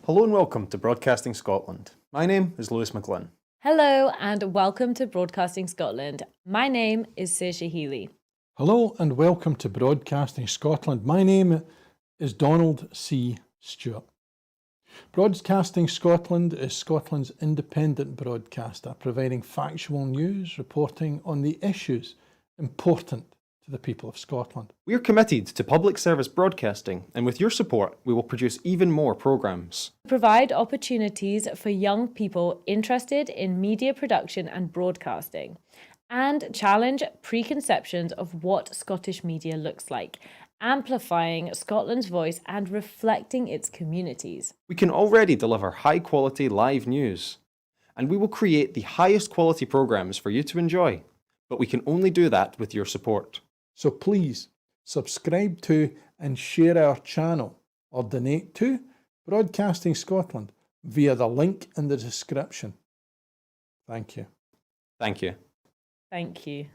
Hello and welcome to Broadcasting Scotland. My name is Lewis McGlynn. Hello and welcome to Broadcasting Scotland. My name is Saoirse Healy. Hello and welcome to Broadcasting Scotland. My name is Donald C. Stewart. Broadcasting Scotland is Scotland's independent broadcaster, providing factual news, reporting on the issues important to the people of Scotland. We are committed to public service broadcasting, and with your support, we will produce even more programmes. Provide opportunities for young people interested in media production and broadcasting, and challenge preconceptions of what Scottish media looks like, amplifying Scotland's voice and reflecting its communities. We can already deliver high-quality live news, and we will create the highest quality programmes for you to enjoy. But we can only do that with your support. So please subscribe to and share our channel or donate to Broadcasting Scotland via the link in the description. Thank you. Thank you. Thank you.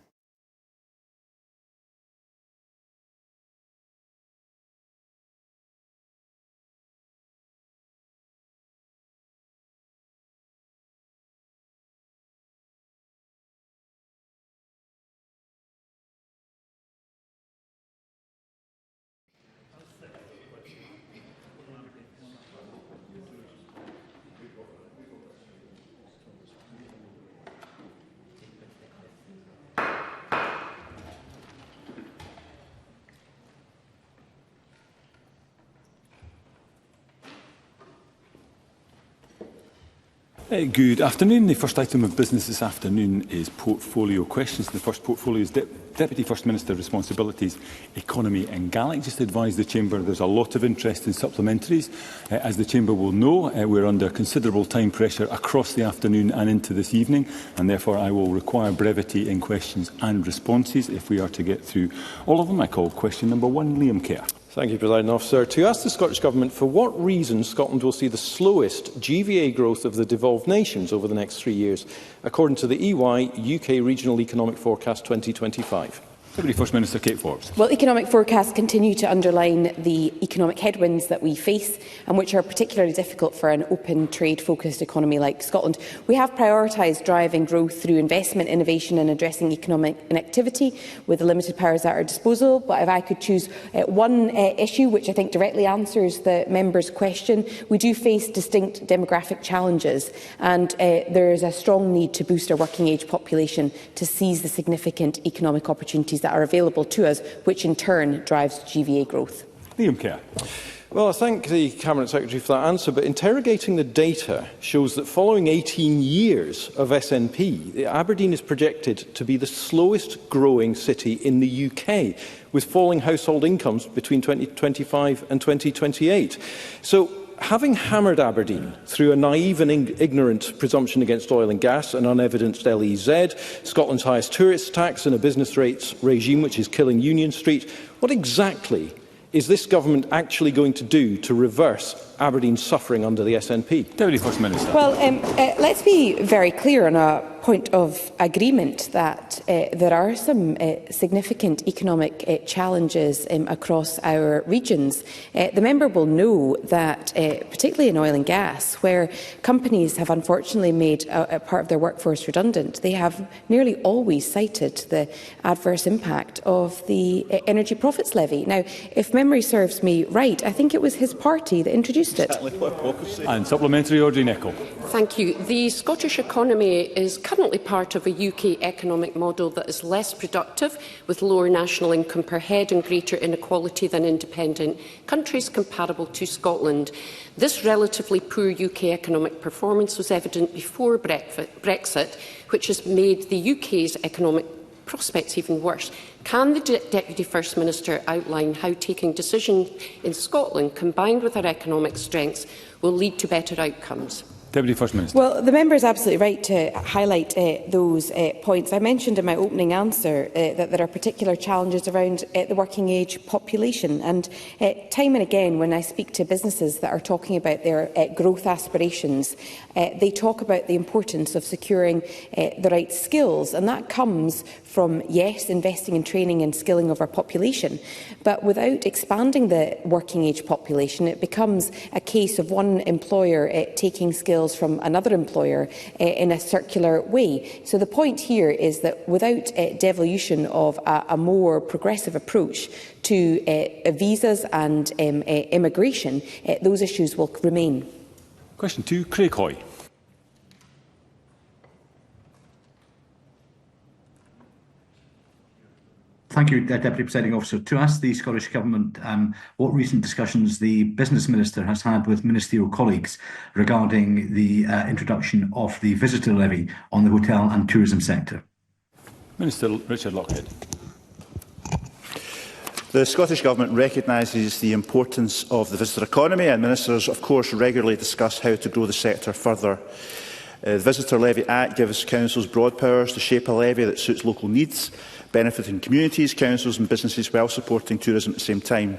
Good afternoon. The first item of business this afternoon is portfolio questions. The first portfolio is Deputy First Minister Responsibilities, Economy and Gaelic. Just to advise the Chamber there's a lot of interest in supplementaries. As the Chamber will know, we're under considerable time pressure across the afternoon and into this evening, and therefore I will require brevity in questions and responses if we are to get through all of them. I call question number 1, Liam Kerr. Thank you, Presiding Officer. To ask the Scottish Government for what reason Scotland will see the slowest GVA growth of the devolved nations over the next 3 years, according to the EY UK Regional Economic Forecast 2025. Deputy First Minister Kate Forbes. Well, economic forecasts continue to underline the economic headwinds that we face and which are particularly difficult for an open trade-focused economy like Scotland. We have prioritised driving growth through investment, innovation and addressing economic inactivity with the limited powers at our disposal. But if I could choose one issue which I think directly answers the member's question, we do face distinct demographic challenges, and there is a strong need to boost our working age population to seize the significant economic opportunities that are available to us, which in turn drives GVA growth. Liam Kerr. Well, I thank the Cabinet Secretary for that answer, but interrogating the data shows that following 18 years of SNP, Aberdeen is projected to be the slowest growing city in the UK, with falling household incomes between 2025 and 2028. So, having hammered Aberdeen through a naive and ignorant presumption against oil and gas, an unevidenced LEZ, Scotland's highest tourist tax and a business rates regime which is killing Union Street, what exactly is this government actually going to do to reverse Aberdeen's suffering under the SNP? Deputy First Minister. Well, let's be very clear on a point of agreement that there are some significant economic challenges across our regions. The member will know that, particularly in oil and gas, where companies have unfortunately made a part of their workforce redundant, they have nearly always cited the adverse impact of the energy profits levy. Now, if memory serves me right, I think it was his party that introduced it. And supplementary, Audrey Nicholl. Thank you. The Scottish economy is currently part of a UK economic model that is less productive, with lower national income per head and greater inequality than independent countries comparable to Scotland. This relatively poor UK economic performance was evident before Brexit, which has made the UK's economic prospects even worse. Can the Deputy First Minister outline how taking decisions in Scotland, combined with our economic strengths, will lead to better outcomes? Deputy First Minister. Well, the member is absolutely right to highlight those points. I mentioned in my opening answer that there are particular challenges around the working age population. And time and again, when I speak to businesses that are talking about their growth aspirations, they talk about the importance of securing the right skills. And that comes from, yes, investing in training and skilling of our population. But without expanding the working age population, it becomes a case of one employer taking skills from another employer in a circular way. So the point here is that without devolution of a more progressive approach to visas and immigration, those issues will remain. Question 2, Craig Hoy. Thank you, Deputy Presiding Officer. To ask the Scottish Government what recent discussions the Business Minister has had with ministerial colleagues regarding the introduction of the visitor levy on the hotel and tourism sector. Minister Richard Lockhead. The Scottish Government recognises the importance of the visitor economy, and ministers, of course, regularly discuss how to grow the sector further. The Visitor Levy Act gives councils broad powers to shape a levy that suits local needs, benefiting communities, councils and businesses while supporting tourism at the same time.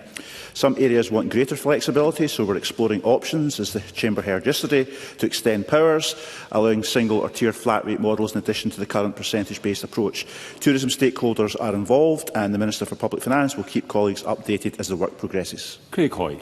Some areas want greater flexibility, so we're exploring options, as the Chamber heard yesterday, to extend powers, allowing single or tiered flat rate models in addition to the current percentage-based approach. Tourism stakeholders are involved, and the Minister for Public Finance will keep colleagues updated as the work progresses. Craig Hoy.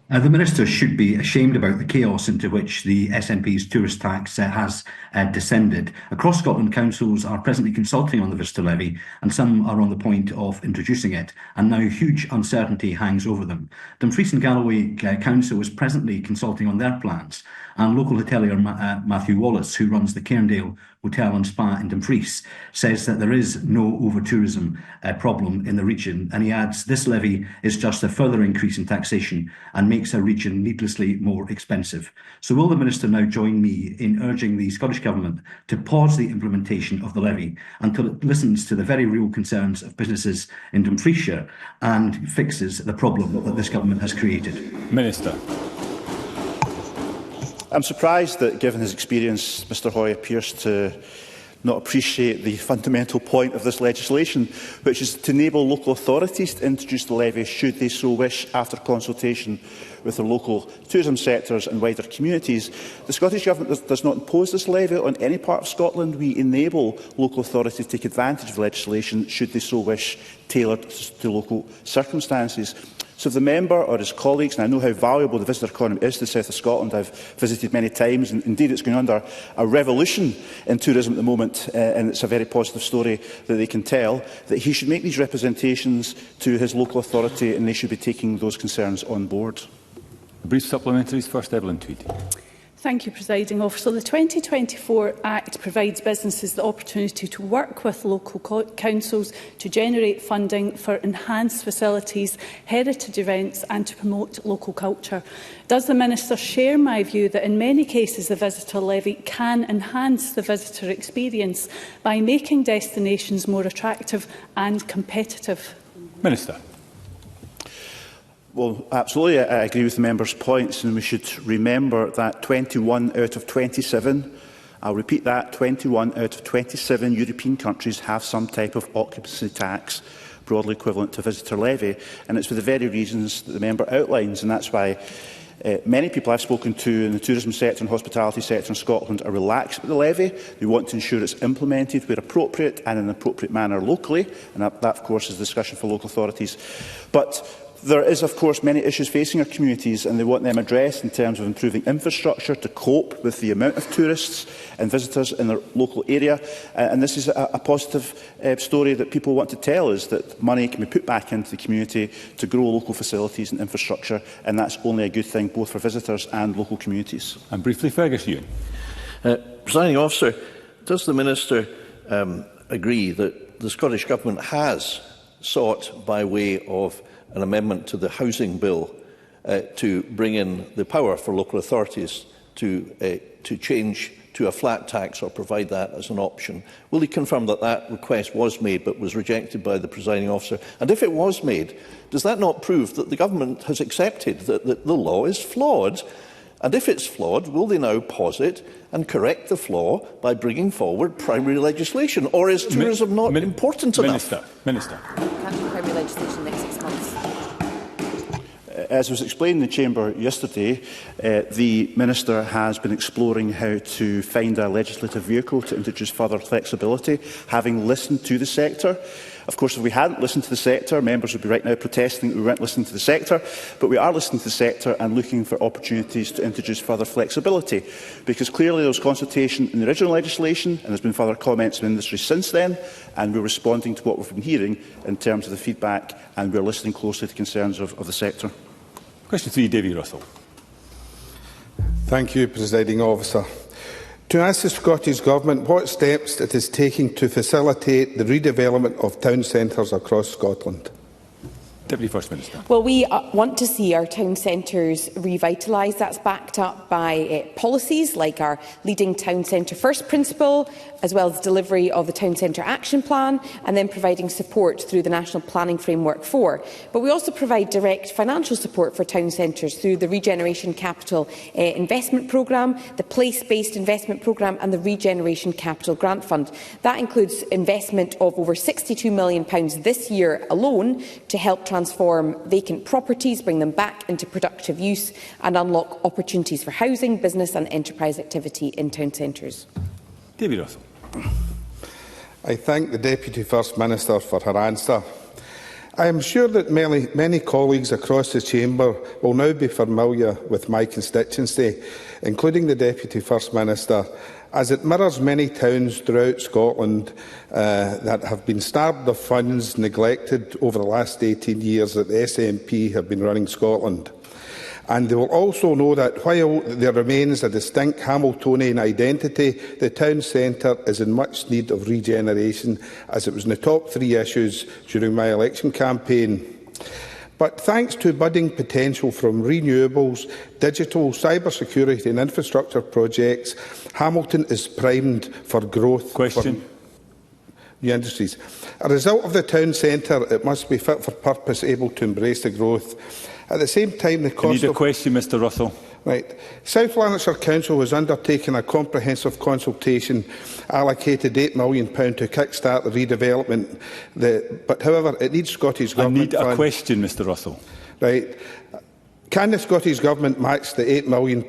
The Minister should be ashamed about the chaos into which the SNP's tourist tax has descended. Across Scotland, councils are presently consulting on the visitor levy, and some are on the point of introducing it, and now huge uncertainty hangs over them. Dumfries and Galloway Council is presently consulting on their plans, and local hotelier Matthew Wallace, who runs the Cairndale Hotel and Spa in Dumfries, says that there is no over-tourism problem in the region, and he adds this levy is just a further increase in taxation and makes a region needlessly more expensive. So will the Minister now join me in urging the Scottish Government to pause the implementation of the levy until it listens to the very real concerns of businesses in Dumfriesshire and fixes the problem that this Government has created? Minister. I'm surprised that, given his experience, Mr Hoy appears to not appreciate the fundamental point of this legislation, which is to enable local authorities to introduce the levy should they so wish after consultation with their local tourism sectors and wider communities. The Scottish Government does not impose this levy on any part of Scotland. We enable local authorities to take advantage of legislation should they so wish, tailored to local circumstances. So if the member or his colleagues, and I know how valuable the visitor economy is to the south of Scotland, I've visited many times, and indeed it's going under a revolution in tourism at the moment, and it's a very positive story that they can tell, that he should make these representations to his local authority and they should be taking those concerns on board. Brief supplementaries. First, Evelyn Tweed. Thank you, Presiding Officer. The 2024 Act provides businesses the opportunity to work with local councils to generate funding for enhanced facilities, heritage events and to promote local culture. Does the Minister share my view that in many cases the visitor levy can enhance the visitor experience by making destinations more attractive and competitive? Minister. Well, absolutely, I agree with the member's points, and we should remember that 21 out of 27, I'll repeat that, 21 out of 27 European countries have some type of occupancy tax, broadly equivalent to visitor levy, and it's for the very reasons that the member outlines, and that's why many people I've spoken to in the tourism sector and hospitality sector in Scotland are relaxed with the levy. They want to ensure it's implemented where appropriate and in an appropriate manner locally, and that of course is a discussion for local authorities. But there is, of course, many issues facing our communities, and they want them addressed in terms of improving infrastructure to cope with the amount of tourists and visitors in their local area. And this is a positive story that people want to tell, is that money can be put back into the community to grow local facilities and infrastructure, and that's only a good thing both for visitors and local communities. And briefly, Fergus Ewan. Presiding Officer, does the Minister agree that the Scottish Government has sought, by way of an amendment to the housing bill, to bring in the power for local authorities to change to a flat tax or provide that as an option? Will he confirm that that request was made but was rejected by the presiding officer? And if it was made, does that not prove that the government has accepted that the law is flawed And if it's flawed, will they now pause it and correct the flaw by bringing forward primary legislation? Or is tourism not important enough? Can't do primary legislation next 6 months. As was explained in the Chamber yesterday, the Minister has been exploring how to find a legislative vehicle to introduce further flexibility, having listened to the sector. Of course, if we hadn't listened to the sector, members would be right now protesting that we weren't listening to the sector, but we are listening to the sector and looking for opportunities to introduce further flexibility, because clearly there was consultation in the original legislation and there's been further comments from industry since then, and we're responding to what we've been hearing in terms of the feedback, and we're listening closely to concerns of the sector. Question 3, Davy Russell. Thank you, Presiding Officer. To ask the Scottish Government what steps it is taking to facilitate the redevelopment of town centres across Scotland. Deputy First Minister. Well, we want to see our town centres revitalised. That's backed up by policies like our leading town centre first principle, as well as delivery of the Town Centre Action Plan, and then providing support through the National Planning Framework 4. But we also provide direct financial support for town centres through the Regeneration Capital Investment Programme, the Place-Based Investment Programme and the Regeneration Capital Grant Fund. That includes investment of over £62 million this year alone to help transform vacant properties, bring them back into productive use and unlock opportunities for housing, business and enterprise activity in town centres. Davy Russell. I thank the Deputy First Minister for her answer. I am sure that many colleagues across the Chamber will now be familiar with my constituency, including the Deputy First Minister, as it mirrors many towns throughout Scotland that have been starved of funds, neglected over the last 18 years that the SNP have been running Scotland. And they will also know that while there remains a distinct Hamiltonian identity, the town centre is in much need of regeneration, as it was in the top 3 issues during my election campaign. But thanks to budding potential from renewables, digital, cybersecurity and infrastructure projects, Hamilton is primed for growth. Question. New industries. A result of the town centre, it must be fit for purpose, able to embrace the growth. At the same time, the cost I need a question, Mr Russell. Right. South Lanarkshire Council has undertaken a comprehensive consultation, allocated £8 million to kick-start the redevelopment. But however, it needs Scottish Government I need a question, Mr Russell. Right. Can the Scottish Government match the £8 million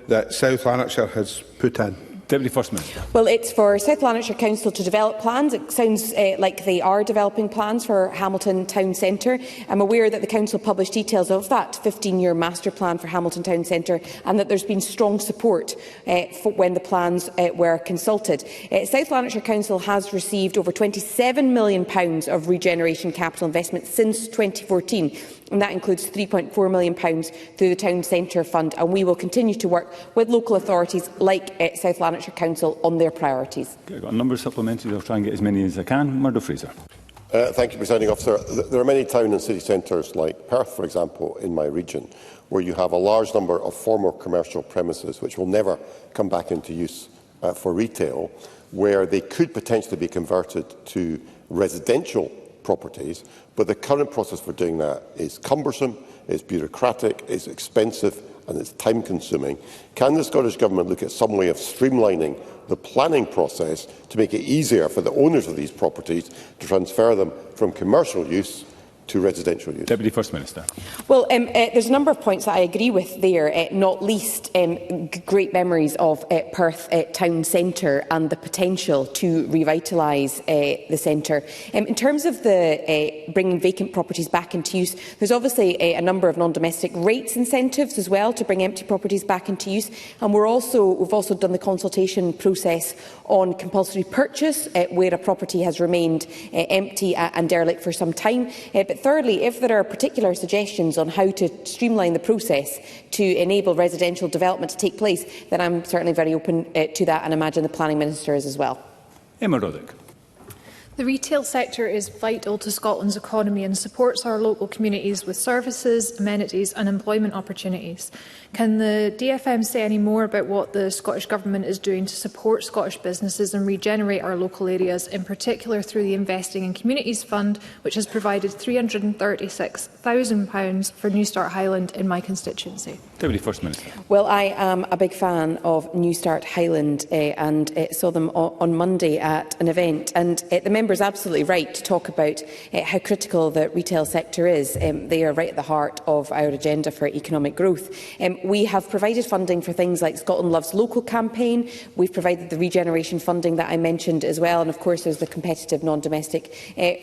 that South Lanarkshire has put in? Deputy First Minister. Well, it's for South Lanarkshire Council to develop plans. It sounds like they are developing plans for Hamilton Town Centre. I'm aware that the Council published details of that 15-year master plan for Hamilton Town Centre, and that there's been strong support for when the plans were consulted. South Lanarkshire Council has received over £27 million of regeneration capital investment since 2014. And that includes £3.4 million through the Town Centre Fund, and we will continue to work with local authorities like South Lanarkshire Council on their priorities. Okay, I've got a number of supplementaries. I'll try and get as many as I can. Murdo Fraser. Thank you, Presiding Officer. There are many town and city centres like Perth, for example, in my region, where you have a large number of former commercial premises which will never come back into use for retail, where they could potentially be converted to residential properties, but the current process for doing that is cumbersome, it's bureaucratic, it's expensive and it's time-consuming. Can the Scottish Government look at some way of streamlining the planning process to make it easier for the owners of these properties to transfer them from commercial use to residential use? Deputy First Minister. Well, there's a number of points that I agree with there, not least great memories of Perth Town Centre and the potential to revitalise the centre. In terms of the bringing vacant properties back into use, there's obviously a number of non-domestic rates incentives as well to bring empty properties back into use, and we've also done the consultation process on compulsory purchase where a property has remained empty and derelict for some time. But thirdly, if there are particular suggestions on how to streamline the process to enable residential development to take place, then I'm certainly very open to that, and imagine the Planning Minister is as well. Emma Roddick. The retail sector is vital to Scotland's economy and supports our local communities with services, amenities and employment opportunities. Can the DFM say any more about what the Scottish Government is doing to support Scottish businesses and regenerate our local areas, in particular through the Investing in Communities Fund, which has provided £336,000 for New Start Highland in my constituency? Deputy First Minister. Well, I am a big fan of New Start Highland and saw them on Monday at an event. And the member is absolutely right to talk about how critical the retail sector is. They are right at the heart of our agenda for economic growth. We have provided funding for things like Scotland Loves Local campaign. We've provided the regeneration funding that I mentioned as well. And of course, there's the competitive non-domestic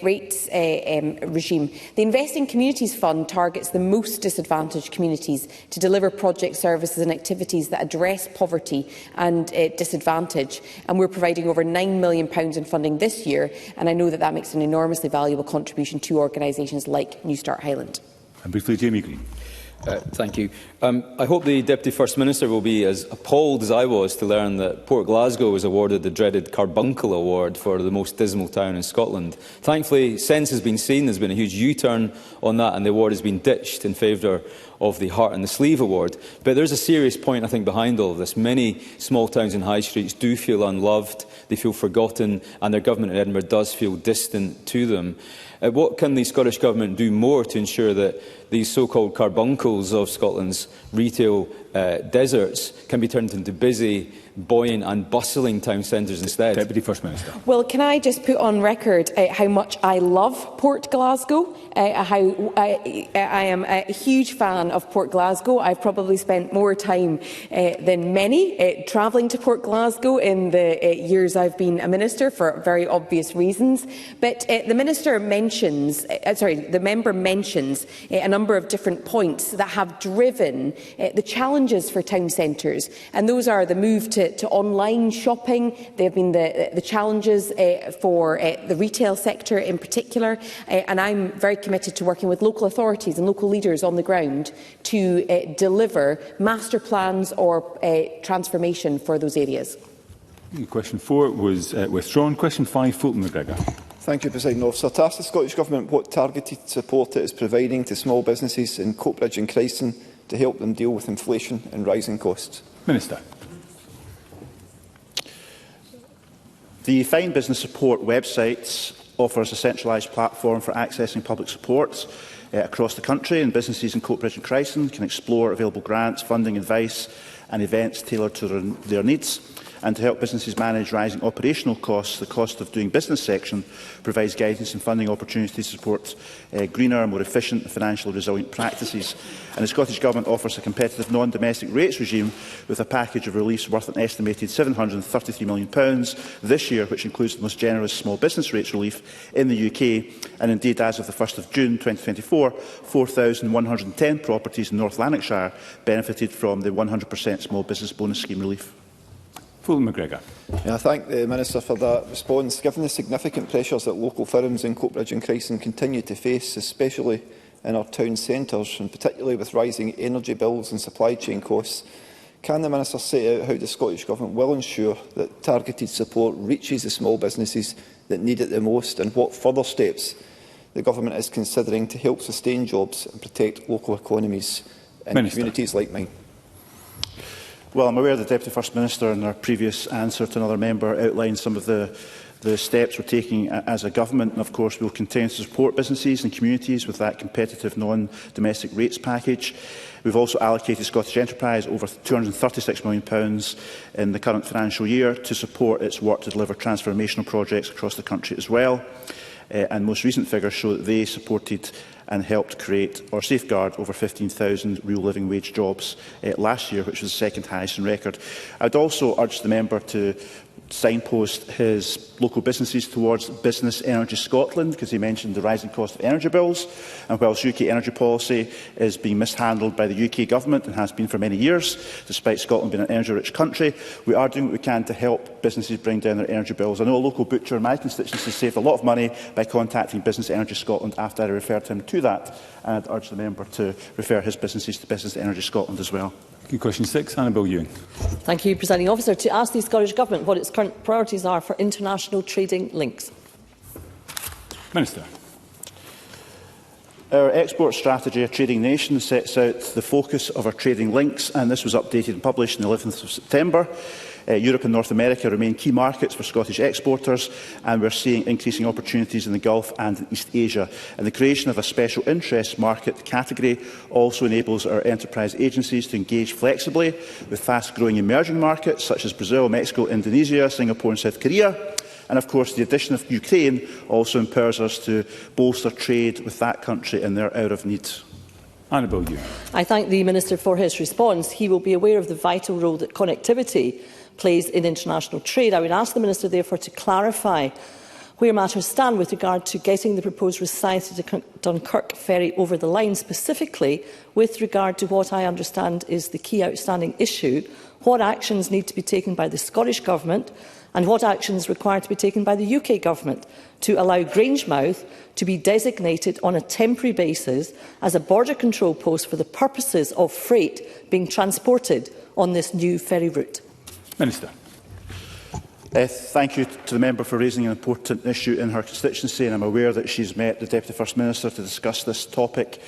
rates regime. The Invest in Communities Fund targets the most disadvantaged communities to deliver project services and activities that address poverty and disadvantage, and we're providing over £9 million in funding this year, and I know that that makes an enormously valuable contribution to organisations like New Start Highland. And briefly, Jamie Green. Thank you. I hope the Deputy First Minister will be as appalled as I was to learn that Port Glasgow was awarded the dreaded Carbuncle Award for the most dismal town in Scotland. Thankfully, sense has been seen. There's been a huge U-turn on that, and the award has been ditched in favour of the Heart and the Sleeve Award. But there's a serious point, I think, behind all of this. Many small towns and high streets do feel unloved, they feel forgotten, and their government in Edinburgh does feel distant to them. What can the Scottish Government do more to ensure that these so-called carbuncles of Scotland's retail deserts can be turned into busy, buoyant and bustling town centres instead? Deputy First Minister. Well, can I just put on record how much I love Port Glasgow, how I am a huge fan of Port Glasgow. I've probably spent more time than many travelling to Port Glasgow in the years I've been a minister for very obvious reasons. But the member mentions a number of different points that have driven the challenges for town centres, and those are the move to online shopping. There have been the challenges for the retail sector in particular, and I'm very committed to working with local authorities and local leaders on the ground to deliver master plans or transformation for those areas. Question 4 was withdrawn. Question 5, Fulton MacGregor. Thank you, Presiding Officer. To ask the Scottish Government what targeted support it is providing to small businesses in Coatbridge and Christen to help them deal with inflation and rising costs. Minister. The Find Business Support website offers a centralised platform for accessing public supports across the country, and businesses in Coatbridge and Christen can explore available grants, funding, advice and events tailored to their needs. And to help businesses manage rising operational costs, the Cost of Doing Business section provides guidance and funding opportunities to support greener, more efficient and financially resilient practices. And the Scottish Government offers a competitive non-domestic rates regime with a package of reliefs worth an estimated £733 million this year, which includes the most generous small business rates relief in the UK. And indeed, as of the 1st of June 2024, 4,110 properties in North Lanarkshire benefited from the 100% small business bonus scheme relief. Fulton MacGregor. I thank the Minister for that response. Given the significant pressures that local firms in Coatbridge and Christen continue to face, especially in our town centres, and particularly with rising energy bills and supply chain costs, can the Minister set out how the Scottish Government will ensure that targeted support reaches the small businesses that need it the most, and what further steps the Government is considering to help sustain jobs and protect local economies in communities like mine? Well, I'm aware the Deputy First Minister in our previous answer to another member outlined some of the steps we're taking as a government, and of course we will continue to support businesses and communities with that competitive non-domestic rates package. We've also allocated Scottish Enterprise over £236 million in the current financial year to support its work to deliver transformational projects across the country as well. And most recent figures show that they supported and helped create or safeguard over 15,000 real living wage jobs last year, which was the second highest in record. I would also urge the member to signpost his local businesses towards Business Energy Scotland, because he mentioned the rising cost of energy bills. And whilst UK energy policy is being mishandled by the UK Government and has been for many years, despite Scotland being an energy-rich country, we are doing what we can to help businesses bring down their energy bills. I know a local butcher in my constituency saved a lot of money by contacting Business Energy Scotland after I referred him to that, and I'd urge the member to refer his businesses to Business Energy Scotland as well. Question 6, Annabel Ewing. Thank you, Presiding Officer. To ask the Scottish Government what its current priorities are for international trading links. Minister. Our export strategy, A Trading Nation, sets out the focus of our trading links, and this was updated and published on the 11th of September. Europe and North America remain key markets for Scottish exporters, and we're seeing increasing opportunities in the Gulf and in East Asia. And the creation of a special interest market category also enables our enterprise agencies to engage flexibly with fast-growing emerging markets such as Brazil, Mexico, Indonesia, Singapore and South Korea. And of course, the addition of Ukraine also empowers us to bolster trade with that country in their hour of need. Annabel, you. I thank the Minister for his response. He will be aware of the vital role that connectivity plays in international trade. I would ask the Minister, therefore, to clarify where matters stand with regard to getting the proposed Rosyth to Dunkirk ferry over the line, specifically with regard to what I understand is the key outstanding issue: what actions need to be taken by the Scottish Government and what actions require to be taken by the UK Government to allow Grangemouth to be designated on a temporary basis as a border control post for the purposes of freight being transported on this new ferry route. Minister. Thank you to the member for raising an important issue in her constituency, and I'm aware that she's met the Deputy First Minister to discuss this topic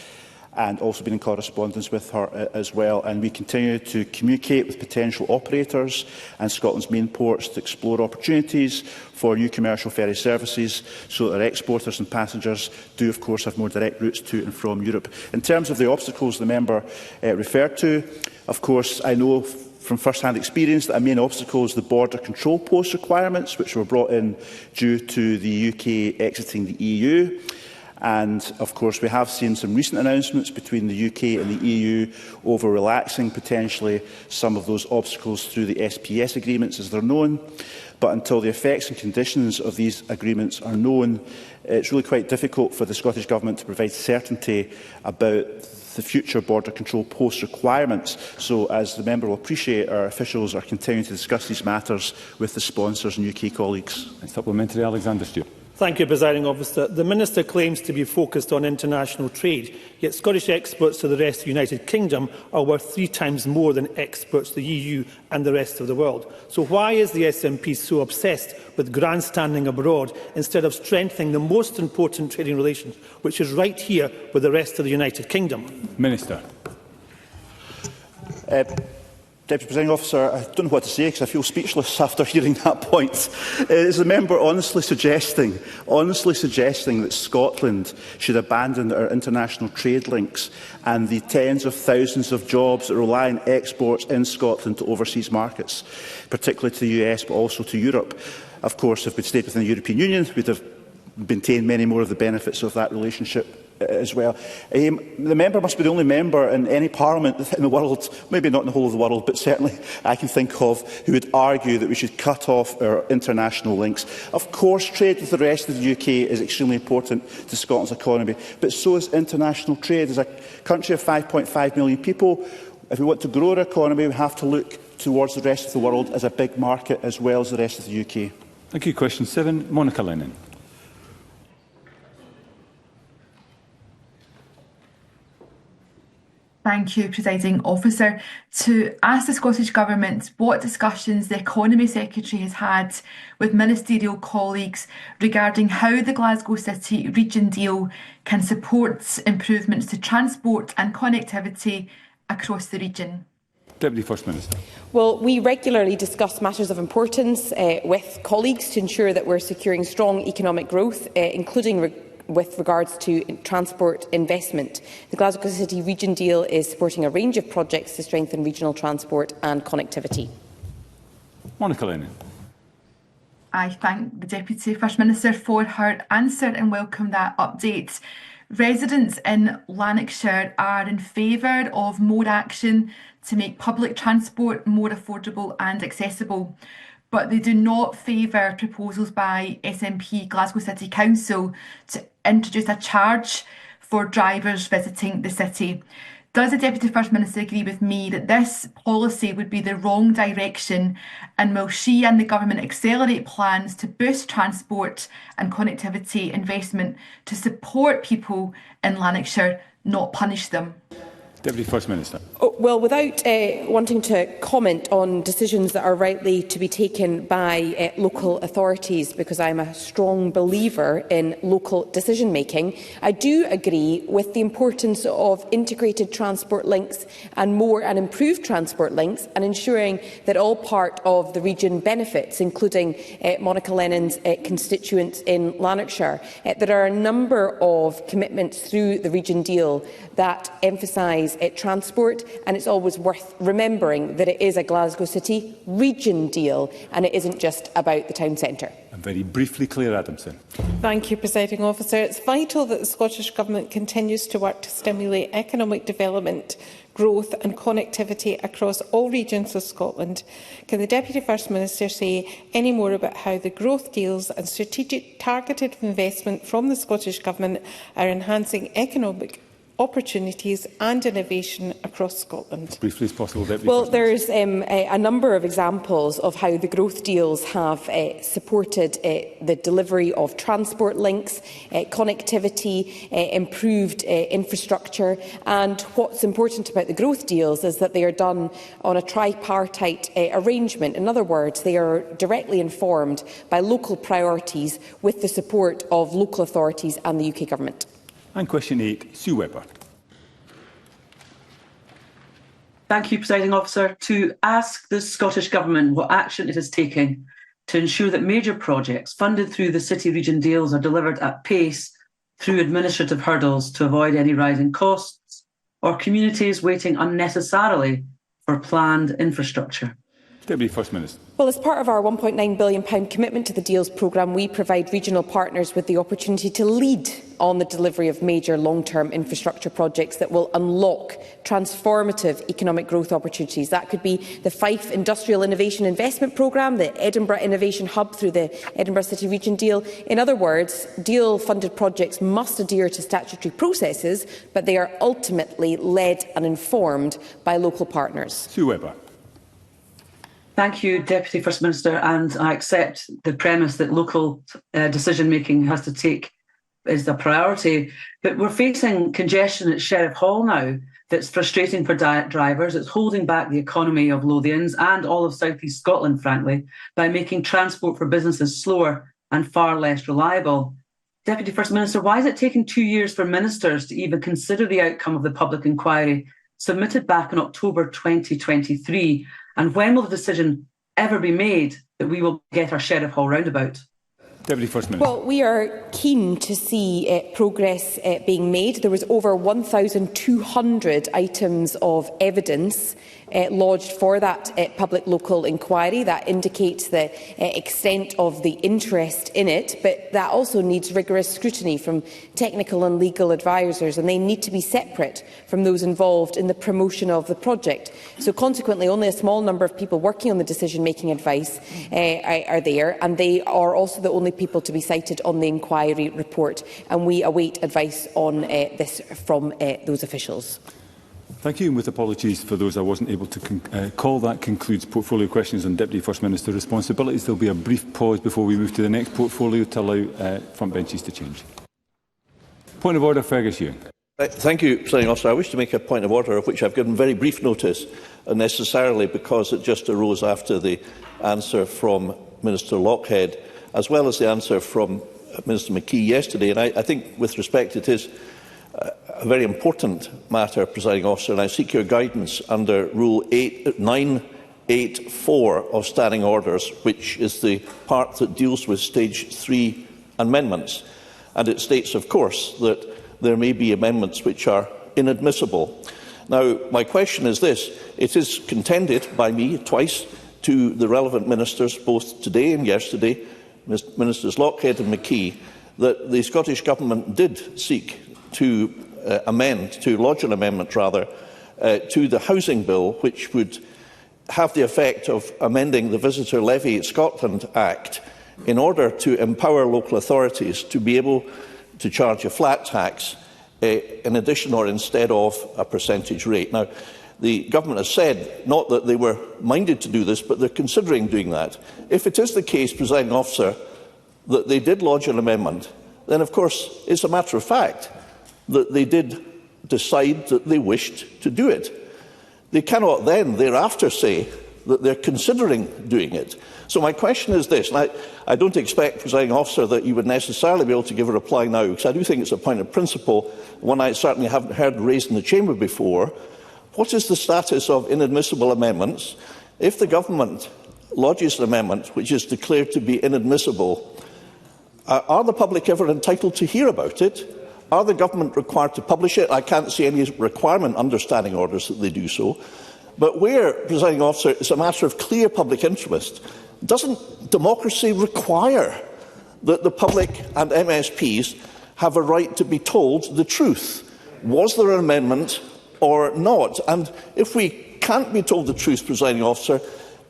and also been in correspondence with her as well. And we continue to communicate with potential operators and Scotland's main ports to explore opportunities for new commercial ferry services so that our exporters and passengers do, of course, have more direct routes to and from Europe. In terms of the obstacles the member referred to, of course, I know from first-hand experience that a main obstacle is the border control post requirements, which were brought in due to the UK exiting the EU. And, of course, we have seen some recent announcements between the UK and the EU over relaxing potentially some of those obstacles through the SPS agreements as they're known. But until the effects and conditions of these agreements are known, it's really quite difficult for the Scottish Government to provide certainty about the future border control post requirements. So, as the member will appreciate, our officials are continuing to discuss these matters with the sponsors and UK colleagues. And supplementary, Alexander Stewart. Thank you, Presiding Officer. The Minister claims to be focused on international trade, yet Scottish exports to the rest of the United Kingdom are worth 3 times more than exports to the EU and the rest of the world. So why is the SNP so obsessed with grandstanding abroad instead of strengthening the most important trading relations, which is right here with the rest of the United Kingdom? Minister. Deputy Presiding Officer, I don't know what to say because I feel speechless after hearing that point. Is the member honestly suggesting that Scotland should abandon our international trade links and the tens of thousands of jobs that rely on exports in Scotland to overseas markets, particularly to the US but also to Europe? Of course, if we'd stayed within the European Union, we'd have maintained many more of the benefits of that relationship as well. The member must be the only member in any parliament in the world, maybe not in the whole of the world, but certainly I can think of, who would argue that we should cut off our international links. Of course, trade with the rest of the UK is extremely important to Scotland's economy, but so is international trade. As a country of 5.5 million people, if we want to grow our economy, we have to look towards the rest of the world as a big market as well as the rest of the UK. Thank you. Question 7, Monica Lennon. Thank you, Presiding Officer. To ask the Scottish Government what discussions the Economy Secretary has had with ministerial colleagues regarding how the Glasgow City region deal can support improvements to transport and connectivity across the region. Deputy First Minister. Well, we regularly discuss matters of importance with colleagues to ensure that we're securing strong economic growth, including with regards to transport investment. The Glasgow City region deal is supporting a range of projects to strengthen regional transport and connectivity. Monica Lennon. I thank the Deputy First Minister for her answer and welcome that update. Residents in Lanarkshire are in favour of more action to make public transport more affordable and accessible, but they do not favour proposals by SNP Glasgow City Council to introduce a charge for drivers visiting the city. Does the Deputy First Minister agree with me that this policy would be the wrong direction, and will she and the Government accelerate plans to boost transport and connectivity investment to support people in Lanarkshire, not punish them? Deputy First Minister. Well, without wanting to comment on decisions that are rightly to be taken by local authorities, because I'm a strong believer in local decision-making, I do agree with the importance of integrated transport links and more and improved transport links, and ensuring that all part of the region benefits, including Monica Lennon's constituents in Lanarkshire. There are a number of commitments through the region deal that emphasise transport, and it's always worth remembering that it is a Glasgow City region deal and it isn't just about the town centre. And very briefly, Claire Adamson. Thank you, Presiding Officer. It's vital that the Scottish Government continues to work to stimulate economic development, growth and connectivity across all regions of Scotland. Can the Deputy First Minister say any more about how the growth deals and strategic targeted investment from the Scottish Government are enhancing economic opportunities and innovation across Scotland? Briefly as possible, Deputy. Well, there's a number of examples of how the growth deals have supported the delivery of transport links, connectivity, improved infrastructure, and what's important about the growth deals is that they are done on a tripartite arrangement. In other words, they are directly informed by local priorities with the support of local authorities and the UK Government. And question 8, Sue Webber. Thank you, Presiding Officer. To ask the Scottish Government what action it is taking to ensure that major projects funded through the City Region deals are delivered at pace through administrative hurdles to avoid any rising costs or communities waiting unnecessarily for planned infrastructure. Deputy First Minister. Well, as part of our £1.9 billion commitment to the Deals programme, we provide regional partners with the opportunity to lead on the delivery of major long-term infrastructure projects that will unlock transformative economic growth opportunities. That could be the Fife Industrial Innovation Investment Programme, the Edinburgh Innovation Hub through the Edinburgh City Region deal. In other words, deal-funded projects must adhere to statutory processes, but they are ultimately led and informed by local partners. Sue Webber. Thank you, Deputy First Minister, and I accept the premise that local decision-making has to take is a priority, but we're facing congestion at Sheriff Hall now that's frustrating for drivers. It's holding back the economy of Lothians and all of South East Scotland, frankly, by making transport for businesses slower and far less reliable. Deputy First Minister, why is it taking 2 years for ministers to even consider the outcome of the public inquiry submitted back in October 2023? And when will the decision ever be made that we will get our Sheriff Hall roundabout? Deputy First Minister. Well, we are keen to see progress being made. There was over 1,200 items of evidence lodged for that public local inquiry. That indicates the extent of the interest in it, but that also needs rigorous scrutiny from technical and legal advisers, and they need to be separate from those involved in the promotion of the project. So consequently, only a small number of people working on the decision-making advice are there, and they are also the only people to be cited on the inquiry report, and we await advice on this from those officials. Thank you, and with apologies for those I wasn't able to call, that concludes portfolio questions on Deputy First Minister responsibilities. There will be a brief pause before we move to the next portfolio to allow front benches to change. Point of order, Fergus Ewing. Thank you, Presiding Officer. I wish to make a point of order of which I've given very brief notice, unnecessarily because it just arose after the answer from Minister Lockhead, as well as the answer from Minister McKee yesterday. And I think, with respect, it is a very important matter, Presiding Officer, and I seek your guidance under Rule 984 of Standing Orders, which is the part that deals with Stage 3 amendments. And it states, of course, that there may be amendments which are inadmissible. Now, my question is this. It is contended by me twice to the relevant ministers, both today and yesterday, Ministers Lockhead and McKee, that the Scottish Government did seek to lodge an amendment to the Housing Bill, which would have the effect of amending the Visitor Levy Scotland Act in order to empower local authorities to be able to charge a flat tax in addition or instead of a percentage rate. Now, the Government has said not that they were minded to do this, but they're considering doing that. If it is the case, Presiding Officer, that they did lodge an amendment, then of course it's a matter of fact that they did decide that they wished to do it. They cannot then thereafter say that they're considering doing it. So my question is this, and I don't expect, Presiding Officer, that you would necessarily be able to give a reply now, because I do think it's a point of principle, one I certainly haven't heard raised in the Chamber before. What is the status of inadmissible amendments? If the Government lodges an amendment which is declared to be inadmissible, are the public ever entitled to hear about it? Are the Government required to publish it? I can't see any requirement under standing orders that they do so. But where, Presiding Officer, it's a matter of clear public interest, doesn't democracy require that the public and MSPs have a right to be told the truth? Was there an amendment or not? And if we can't be told the truth, Presiding Officer,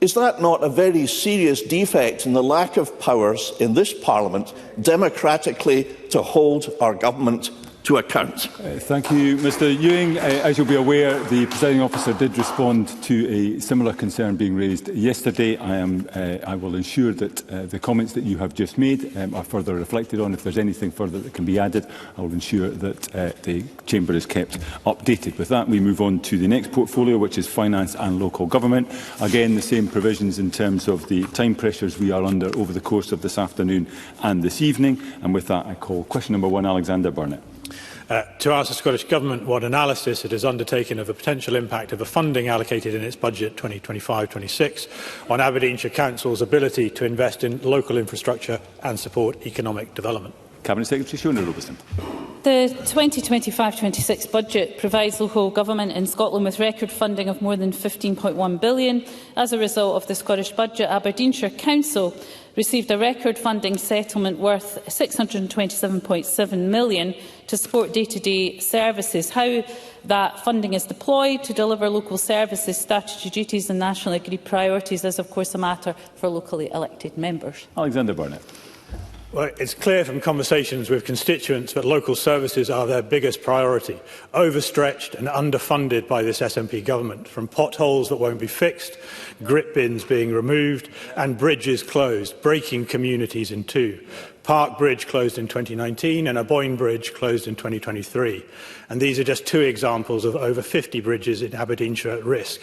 is that not a very serious defect in the lack of powers in this Parliament democratically to hold our government to account? Thank you, Mr Ewing. As you'll be aware, the Presiding Officer did respond to a similar concern being raised yesterday. I will ensure that the comments that you have just made are further reflected on. If there's anything further that can be added, I will ensure that the Chamber is kept updated. With that, we move on to the next portfolio, which is finance and local government. Again, the same provisions in terms of the time pressures we are under over the course of this afternoon and this evening. And with that, I call question number 1, Alexander Burnett. To ask the Scottish Government what analysis it has undertaken of the potential impact of the funding allocated in its budget 2025-26 on Aberdeenshire Council's ability to invest in local infrastructure and support economic development. Cabinet Secretary Shona Robertson. The 2025-26 budget provides local government in Scotland with record funding of more than £15.1 billion. As a result of the Scottish budget, Aberdeenshire Council received a record funding settlement worth £627.7 million to support day-to-day services. How that funding is deployed to deliver local services, statutory duties and nationally agreed priorities is, of course, a matter for locally elected members. Alexander Burnett. Well, it's clear from conversations with constituents that local services are their biggest priority, overstretched and underfunded by this SNP government, from potholes that won't be fixed, grit bins being removed and bridges closed, breaking communities in two. Park Bridge closed in 2019 and Aboyne Bridge closed in 2023. And these are just two examples of over 50 bridges in Aberdeenshire at risk.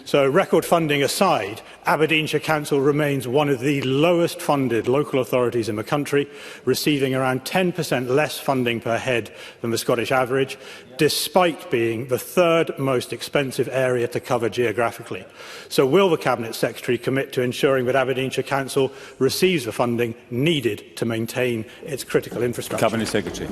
So, record funding aside, Aberdeenshire Council remains one of the lowest funded local authorities in the country, receiving around 10% less funding per head than the Scottish average, despite being the third most expensive area to cover geographically. So will the Cabinet Secretary commit to ensuring that Aberdeenshire Council receives the funding needed to maintain its critical infrastructure? Cabinet Secretary.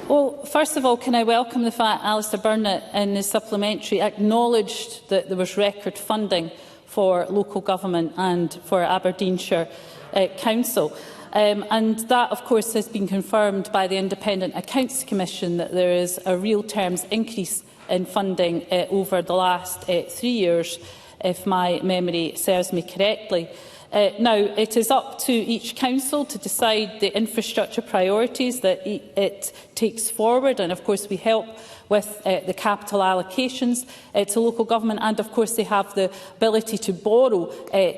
Well, first of all, can I welcome the fact Alistair Burnett in his supplementary acknowledged that there was record funding for local government and for Aberdeenshire Council. And that, of course, has been confirmed by the Independent Accounts Commission that there is a real terms increase in funding over the last 3 years, if my memory serves me correctly. Now, it is up to each council to decide the infrastructure priorities that it takes forward, and of course we help with the capital allocations to local government, and of course they have the ability to borrow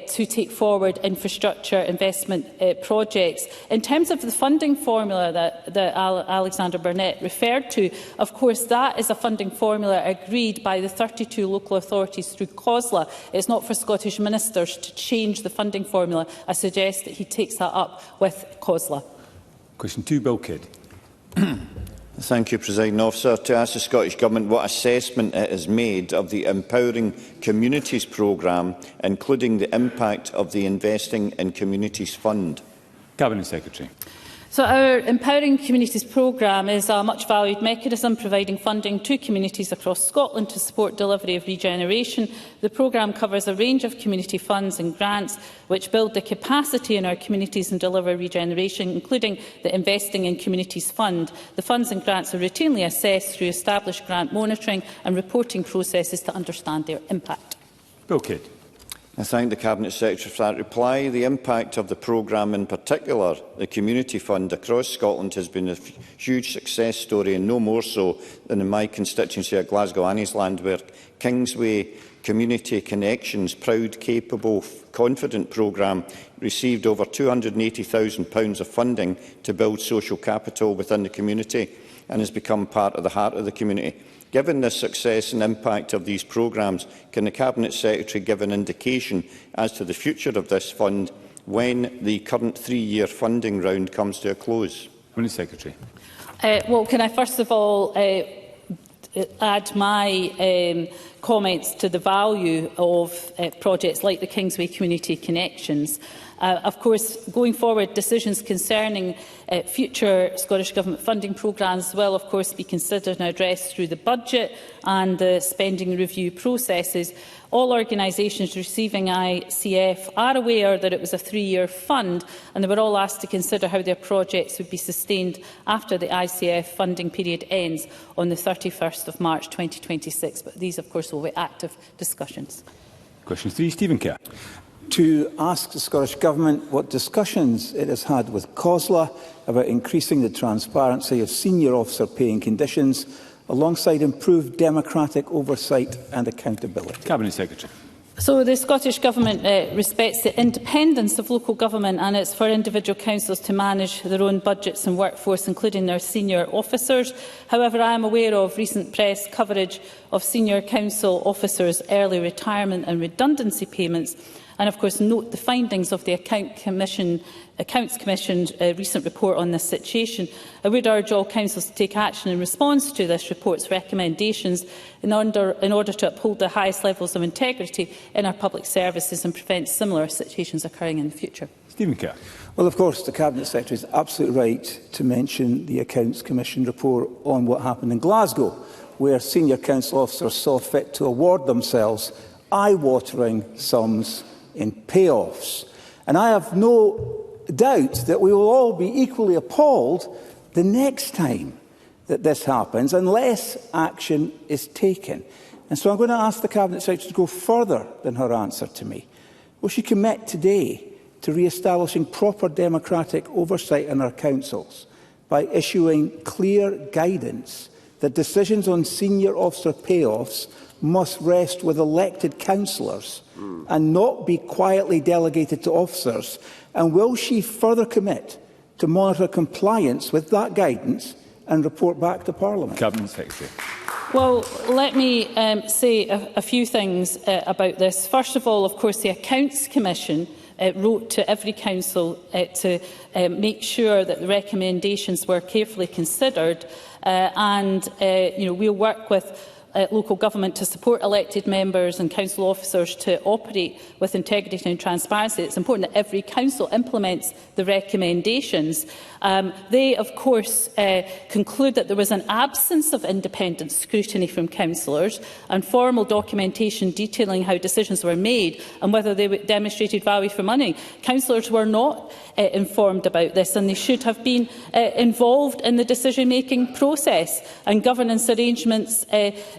to take forward infrastructure investment projects. In terms of the funding formula that Alexander Burnett referred to, of course that is a funding formula agreed by the 32 local authorities through COSLA. It's not for Scottish ministers to change the funding formula. I suggest that he takes that up with COSLA. Question 2, Bill Kidd. Thank you, Presiding Officer. To ask the Scottish Government what assessment it has made of the Empowering Communities programme, including the impact of the Investing in Communities Fund. Cabinet Secretary. So our Empowering Communities programme is a much valued mechanism providing funding to communities across Scotland to support delivery of regeneration. The programme covers a range of community funds and grants which build the capacity in our communities and deliver regeneration, including the Investing in Communities Fund. The funds and grants are routinely assessed through established grant monitoring and reporting processes to understand their impact. Bill Kidd. I thank the Cabinet Secretary for that reply. The impact of the programme, in particular the Community Fund across Scotland, has been a huge success story, and no more so than in my constituency of Glasgow Anniesland, where Kingsway Community Connections Proud, Capable, Confident programme received over £280,000 of funding to build social capital within the community and has become part of the heart of the community. Given the success and impact of these programmes, can the Cabinet Secretary give an indication as to the future of this fund when the current 3-year funding round comes to a close? Minister Secretary. Well, can I first of all add my comments to the value of projects like the Kingsway Community Connections. Of course, going forward, decisions concerning future Scottish Government funding programmes will, of course, be considered and addressed through the budget and the spending review processes. All organisations receiving ICF are aware that it was a 3-year fund, and they were all asked to consider how their projects would be sustained after the ICF funding period ends on the 31st of March 2026. But these, of course, will be active discussions. Question 3, Stephen Kerr. To ask the Scottish Government what discussions it has had with COSLA about increasing the transparency of senior officer pay and conditions alongside improved democratic oversight and accountability. Cabinet Secretary. So the Scottish Government respects the independence of local government, and it's for individual councils to manage their own budgets and workforce, including their senior officers. However, I am aware of recent press coverage of senior council officers' early retirement and redundancy payments, and of course note the findings of the Accounts Commission's recent report on this situation. I would urge all councils to take action in response to this report's recommendations in order to uphold the highest levels of integrity in our public services and prevent similar situations occurring in the future. Stephen Kerr. Well, of course, the Cabinet Secretary is absolutely right to mention the Accounts Commission report on what happened in Glasgow, where senior council officers saw fit to award themselves eye-watering sums in payoffs. And I have no doubt that we will all be equally appalled the next time that this happens unless action is taken. And so I'm going to ask the Cabinet Secretary to go further than her answer to me. Will she commit today to re-establishing proper democratic oversight in our councils by issuing clear guidance that decisions on senior officer payoffs must rest with elected councillors and not be quietly delegated to officers? And will she further commit to monitor compliance with that guidance and report back to Parliament? Cabinet Secretary. Well, let me say a few things about this. First of all, of course, the Accounts Commission wrote to every council to make sure that the recommendations were carefully considered, and we'll work with local government to support elected members and council officers to operate with integrity and transparency. It's important that every council implements the recommendations. They, of course, conclude that there was an absence of independent scrutiny from councillors and formal documentation detailing how decisions were made and whether they demonstrated value for money. Councillors were not informed about this, and they should have been involved in the decision-making process, and governance arrangements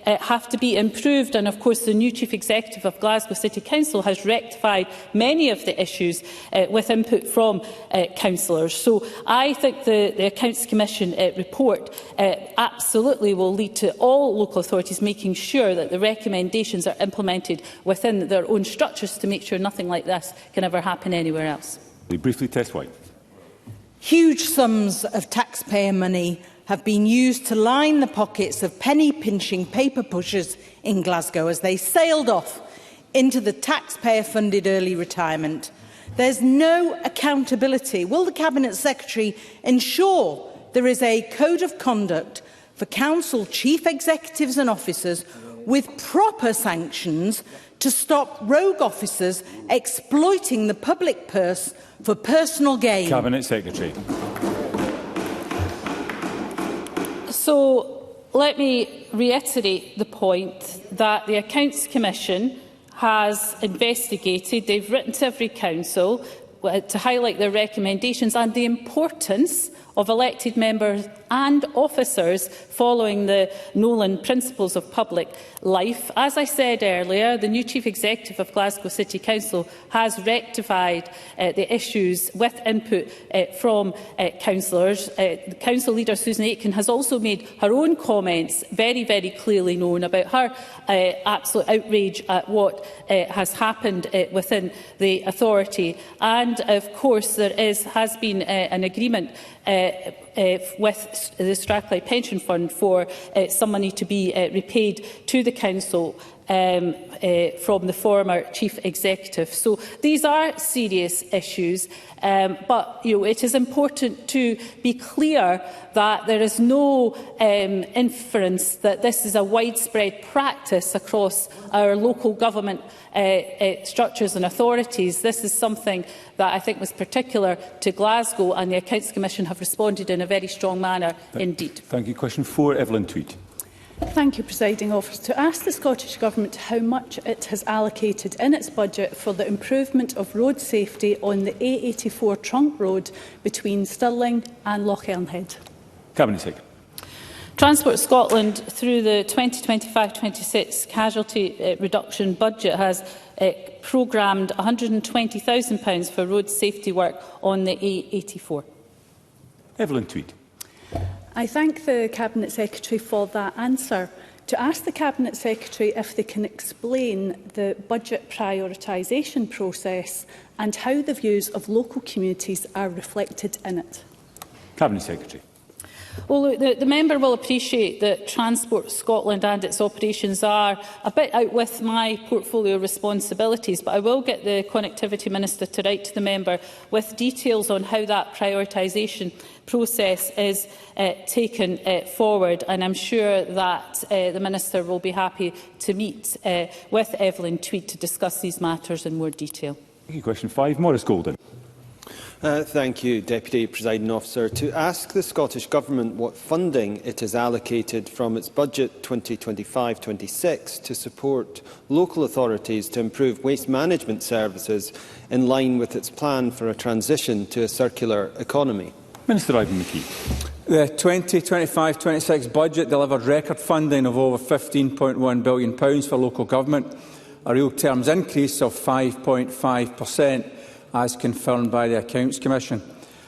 have to be improved. And of course the new Chief Executive of Glasgow City Council has rectified many of the issues with input from councillors. So I think the Accounts Commission report absolutely will lead to all local authorities making sure that the recommendations are implemented within their own structures to make sure nothing like this can ever happen anywhere else. Briefly, Tess White. Huge sums of taxpayer money have been used to line the pockets of penny-pinching paper pushers in Glasgow as they sailed off into the taxpayer-funded early retirement. There's no accountability. Will the Cabinet Secretary ensure there is a code of conduct for council chief executives and officers with proper sanctions to stop rogue officers exploiting the public purse for personal gain? Cabinet Secretary. So let me reiterate the point that the Accounts Commission has investigated. They've written to every council to highlight their recommendations and the importance of elected members and officers following the Nolan Principles of Public Life. As I said earlier, the new Chief Executive of Glasgow City Council has rectified the issues with input from councillors. Council leader Susan Aitken has also made her own comments very, very clearly known about her absolute outrage at what has happened within the authority. And, of course, there has been an agreement with the Strathclyde Pension Fund for some money to be repaid to the council from the former Chief Executive. So these are serious issues, but it is important to be clear that there is no inference that this is a widespread practice across our local government structures and authorities. This is something that I think was particular to Glasgow, and the Accounts Commission have responded in a very strong manner indeed. Thank you. Question 4, Evelyn Tweed. Thank you, Presiding Officer. To ask the Scottish Government how much it has allocated in its budget for the improvement of road safety on the A84 trunk road between Stirling and Lochernhead. Cabinet Secretary. Transport Scotland, through the 2025-26 casualty reduction budget, has programmed £120,000 for road safety work on the A84. Evelyn Tweed. I thank the Cabinet Secretary for that answer. To ask the Cabinet Secretary if they can explain the budget prioritisation process and how the views of local communities are reflected in it. Cabinet Secretary. Well, look, the member will appreciate that Transport Scotland and its operations are a bit out with my portfolio responsibilities, but I will get the Connectivity Minister to write to the member with details on how that prioritisation process is taken forward, and I'm sure that the Minister will be happy to meet with Evelyn Tweed to discuss these matters in more detail. Thank you. Question 5, Maurice Golden. Thank you, Deputy Presiding Officer. To ask the Scottish Government what funding it has allocated from its budget 2025-26 to support local authorities to improve waste management services in line with its plan for a transition to a circular economy. Minister Ivan McKee. The 2025-26 budget delivered record funding of over £15.1 billion for local government, a real terms increase of 5.5%. as confirmed by the Accounts Commission.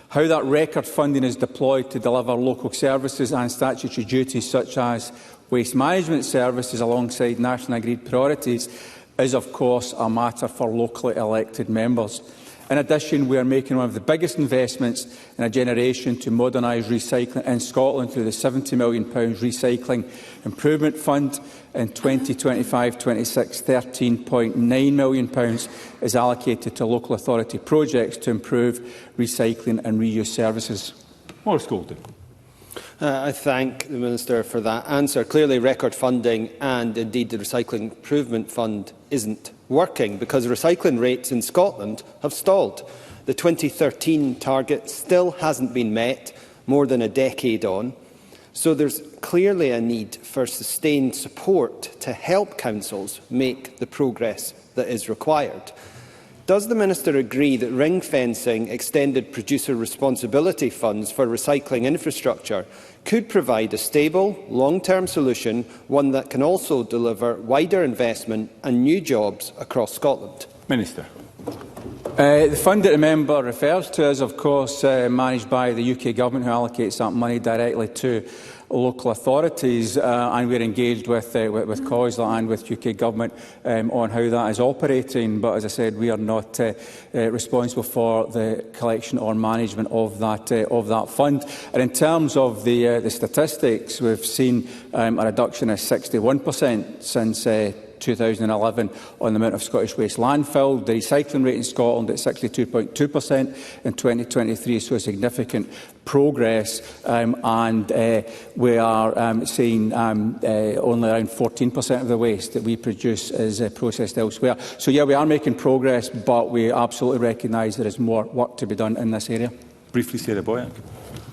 How that record funding is deployed to deliver local services and statutory duties such as waste management services alongside nationally agreed priorities is of course a matter for locally elected members. In addition, we are making one of the biggest investments in a generation to modernise recycling in Scotland through the £70 million Recycling Improvement Fund. In 2025-26, £13.9 million is allocated to local authority projects to improve recycling and reuse services. Maurice Golden. I thank the Minister for that answer. Clearly, record funding and indeed the Recycling Improvement Fund isn't working because recycling rates in Scotland have stalled. The 2013 target still hasn't been met, more than a decade on. So there's clearly a need for sustained support to help councils make the progress that is required. Does the Minister agree that ring-fencing extended producer responsibility funds for recycling infrastructure could provide a stable, long-term solution, one that can also deliver wider investment and new jobs across Scotland? Minister. The fund that the member refers to is, of course, managed by the UK Government, who allocates that money directly to local authorities, and we're engaged with COSLA and with UK Government on how that is operating. But as I said, we are not responsible for the collection or management of that fund. And in terms of the statistics, we've seen a reduction of 61% since 2011 on the amount of Scottish waste landfill. The recycling rate in Scotland at 62.2% in 2023, so significant progress, and we are seeing only around 14% of the waste that we produce is processed elsewhere. So yeah, we are making progress, but we absolutely recognise there is more work to be done in this area. Briefly, Sarah Boyack.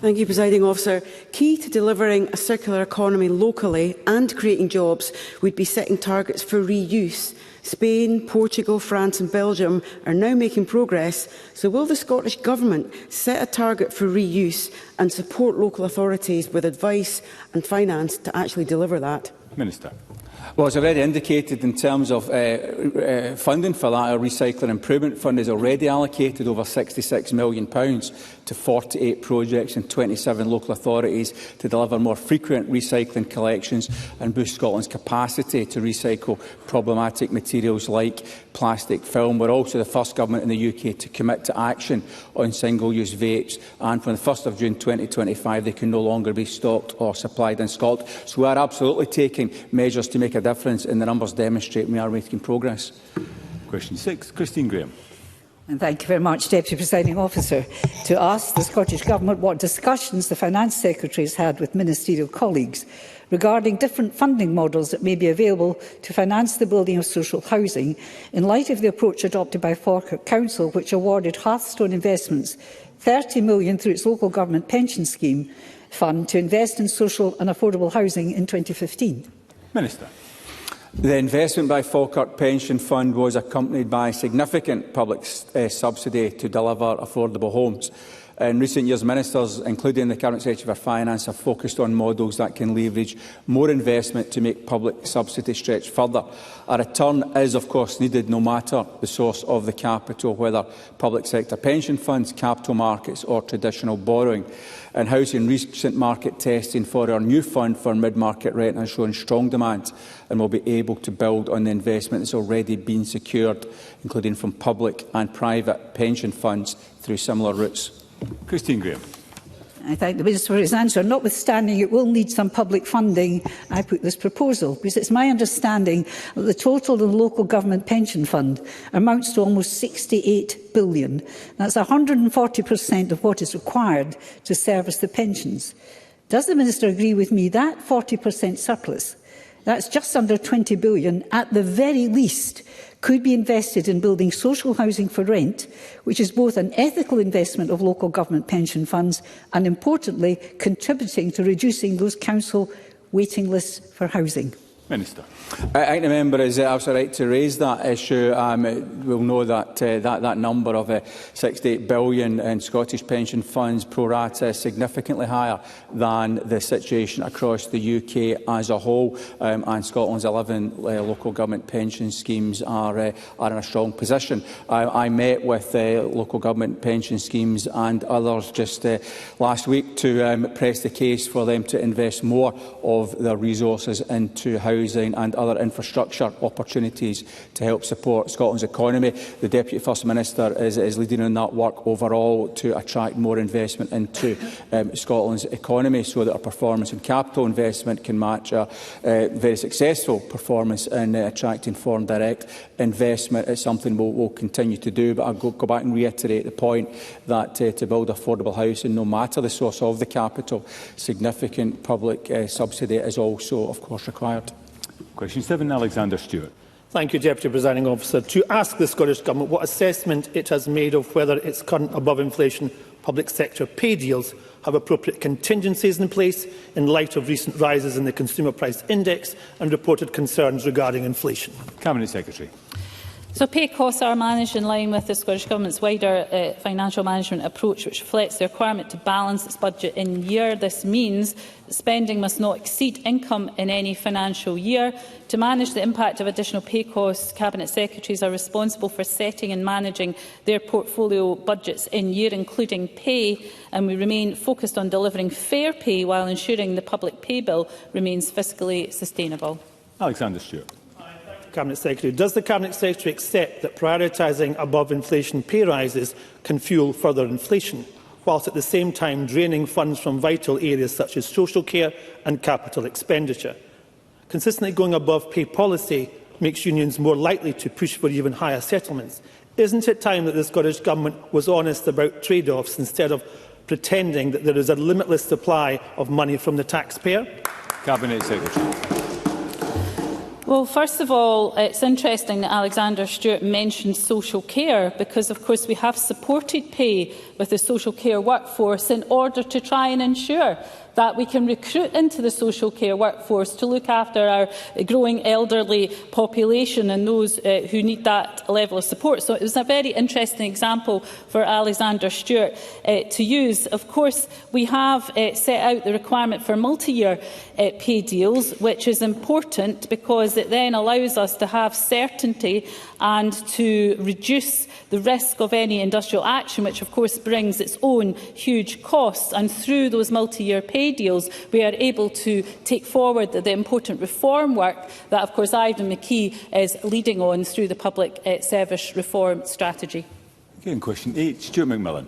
Thank you, Presiding Officer. Key to delivering a circular economy locally and creating jobs would be setting targets for reuse Spain, Portugal, France and Belgium are now making progress, so will the Scottish Government set a target for reuse and support local authorities with advice and finance to actually deliver that? Minister. Well, as already indicated, in terms of funding for that, our Recycling Improvement Fund is already allocated over £66 million to 48 projects in 27 local authorities to deliver more frequent recycling collections and boost Scotland's capacity to recycle problematic materials like plastic film. We're also the first government in the UK to commit to action on single-use vapes, and from the 1st of June 2025 they can no longer be stocked or supplied in Scotland. So we are absolutely taking measures to make a difference, and the numbers demonstrate we are making progress. Question 6, Christine Graham. And thank you very much, Deputy Presiding Officer. To ask the Scottish Government what discussions the Finance Secretary has had with ministerial colleagues regarding different funding models that may be available to finance the building of social housing, in light of the approach adopted by Falkirk Council, which awarded Hearthstone Investments £30 million through its local government pension scheme fund to invest in social and affordable housing in 2015. Minister. The investment by Falkirk Pension Fund was accompanied by significant public subsidy to deliver affordable homes. In recent years, ministers, including the Cabinet Secretary for Finance, have focused on models that can leverage more investment to make public subsidy stretch further. A return is, of course, needed no matter the source of the capital, whether public sector pension funds, capital markets or traditional borrowing. In housing, recent market testing for our new fund for mid-market rent has shown strong demand and will be able to build on the investment that has already been secured, including from public and private pension funds through similar routes. Christine Graham. I thank the Minister for his answer. Notwithstanding it will need some public funding, I put this proposal, because it's my understanding that the total of the local government pension fund amounts to almost £68 billion. That's 140% of what is required to service the pensions. Does the Minister agree with me that 40% surplus, that's just under £20 billion, at the very least, could be invested in building social housing for rent, which is both an ethical investment of local government pension funds and, importantly, contributing to reducing those council waiting lists for housing? Minister. I think the member is absolutely right to raise that issue. We'll know that that number of £68 billion in Scottish pension funds pro rata is significantly higher than the situation across the UK as a whole, and Scotland's 11 local government pension schemes are in a strong position. I met with local government pension schemes and others just last week to press the case for them to invest more of their resources into housing and other infrastructure opportunities to help support Scotland's economy. The Deputy First Minister is leading on that work overall to attract more investment into Scotland's economy, so that our performance in capital investment can match a very successful performance in attracting foreign direct investment. It's something we'll continue to do, but I'll go back and reiterate the point that to build affordable housing, no matter the source of the capital, significant public subsidy is also, of course, required. Question 7, Alexander Stewart. Thank you, Deputy Presiding Officer. To ask the Scottish Government what assessment it has made of whether its current above-inflation public sector pay deals have appropriate contingencies in place in light of recent rises in the Consumer Price Index and reported concerns regarding inflation. Cabinet Secretary. So pay costs are managed in line with the Scottish Government's wider financial management approach, which reflects the requirement to balance its budget in year. This means that spending must not exceed income in any financial year. To manage the impact of additional pay costs, Cabinet Secretaries are responsible for setting and managing their portfolio budgets in year, including pay, and we remain focused on delivering fair pay while ensuring the public pay bill remains fiscally sustainable. Alexander Stewart. Cabinet Secretary. Does the Cabinet Secretary accept that prioritising above-inflation pay rises can fuel further inflation, whilst at the same time draining funds from vital areas such as social care and capital expenditure? Consistently going above pay policy makes unions more likely to push for even higher settlements. Isn't it time that the Scottish Government was honest about trade-offs instead of pretending that there is a limitless supply of money from the taxpayer? Cabinet Secretary. Well, first of all, it's interesting that Alexander Stewart mentioned social care because, of course, we have supported pay with the social care workforce in order to try and ensure that we can recruit into the social care workforce to look after our growing elderly population and those who need that level of support. So it was a very interesting example for Alexander Stewart to use. Of course, we have set out the requirement for multi-year pay deals, which is important because it then allows us to have certainty and to reduce the risk of any industrial action, which of course brings its own huge costs. And through those multi-year pay deals, we are able to take forward the important reform work that, of course, Ivan McKee is leading on through the public service reform strategy. Again, question 8, Stuart McMillan.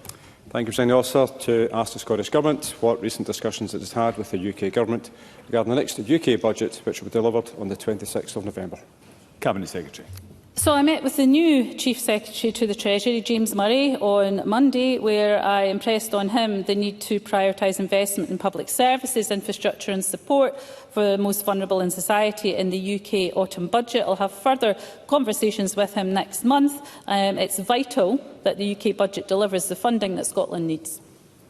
Thank you, Presiding Officer. To ask the Scottish Government what recent discussions it has had with the UK Government regarding the next UK budget, which will be delivered on the 26th of November. Cabinet Secretary. So I met with the new Chief Secretary to the Treasury, James Murray, on Monday, where I impressed on him the need to prioritise investment in public services, infrastructure and support for the most vulnerable in society in the UK autumn budget. I'll have further conversations with him next month. It's vital that the UK budget delivers the funding that Scotland needs.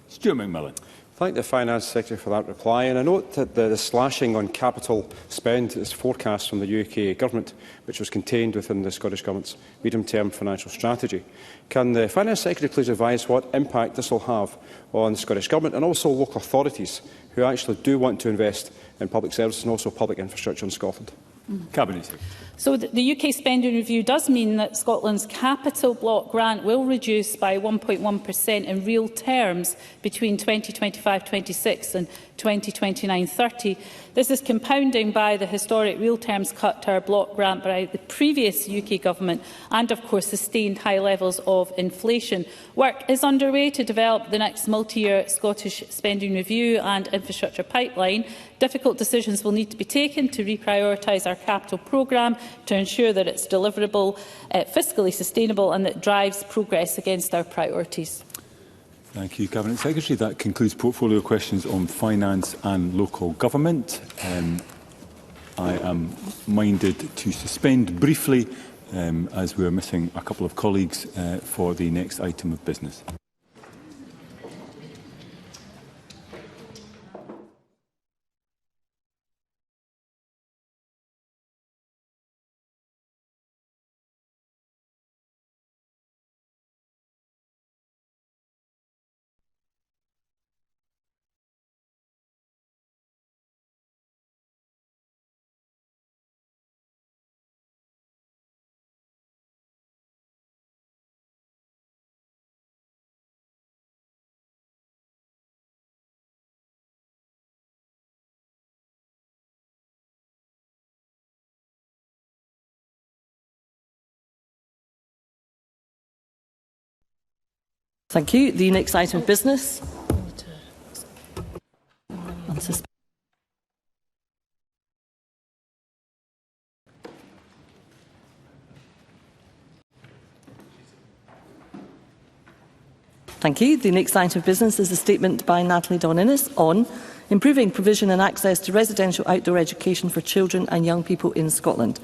Stuart McMillan. Thank the Finance Secretary for that reply, and I note that the slashing on capital spend is forecast from the UK Government, which was contained within the Scottish Government's medium-term financial strategy. Can the Finance Secretary please advise what impact this will have on the Scottish Government and also local authorities who actually do want to invest in public services and also public infrastructure in Scotland? Cabinet Secretary. So the UK spending review does mean that Scotland's capital block grant will reduce by 1.1% in real terms between 2025-26 and 2029-30. This is compounding by the historic real terms cut to our block grant by the previous UK Government and, of course, sustained high levels of inflation. Work is underway to develop the next multi-year Scottish spending review and infrastructure pipeline. Difficult decisions will need to be taken to reprioritise our capital programme to ensure that it's deliverable, fiscally sustainable and that drives progress against our priorities. Thank you, Cabinet Secretary. That concludes portfolio questions on finance and local government. I am minded to suspend briefly as we are missing a couple of colleagues for the next item of business. Thank you. The next item of business. Thank you. The next item of business is a statement by Natalie Dawn-Innes on improving provision and access to residential outdoor education for children and young people in Scotland.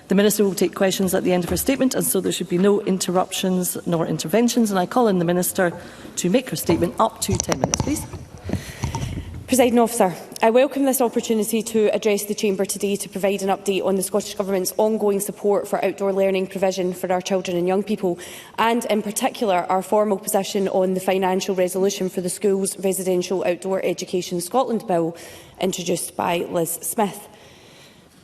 The Minister will take questions at the end of her statement, and so there should be no interruptions nor interventions. And I call on the Minister to make her statement. Up to 10 minutes, please. Presiding Officer, I welcome this opportunity to address the Chamber today to provide an update on the Scottish Government's ongoing support for outdoor learning provision for our children and young people, and in particular our formal position on the financial resolution for the Schools Residential Outdoor Education Scotland Bill introduced by Liz Smith.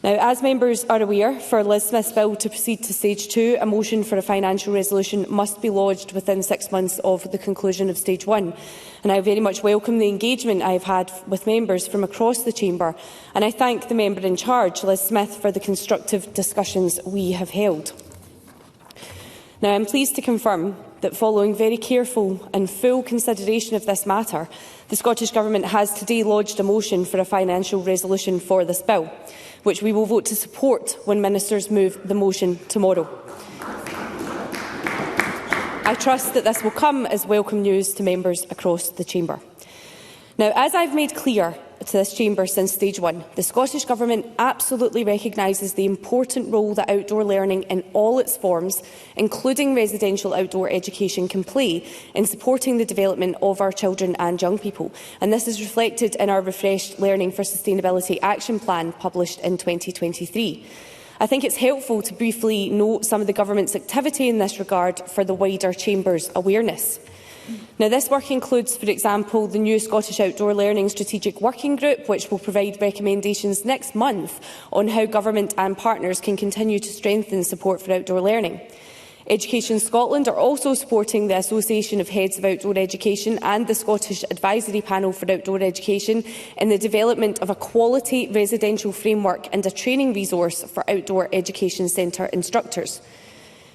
Now, as members are aware, for Liz Smith's bill to proceed to stage 2, a motion for a financial resolution must be lodged within 6 months of the conclusion of stage 1. And I very much welcome the engagement I have had with members from across the Chamber, and I thank the member in charge, Liz Smith, for the constructive discussions we have held. Now, I am pleased to confirm that following very careful and full consideration of this matter, the Scottish Government has today lodged a motion for a financial resolution for this bill, which we will vote to support when Ministers move the motion tomorrow. I trust that this will come as welcome news to members across the Chamber. Now, as I've made clear to this chamber since stage 1, the Scottish Government absolutely recognises the important role that outdoor learning in all its forms, including residential outdoor education, can play in supporting the development of our children and young people. And this is reflected in our refreshed Learning for Sustainability Action Plan published in 2023. I think it's helpful to briefly note some of the Government's activity in this regard for the wider chamber's awareness. Now, this work includes, for example, the new Scottish Outdoor Learning Strategic Working Group, which will provide recommendations next month on how Government and partners can continue to strengthen support for outdoor learning. Education Scotland are also supporting the Association of Heads of Outdoor Education and the Scottish Advisory Panel for Outdoor Education in the development of a quality residential framework and a training resource for outdoor education centre instructors.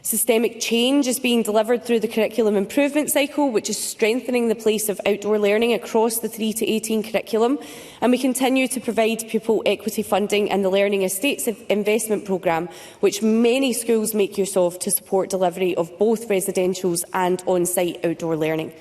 Systemic change is being delivered through the curriculum improvement cycle, which is strengthening the place of outdoor learning across the 3 to 18 curriculum, and we continue to provide pupil equity funding and the Learning Estates Investment Programme, which many schools make use of to support delivery of both residentials and on-site outdoor learning.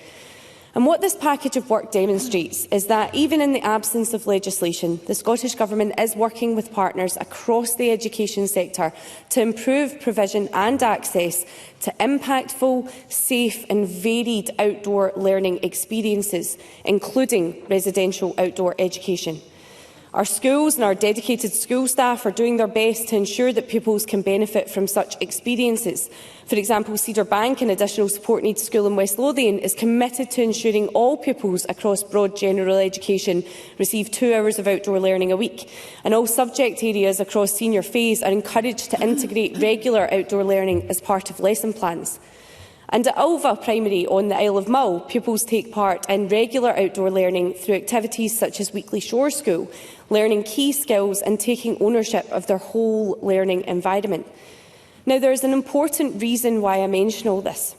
And what this package of work demonstrates is that even in the absence of legislation, the Scottish Government is working with partners across the education sector to improve provision and access to impactful, safe and varied outdoor learning experiences, including residential outdoor education. Our schools and our dedicated school staff are doing their best to ensure that pupils can benefit from such experiences. For example, Cedar Bank, an additional support needs school in West Lothian, is committed to ensuring all pupils across broad general education receive 2 hours of outdoor learning a week, and all subject areas across senior phase are encouraged to integrate regular outdoor learning as part of lesson plans. And at Alva Primary on the Isle of Mull, pupils take part in regular outdoor learning through activities such as weekly shore school, learning key skills and taking ownership of their whole learning environment. Now, there is an important reason why I mention all this.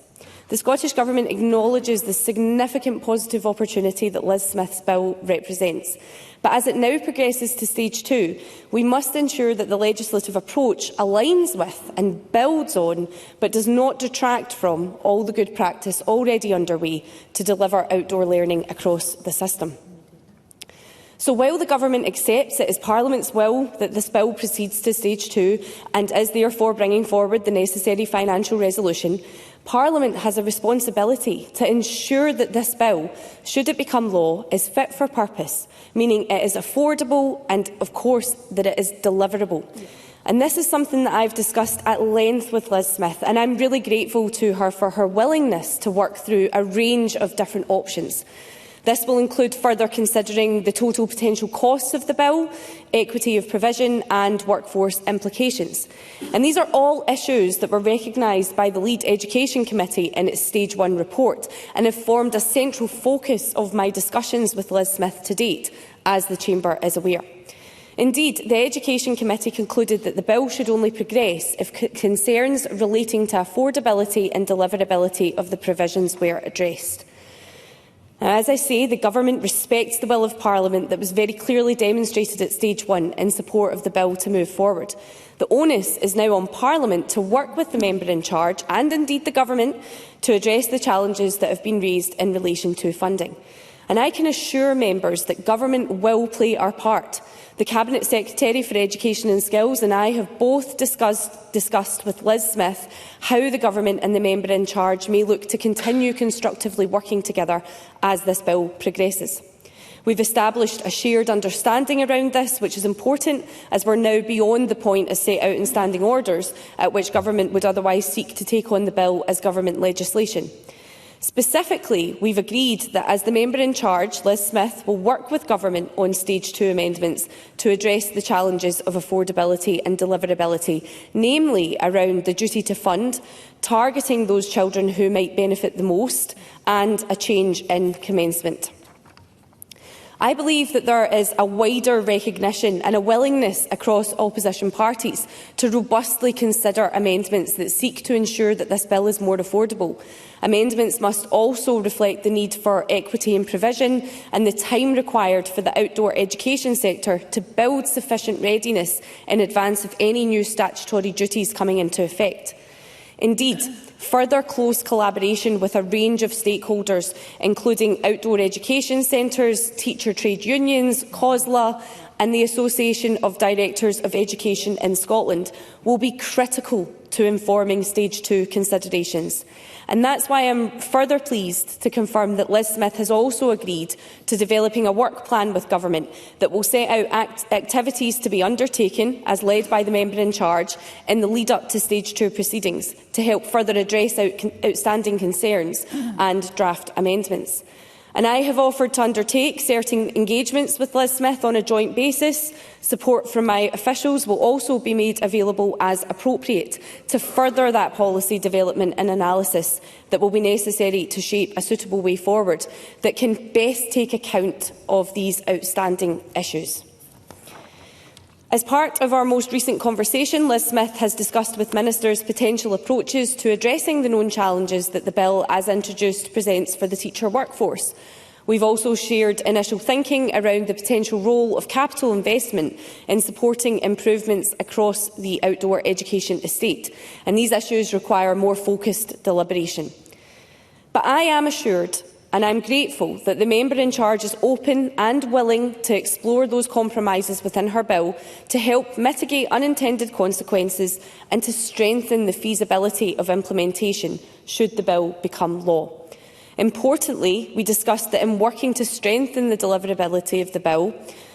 The Scottish Government acknowledges the significant positive opportunity that Liz Smith's bill represents. But as it now progresses to stage 2, we must ensure that the legislative approach aligns with and builds on, but does not detract from, all the good practice already underway to deliver outdoor learning across the system. So while the Government accepts it is Parliament's will that this bill proceeds to stage 2 and is therefore bringing forward the necessary financial resolution, Parliament has a responsibility to ensure that this bill, should it become law, is fit for purpose, meaning it is affordable and, of course, that it is deliverable. And this is something that I've discussed at length with Liz Smith, and I'm really grateful to her for her willingness to work through a range of different options. This will include further considering the total potential costs of the bill, equity of provision and workforce implications. And these are all issues that were recognised by the Lead Education Committee in its Stage 1 report and have formed a central focus of my discussions with Liz Smith to date, as the Chamber is aware. Indeed, the Education Committee concluded that the bill should only progress if concerns relating to affordability and deliverability of the provisions were addressed. Now, as I say, the Government respects the will of Parliament that was very clearly demonstrated at stage 1 in support of the bill to move forward. The onus is now on Parliament to work with the member in charge and indeed the Government to address the challenges that have been raised in relation to funding. And I can assure members that Government will play our part. The Cabinet Secretary for Education and Skills and I have both discussed with Liz Smith how the Government and the member in charge may look to continue constructively working together as this bill progresses. We've established a shared understanding around this, which is important as we're now beyond the point as set out in standing orders at which Government would otherwise seek to take on the bill as Government legislation. Specifically, we've agreed that as the member in charge, Liz Smith will work with Government on stage 2 amendments to address the challenges of affordability and deliverability, namely around the duty to fund, targeting those children who might benefit the most, and a change in commencement. I believe that there is a wider recognition and a willingness across opposition parties to robustly consider amendments that seek to ensure that this bill is more affordable. Amendments must also reflect the need for equity and provision and the time required for the outdoor education sector to build sufficient readiness in advance of any new statutory duties coming into effect. Indeed, further close collaboration with a range of stakeholders, including outdoor education centres, teacher trade unions, COSLA and the Association of Directors of Education in Scotland, will be critical to informing Stage 2 considerations. And that's why I'm further pleased to confirm that Liz Smith has also agreed to developing a work plan with Government that will set out activities to be undertaken, as led by the member in charge, in the lead-up to Stage 2 proceedings to help further address outstanding concerns and draft amendments. And I have offered to undertake certain engagements with Liz Smith on a joint basis. Support from my officials will also be made available as appropriate to further that policy development and analysis that will be necessary to shape a suitable way forward that can best take account of these outstanding issues. As part of our most recent conversation, Liz Smith has discussed with ministers potential approaches to addressing the known challenges that the bill, as introduced, presents for the teacher workforce. We've also shared initial thinking around the potential role of capital investment in supporting improvements across the outdoor education estate, and these issues require more focused deliberation. But I am assured and I am grateful that the member in charge is open and willing to explore those compromises within her bill to help mitigate unintended consequences and to strengthen the feasibility of implementation should the bill become law. Importantly, we discussed that in working to strengthen the deliverability of the bill,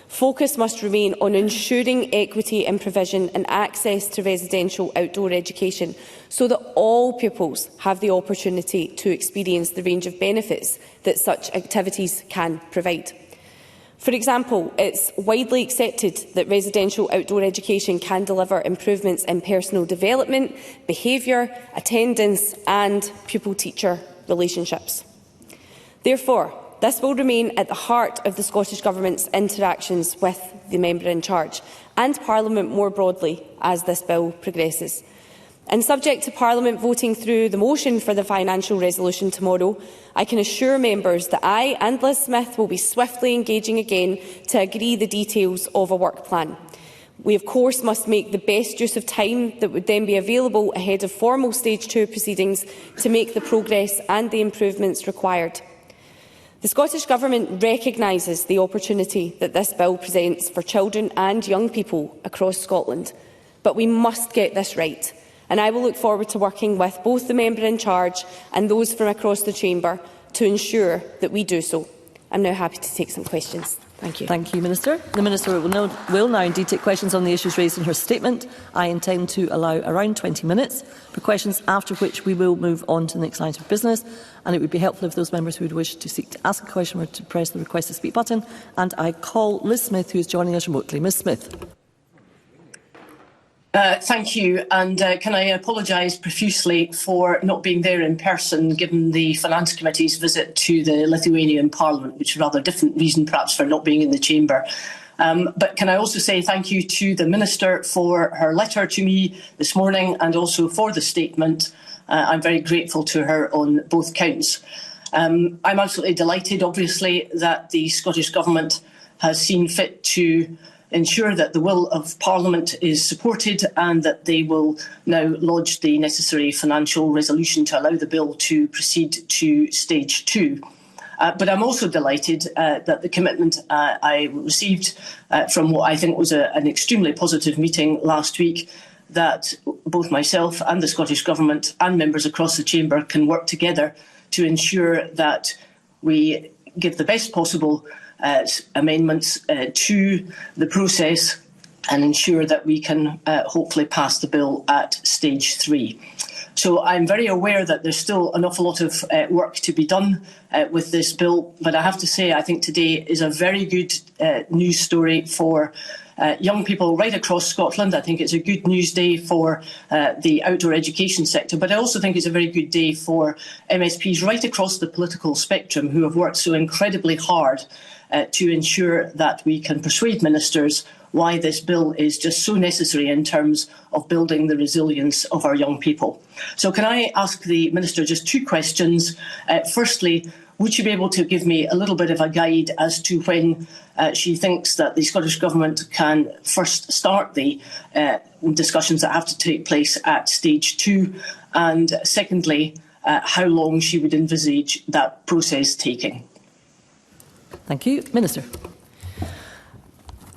focus must remain on ensuring equity in provision and access to residential outdoor education so that all pupils have the opportunity to experience the range of benefits that such activities can provide. For example, it's widely accepted that residential outdoor education can deliver improvements in personal development, behaviour, attendance and pupil-teacher relationships. Therefore, this will remain at the heart of the Scottish Government's interactions with the member in charge and Parliament more broadly as this bill progresses. And subject to Parliament voting through the motion for the financial resolution tomorrow, I can assure members that I and Liz Smith will be swiftly engaging again to agree the details of a work plan. We, of course, must make the best use of time that would then be available ahead of formal Stage 2 proceedings to make the progress and the improvements required. The Scottish Government recognises the opportunity that this bill presents for children and young people across Scotland, but we must get this right, and I will look forward to working with both the member in charge and those from across the chamber to ensure that we do so. I am now happy to take some questions. Thank you. Thank you, Minister. The Minister will now indeed take questions on the issues raised in her statement. I intend to allow around 20 minutes for questions, after which we will move on to the next item of business. And it would be helpful if those members who would wish to seek to ask a question were to press the request to speak button. And I call Liz Smith, who is joining us remotely. Ms Smith. Thank you, and can I apologise profusely for not being there in person, given the Finance Committee's visit to the Lithuanian Parliament, which is a rather different reason perhaps for not being in the chamber. But can I also say thank you to the Minister for her letter to me this morning and also for the statement. I'm very grateful to her on both counts. I'm absolutely delighted, obviously, that the Scottish Government has seen fit to ensure that the will of Parliament is supported and that they will now lodge the necessary financial resolution to allow the bill to proceed to Stage 2. But I'm also delighted that the commitment I received from what I think was an extremely positive meeting last week, that both myself and the Scottish Government and members across the chamber can work together to ensure that we give the best possible amendments to the process and ensure that we can hopefully pass the bill at Stage 3. So I'm very aware that there's still an awful lot of work to be done with this bill, but I have to say I think today is a very good news story for young people right across Scotland. I think it's a good news day for the outdoor education sector, but I also think it's a very good day for MSPs right across the political spectrum who have worked so incredibly hard to ensure that we can persuade ministers why this bill is just so necessary in terms of building the resilience of our young people. So can I ask the Minister just two questions? Firstly, would she be able to give me a little bit of a guide as to when she thinks that the Scottish Government can first start the discussions that have to take place at Stage 2? And secondly, how long she would envisage that process taking. Thank you. Minister.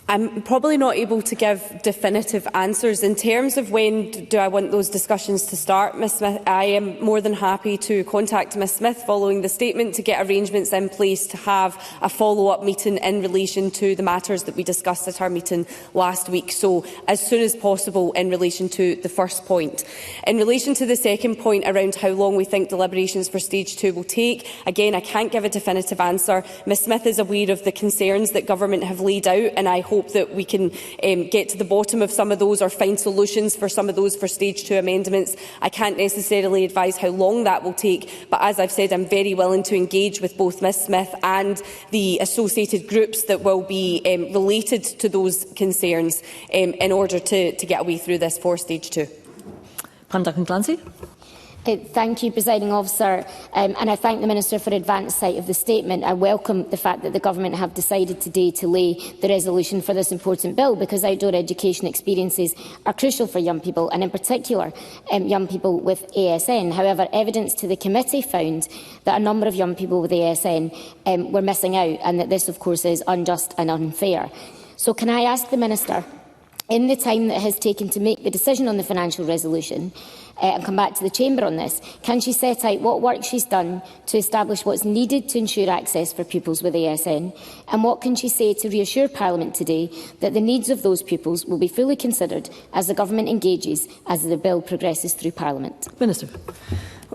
I'm probably not able to give definitive answers. In terms of when do I want those discussions to start, Ms Smith, I am more than happy to contact Ms Smith following the statement to get arrangements in place to have a follow-up meeting in relation to the matters that we discussed at our meeting last week. So as soon as possible in relation to the first point. In relation to the second point around how long we think deliberations for stage 2 will take, again, I can't give a definitive answer. Ms Smith is aware of the concerns that government have laid out, and I hope that we can get to the bottom of some of those or find solutions for some of those for stage 2 amendments. I can't necessarily advise how long that will take, but as I've said, I'm very willing to engage with both Ms Smith and the associated groups that will be related to those concerns in order to get a way through this for stage 2. Duncan Clancy. Thank you, Presiding Officer, and I thank the Minister for advance sight of the statement. I welcome the fact that the Government have decided today to lay the resolution for this important bill, because outdoor education experiences are crucial for young people, and in particular young people with ASN. However, evidence to the committee found that a number of young people with ASN were missing out, and that this, of course, is unjust and unfair. So can I ask the Minister, in the time that it has taken to make the decision on the financial resolution, and come back to the Chamber on this, can she set out what work she's done to establish what's needed to ensure access for pupils with ASN, and what can she say to reassure Parliament today that the needs of those pupils will be fully considered as the Government engages as the bill progresses through Parliament? Minister.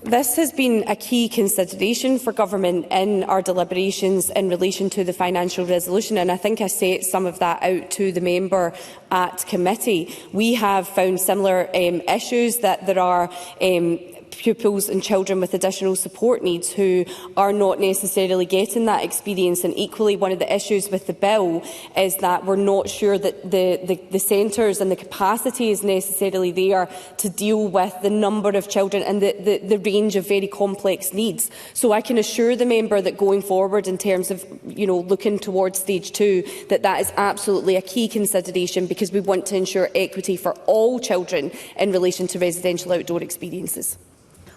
This has been a key consideration for Government in our deliberations in relation to the financial resolution, and I think I set some of that out to the member at committee. We have found similar issues, that there are pupils and children with additional support needs who are not necessarily getting that experience. And equally, one of the issues with the bill is that we're not sure that the centres and the capacity is necessarily there to deal with the number of children and the range of very complex needs. So I can assure the member that going forward in terms of looking towards stage 2, that is absolutely a key consideration, because we want to ensure equity for all children in relation to residential outdoor experiences.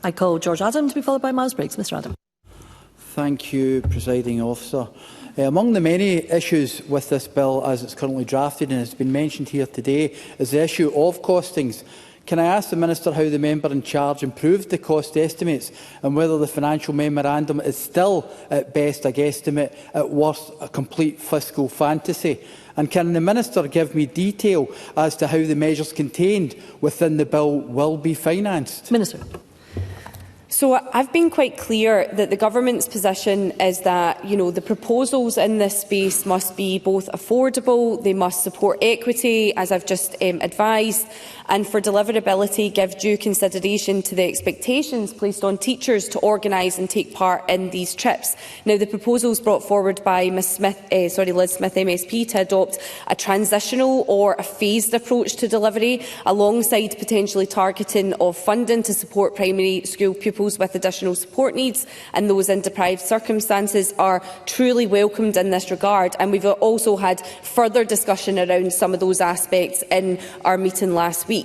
I call George Adam to be followed by Miles Briggs. Mr Adam. Thank you, Presiding Officer. Among the many issues with this bill as it's currently drafted, and has been mentioned here today, is the issue of costings. Can I ask the Minister how the member in charge improved the cost estimates, and whether the financial memorandum is still at best a guesstimate, at worst a complete fiscal fantasy? And can the Minister give me detail as to how the measures contained within the bill will be financed? Minister. So I've been quite clear that the Government's position is that the proposals in this space must be both affordable, they must support equity, as I've just advised, and for deliverability give due consideration to the expectations placed on teachers to organise and take part in these trips. Now, the proposals brought forward by Liz Smith MSP to adopt a transitional or a phased approach to delivery, alongside potentially targeting of funding to support primary school pupils with additional support needs and those in deprived circumstances, are truly welcomed in this regard. And we've also had further discussion around some of those aspects in our meeting last week.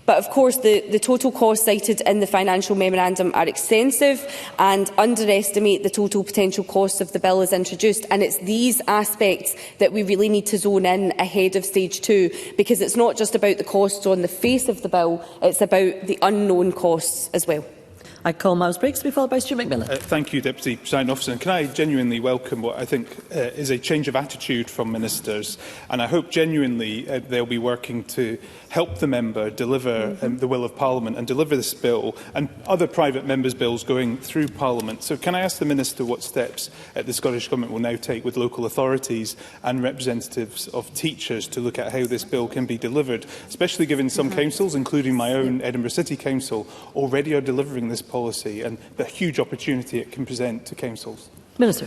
But of course, the total costs cited in the financial memorandum are extensive and underestimate the total potential costs of the bill as introduced. And it's these aspects that we really need to zone in ahead of stage 2, because it's not just about the costs on the face of the bill, it's about the unknown costs as well. I call Miles Briggs to be followed by Stuart McNeill. Thank you, Deputy Presiding Officer. And can I genuinely welcome what I think is a change of attitude from ministers, and I hope genuinely they'll be working to help the member deliver the will of Parliament and deliver this bill and other private members' bills going through Parliament. So can I ask the Minister what steps the Scottish Government will now take with local authorities and representatives of teachers to look at how this bill can be delivered, especially given some councils, including my own Edinburgh City Council, already are delivering this policy, and the huge opportunity it can present to councils? Minister.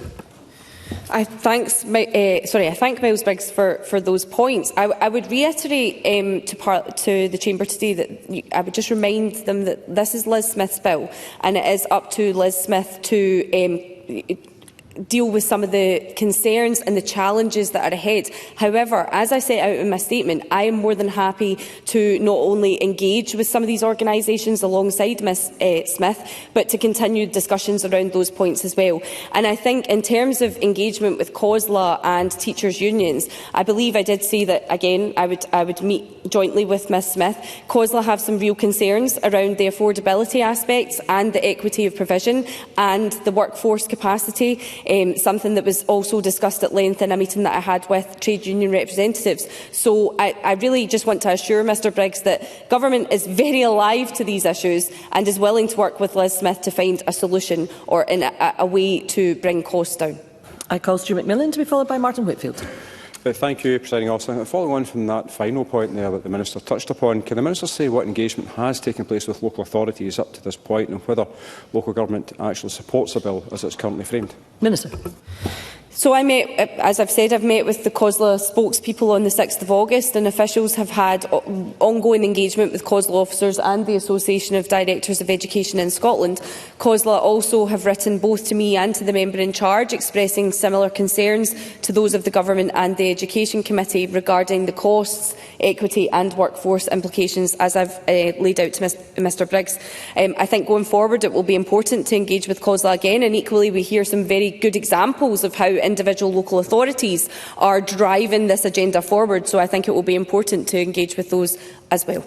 I thank Miles Briggs for those points. I would reiterate to the Chamber today that I would just remind them that this is Liz Smith's bill, and it is up to Liz Smith to deal with some of the concerns and the challenges that are ahead. However, as I set out in my statement, I am more than happy to not only engage with some of these organisations alongside Ms Smith, but to continue discussions around those points as well. And I think in terms of engagement with COSLA and teachers' unions, I believe I did say that, again, I would meet jointly with Ms Smith. COSLA have some real concerns around the affordability aspects and the equity of provision and the workforce capacity. Something that was also discussed at length in a meeting that I had with trade union representatives. So I really just want to assure Mr Briggs that Government is very alive to these issues and is willing to work with Liz Smith to find a solution or a way to bring costs down. I call Stuart McMillan to be followed by Martin Whitfield. Thank you, Presiding Officer. Following on from that final point there that the Minister touched upon, can the Minister say what engagement has taken place with local authorities up to this point and whether local government actually supports the bill as it's currently framed? Minister. So I met, as I've said, I've met with the COSLA spokespeople on the 6th of August, and officials have had ongoing engagement with COSLA officers and the Association of Directors of Education in Scotland. COSLA also have written both to me and to the member in charge, expressing similar concerns to those of the Government and the Education Committee regarding the costs, equity and workforce implications, as I've laid out to Mr Briggs. I think going forward it will be important to engage with COSLA again, and equally we hear some very good examples of how individual local authorities are driving this agenda forward, so I think it will be important to engage with those as well.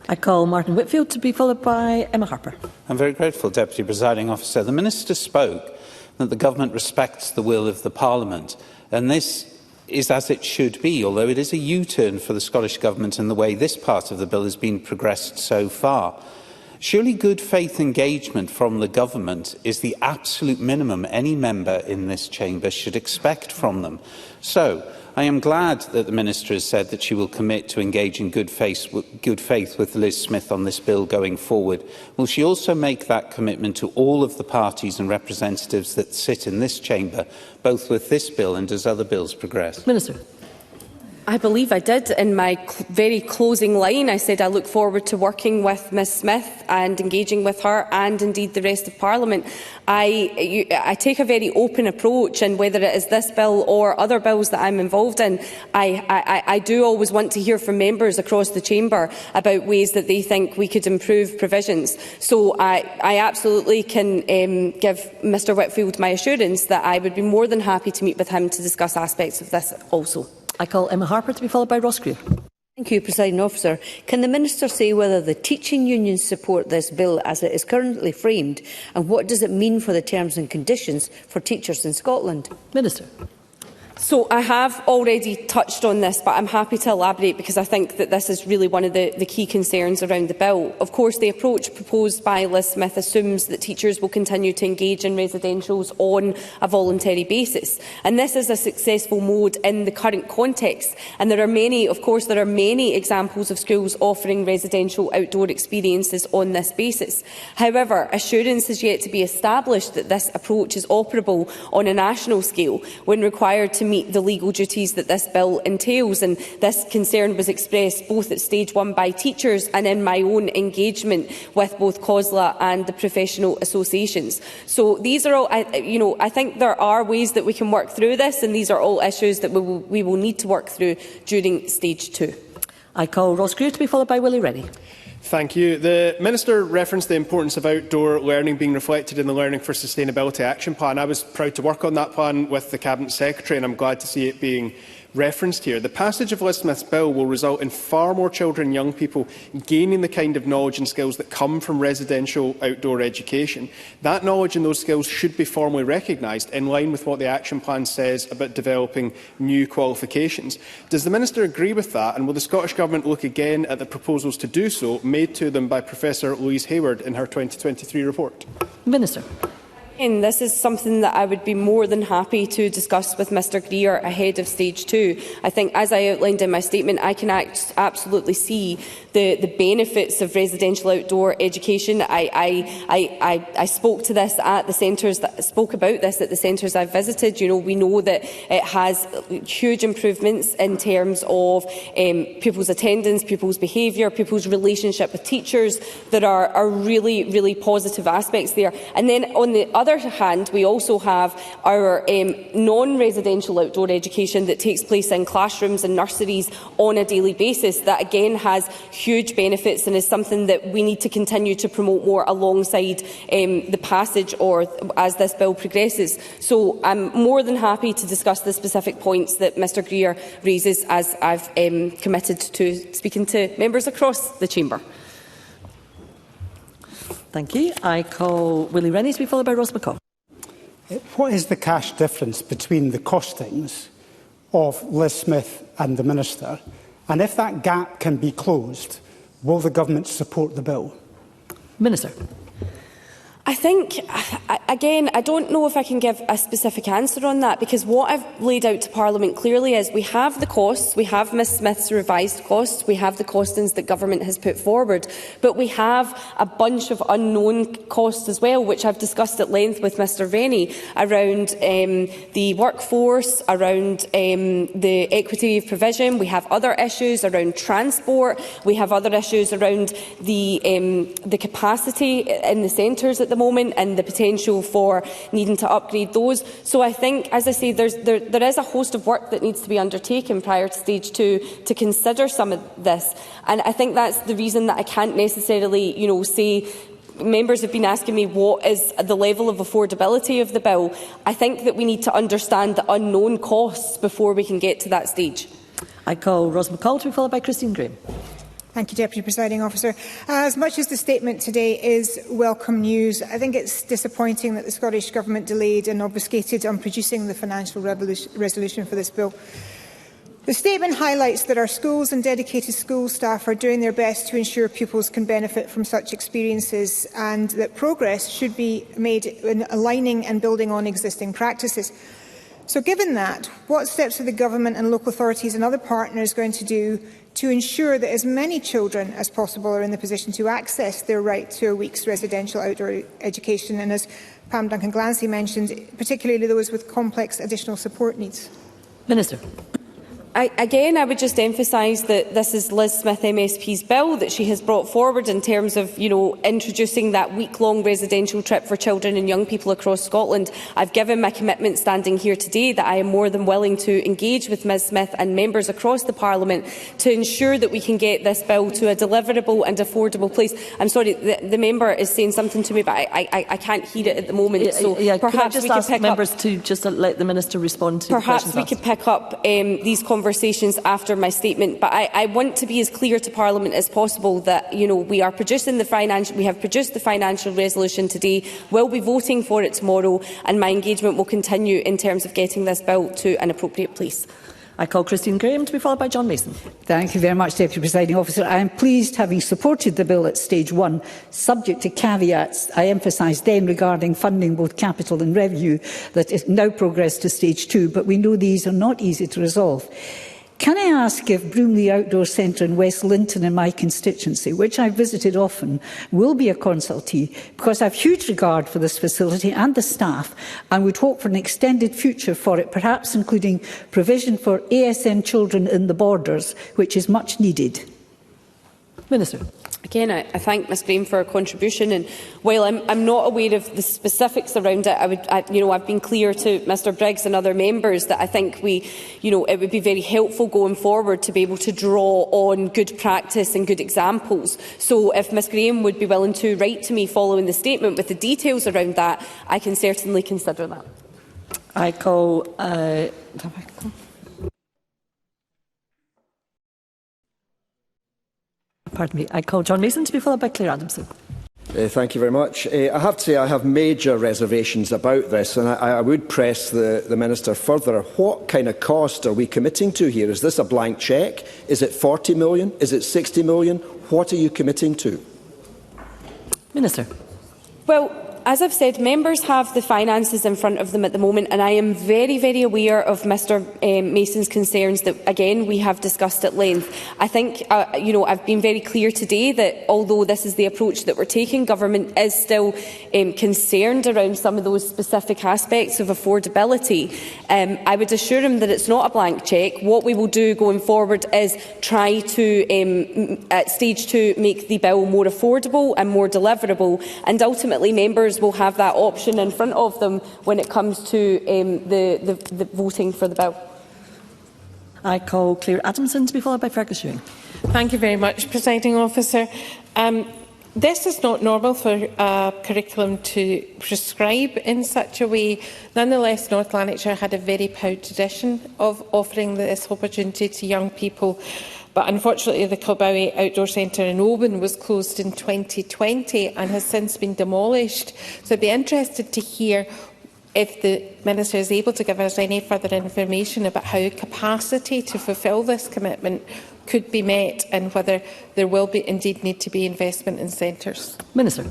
I call Martin Whitfield to be followed by Emma Harper. I'm very grateful, Deputy Presiding Officer. The Minister spoke that the Government respects the will of the Parliament, and this is as it should be, although it is a U-turn for the Scottish Government in the way this part of the bill has been progressed so far. Surely good faith engagement from the Government is the absolute minimum any member in this chamber should expect from them. So, I am glad that the Minister has said that she will commit to engage in good faith with Liz Smith on this bill going forward. Will she also make that commitment to all of the parties and representatives that sit in this chamber, both with this bill and as other bills progress? Minister. I believe I did. In my very closing line, I said I look forward to working with Ms Smith and engaging with her and indeed the rest of Parliament. I take a very open approach, and whether it is this bill or other bills that I'm involved in, I do always want to hear from members across the chamber about ways that they think we could improve provisions. So I absolutely can give Mr Whitfield my assurance that I would be more than happy to meet with him to discuss aspects of this also. I call Emma Harper to be followed by Ross Greer. Thank you, Presiding Officer. Can the Minister say whether the teaching unions support this bill as it is currently framed, and what does it mean for the terms and conditions for teachers in Scotland? Minister. So I have already touched on this, but I'm happy to elaborate because I think that this is really one of the key concerns around the bill. Of course, the approach proposed by Liz Smith assumes that teachers will continue to engage in residentials on a voluntary basis. And this is a successful mode in the current context. And there are many examples of schools offering residential outdoor experiences on this basis. However, assurance is yet to be established that this approach is operable on a national scale when required to meet the legal duties that this bill entails, and this concern was expressed both at stage 1 by teachers and in my own engagement with both COSLA and the professional associations. So these are all, I think there are ways that we can work through this, and these are all issues that we will need to work through during stage 2. I call Ross Greer to be followed by Willie Reddy. Thank you. The Minister referenced the importance of outdoor learning being reflected in the Learning for Sustainability Action Plan. I was proud to work on that plan with the Cabinet Secretary, and I'm glad to see it being referenced here. The passage of Liz Smith's bill will result in far more children and young people gaining the kind of knowledge and skills that come from residential outdoor education. That knowledge and those skills should be formally recognised in line with what the action plan says about developing new qualifications. Does the Minister agree with that, and will the Scottish Government look again at the proposals to do so made to them by Professor Louise Hayward in her 2023 report? Minister. And this is something that I would be more than happy to discuss with Mr Greer ahead of stage 2. I think, as I outlined in my statement, I can absolutely see the benefits of residential outdoor education. I spoke to this at the centres, spoke about this at the centres I've visited. We know that it has huge improvements in terms of pupils' attendance, pupils' behaviour, pupils' relationship with teachers. There are really, really positive aspects there. And then on the other other hand, we also have our non-residential outdoor education that takes place in classrooms and nurseries on a daily basis. That again has huge benefits and is something that we need to continue to promote more alongside the passage or as this bill progresses. So I'm more than happy to discuss the specific points that Mr Greer raises, as I've committed to speaking to members across the chamber. Thank you. I call Willie Rennie to be followed by Ross McCall. What is the cash difference between the costings of Liz Smith and the Minister? And if that gap can be closed, will the Government support the bill? Minister. I think, again, I don't know if I can give a specific answer on that, because what I've laid out to Parliament clearly is we have the costs, we have Ms Smith's revised costs, we have the costings that Government has put forward, but we have a bunch of unknown costs as well, which I've discussed at length with Mr Rennie, around the workforce, around the equity of provision. We have other issues around transport, we have other issues around the capacity in the centres at the moment and the potential for needing to upgrade those. So I think, as I say, there is a host of work that needs to be undertaken prior to stage 2 to consider some of this. And I think that's the reason that I can't necessarily, say. Members have been asking me what is the level of affordability of the bill. I think that we need to understand the unknown costs before we can get to that stage. I call Ross McCall to be followed by Christine Graham. Thank you, Deputy Presiding Officer. As much as the statement today is welcome news, I think it's disappointing that the Scottish Government delayed and obfuscated on producing the financial resolution for this bill. The statement highlights that our schools and dedicated school staff are doing their best to ensure pupils can benefit from such experiences, and that progress should be made in aligning and building on existing practices. So given that, what steps are the Government and local authorities and other partners going to do to ensure that as many children as possible are in the position to access their right to a week's residential outdoor education, and as Pam Duncan-Glancy mentioned, particularly those with complex additional support needs? Minister. Again, I would just emphasise that this is Liz Smith MSP's bill that she has brought forward in terms of, introducing that week-long residential trip for children and young people across Scotland. I've given my commitment standing here today that I am more than willing to engage with Ms Smith and members across the Parliament to ensure that we can get this bill to a deliverable and affordable place. I'm sorry, the member is saying something to me, but I can't hear it at the moment. So perhaps we could pick members to just let the Minister respond to perhaps we could pick up these conversations after my statement, but I want to be as clear to Parliament as possible that we are producing we have produced the financial resolution today. We'll be voting for it tomorrow, and my engagement will continue in terms of getting this bill to an appropriate place. I call Christine Graham to be followed by John Mason. Thank you very much, Deputy Presiding Officer. I am pleased, having supported the bill at stage 1, subject to caveats I emphasised then regarding funding both capital and revenue, that it now progressed to stage 2, but we know these are not easy to resolve. Can I ask if Broomley Outdoor Centre in West Linton in my constituency, which I visited often, will be a consultee, because I have huge regard for this facility and the staff and would hope for an extended future for it, perhaps including provision for ASN children in the borders, which is much needed? Minister. Again, I thank Ms Graham for her contribution, and while I'm not aware of the specifics around it, I've been clear to Mr Briggs and other members that I think it would be very helpful going forward to be able to draw on good practice and good examples. So if Ms Graham would be willing to write to me following the statement with the details around that, I can certainly consider that. I call I call John Mason to be followed by Claire Adamson. Thank you very much. I have to say I have major reservations about this, and I would press the Minister further. What kind of cost are we committing to here? Is this a blank cheque? Is it 40 million? Is it 60 million? What are you committing to? Minister. Well, as I've said, members have the finances in front of them at the moment, and I am very, very aware of Mr Mason's concerns that, again, we have discussed at length. I think, I've been very clear today that although this is the approach that we're taking, Government is still concerned around some of those specific aspects of affordability. I would assure him that it's not a blank cheque. What we will do going forward is try to, at stage 2, make the bill more affordable and more deliverable, and ultimately members members will have that option in front of them when it comes to the voting for the bill. I call Claire Adamson to be followed by Fergus Ewing. Thank you very much, Presiding Officer. This is not normal for a curriculum to prescribe in such a way. Nonetheless, North Lanarkshire had a very proud tradition of offering this opportunity to young people. But unfortunately, the Kilbowie Outdoor Centre in Oban was closed in 2020 and has since been demolished. So I'd be interested to hear if the Minister is able to give us any further information about how capacity to fulfil this commitment could be met and whether there will be indeed need to be investment in centres. Minister.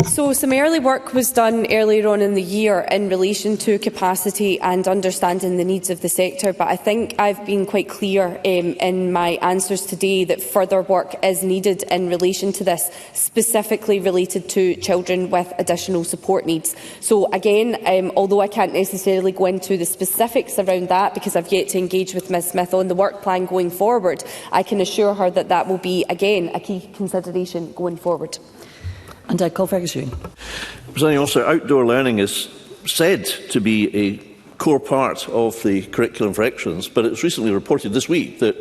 So some early work was done earlier on in the year in relation to capacity and understanding the needs of the sector, but I think I've been quite clear in my answers today that further work is needed in relation to this, specifically related to children with additional support needs. So again, although I can't necessarily go into the specifics around that because I've yet to engage with Ms Smith on the work plan going forward, I can assure her that that will be, again, a key consideration going forward. And I call Fergus Ewing. Presiding Officer, outdoor learning is said to be a core part of the curriculum for excellence, but it was recently reported this week that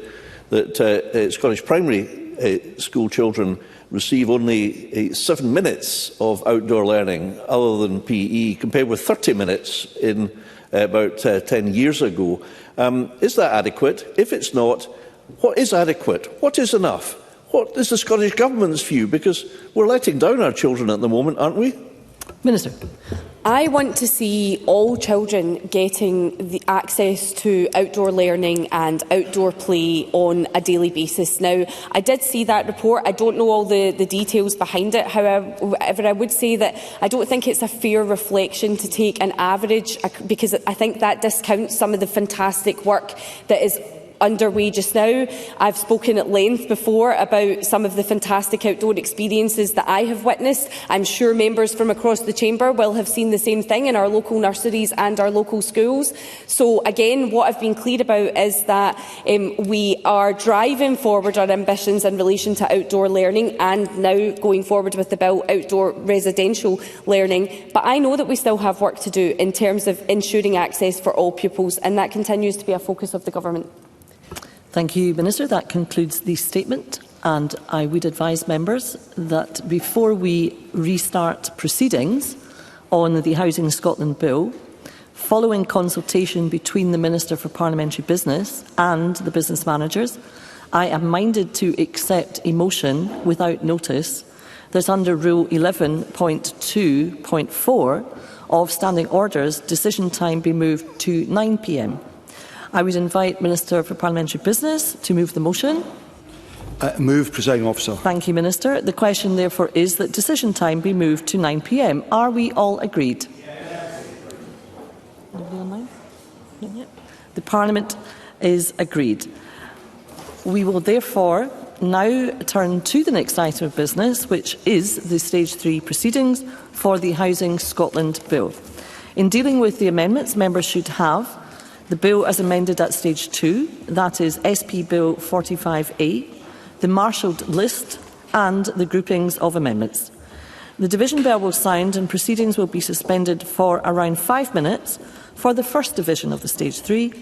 Scottish primary school children receive only 7 minutes of outdoor learning other than PE, compared with 30 minutes in about 10 years ago. Is that adequate? If it's not, what is adequate? What is enough? What is the Scottish Government's view? Because we're letting down our children at the moment, aren't we? Minister. I want to see all children getting the access to outdoor learning and outdoor play on a daily basis. Now, I did see that report. I don't know all the details behind it. However, I would say that I don't think it's a fair reflection to take an average, because I think that discounts some of the fantastic work that is underway just now. I've spoken at length before about some of the fantastic outdoor experiences that I have witnessed. I'm sure members from across the chamber will have seen the same thing in our local nurseries and our local schools. So again, what I've been clear about is that we are driving forward our ambitions in relation to outdoor learning and now going forward with the bill outdoor residential learning. But I know that we still have work to do in terms of ensuring access for all pupils, and that continues to be a focus of the Government. Thank you, Minister. That concludes the statement, and I would advise members that before we restart proceedings on the Housing Scotland Bill, following consultation between the Minister for Parliamentary Business and the business managers, I am minded to accept a motion without notice that under Rule 11.2.4 of Standing Orders, decision time be moved to 9 p.m. I would invite Minister for Parliamentary Business to move the motion. Move, Presiding Officer. Thank you, Minister. The question, therefore, is that decision time be moved to 9 p.m. Are we all agreed? Yes. Nobody online? Not yet. The Parliament is agreed. We will therefore now turn to the next item of business, which is the Stage 3 proceedings for the Housing Scotland Bill. In dealing with the amendments, members should have the bill as amended at Stage 2, that is SP Bill 45A, the marshalled list and the groupings of amendments. The division bell will sound and proceedings will be suspended for around 5 minutes for the first division of the Stage 3.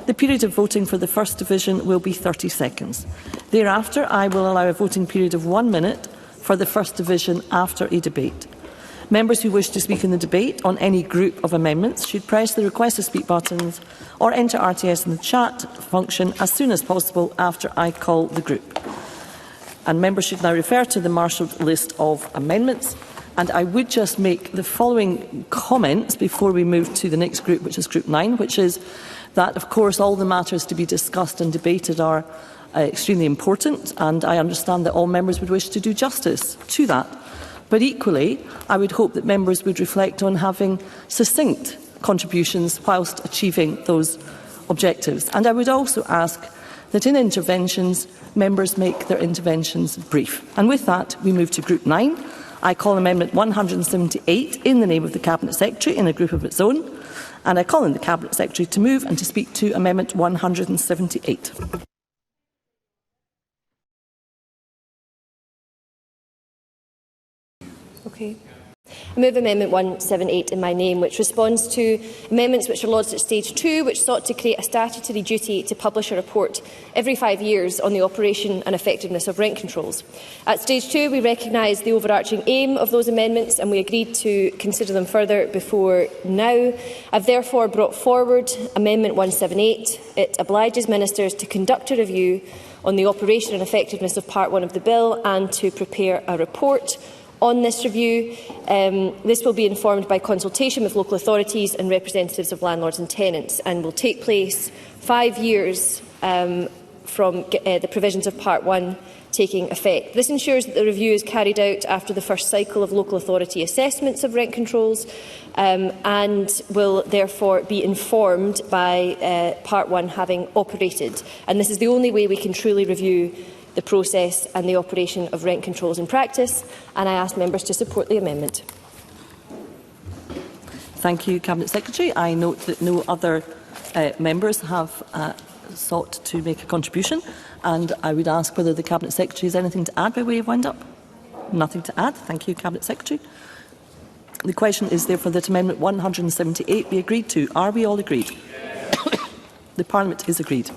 The period of voting for the first division will be 30 seconds. Thereafter, I will allow a voting period of 1 minute for the first division after a debate. Members who wish to speak in the debate on any group of amendments should press the request to speak buttons or enter RTS in the chat function as soon as possible after I call the group. And members should now refer to the marshalled list of amendments. And I would just make the following comments before we move to the next group, which is Group 9, which is that, of course, all the matters to be discussed and debated are extremely important, and I understand that all members would wish to do justice to that. But equally, I would hope that members would reflect on having succinct contributions whilst achieving those objectives. And I would also ask that in interventions, members make their interventions brief. And with that, we move to Group 9. I call Amendment 178 in the name of the Cabinet Secretary in a group of its own. And I call on the Cabinet Secretary to move and to speak to Amendment 178. Okay. I move Amendment 178 in my name, which responds to amendments which are lodged at Stage 2, which sought to create a statutory duty to publish a report every 5 years on the operation and effectiveness of rent controls. At Stage 2, we recognise the overarching aim of those amendments and we agreed to consider them further before now. I have therefore brought forward Amendment 178. It obliges ministers to conduct a review on the operation and effectiveness of Part 1 of the bill and to prepare a report on this review. This will be informed by consultation with local authorities and representatives of landlords and tenants and will take place 5 years from the provisions of Part 1 taking effect. This ensures that the review is carried out after the first cycle of local authority assessments of rent controls and will therefore be informed by Part 1 having operated. And this is the only way we can truly review the process and the operation of rent controls in practice, and I ask members to support the amendment. Thank you, Cabinet Secretary. I note that no other members have sought to make a contribution, and I would ask whether the Cabinet Secretary has anything to add by way of wind-up. Nothing to add. Thank you, Cabinet Secretary. The question is therefore that Amendment 178 be agreed to. Are we all agreed? The Parliament is agreed.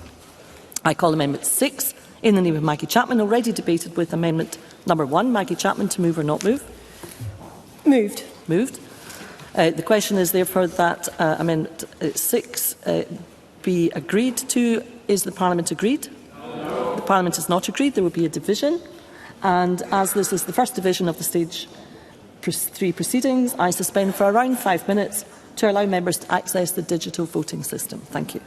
I call Amendment 6 in the name of Maggie Chapman, already debated with Amendment number 1. Maggie Chapman, to move or not move? Moved. Moved. The question is therefore that Amendment 6 be agreed to. Is the Parliament agreed? No. The Parliament is not agreed. There will be a division. And as this is the first division of the Stage 3 proceedings, I suspend for around 5 minutes to allow members to access the digital voting system. Thank you.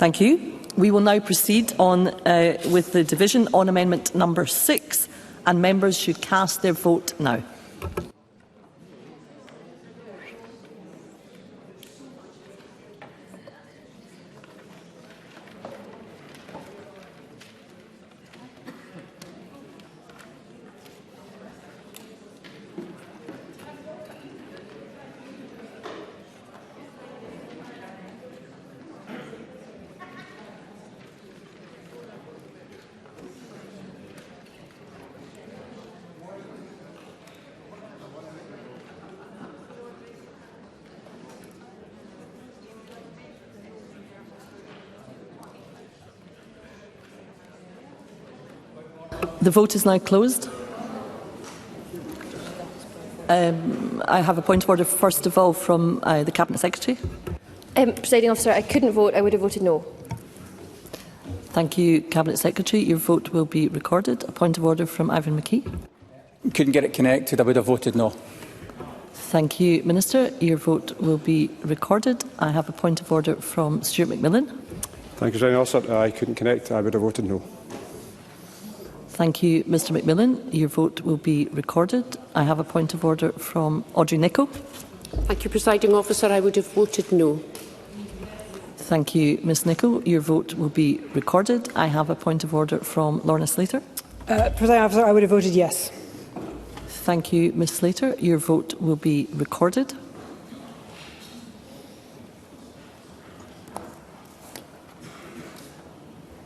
Thank you. We will now proceed on with the division on amendment number 6, and members should cast their vote now. The vote is now closed. I have a point of order, first of all, from the Cabinet Secretary. Presiding Officer, I couldn't vote. I would have voted no. Thank you, Cabinet Secretary. Your vote will be recorded. A point of order from Ivan McKee. Couldn't get it connected. I would have voted no. Thank you, Minister. Your vote will be recorded. I have a point of order from Stuart McMillan. Thank you, Presiding Officer. I couldn't connect. I would have voted no. Thank you, Mr McMillan. Your vote will be recorded. I have a point of order from Audrey Nicholl. Thank you, Presiding Officer. I would have voted no. Thank you, Ms Nicholl. Your vote will be recorded. I have a point of order from Lorna Slater. Presiding Officer, I would have voted yes. Thank you, Ms Slater. Your vote will be recorded.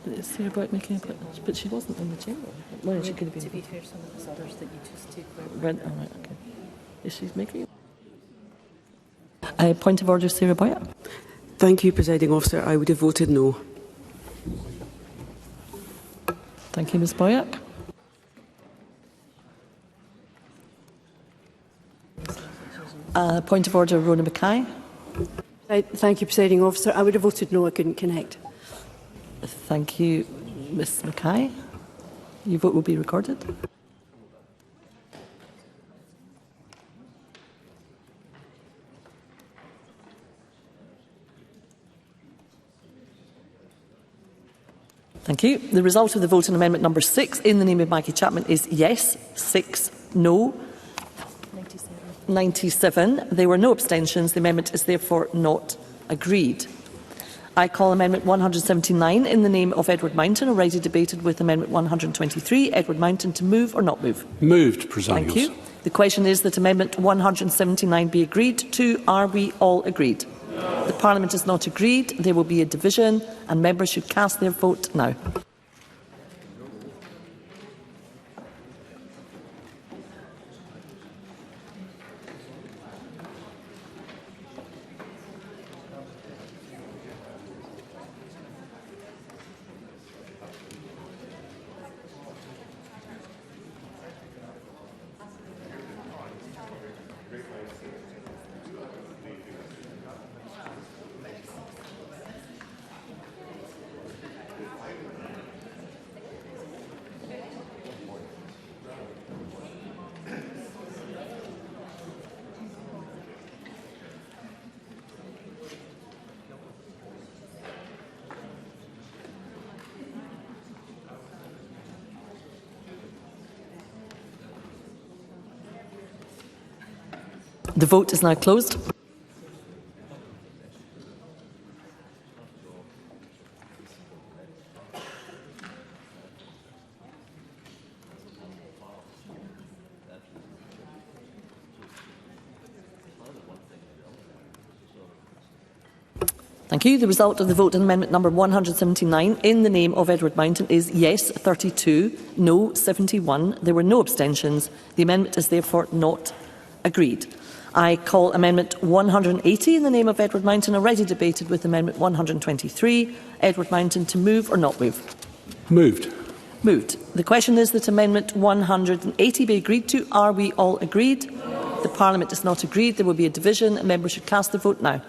Is there about making a point? But she wasn't in the chamber. Well, she could have been. To be fair, some of the others that you just took went. All right, okay. Is she making a point of order, Sarah Boyack? Thank you, Presiding Officer. I would have voted no. Thank you, Ms Boyack. Point of order, Rona Mackay. Thank you, Presiding Officer. I would have voted no. I couldn't connect. Thank you, Ms Mackay. Your vote will be recorded. Thank you. The result of the vote on amendment number 6 in the name of Maggie Chapman is yes, 6, no, 97. There were no abstentions. The amendment is therefore not agreed. I call Amendment 179 in the name of Edward Mountain, already debated with Amendment 123. Edward Mountain, to move or not move? Moved, Presiding Officer. Thank you. The question is that Amendment 179 be agreed to. Are we all agreed? No. The Parliament is not agreed. There will be a division and members should cast their vote now. The vote is now closed. Thank you. The result of the vote on amendment number 179 in the name of Edward Mountain is yes 32, no 71. There were no abstentions. The amendment is therefore not agreed. I call Amendment 180 in the name of Edward Mountain, already debated with Amendment 123. Edward Mountain, to move or not move? Moved. Moved. The question is that Amendment 180 be agreed to. Are we all agreed? The Parliament is not agreed. There will be a division. Members should cast their vote now.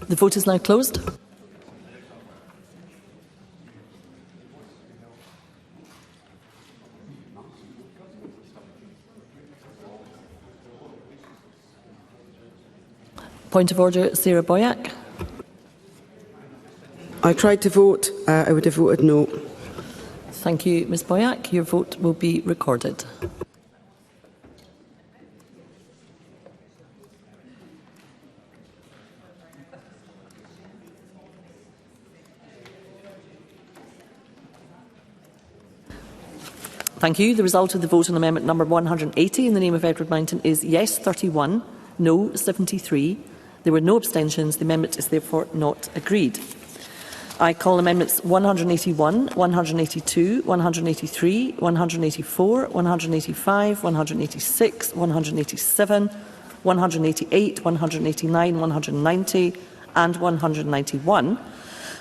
The vote is now closed. Point of order, Sarah Boyack. I tried to vote. I would have voted no. Thank you, Ms Boyack. Your vote will be recorded. Thank you. The result of the vote on amendment number 180 in the name of Edward Mountain is yes 31, no 73. There were no abstentions. The amendment is therefore not agreed. I call amendments 181, 182, 183, 184, 185, 186, 187, 188, 189, 190 and 191,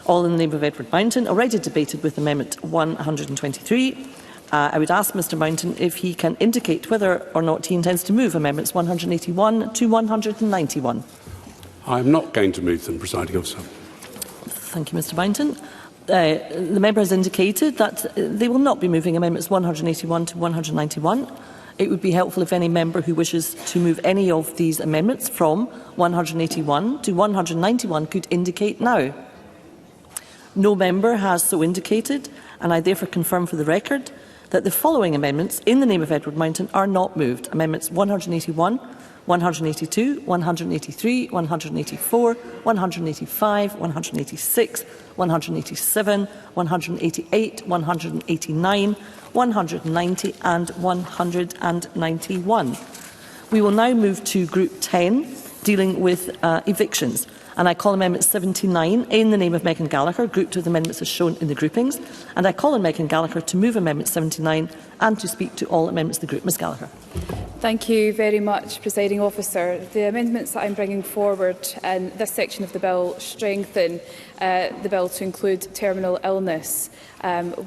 all in the name of Edward Mountain, already debated with Amendment 123. I would ask Mr Mountain if he can indicate whether or not he intends to move Amendments 181 to 191. I am not going to move them, Presiding Officer. Thank you, Mr Mountain. The member has indicated that they will not be moving Amendments 181 to 191. It would be helpful if any member who wishes to move any of these amendments from 181 to 191 could indicate now. No member has so indicated, and I therefore confirm for the record that the following amendments in the name of Edward Mountain are not moved. Amendments 181, 182, 183, 184, 185, 186, 187, 188, 189, 190 and 191. We will now move to Group 10, dealing with evictions. And I call Amendment 79 in the name of Megan Gallagher, grouped with amendments as shown in the groupings. And I call on Megan Gallagher to move Amendment 79 and to speak to all amendments of the group. Ms Gallagher. Thank you very much, Presiding Officer. The amendments that I'm bringing forward in this section of the bill strengthen the bill to include terminal illness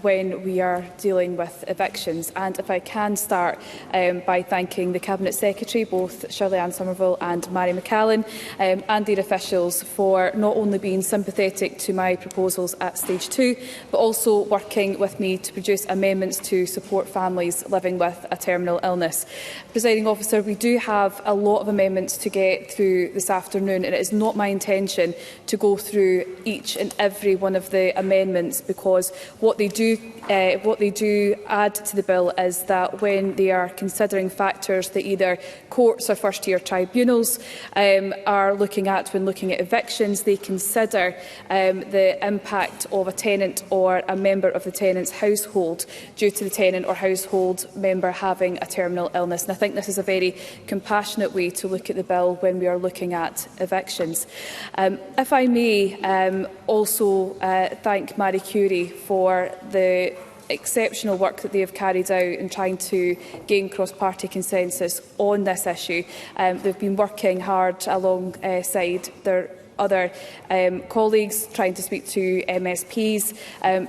when we are dealing with evictions. And if I can start by thanking the Cabinet Secretary, both Shirley-Ann Somerville and Mary McCallan, and their officials for not only being sympathetic to my proposals at stage 2, but also working with me to produce amendments to support families living with a terminal illness. Presiding Officer, we do have a lot of amendments to get through this afternoon, and it is not my intention to go through each and every one of the amendments, because what they do add to the bill is that when they are considering factors that either courts or first-tier tribunals are looking at when looking at evictions, they consider the impact of a tenant or a member of the tenant's household due to the tenant or household member having a terminal illness. And I think this is a very compassionate way to look at the bill when we are looking at evictions. If I may also thank Marie Curie for the exceptional work that they have carried out in trying to gain cross-party consensus on this issue. They've been working hard alongside their other colleagues, trying to speak to MSPs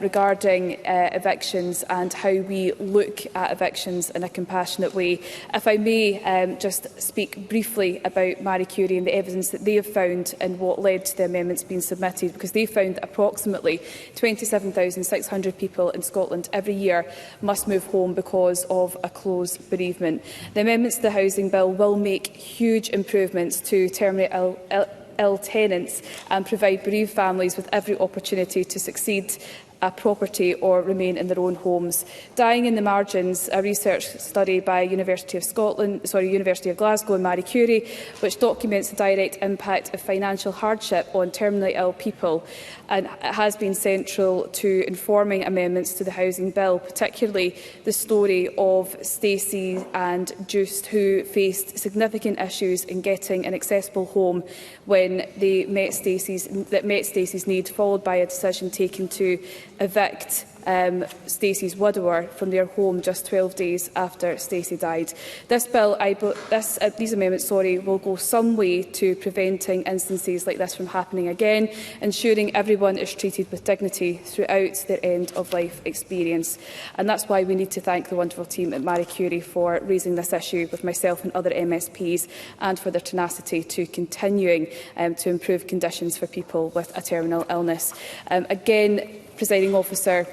regarding evictions and how we look at evictions in a compassionate way. If I may just speak briefly about Marie Curie and the evidence that they have found and what led to the amendments being submitted, because they found that approximately 27,600 people in Scotland every year must move home because of a close bereavement. The amendments to the Housing Bill will make huge improvements to terminally ill tenants and provide bereaved families with every opportunity to succeed a property or remain in their own homes. Dying in the Margins, a research study by University of Glasgow and Marie Curie, which documents the direct impact of financial hardship on terminally ill people, and it has been central to informing amendments to the Housing Bill, particularly the story of Stacey and Just, who faced significant issues in getting an accessible home when they met Stacey's need, followed by a decision taken to evict Stacey's widower from their home just 12 days after Stacey died. This bill, these amendments, will go some way to preventing instances like this from happening again, ensuring everyone is treated with dignity throughout their end-of-life experience. And that's why we need to thank the wonderful team at Marie Curie for raising this issue with myself and other MSPs, and for their tenacity to continuing to improve conditions for people with a terminal illness. Again, Presiding Officer,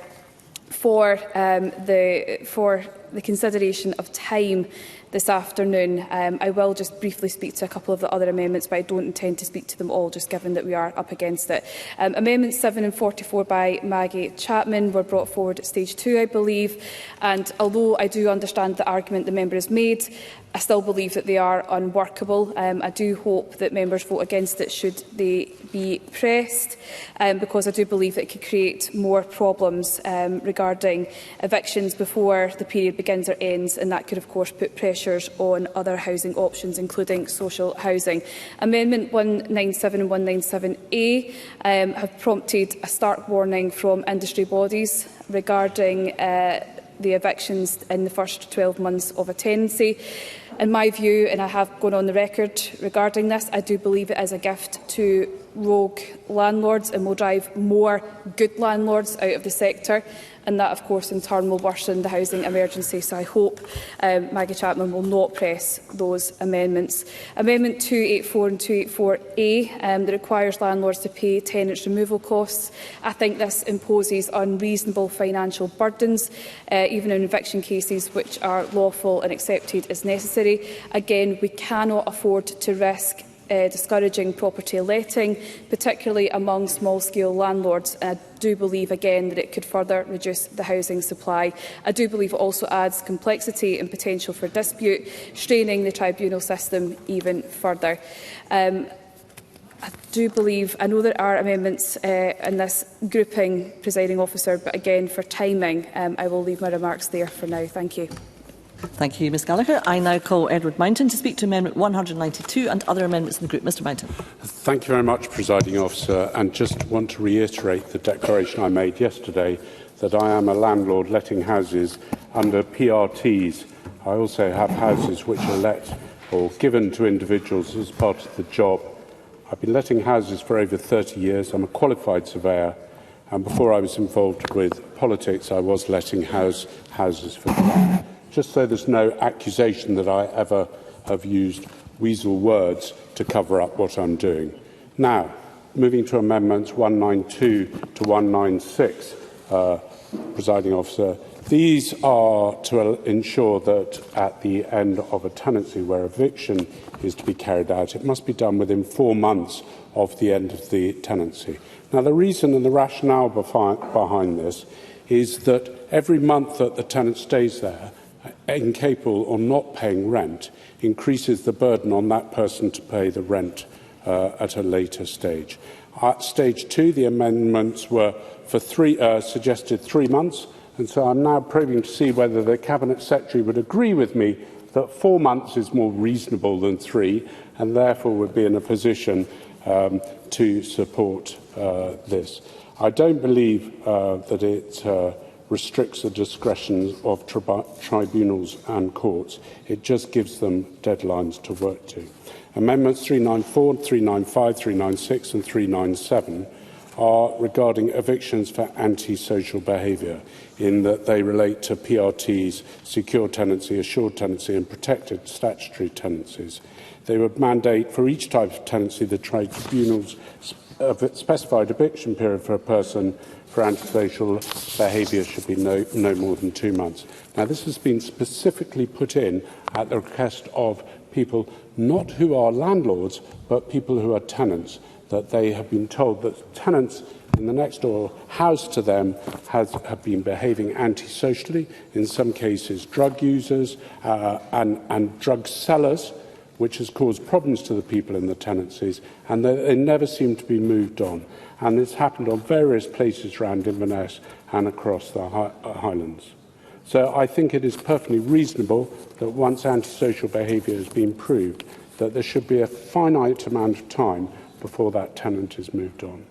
for the consideration of time this afternoon, I will just briefly speak to a couple of the other amendments, but I don't intend to speak to them all, just given that we are up against it. Amendments 7 and 44 by Maggie Chapman were brought forward at stage 2, I believe, and although I do understand the argument the member has made, I still believe that they are unworkable. I do hope that members vote against it should they be pressed, because I do believe that it could create more problems regarding evictions before the period begins or ends, and that could of course put pressures on other housing options, including social housing. Amendment 197 and 197A have prompted a stark warning from industry bodies regarding the evictions in the first 12 months of a tenancy. In my view, and I have gone on the record regarding this, I do believe it is a gift to rogue landlords and will drive more good landlords out of the sector, and that of course in turn will worsen the housing emergency. So I hope Maggie Chapman will not press those amendments. Amendment 284 and 284A that requires landlords to pay tenants' removal costs. I think this imposes unreasonable financial burdens, even in eviction cases which are lawful and accepted as necessary. Again, we cannot afford to risk discouraging property letting, particularly among small-scale landlords. I do believe, again, that it could further reduce the housing supply. I do believe it also adds complexity and potential for dispute, straining the tribunal system even further. I know there are amendments in this grouping, Presiding Officer, but again, for timing, I will leave my remarks there for now. Thank you. Thank you, Ms Gallagher. I now call Edward Mountain to speak to Amendment 192 and other amendments in the group. Mr Mountain. Thank you very much, Presiding Officer, and just want to reiterate the declaration I made yesterday that I am a landlord letting houses under PRTs. I also have houses which are let or given to individuals as part of the job. I've been letting houses for over 30 years. I'm a qualified surveyor, and before I was involved with politics, I was letting houses for fun. Just so there's no accusation that I ever have used weasel words to cover up what I'm doing. Now, moving to amendments 192 to 196, Presiding Officer, these are to ensure that at the end of a tenancy where eviction is to be carried out, it must be done within 4 months of the end of the tenancy. Now, the reason and the rationale behind this is that every month that the tenant stays there, incapable or not paying rent, increases the burden on that person to pay the rent at a later stage. At stage 2, the amendments were for suggested 3 months, and so I'm now probing to see whether the Cabinet Secretary would agree with me that 4 months is more reasonable than 3, and therefore would be in a position to support this. I don't believe that it restricts the discretion of tribunals and courts. It just gives them deadlines to work to. Amendments 394, 395, 396 and 397 are regarding evictions for antisocial behaviour, in that they relate to PRTs, secure tenancy, assured tenancy and protected statutory tenancies. They would mandate for each type of tenancy the tribunal's specified eviction period for a person for antisocial behaviour should be no more than 2 months. Now, this has been specifically put in at the request of people not who are landlords, but people who are tenants, that they have been told that tenants in the next door house to them have been behaving antisocially, in some cases drug users and drug sellers, which has caused problems to the people in the tenancies, and they never seem to be moved on. And this happened on various places around Inverness and across the Highlands. So I think it is perfectly reasonable that once antisocial behaviour has been proved, that there should be a finite amount of time before that tenant is moved on.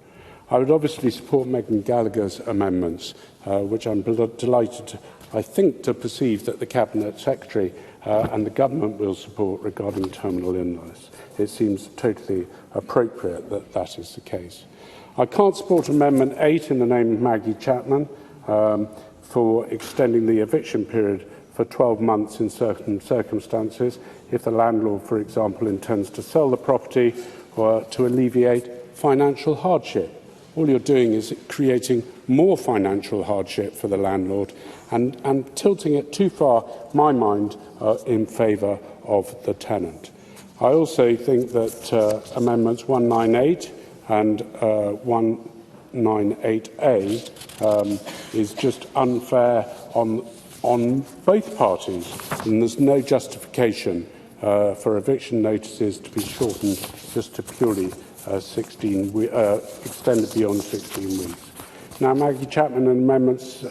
I would obviously support MacGregor's amendments, which I'm delighted, I think, to perceive that the Cabinet Secretary and the Government will support regarding terminal illness. It seems totally appropriate that that is the case. I can't support Amendment 8 in the name of Maggie Chapman for extending the eviction period for 12 months in certain circumstances if the landlord, for example, intends to sell the property or to alleviate financial hardship. All you're doing is creating more financial hardship for the landlord and tilting it too far, my mind, in favour of the tenant. I also think that Amendments 198 and 198A is just unfair on both parties, and there's no justification for eviction notices to be shortened just to purely extended beyond 16 weeks. Now, Maggie Chapman in Amendments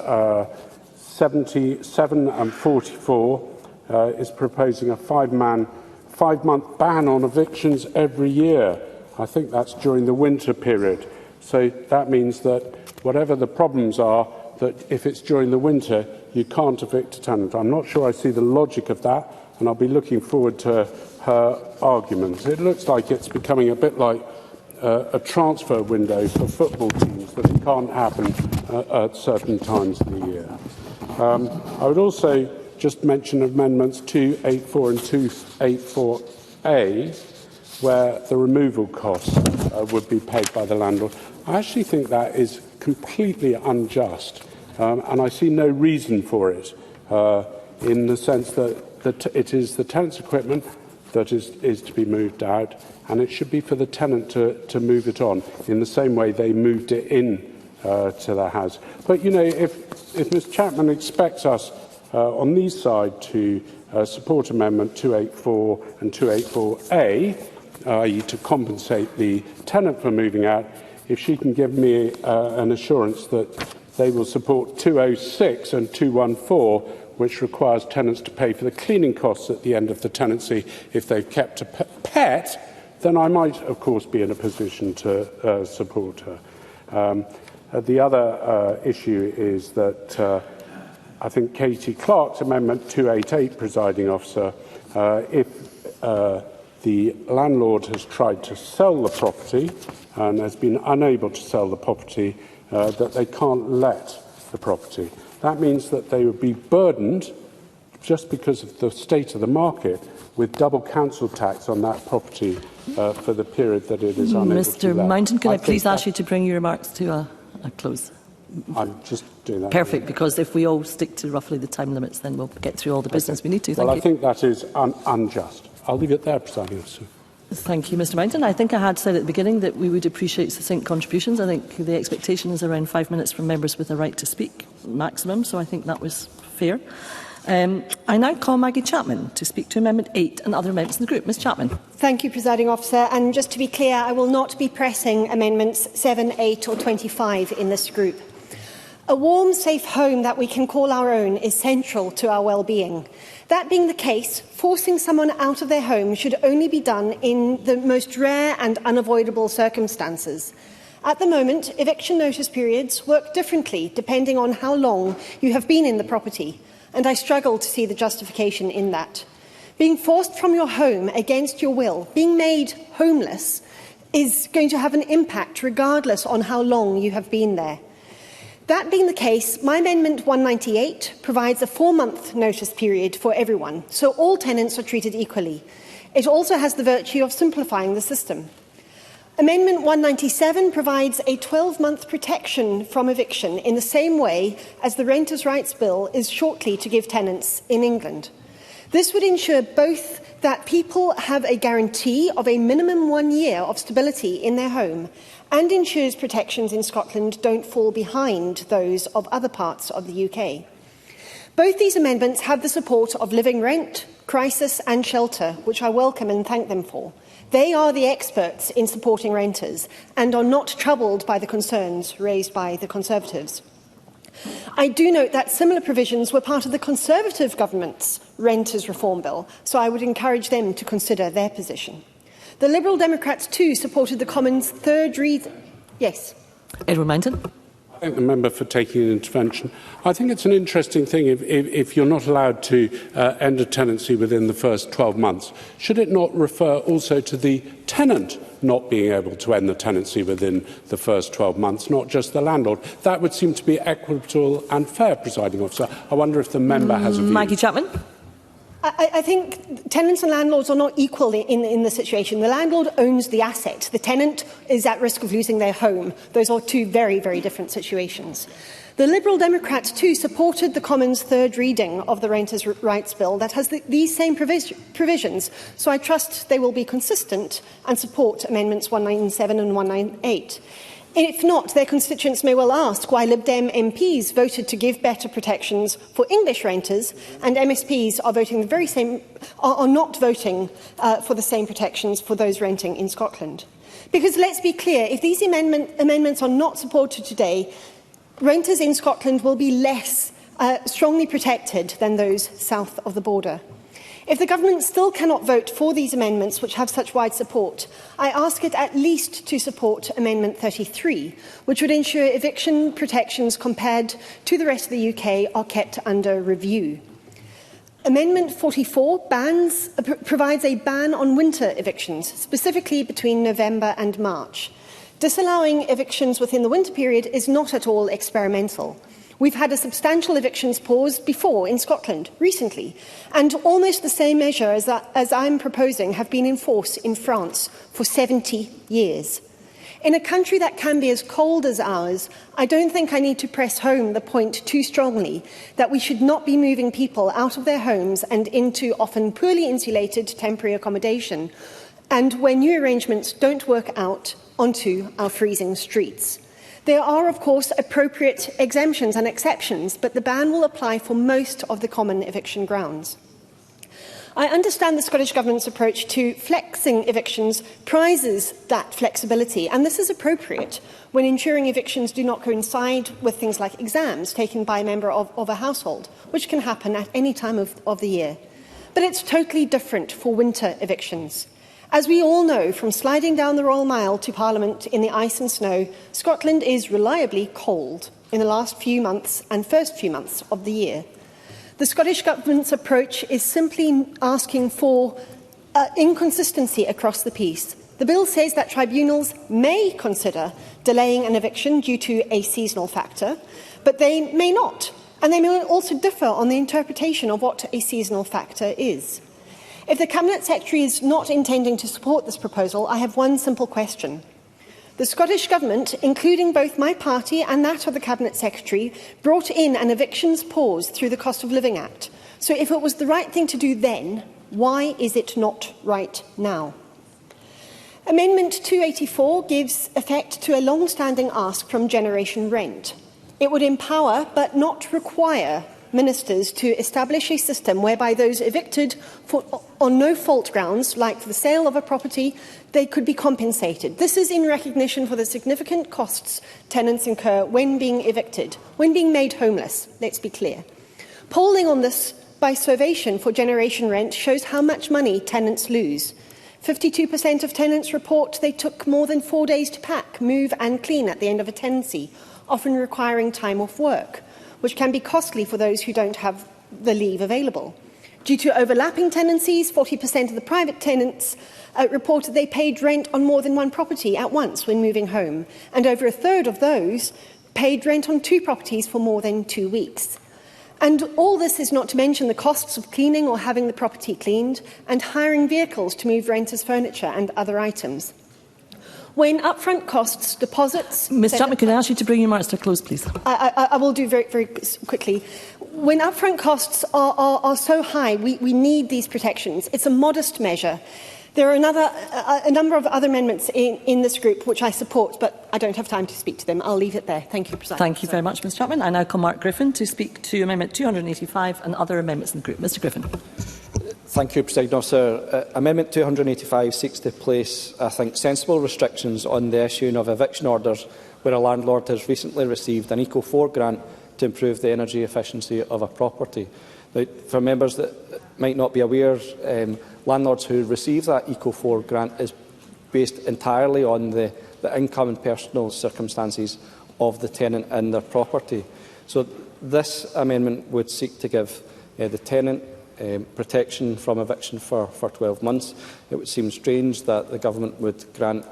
77 and 44 is proposing a five-month ban on evictions every year. I think that's during the winter period. So that means that whatever the problems are, that if it's during the winter, you can't evict a tenant. I'm not sure I see the logic of that, and I'll be looking forward to her arguments. It looks like it's becoming a bit like a transfer window for football teams, that it can't happen at certain times of the year. I would also just mention Amendments 284 and 284A, where the removal costs would be paid by the landlord. I actually think that is completely unjust, and I see no reason for it, in the sense that it is the tenant's equipment that is to be moved out, and it should be for the tenant to move it on in the same way they moved it in to their house. But, you know, if Ms Chapman expects us on these side to support Amendment 284 and 284A, i.e. to compensate the tenant for moving out, if she can give me an assurance that they will support 206 and 214, which requires tenants to pay for the cleaning costs at the end of the tenancy if they've kept a pet, then I might, of course, be in a position to support her. The other issue is that I think Katie Clark's Amendment 288, Presiding Officer, if the landlord has tried to sell the property and has been unable to sell the property, that they can't let the property. That means that they would be burdened, just because of the state of the market, with double council tax on that property for the period that it is unable to let. Mr Mountain, can I please ask you to bring your remarks to a close? I'm just doing that. Perfect, because if we all stick to roughly the time limits, then we'll get through all the business we need to. Well, I think that is unjust. I'll leave it there, Presiding Officer. Thank you, Mr Mountain. I think I had said at the beginning that we would appreciate succinct contributions. I think the expectation is around 5 minutes from members with a right to speak, maximum, so I think that was fair. I now call Maggie Chapman to speak to Amendment 8 and other amendments in the group. Ms Chapman. Thank you, Presiding Officer. And just to be clear, I will not be pressing Amendments 7, 8 or 25 in this group. A warm, safe home that we can call our own is central to our well-being. That being the case, forcing someone out of their home should only be done in the most rare and unavoidable circumstances. At the moment, eviction notice periods work differently depending on how long you have been in the property, and I struggle to see the justification in that. Being forced from your home against your will, being made homeless, is going to have an impact regardless on how long you have been there. That being the case, my Amendment 198 provides a 4-month notice period for everyone, so all tenants are treated equally. It also has the virtue of simplifying the system. Amendment 197 provides a 12-month protection from eviction in the same way as the Renters' Rights Bill is shortly to give tenants in England. This would ensure both that people have a guarantee of a minimum 1 year of stability in their home and ensures protections in Scotland don't fall behind those of other parts of the UK. Both these amendments have the support of Living Rent, Crisis and Shelter, which I welcome and thank them for. They are the experts in supporting renters and are not troubled by the concerns raised by the Conservatives. I do note that similar provisions were part of the Conservative government's Renters Reform Bill, so I would encourage them to consider their position. The Liberal Democrats too supported the Commons' third reading. Yes. Edward Mountain. I thank the member for taking an intervention. I think it's an interesting thing if you're not allowed to end a tenancy within the first 12 months. Should it not refer also to the tenant not being able to end the tenancy within the first 12 months, not just the landlord? That would seem to be equitable and fair, Presiding Officer. I wonder if the member has a view. Maggie Chapman. I think tenants and landlords are not equal in the situation. The landlord owns the asset. The tenant is at risk of losing their home. Those are two very, very different situations. The Liberal Democrats too supported the Commons' third reading of the Renters' Rights Bill that has these same provisions, so I trust they will be consistent and support Amendments 197 and 198. If not, their constituents may well ask why Lib Dem MPs voted to give better protections for English renters and MSPs are not voting for the same protections for those renting in Scotland. Because let's be clear, if these amendments are not supported today, renters in Scotland will be less strongly protected than those south of the border. If the Government still cannot vote for these amendments, which have such wide support, I ask it at least to support Amendment 33, which would ensure eviction protections compared to the rest of the UK are kept under review. Amendment 44 provides a ban on winter evictions, specifically between November and March. Disallowing evictions within the winter period is not at all experimental. We've had a substantial evictions pause before in Scotland recently, and almost the same measure as I'm proposing have been in force in France for 70 years. In a country that can be as cold as ours, I don't think I need to press home the point too strongly that we should not be moving people out of their homes and into often poorly insulated temporary accommodation, and when new arrangements don't work out, onto our freezing streets. There are, of course, appropriate exemptions and exceptions, but the ban will apply for most of the common eviction grounds. I understand the Scottish Government's approach to flexing evictions prizes that flexibility, and this is appropriate when ensuring evictions do not coincide with things like exams taken by a member of a household, which can happen at any time of the year. But it's totally different for winter evictions. As we all know, from sliding down the Royal Mile to Parliament in the ice and snow, Scotland is reliably cold in the last few months and first few months of the year. The Scottish Government's approach is simply asking for inconsistency across the piece. The bill says that tribunals may consider delaying an eviction due to a seasonal factor, but they may not, and they may also differ on the interpretation of what a seasonal factor is. If the Cabinet Secretary is not intending to support this proposal, I have one simple question. The Scottish Government, including both my party and that of the Cabinet Secretary, brought in an evictions pause through the Cost of Living Act. So if it was the right thing to do then, why is it not right now? Amendment 284 gives effect to a long-standing ask from Generation Rent. It would empower, but not require, ministers to establish a system whereby those evicted on no-fault grounds, like for the sale of a property, they could be compensated. This is in recognition for the significant costs tenants incur when being evicted, when being made homeless, let's be clear. Polling on this by Survation for Generation Rent shows how much money tenants lose. 52% of tenants report they took more than 4 days to pack, move and clean at the end of a tenancy, often requiring time off work, which can be costly for those who don't have the leave available. Due to overlapping tenancies, 40% of the private tenants reported they paid rent on more than one property at once when moving home, and over a third of those paid rent on 2 properties for more than 2 weeks. And all this is not to mention the costs of cleaning or having the property cleaned, and hiring vehicles to move renters' furniture and other items. When upfront costs, deposits... Ms Chapman, can I ask you to bring your remarks to a close, please? I will do very, very quickly. When upfront costs are so high, we need these protections. It's a modest measure. There are a number of other amendments in this group which I support, but I don't have time to speak to them. I'll leave it there. Thank you, President. Thank you very much, Ms Chapman. I now call Mark Griffin to speak to Amendment 285 and other amendments in the group. Mr Griffin. Thank you, Presiding Officer. Amendment 285 seeks to place, I think, sensible restrictions on the issuing of eviction orders where a landlord has recently received an Eco4 grant to improve the energy efficiency of a property. Now, for members that might not be aware, landlords who receive that Eco4 grant is based entirely on the the income and personal circumstances of the tenant and their property. So this amendment would seek to give the tenant protection from eviction for 12 months. It would seem strange that the government would grant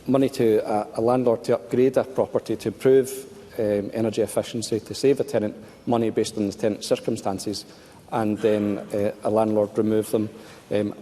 money to a landlord to upgrade a property to improve energy efficiency, to save a tenant money based on the tenant's circumstances, and then a landlord remove them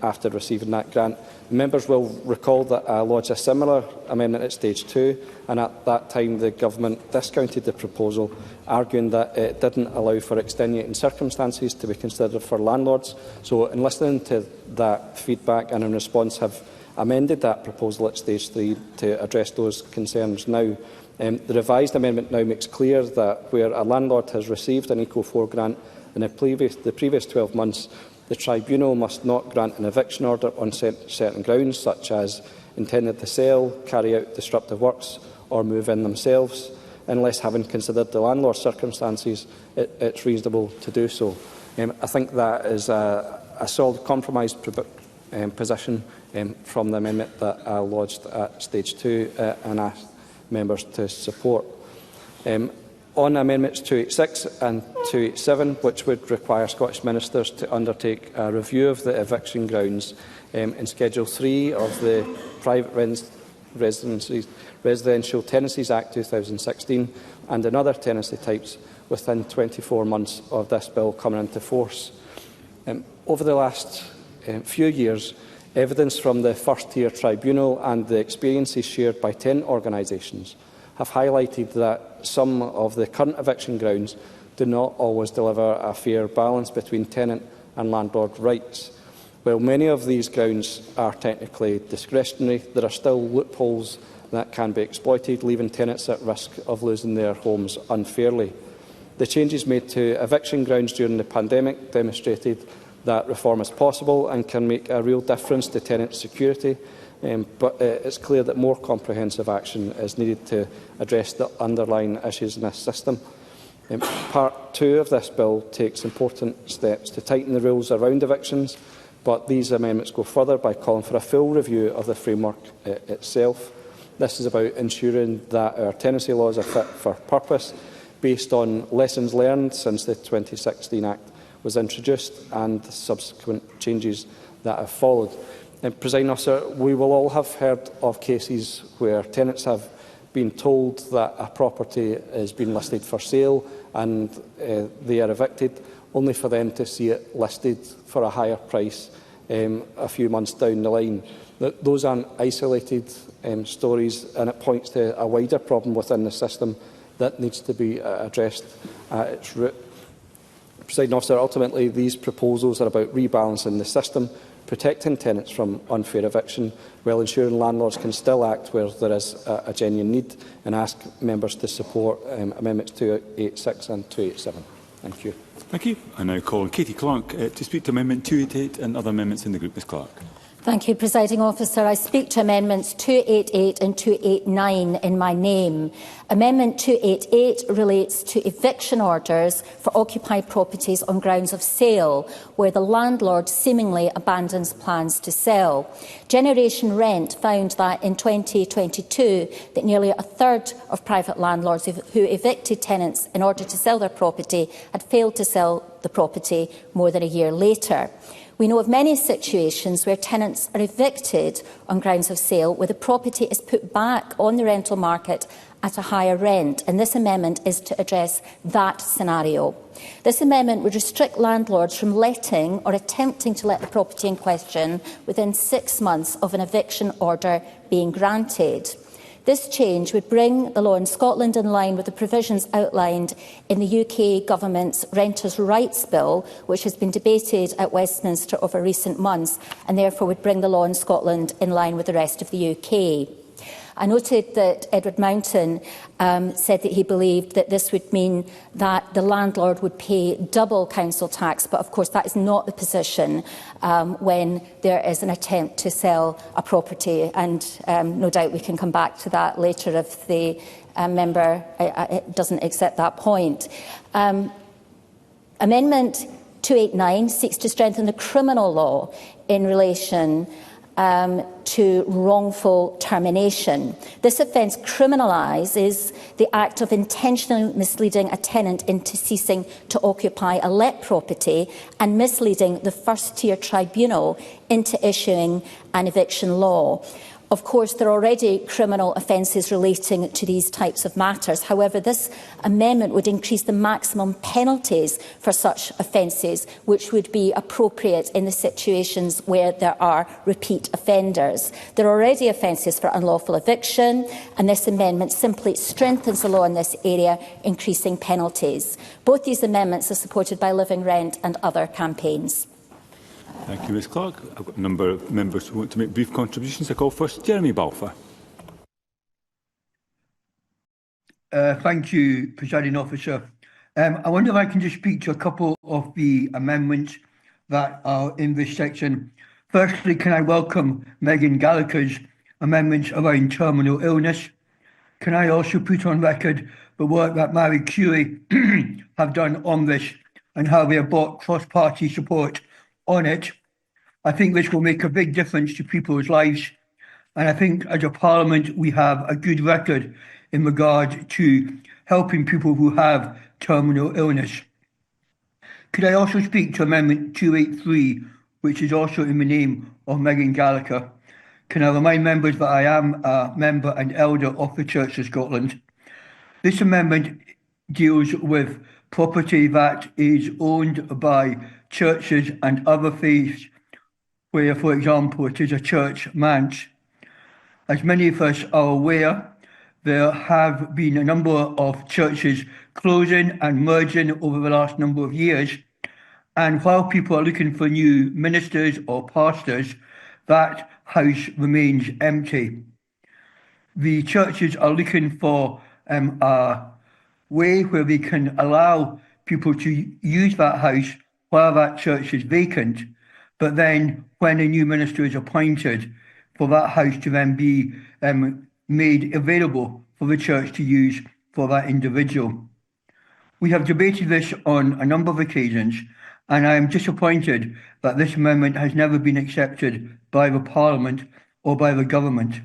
after receiving that grant. Members will recall that I lodged a similar amendment at stage 2, and at that time the government discounted the proposal, arguing that it didn't allow for extenuating circumstances to be considered for landlords. So, in listening to that feedback and in response, have amended that proposal at stage 3 to address those concerns now. The revised amendment now makes clear that where a landlord has received an Eco4 grant in the previous 12 months, the tribunal must not grant an eviction order on certain grounds, such as intended to sell, carry out disruptive works or move in themselves, unless, having considered the landlord's circumstances, it's reasonable to do so. I think that is a solid compromise position from the amendment that I lodged at stage 2 and asked members to support. On Amendments 286 and 287, which would require Scottish ministers to undertake a review of the eviction grounds in Schedule 3 of the Private Residential Tenancies Act 2016 and in other tenancy types within 24 months of this bill coming into force. Over the last few years, evidence from the first-tier tribunal and the experiences shared by tenant organisations have highlighted that some of the current eviction grounds do not always deliver a fair balance between tenant and landlord rights. While many of these grounds are technically discretionary, there are still loopholes that can be exploited, leaving tenants at risk of losing their homes unfairly. The changes made to eviction grounds during the pandemic demonstrated that reform is possible and can make a real difference to tenant security. But it's clear that more comprehensive action is needed to address the underlying issues in this system. Part 2 of this bill takes important steps to tighten the rules around evictions, but these amendments go further by calling for a full review of the framework itself. This is about ensuring that our tenancy laws are fit for purpose, based on lessons learned since the 2016 Act was introduced and the subsequent changes that have followed. Presiding Officer, we will all have heard of cases where tenants have been told that a property is being listed for sale and they are evicted, only for them to see it listed for a higher price a few months down the line. Those aren't isolated stories, and it points to a wider problem within the system that needs to be addressed at its root. Presiding Officer, ultimately these proposals are about rebalancing the system, protecting tenants from unfair eviction, while ensuring landlords can still act where there is a genuine need, and ask members to support Amendments 286 and 287. Thank you. Thank you. I now call on Katie Clark to speak to Amendment 288 and other amendments in the group. Ms Clark. Thank you, Presiding Officer. I speak to Amendments 288 and 289 in my name. Amendment 288 relates to eviction orders for occupied properties on grounds of sale, where the landlord seemingly abandons plans to sell. Generation Rent found that in 2022 that nearly a third of private landlords who evicted tenants in order to sell their property had failed to sell the property more than a year later. We know of many situations where tenants are evicted on grounds of sale, where the property is put back on the rental market at a higher rent, and this amendment is to address that scenario. This amendment would restrict landlords from letting or attempting to let the property in question within 6 months of an eviction order being granted. This change would bring the law in Scotland in line with the provisions outlined in the UK Government's Renters' Rights Bill, which has been debated at Westminster over recent months, and therefore would bring the law in Scotland in line with the rest of the UK. I noted that Edward Mountain said that he believed that this would mean that the landlord would pay double council tax, but of course that is not the position when there is an attempt to sell a property, and no doubt we can come back to that later if the member doesn't accept that point. Amendment 289 seeks to strengthen the criminal law in relation to wrongful termination. This offence criminalises the act of intentionally misleading a tenant into ceasing to occupy a let property and misleading the first-tier tribunal into issuing an eviction law. Of course, there are already criminal offences relating to these types of matters. However, this amendment would increase the maximum penalties for such offences, which would be appropriate in the situations where there are repeat offenders. There are already offences for unlawful eviction, and this amendment simply strengthens the law in this area, increasing penalties. Both these amendments are supported by Living Rent and other campaigns. Thank you, Ms Clark. I've got a number of members who want to make brief contributions. I call first Jeremy Balfour. Thank you, Presiding Officer. I wonder if I can just speak to a couple of the amendments that are in this section. Firstly, can I welcome Megan Gallagher's amendments around terminal illness? Can I also put on record the work that Marie Curie have done on this and how they have brought cross-party support on it? I think this will make a big difference to people's lives, and I think as a Parliament we have a good record in regard to helping people who have terminal illness. Could I also speak to Amendment 283, which is also in the name of Megan Gallagher? Can I remind members that I am a member and elder of the Church of Scotland? This amendment deals with property that is owned by churches and other faiths, where, for example, it is a church manse. As many of us are aware, there have been a number of churches closing and merging over the last number of years, and while people are looking for new ministers or pastors, that house remains empty. The churches are looking for a way where they can allow people to use that house while that church is vacant, but then when a new minister is appointed, for that house to then be made available for the church to use for that individual. We have debated this on a number of occasions, and I am disappointed that this amendment has never been accepted by the Parliament or by the Government.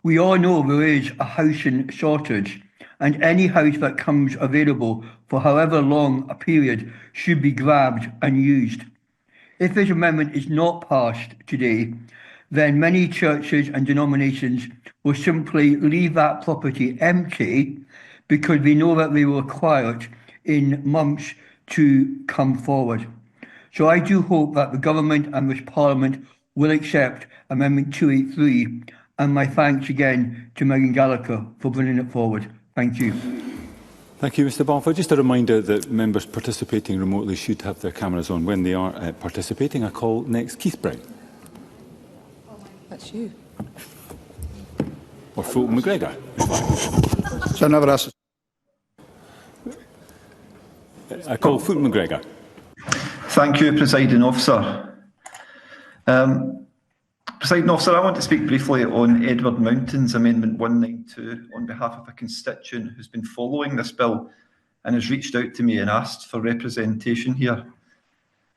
We all know there is a housing shortage, and any house that comes available for however long a period should be grabbed and used. If this amendment is not passed today, then many churches and denominations will simply leave that property empty because they know that they will acquire it in months to come forward. So I do hope that the Government and this Parliament will accept Amendment 283, and my thanks again to Megan Gallagher for bringing it forward. Thank you. Thank you, Mr Balfour. Just a reminder that members participating remotely should have their cameras on when they are participating. I call next Keith Brown. That's you. Or Fulton MacGregor. I call Fulton MacGregor. Thank you, Presiding Officer. Presiding Officer, I want to speak briefly on Edward Mountain's Amendment 192 on behalf of a constituent who's been following this bill and has reached out to me and asked for representation here.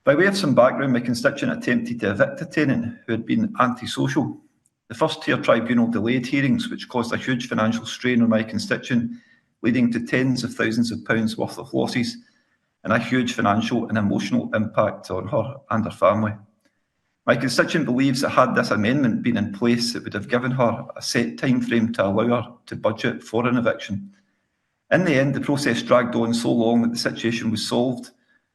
By way of some background, my constituent attempted to evict a tenant who had been antisocial. The first-tier tribunal delayed hearings, which caused a huge financial strain on my constituent, leading to tens of thousands of pounds worth of losses and a huge financial and emotional impact on her and her family. My constituent believes that had this amendment been in place, it would have given her a set time frame to allow her to budget for an eviction. In the end, the process dragged on so long that the situation was solved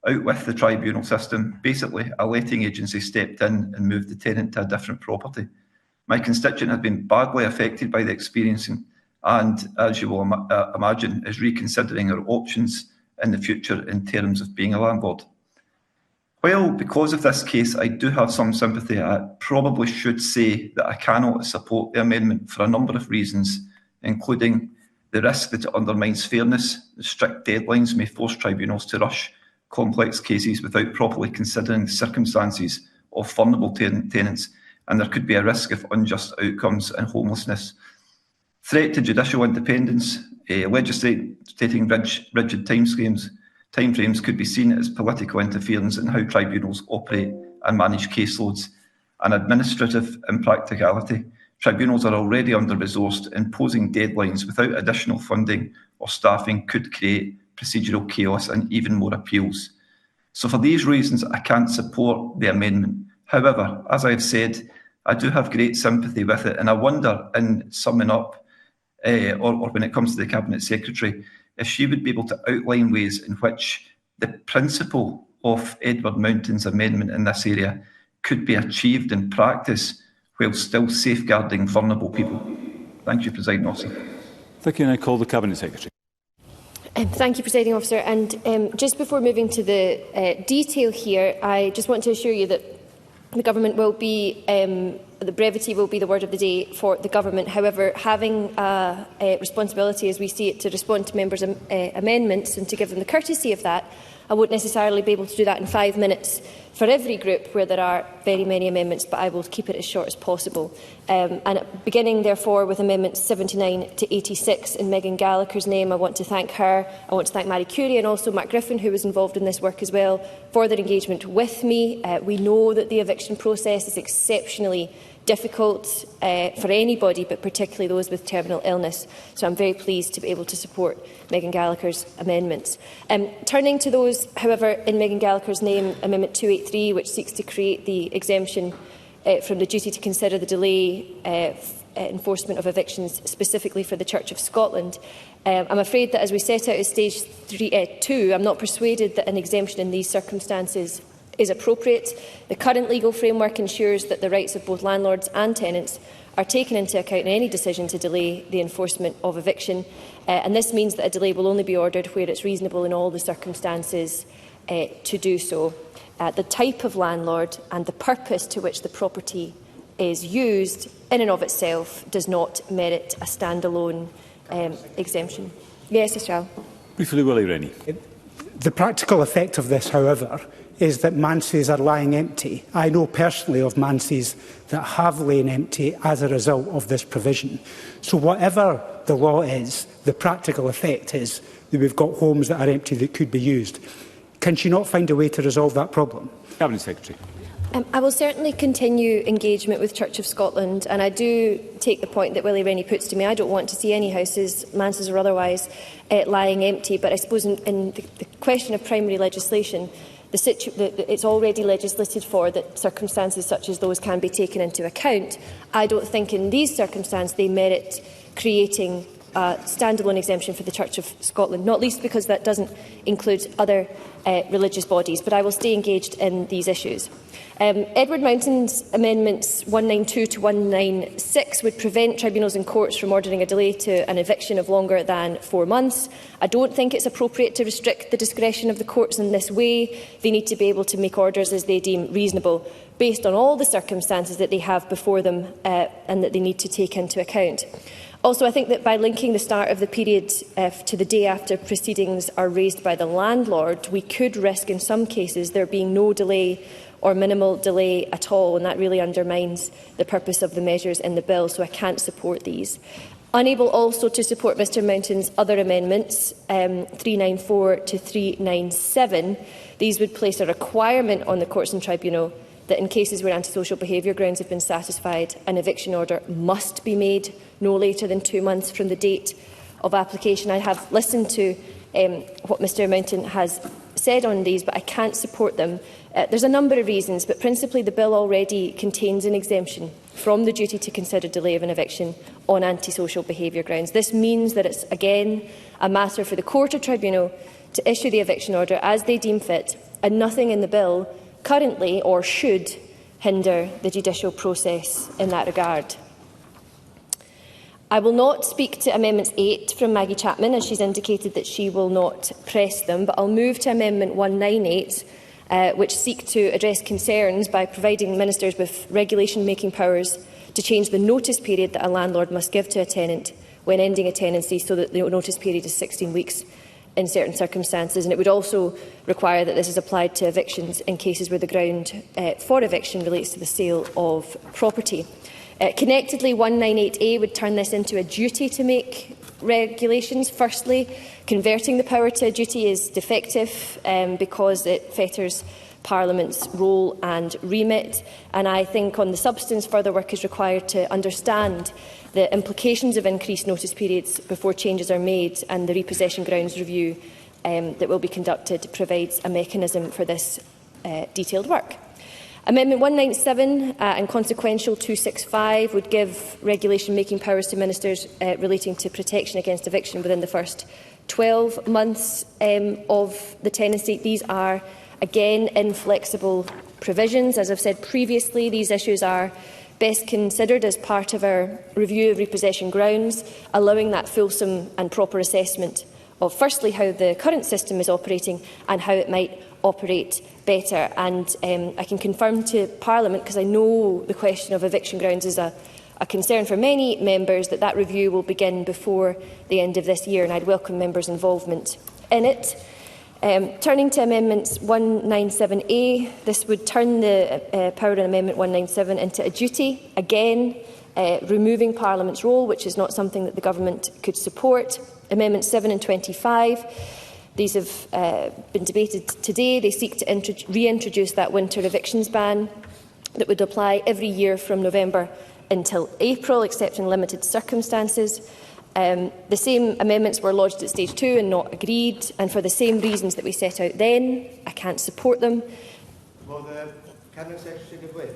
out with the tribunal system. Basically, a letting agency stepped in and moved the tenant to a different property. My constituent has been badly affected by the experience and, as you will imagine, is reconsidering her options in the future in terms of being a landlord. While, because of this case, I do have some sympathy, I probably should say that I cannot support the amendment for a number of reasons, including the risk that it undermines fairness. The strict deadlines may force tribunals to rush complex cases without properly considering the circumstances of vulnerable tenants, and there could be a risk of unjust outcomes and homelessness. Threat to judicial independence, legislating rigid timeframes could be seen as political interference in how tribunals operate and manage caseloads. and administrative impracticality. Tribunals are already under-resourced, and imposing deadlines without additional funding or staffing could create procedural chaos and even more appeals. So for these reasons, I can't support the amendment. However, as I have said, I do have great sympathy with it, and I wonder, in summing up, or when it comes to the Cabinet Secretary, if she would be able to outline ways in which the principle of Edward Mountain's amendment in this area could be achieved in practice while still safeguarding vulnerable people. Thank you, Presiding Officer. Thank you, and I call the Cabinet Secretary. Thank you, Presiding Officer. And just before moving to the detail here, I just want to assure you that the Government will be, the brevity will be the word of the day for the Government. However, having a responsibility, as we see it, to respond to members' amendments and to give them the courtesy of that, I won't necessarily be able to do that in 5 minutes for every group where there are very many amendments, but I will keep it as short as possible. And beginning, therefore, with Amendments 79 to 86 in Megan Gallagher's name, I want to thank her. I want to thank Marie Curie and also Mark Griffin, who was involved in this work as well, for their engagement with me. We know that the eviction process is exceptionally difficult for anybody, but particularly those with terminal illness. So I'm very pleased to be able to support Megan Gallagher's amendments. Turning to those, however, in Megan Gallagher's name, Amendment 283, which seeks to create the exemption from the duty to consider the delay enforcement of evictions specifically for the Church of Scotland. I'm afraid that as we set out at stage 2, I'm not persuaded that an exemption in these circumstances is appropriate. The current legal framework ensures that the rights of both landlords and tenants are taken into account in any decision to delay the enforcement of eviction, and this means that a delay will only be ordered where it's reasonable in all the circumstances to do so. The type of landlord and the purpose to which the property is used in and of itself does not merit a standalone exemption. Yes, Mr. Briefly, Willie Rennie. The practical effect of this, however, is that manses are lying empty. I know personally of manses that have lain empty as a result of this provision. So whatever the law is, the practical effect is that we've got homes that are empty that could be used. Can she not find a way to resolve that problem? Cabinet Secretary. I will certainly continue engagement with Church of Scotland, and I do take the point that Willie Rennie puts to me. I don't want to see any houses, manses or otherwise, lying empty, but I suppose in the question of primary legislation, it's already legislated for that circumstances such as those can be taken into account. I don't think in these circumstances they merit creating a standalone exemption for the Church of Scotland, not least because that doesn't include other religious bodies, but I will stay engaged in these issues. Edward Mountain's amendments 192 to 196 would prevent tribunals and courts from ordering a delay to an eviction of longer than 4 months. I don't think it's appropriate to restrict the discretion of the courts in this way. They need to be able to make orders as they deem reasonable, based on all the circumstances that they have before them and that they need to take into account. Also, I think that by linking the start of the period to the day after proceedings are raised by the landlord, we could risk in some cases there being no delay or minimal delay at all, and that really undermines the purpose of the measures in the bill, so I can't support these. Unable also to support Mr Mountain's other amendments, 394 to 397, these would place a requirement on the courts and tribunal that in cases where antisocial behaviour grounds have been satisfied, an eviction order must be made no later than 2 months from the date of application. I have listened to what Mr Mountain has said on these, but I can't support them. There's a number of reasons, but principally the bill already contains an exemption from the duty to consider delay of an eviction on antisocial behaviour grounds. This means that it's, again, a matter for the court or tribunal to issue the eviction order as they deem fit, and nothing in the bill currently or should hinder the judicial process in that regard. I will not speak to Amendments 8 from Maggie Chapman, as she's indicated that she will not press them, but I'll move to Amendment 198, which seek to address concerns by providing ministers with regulation-making powers to change the notice period that a landlord must give to a tenant when ending a tenancy, so that the notice period is 16 weeks in certain circumstances. And it would also require that this is applied to evictions in cases where the ground for eviction relates to the sale of property. Connectedly, 198A would turn this into a duty to make regulations. Firstly, converting the power to a duty is defective because it fetters Parliament's role and remit. And I think on the substance, further work is required to understand the implications of increased notice periods before changes are made, and the repossession grounds review that will be conducted provides a mechanism for this detailed work. Amendment 197 and consequential 265 would give regulation-making powers to ministers relating to protection against eviction within the first 12 months of the tenancy. These are, again, inflexible provisions. As I've said previously, these issues are best considered as part of our review of repossession grounds, allowing that fulsome and proper assessment of, firstly, how the current system is operating and how it might operate better. And I can confirm to Parliament, because I know the question of eviction grounds is a concern for many members, that review will begin before the end of this year, and I'd welcome members' involvement in it. Turning to Amendments 197A, this would turn the power in Amendment 197 into a duty, again removing Parliament's role, which is not something that the Government could support. Amendments 7 and 25, these have been debated today. They seek to reintroduce that winter evictions ban that would apply every year from November until April, except in limited circumstances. The same amendments were lodged at stage 2 and not agreed, and for the same reasons that we set out then, I can't support them. Will the Cabinet Secretary give way?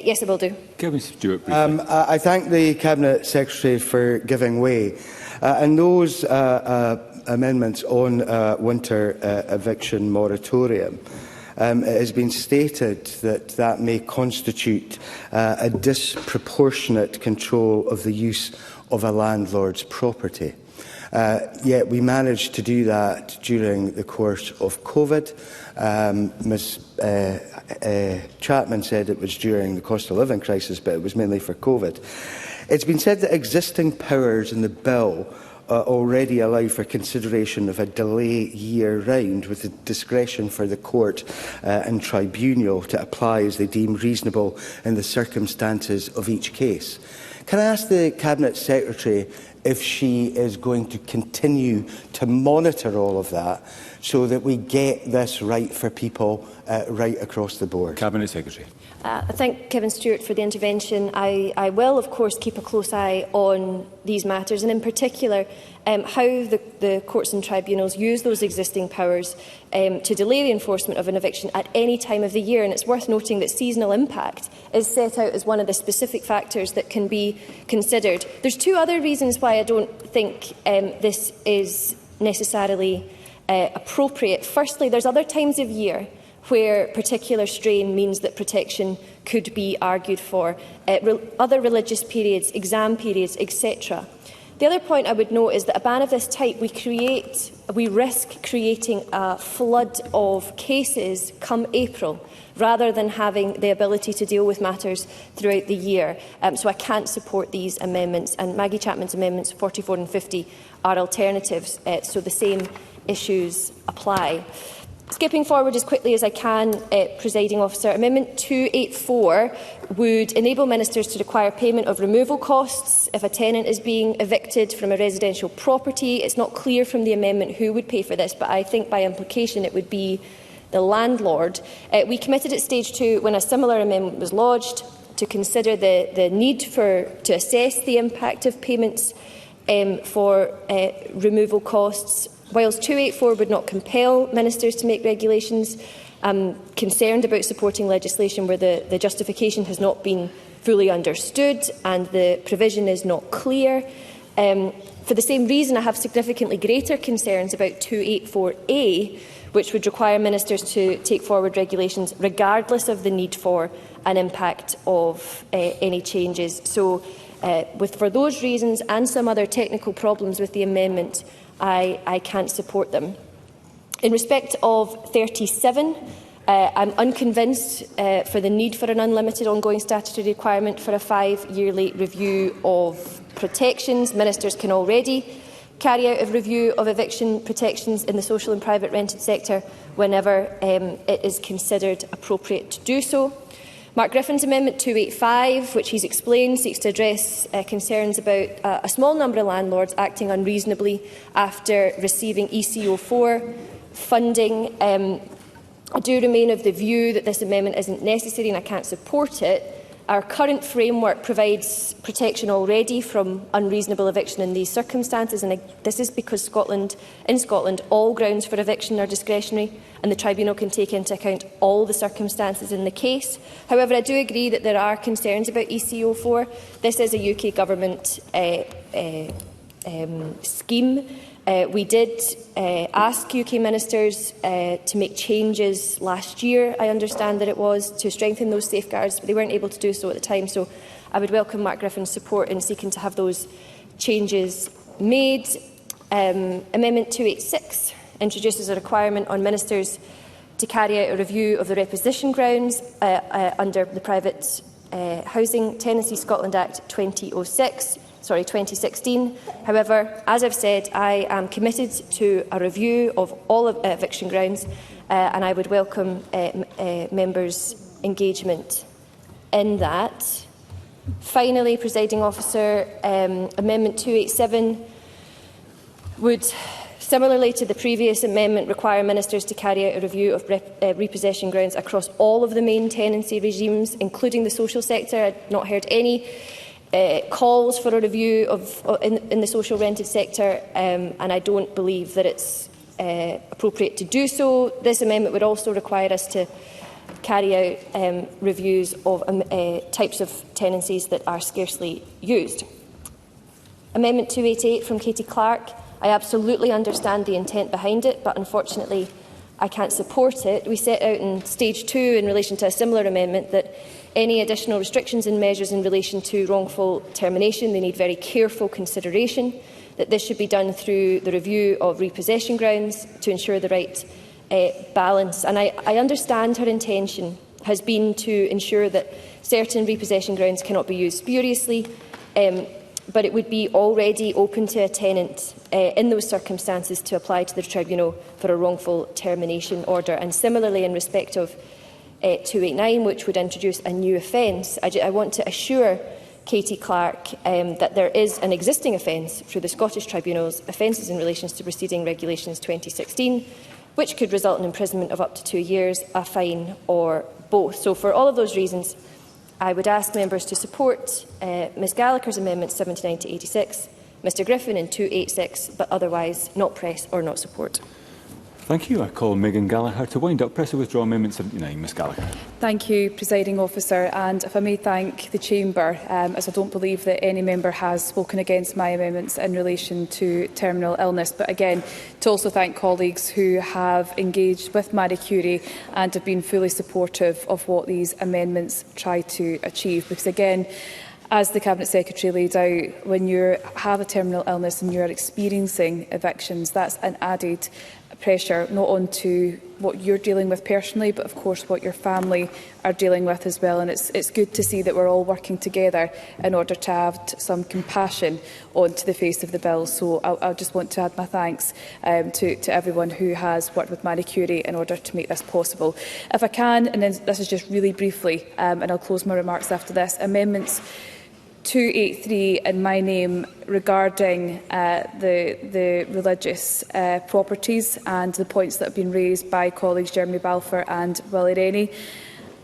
Yes, I will do. Kevin Stewart, I thank the Cabinet Secretary for giving way. And those amendments on winter eviction moratorium, it has been stated that that may constitute a disproportionate control of the use of a landlord's property. Yet we managed to do that during the course of COVID. Ms Chapman said it was during the cost of living crisis, but it was mainly for COVID. It's been said that existing powers in the bill already allow for consideration of a delay year-round, with the discretion for the court and tribunal to apply as they deem reasonable in the circumstances of each case. Can I ask the Cabinet Secretary if she is going to continue to monitor all of that so that we get this right for people right across the board? Cabinet Secretary. I thank Kevin Stewart for the intervention. I will, of course, keep a close eye on these matters, and in particular how the courts and tribunals use those existing powers to delay the enforcement of an eviction at any time of the year. And it's worth noting that seasonal impact is set out as one of the specific factors that can be considered. There's two other reasons why I don't think this is necessarily appropriate. Firstly, there's other times of year where particular strain means that protection could be argued for, other religious periods, exam periods, etc. The other point I would note is that a ban of this type, we risk creating a flood of cases come April, rather than having the ability to deal with matters throughout the year. So I can't support these amendments, and Maggie Chapman's amendments 44 and 50 are alternatives, so the same issues apply. Skipping forward as quickly as I can, Presiding Officer, Amendment 284 would enable ministers to require payment of removal costs if a tenant is being evicted from a residential property. It's not clear from the amendment who would pay for this, but I think by implication it would be the landlord. We committed at stage 2, when a similar amendment was lodged, to consider the need to assess the impact of payments for removal costs. Whilst 284 would not compel ministers to make regulations, I'm concerned about supporting legislation where the justification has not been fully understood and the provision is not clear. For the same reason, I have significantly greater concerns about 284A, which would require ministers to take forward regulations regardless of the need for an impact of any changes. So, for those reasons and some other technical problems with the amendment, I can't support them. In respect of 37, I'm unconvinced for the need for an unlimited ongoing statutory requirement for a 5-yearly review of protections. Ministers can already carry out a review of eviction protections in the social and private rented sector whenever it is considered appropriate to do so. Mark Griffin's Amendment 285, which he's explained, seeks to address concerns about a small number of landlords acting unreasonably after receiving ECO4 funding. I do remain of the view that this amendment isn't necessary and I can't support it. Our current framework provides protection already from unreasonable eviction in these circumstances, and this is because in Scotland, all grounds for eviction are discretionary, and the tribunal can take into account all the circumstances in the case. However, I do agree that there are concerns about ECO4. This is a UK government scheme. We did ask UK ministers to make changes last year, I understand that it was, to strengthen those safeguards, but they weren't able to do so at the time. So I would welcome Mark Griffin's support in seeking to have those changes made. Amendment 286 introduces a requirement on ministers to carry out a review of the reposition grounds under the Private Housing Tenancy Scotland Act 2016. However, as I've said, I am committed to a review of all eviction grounds and I would welcome members' engagement in that. Finally, Presiding Officer, Amendment 287 would, similarly to the previous amendment, require ministers to carry out a review of repossession grounds across all of the main tenancy regimes, including the social sector. I've not heard any calls for a review in the social rented sector, and I don't believe that it's appropriate to do so. This amendment would also require us to carry out reviews of types of tenancies that are scarcely used. Amendment 288 from Katie Clark. I absolutely understand the intent behind it, but unfortunately I can't support it. We set out in stage 2 in relation to a similar amendment that any additional restrictions and measures in relation to wrongful termination, they need very careful consideration, that this should be done through the review of repossession grounds to ensure the right balance. And I understand her intention has been to ensure that certain repossession grounds cannot be used spuriously, but it would be already open to a tenant in those circumstances to apply to the tribunal for a wrongful termination order. And similarly, in respect of 289, which would introduce a new offence, I want to assure Katie Clark that there is an existing offence through the Scottish Tribunal's Offences in Relation to Proceeding Regulations 2016, which could result in imprisonment of up to 2 years, a fine or both. So for all of those reasons, I would ask members to support Ms Gallagher's amendments 79 to 86, Mr Griffin in 286, but otherwise not press or not support. Thank you. I call Megan Gallagher to wind up. Press to withdraw Amendment 79. Ms Gallagher. Thank you, Presiding Officer. And if I may thank the Chamber, as I don't believe that any member has spoken against my amendments in relation to terminal illness. But again, to also thank colleagues who have engaged with Marie Curie and have been fully supportive of what these amendments try to achieve. Because again, as the Cabinet Secretary laid out, when you have a terminal illness and you are experiencing evictions, that's an added pressure not onto what you're dealing with personally, but of course what your family are dealing with as well. And it's good to see that we're all working together in order to add some compassion onto the face of the bill. So I just want to add my thanks to everyone who has worked with Marie Curie in order to make this possible. If I can, and then this is just really briefly, and I'll close my remarks after this, amendments 283 in my name regarding the religious properties and the points that have been raised by colleagues Jeremy Balfour and Willie Rennie.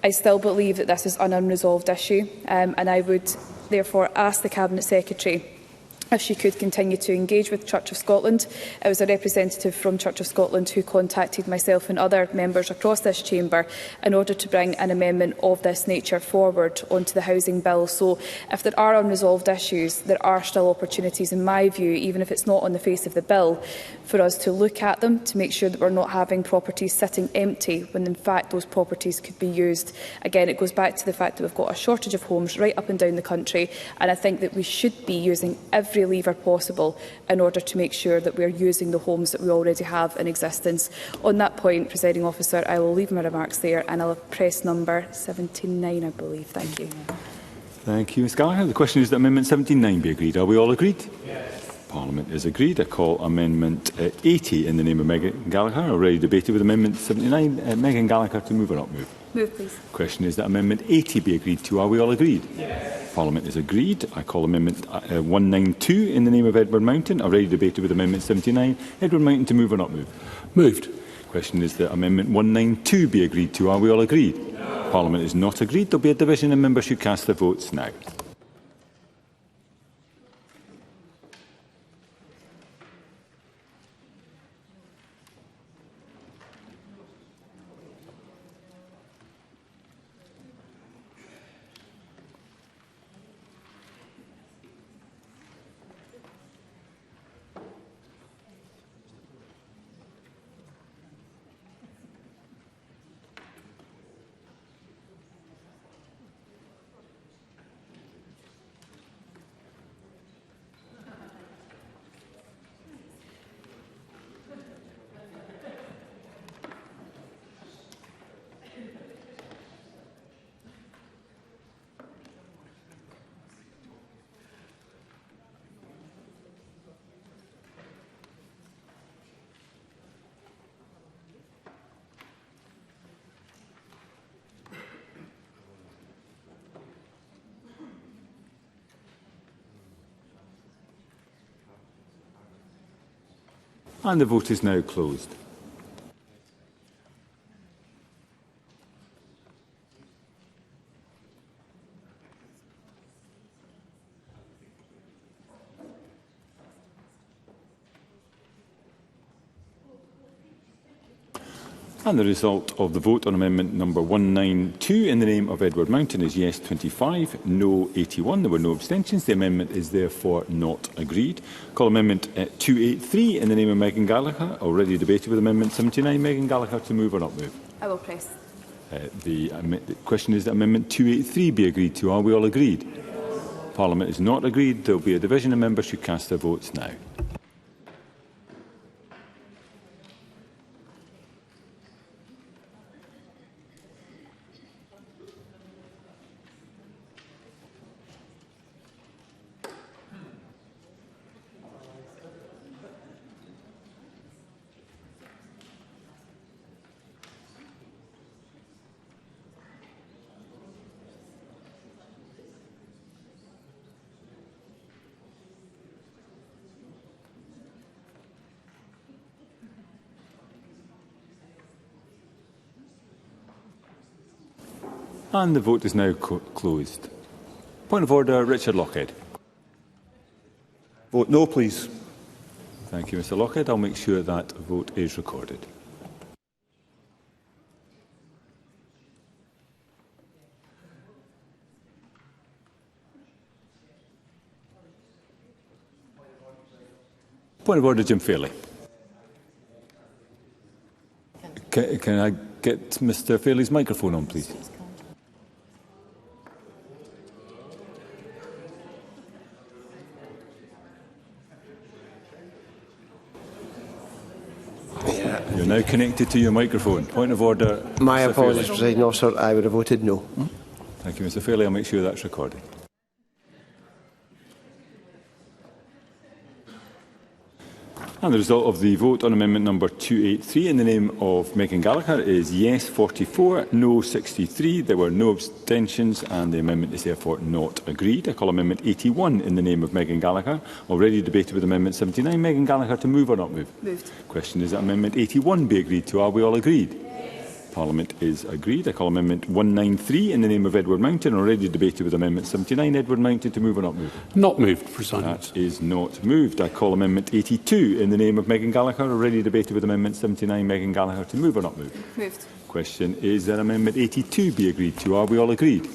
I still believe that this is an unresolved issue, and I would therefore ask the Cabinet Secretary if she could continue to engage with Church of Scotland. It was a representative from Church of Scotland who contacted myself and other members across this chamber in order to bring an amendment of this nature forward onto the housing bill. So if there are unresolved issues, there are still opportunities, in my view, even if it's not on the face of the bill, for us to look at them to make sure that we're not having properties sitting empty when in fact those properties could be used. Again, it goes back to the fact that we've got a shortage of homes right up and down the country, and I think that we should be using every lever possible in order to make sure that we are using the homes that we already have in existence. On that point, Presiding Officer, I will leave my remarks there and I'll press number 79, I believe. Thank you. Thank you, Ms Gallagher. The question is that Amendment 79 be agreed. Are we all agreed? Yes. Parliament is agreed. I call Amendment 80 in the name of Megan Gallagher. Already debated with Amendment 79. Megan Gallagher to move or not move? Move, please. The question is that Amendment 80 be agreed to. Are we all agreed? Yes. Parliament is agreed. I call Amendment 192 in the name of Edward Mountain. Already debated with Amendment 79. Edward Mountain to move or not move? Moved. Question is that Amendment 192 be agreed to. Are we all agreed? No. Parliament is not agreed. There will be a division and members should cast their votes now. And the vote is now closed. And the result of the vote on amendment number 192 in the name of Edward Mountain is yes 25, no 81. There were no abstentions. The amendment is therefore not agreed. Call amendment 283 in the name of Megan Gallagher, already debated with amendment 79. Megan Gallagher, to move or not move? I will press. The question is that amendment 283 be agreed to. Are we all agreed? Yes. Parliament is not agreed. There will be a division and members should cast their votes now. And the vote is now closed. Point of order, Richard Lockhead. Vote no, please. Thank you, Mr Lockhead. I'll make sure that vote is recorded. Point of order, Jim Fairley. Can I get Mr Fairley's microphone on, please? You're now connected to your microphone. Point of order. My apologies, Presiding Officer. I would have voted no. Thank you, Mr Fairley. I'll make sure that's recorded. And the result of the vote on amendment number 283 in the name of Megan Gallagher is yes 44, no 63. There were no abstentions and the amendment is therefore not agreed. I call amendment 81 in the name of Megan Gallagher, already debated with amendment 79. Megan Gallagher, to move or not move? Moved. Question is that amendment 81 be agreed to. Are we all agreed? Parliament is agreed. I call amendment 193 in the name of Edward Mountain, already debated with amendment 79. Edward Mountain, to move or not move? Not moved, President. That is not moved. I call amendment 82 in the name of Megan Gallagher, already debated with amendment 79. Megan Gallagher, to move or not move? Moved. Question is that amendment 82 be agreed to. Are we all agreed?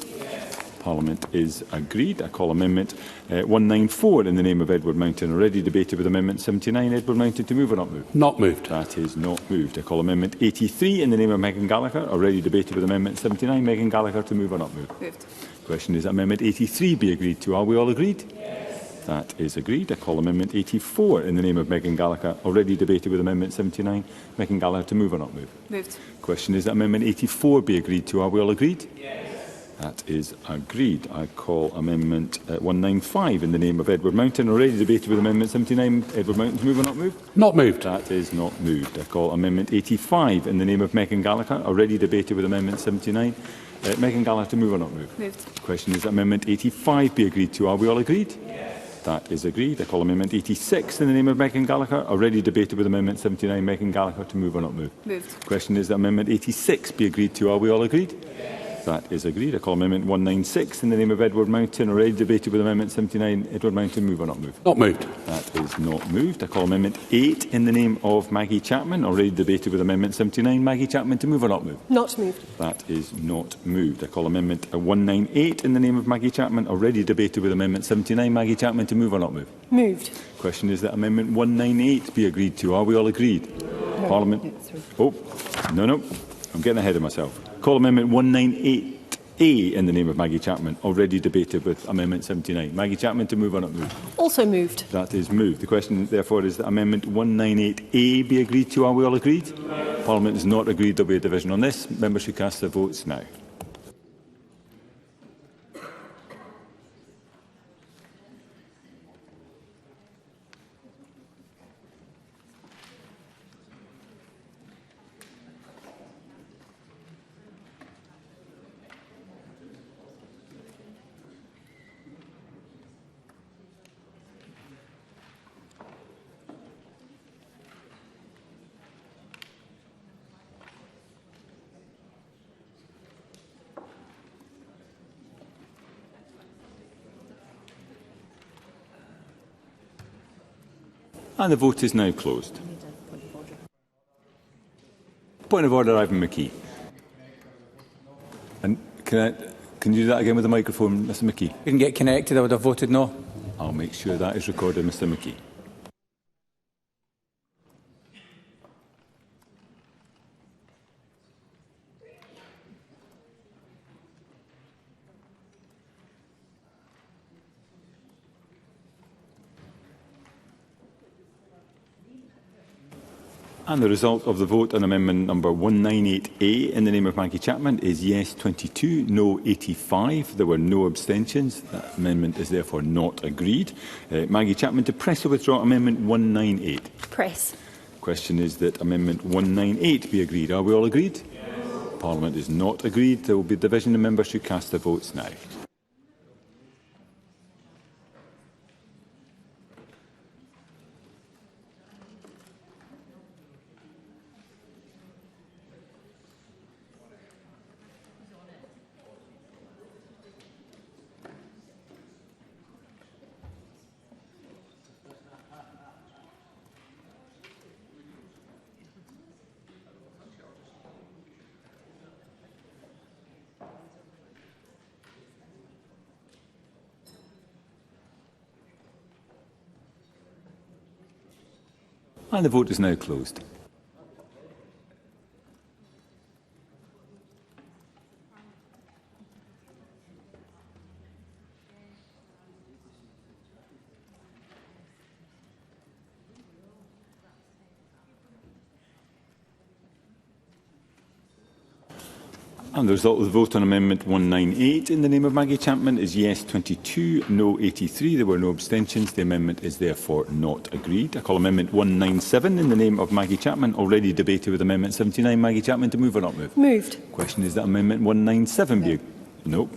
Parliament is agreed. I call amendment 194 in the name of Edward Mountain, already debated with amendment 79. Edward Mountain, to move or not move? Not moved. That is not moved. I call amendment 83 in the name of Megan Gallagher, already debated with amendment 79. Megan Gallagher, to move or not move? Moved. Question is that amendment 83 be agreed to. Are we all agreed? That is agreed. I call amendment 84 in the name of Megan Gallagher, already debated with amendment 79. Megan Gallagher, to move or not move? Moved. Question is that amendment 84 be agreed to. Are we all agreed? That is agreed. I call amendment 195 in the name of Edward Mountain, already debated with amendment 79. Edward Mountain, to move or not move? Not moved. That is not moved. I call amendment 85 in the name of Megan Gallagher, already debated with amendment 79. Megan Gallagher, to move or not move? Moved. The question is that amendment 85 be agreed to. Are we all agreed? That is agreed. I call Amendment 86 in the name of Megan Gallagher. Already debated with Amendment 79. Megan Gallagher to move or not move? Moved. The question is that Amendment 86 be agreed to. Are we all agreed? Yes. That is agreed. I call Amendment 196 in the name of Edward Mountain. Already debated with Amendment 79. Edward Mountain, move or not move? Not moved. That is not moved. I call Amendment 8 in the name of Maggie Chapman. Already debated with Amendment 79. Maggie Chapman to move or not move? Not moved. That is not moved. I call Amendment 198 in the name of Maggie Chapman. Already debated with Amendment 79. Maggie Chapman to move or not move? Moved. Question is that Amendment 198 be agreed to. Are we all agreed? No. Parliament. Oh, no. I'm getting ahead of myself. Call Amendment 198A in the name of Maggie Chapman. Already debated with Amendment 79. Maggie Chapman to move or not move? Also moved. That is moved. The question, therefore, is that Amendment 198A be agreed to. Are we all agreed? Parliament is not agreed. There will be a division on this. Members should cast their votes now. And the vote is now closed. Point of order, Ivan McKee. And can you do that again with the microphone, Mr McKee? Didn't get connected. I would have voted no. I'll make sure that is recorded, Mr McKee. And the result of the vote on amendment number 198A in the name of Maggie Chapman is yes 22, no 85. There were no abstentions. That amendment is therefore not agreed. Maggie Chapman to press or withdraw amendment 198. Press. Question is that amendment 198 be agreed. Are we all agreed? Yes. Parliament is not agreed. There will be division. The members should cast their votes now. And the vote is now closed. And the result of the vote on Amendment 198 in the name of Maggie Chapman is yes 22, no 83. There were no abstentions. The amendment is therefore not agreed. I call Amendment 197 in the name of Maggie Chapman, already debated with Amendment 79. Maggie Chapman to move or not move? Moved. Question is that Amendment 197 be... No.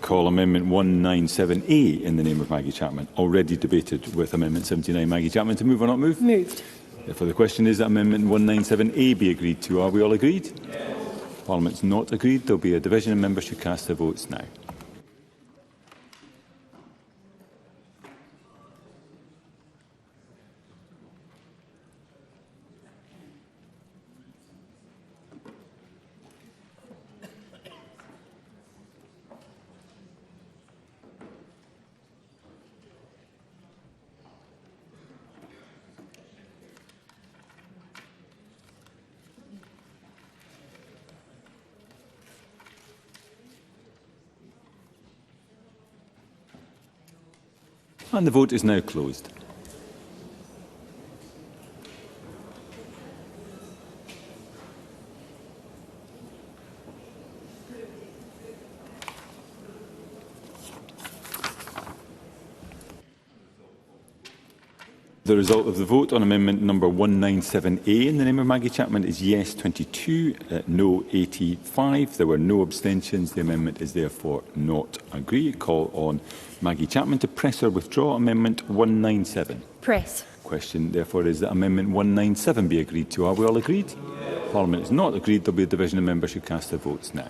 Call Amendment 197A in the name of Maggie Chapman, already debated with Amendment 79. Maggie Chapman to move or not move? Moved. Therefore the question is that Amendment 197A be agreed to. Are we all agreed? Yes. Parliament's not agreed. There will be a division and members should cast their votes now. And the vote is now closed. The result of the vote on amendment number 197A in the name of Maggie Chapman is yes 22, no 85. There were no abstentions. The amendment is therefore not agreed. Call on Maggie Chapman to press or withdraw amendment 197. Press. Question therefore is that amendment 197 be agreed to. Are we all agreed? Yes. Parliament is not agreed. There will be a division of members who cast their votes now.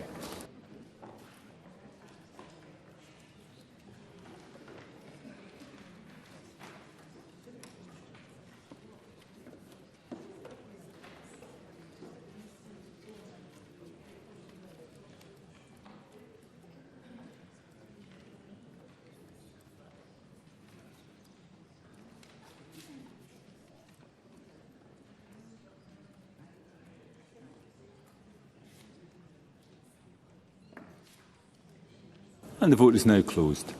And the vote is now closed.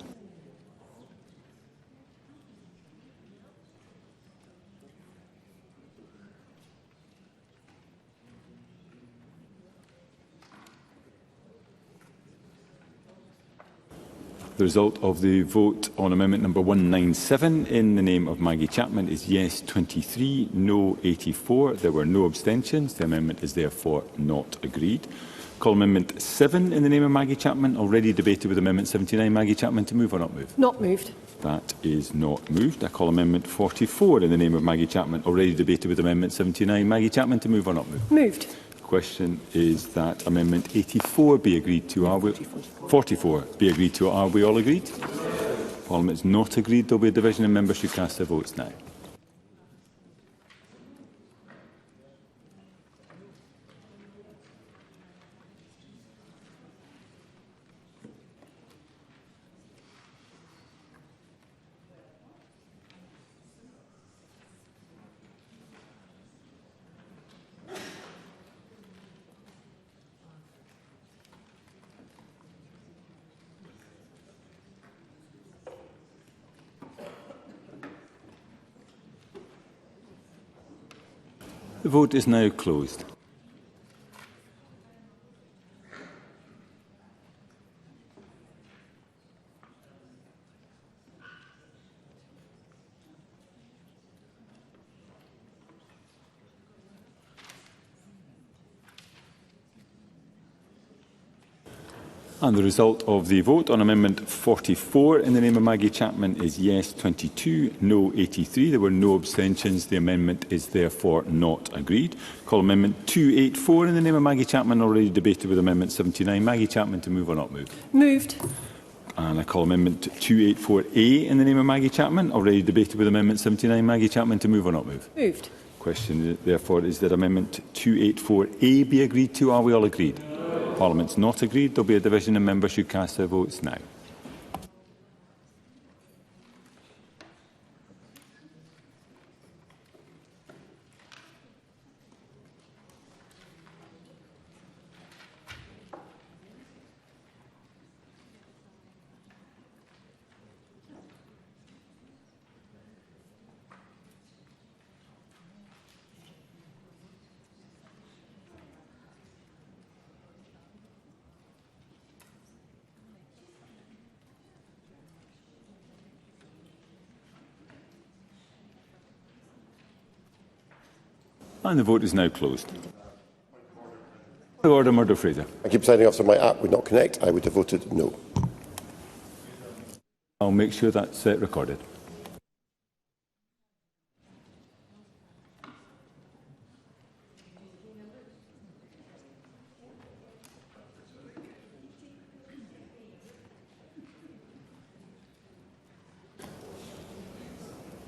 The result of the vote on amendment number 197 in the name of Maggie Chapman is yes 23, no 84. There were no abstentions. The amendment is therefore not agreed. Call amendment 7 in the name of Maggie Chapman, already debated with amendment 79. Maggie Chapman, to move or not move? Not moved. That is not moved. I call amendment 44 in the name of Maggie Chapman, already debated with amendment 79. Maggie Chapman, to move or not move? Moved. The question is that amendment 84 be agreed to. Are we 44 be agreed to? Are we all agreed? Parliament is not agreed. There will be a division of members who cast their votes now. The vote is now closed. And the result of the vote on amendment 44 in the name of Maggie Chapman is yes 22, no 83. There were no abstentions. The amendment is therefore not agreed. Call amendment 284 in the name of Maggie Chapman, already debated with amendment 79. Maggie Chapman, to move or not move? Moved. And I call amendment 284A in the name of Maggie Chapman, already debated with amendment 79. Maggie Chapman, to move or not move? Moved. Question therefore is that amendment 284A be agreed to. Are we all agreed? Parliament's not agreed. There will be a division of members who cast their votes now. And the vote is now closed. Order, Murdo Fraser. Thank you, Presiding Officer. My app would not connect. I would have voted no. I'll make sure that's recorded.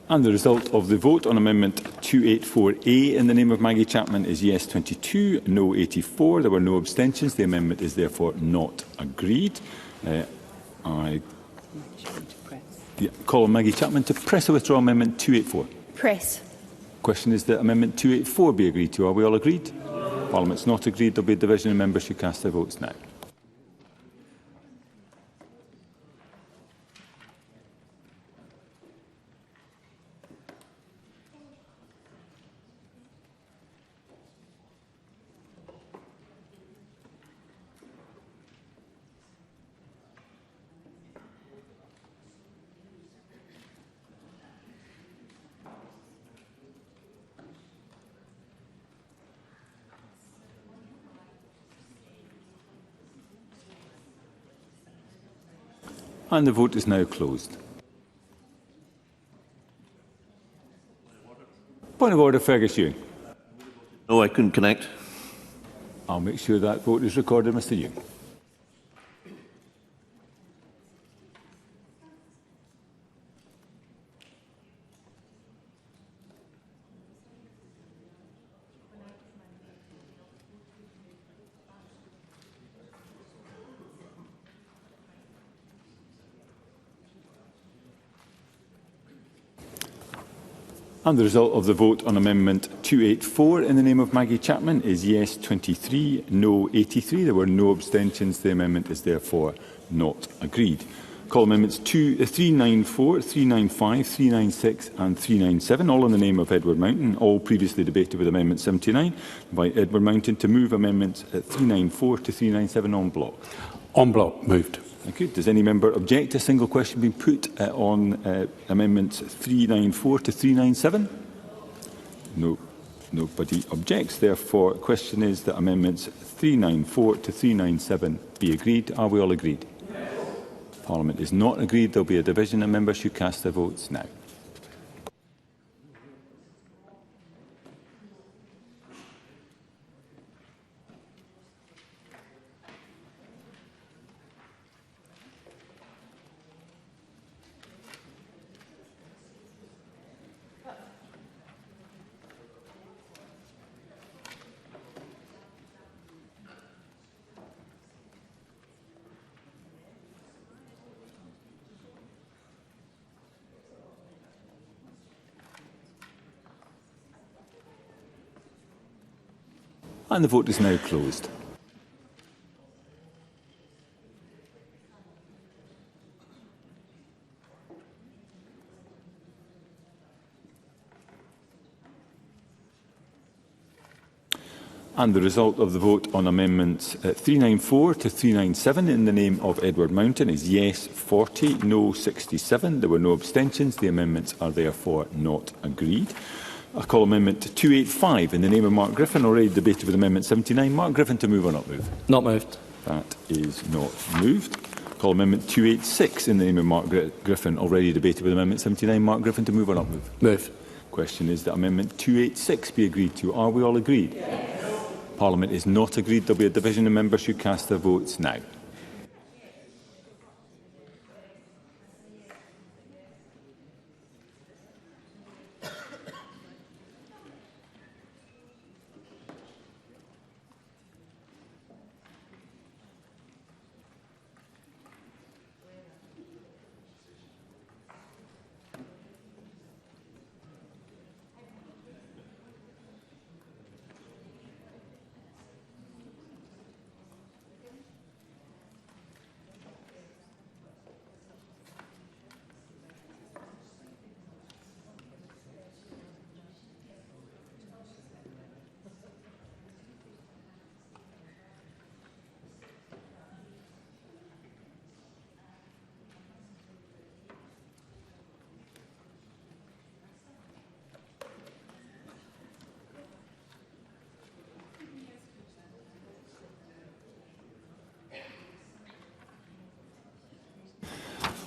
And the result of the vote on amendment 284A in the name of Maggie Chapman is yes 22, no 84. There were no abstentions. The amendment is therefore not agreed. I call on Maggie Chapman to press or withdraw amendment 284. Press. Question is that amendment 284 be agreed to. Are we all agreed? Parliament's not agreed. There will be a division of members who cast their votes now. And the vote is now closed. Point of order, Fergus Ewing. No, I couldn't connect. I'll make sure that vote is recorded, Mr Ewing. And the result of the vote on Amendment 284 in the name of Maggie Chapman is yes 23, no 83. There were no abstentions. The amendment is therefore not agreed. Call Amendments 394, 395, 396 and 397, all in the name of Edward Mountain, all previously debated with Amendment 79. By Edward Mountain to move Amendments 394 to 397 en bloc. En bloc, moved. Thank you. Does any member object to a single question being put on Amendments 394 to 397? No. Nobody objects. Therefore, the question is that Amendments 394 to 397 be agreed. Are we all agreed? Yes. Parliament is not agreed. There will be a division and members should cast their votes now. And the vote is now closed. And the result of the vote on Amendments 394 to 397 in the name of Edward Mountain is yes 40, no 67. There were no abstentions. The amendments are therefore not agreed. I call Amendment 285 in the name of Mark Griffin, already debated with Amendment 79. Mark Griffin to move or not move? Not moved. That is not moved. Call Amendment 286 in the name of Mark Griffin, already debated with Amendment 79. Mark Griffin to move or not move? Move. Question is that Amendment 286 be agreed to. Are we all agreed? Yes. Parliament is not agreed. There will be a division and members should cast their votes now.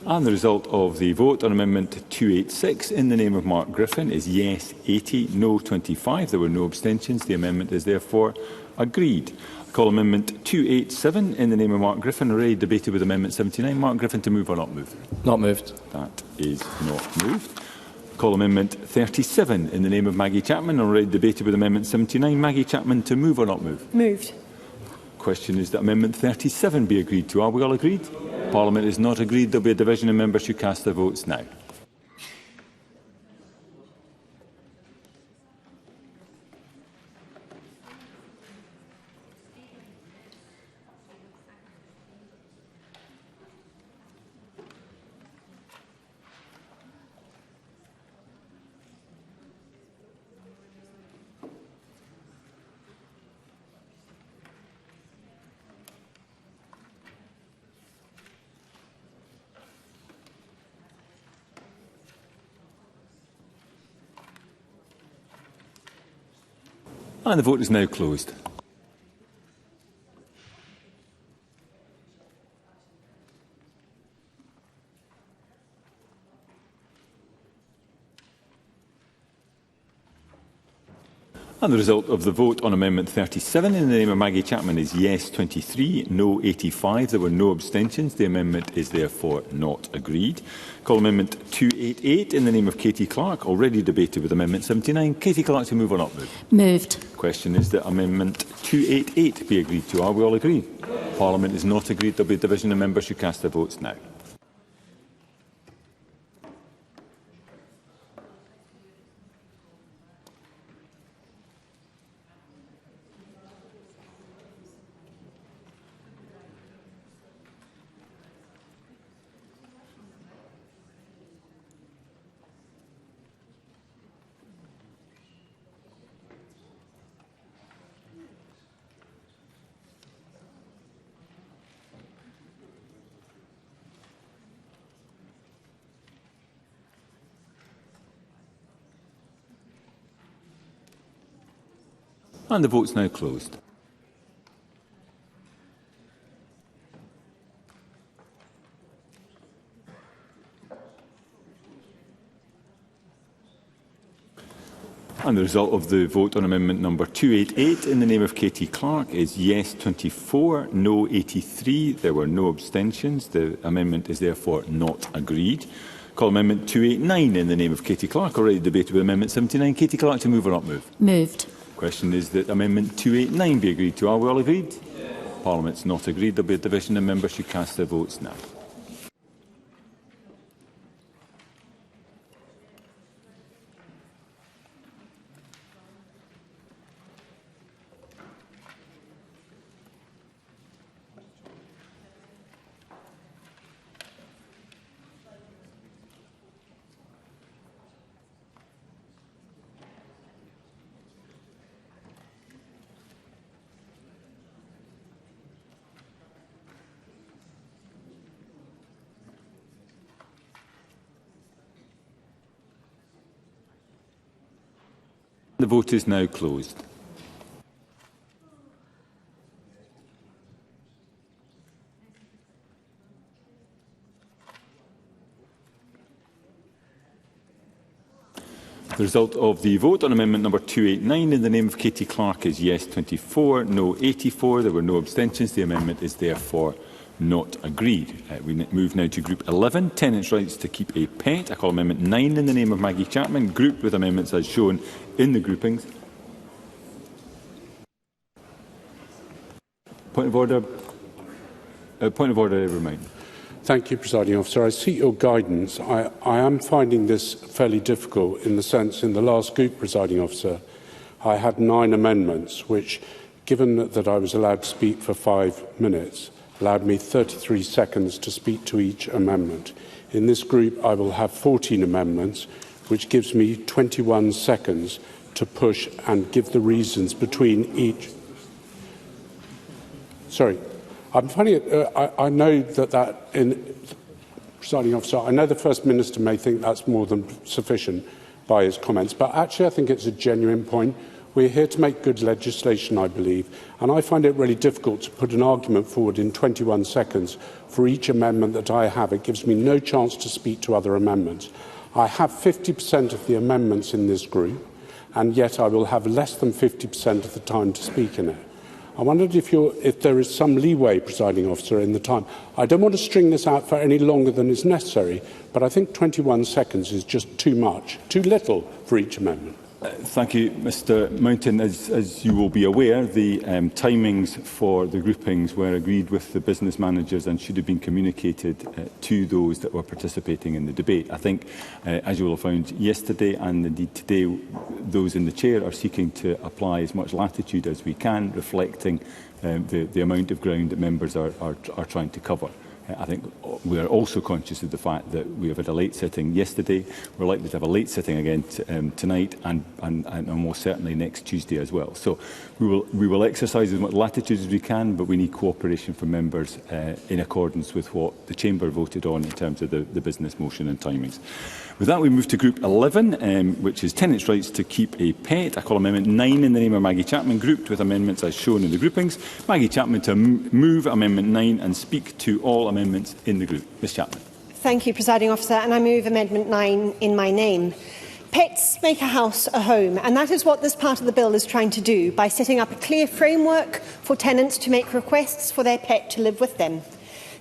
And the result of the vote on Amendment 286 in the name of Mark Griffin is yes 80, no 25. There were no abstentions. The amendment is therefore agreed. I call Amendment 287 in the name of Mark Griffin, already debated with Amendment 79. Mark Griffin to move or not move? Not moved. That is not moved. I call Amendment 37 in the name of Maggie Chapman, already debated with Amendment 79. Maggie Chapman to move or not move? Moved. Question is that Amendment 37 be agreed to. Are we all agreed? Yes. Parliament is not agreed. There will be a division and members should cast their votes now. And the vote is now closed. And the result of the vote on Amendment 37 in the name of Maggie Chapman is yes 23, no 85. There were no abstentions. The amendment is therefore not agreed. Call Amendment 288 in the name of Katie Clark, already debated with Amendment 79. Katie Clark, to move or not move? Moved. The question is that Amendment 288 be agreed to. Are we all agreed? Yes. Parliament is not agreed. There will be a division and members should cast their votes now. And the vote's now closed. And the result of the vote on amendment number 288 in the name of Katie Clark is yes 24, no 83. There were no abstentions. The amendment is therefore not agreed. Call amendment 289 in the name of Katie Clark, already debated with amendment 79. Katie Clark, to move or not move? Moved. Question is that amendment 289 be agreed to. Are we all agreed? Yes. Parliament's not agreed. There will be a division and members should cast their votes now. The vote is now closed. The result of the vote on amendment number 289 in the name of Katie Clark is yes 24, no 84. There were no abstentions. The amendment is therefore not agreed. We move now to Group 11, tenants' rights to keep a pet. I call Amendment 9 in the name of Maggie Chapman, grouped with amendments as shown in the groupings. Point of order. Remind. Thank you, Presiding Officer. I seek your guidance. I am finding this fairly difficult in the sense in the last group, Presiding Officer, I had 9 amendments, which, given that I was allowed to speak for 5 minutes, allowed me 33 seconds to speak to each amendment. In this group, I will have 14 amendments, which gives me 21 seconds to push and give the reasons between each. Sorry, I'm finding it. I know that in Presiding Officer, I know the First Minister may think that's more than sufficient by his comments, but actually I think it's a genuine point. We're here to make good legislation, I believe, and I find it really difficult to put an argument forward in 21 seconds for each amendment that I have. It gives me no chance to speak to other amendments. I have 50% of the amendments in this group, and yet I will have less than 50% of the time to speak in it. I wondered if there is some leeway, Presiding Officer, in the time. I don't want to string this out for any longer than is necessary, but I think 21 seconds is just too much, too little for each amendment. Thank you, Mr Mountain. As you will be aware, the timings for the groupings were agreed with the business managers and should have been communicated to those that were participating in the debate. I think, as you will have found yesterday and indeed today, those in the chair are seeking to apply as much latitude as we can, reflecting the amount of ground that members are trying to cover. I think we are also conscious of the fact that we have had a late sitting yesterday. We're likely to have a late sitting again tonight and most certainly next Tuesday as well. So we will exercise as much latitude as we can, but we need cooperation from members in accordance with what the Chamber voted on in terms of the business motion and timings. With that, we move to Group 11, which is tenants' rights to keep a pet. I call Amendment 9 in the name of Maggie Chapman, grouped with amendments as shown in the groupings. Maggie Chapman to move Amendment 9 and speak to all amendments in the group. Ms Chapman. Thank you, Presiding Officer, and I move Amendment 9 in my name. Pets make a house a home, and that is what this part of the bill is trying to do by setting up a clear framework for tenants to make requests for their pet to live with them.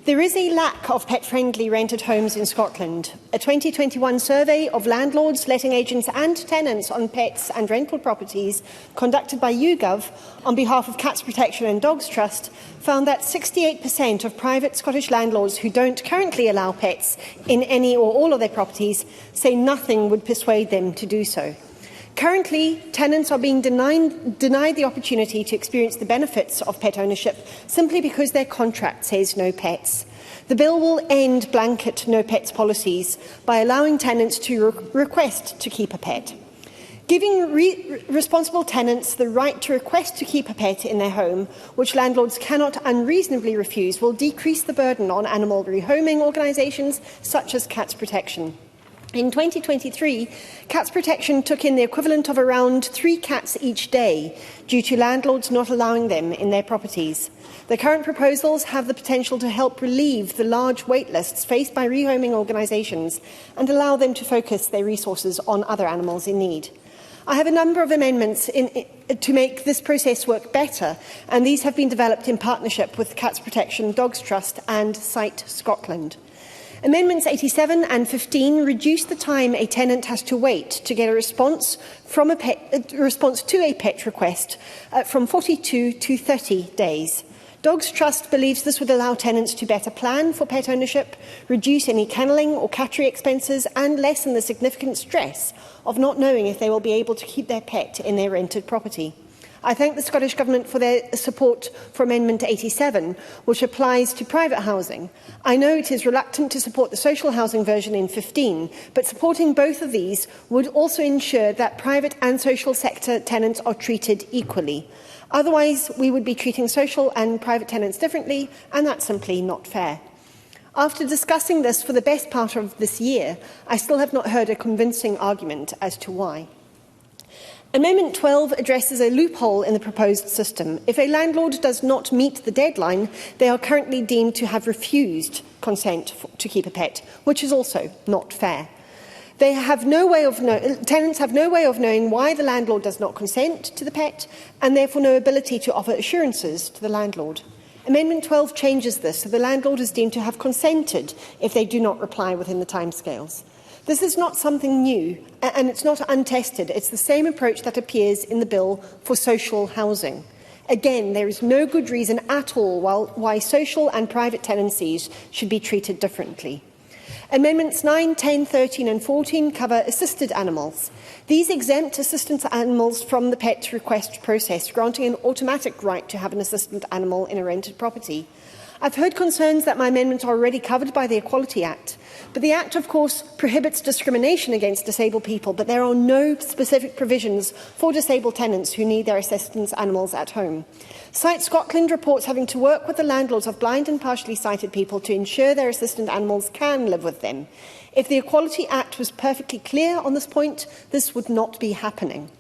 There is a lack of pet-friendly rented homes in Scotland. A 2021 survey of landlords, letting agents and tenants on pets and rental properties conducted by YouGov on behalf of Cats Protection and Dogs Trust found that 68% of private Scottish landlords who don't currently allow pets in any or all of their properties say nothing would persuade them to do so. Currently, tenants are being denied the opportunity to experience the benefits of pet ownership simply because their contract says no pets. The bill will end blanket no pets policies by allowing tenants to request to keep a pet. Giving responsible tenants the right to request to keep a pet in their home, which landlords cannot unreasonably refuse, will decrease the burden on animal rehoming organisations such as Cats Protection. In 2023, Cats Protection took in the equivalent of around 3 cats each day due to landlords not allowing them in their properties. The current proposals have the potential to help relieve the large wait lists faced by rehoming organisations and allow them to focus their resources on other animals in need. I have a number of amendments to make this process work better, and these have been developed in partnership with Cats Protection, Dogs Trust and Sight Scotland. Amendments 87 and 15 reduce the time a tenant has to wait to get a response to a pet request from 42 to 30 days. Dogs Trust believes this would allow tenants to better plan for pet ownership, reduce any kennelling or cattery expenses and lessen the significant stress of not knowing if they will be able to keep their pet in their rented property. I thank the Scottish Government for their support for Amendment 87, which applies to private housing. I know it is reluctant to support the social housing version in 15, but supporting both of these would also ensure that private and social sector tenants are treated equally. Otherwise, we would be treating social and private tenants differently, and that's simply not fair. After discussing this for the best part of this year, I still have not heard a convincing argument as to why. Amendment 12 addresses a loophole in the proposed system. If a landlord does not meet the deadline, they are currently deemed to have refused consent to keep a pet, which is also not fair. Tenants have no way of knowing why the landlord does not consent to the pet, and therefore no ability to offer assurances to the landlord. Amendment 12 changes this, so the landlord is deemed to have consented if they do not reply within the timescales. This is not something new, and it's not untested. It's the same approach that appears in the bill for social housing. Again, there is no good reason at all why social and private tenancies should be treated differently. Amendments 9, 10, 13 and 14 cover assisted animals. These exempt assistant animals from the pet request process, granting an automatic right to have an assistant animal in a rented property. I've heard concerns that my amendments are already covered by the Equality Act. But the Act, of course, prohibits discrimination against disabled people, but there are no specific provisions for disabled tenants who need their assistance animals at home. Sight Scotland reports having to work with the landlords of blind and partially sighted people to ensure their assistant animals can live with them. If the Equality Act was perfectly clear on this point, this would not be happening.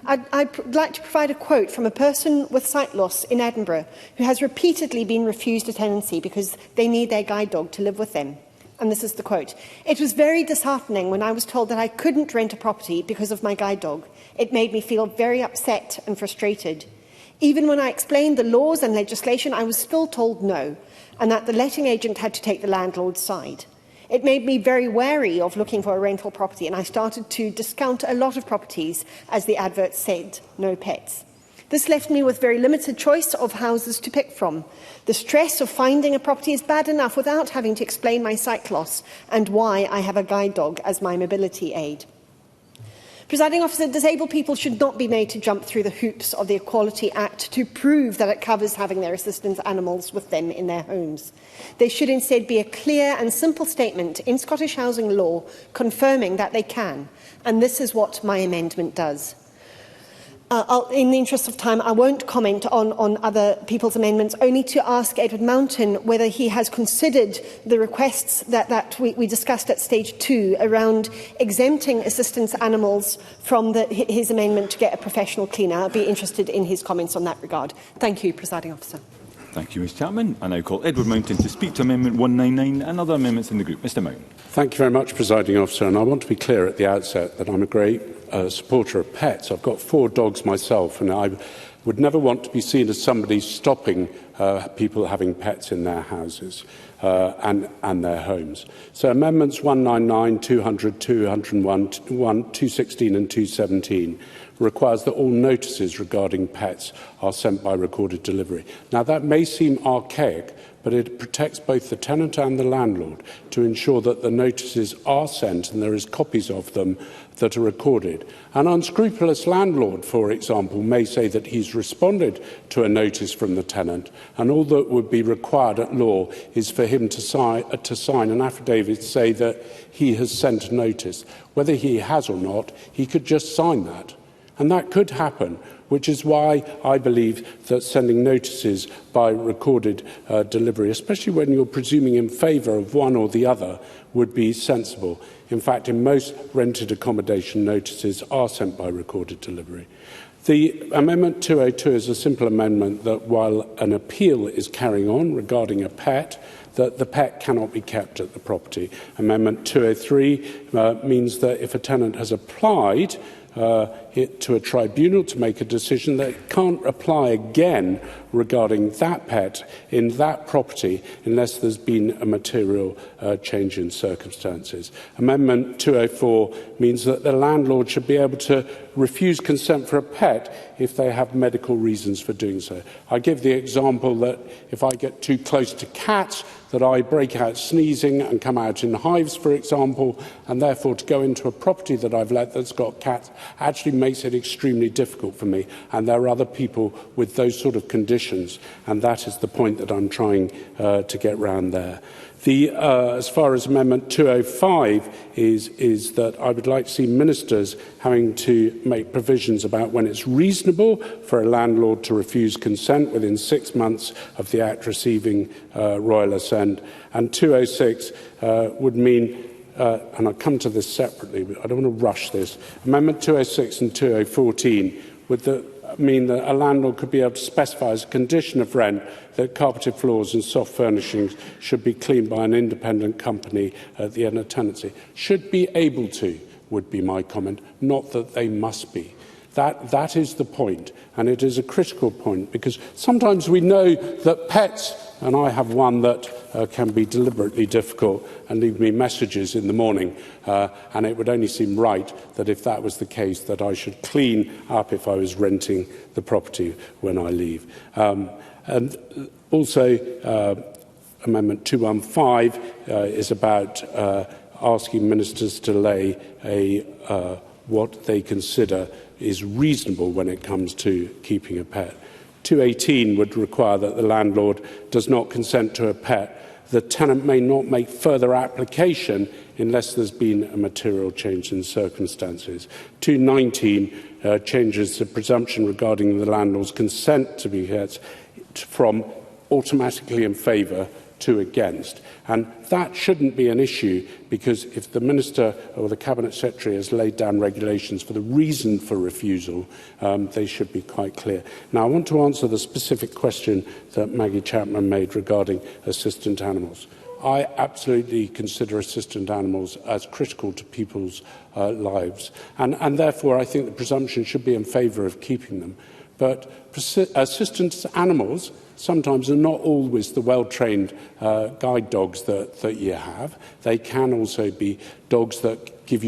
I'd like to provide a quote from a person with sight loss in Edinburgh who has repeatedly been refused a tenancy because they need their guide dog to live with them. And this is the quote. "It was very disheartening when I was told that I couldn't rent a property because of my guide dog. It made me feel very upset and frustrated. Even when I explained the laws and legislation, I was still told no, and that the letting agent had to take the landlord's side. It made me very wary of looking for a rental property, and I started to discount a lot of properties as the advert said, no pets. This left me with very limited choice of houses to pick from. The stress of finding a property is bad enough without having to explain my sight loss and why I have a guide dog as my mobility aid." Presiding Officer, disabled people should not be made to jump through the hoops of the Equality Act to prove that it covers having their assistance animals with them in their homes. There should instead be a clear and simple statement in Scottish housing law confirming that they can, and this is what my amendment does. In the interest of time, I won't comment on other people's amendments, only to ask Edward Mountain whether he has considered the requests that we discussed at stage 2 around exempting assistance animals from his amendment to get a professional cleaner. I'd be interested in his comments on that regard. Thank you, Presiding Officer. Thank you, Mr Chapman. I now call Edward Mountain to speak to Amendment 199 and other amendments in the group. Mr Mountain. Thank you very much, Presiding Officer. And I want to be clear at the outset that I'm a great supporter of pets. I've got 4 dogs myself, and I would never want to be seen as somebody stopping people having pets in their houses and their homes. So amendments 199, 200, 201, 216 and 217 requires that all notices regarding pets are sent by recorded delivery. Now, that may seem archaic, but it protects both the tenant and the landlord to ensure that the notices are sent and there is copies of them that are recorded. An unscrupulous landlord, for example, may say that he's responded to a notice from the tenant, and all that would be required at law is for him to sign an affidavit to say that he has sent a notice. Whether he has or not, he could just sign that. And that could happen, which is why I believe that sending notices by recorded delivery, especially when you're presuming in favour of one or the other, would be sensible. In fact, in most rented accommodation, notices are sent by recorded delivery. The Amendment 202 is a simple amendment that, while an appeal is carrying on regarding a pet, that the pet cannot be kept at the property. Amendment 203 means that if a tenant has applied to a tribunal to make a decision, that it can't apply again regarding that pet in that property unless there's been a material change in circumstances. Amendment 204 means that the landlord should be able to refuse consent for a pet if they have medical reasons for doing so. I give the example that if I get too close to cats, that I break out sneezing and come out in hives, for example, and therefore to go into a property that I've let that's got cats actually makes it extremely difficult for me. And there are other people with those sort of conditions, and that is the point that I'm trying to get round there. As far as Amendment 205 is that I would like to see ministers having to make provisions about when it's reasonable for a landlord to refuse consent within 6 months of the Act receiving royal assent. And 206 would mean, and I'll come to this separately, but I don't want to rush this, Amendment 206 and 2014 would mean that a landlord could be able to specify as a condition of rent that carpeted floors and soft furnishings should be cleaned by an independent company at the end of tenancy. Should be able to, would be my comment, not that they must be. That is the point, and it is a critical point, because sometimes we know that pets, and I have one that can be deliberately difficult and leave me messages in the morning, and it would only seem right that if that was the case that I should clean up if I was renting the property when I leave. And also, Amendment 215 is about asking ministers to lay what they consider is reasonable when it comes to keeping a pet. 218 would require that the landlord does not consent to a pet. The tenant may not make further application unless there's been a material change in circumstances. 219 changes the presumption regarding the landlord's consent to be kept from automatically in favour to against. And that shouldn't be an issue, because if the Minister or the Cabinet Secretary has laid down regulations for the reason for refusal, they should be quite clear. Now, I want to answer the specific question that Maggie Chapman made regarding assistant animals. I absolutely consider assistant animals as critical to people's lives, and therefore I think the presumption should be in favour of keeping them. But assistant animals sometimes are not always the well-trained guide dogs that you have. They can also be dogs that keep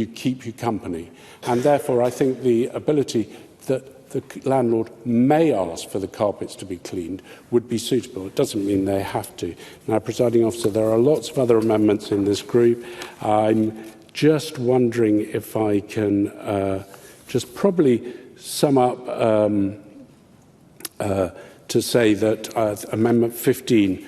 you company. And therefore, I think the ability that the landlord may ask for the carpets to be cleaned would be suitable. It doesn't mean they have to. Now, Presiding Officer, there are lots of other amendments in this group. I'm just wondering if I can just probably sum up to say that Amendment 15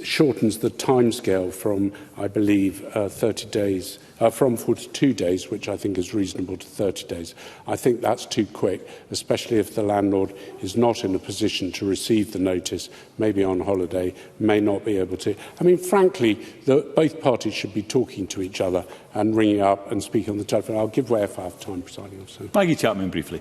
shortens the timescale from, I believe, 30 days, from 42 days, which I think is reasonable, to 30 days. I think that's too quick, especially if the landlord is not in a position to receive the notice, maybe on holiday, may not be able to. I mean, frankly, both parties should be talking to each other and ringing up and speaking on the telephone. I'll give way if I have time, Presiding Officer. Maggie Chapman, briefly.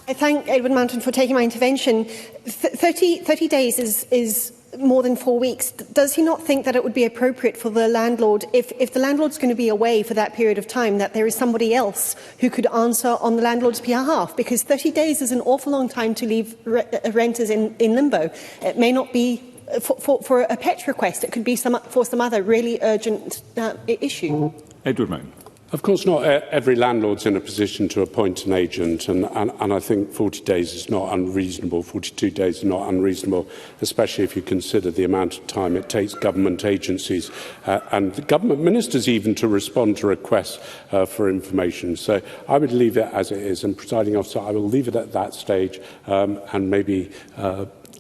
I thank Edward Mountain for taking my intervention. 30 days is more than 4 weeks. Does he not think that it would be appropriate for the landlord, if the landlord's going to be away for that period of time, that there is somebody else who could answer on the landlord's behalf? Because 30 days is an awful long time to leave renters in limbo. It may not be for a pet request. It could be for some other really urgent issue. Edward Mountain. Of course, not every landlord's in a position to appoint an agent, and I think 40 days is not unreasonable. 42 days is not unreasonable, especially if you consider the amount of time it takes government agencies and the government ministers even to respond to requests for information. So I would leave it as it is, and, Presiding Officer, I will leave it at that stage and maybe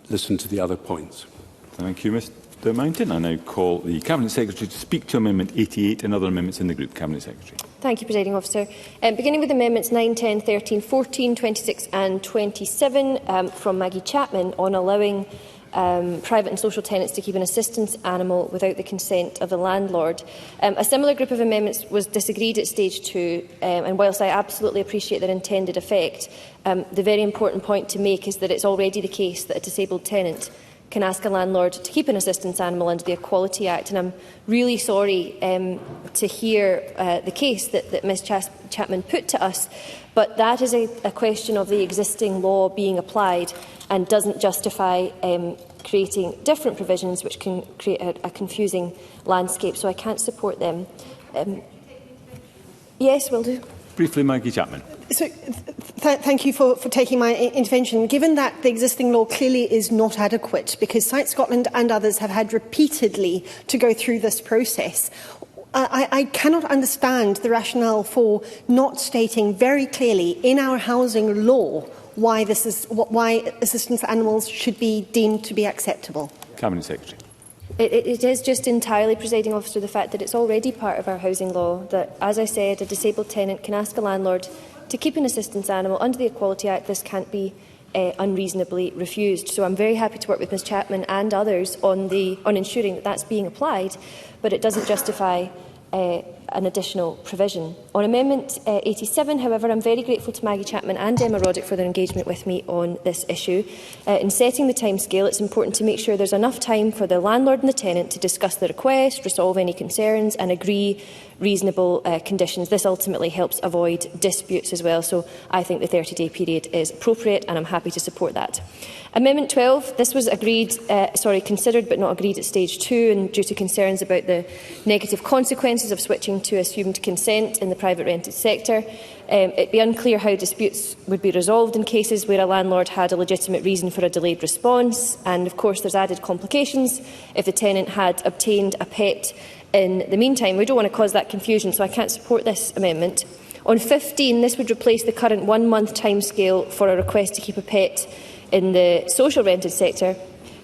listen to the other points. Thank you, Mr Mountain. I now call the Cabinet Secretary to speak to Amendment 88 and other amendments in the group. Cabinet Secretary. Thank you, Presiding Officer. Beginning with Amendments 9, 10, 13, 14, 26 and 27 from Maggie Chapman on allowing private and social tenants to keep an assistance animal without the consent of the landlord. A similar group of amendments was disagreed at stage 2, and whilst I absolutely appreciate their intended effect, the very important point to make is that it's already the case that a disabled tenant can ask a landlord to keep an assistance animal under the Equality Act. And I'm really sorry to hear the case that Ms Chapman put to us, but that is a question of the existing law being applied and doesn't justify creating different provisions which can create a confusing landscape, so I can't support them. Yes, will do. Briefly, Maggie Chapman. So, thank you for taking my intervention. Given that the existing law clearly is not adequate, because Site Scotland and others have had repeatedly to go through this process, I cannot understand the rationale for not stating very clearly in our housing law why assistance animals should be deemed to be acceptable. Cabinet Secretary. It is just entirely, Presiding Officer, the fact that it's already part of our housing law that, as I said, a disabled tenant can ask a landlord to keep an assistance animal under the Equality Act. This can't be unreasonably refused. So I'm very happy to work with Ms Chapman and others on ensuring that that's being applied, but it doesn't justify an additional provision. On Amendment 87, however, I'm very grateful to Maggie Chapman and Emma Roddick for their engagement with me on this issue. In setting the timescale, it's important to make sure there's enough time for the landlord and the tenant to discuss the request, resolve any concerns and agree reasonable conditions. This ultimately helps avoid disputes as well, so I think the 30-day period is appropriate and I'm happy to support that. Amendment 12, this was considered but not agreed at stage 2, and due to concerns about the negative consequences of switching to assumed consent in the private rented sector. It would be unclear how disputes would be resolved in cases where a landlord had a legitimate reason for a delayed response, and of course there's added complications if the tenant had obtained a pet in the meantime. We don't want to cause that confusion, so I can't support this amendment. On 15, this would replace the current 1-month timescale for a request to keep a pet in the social rented sector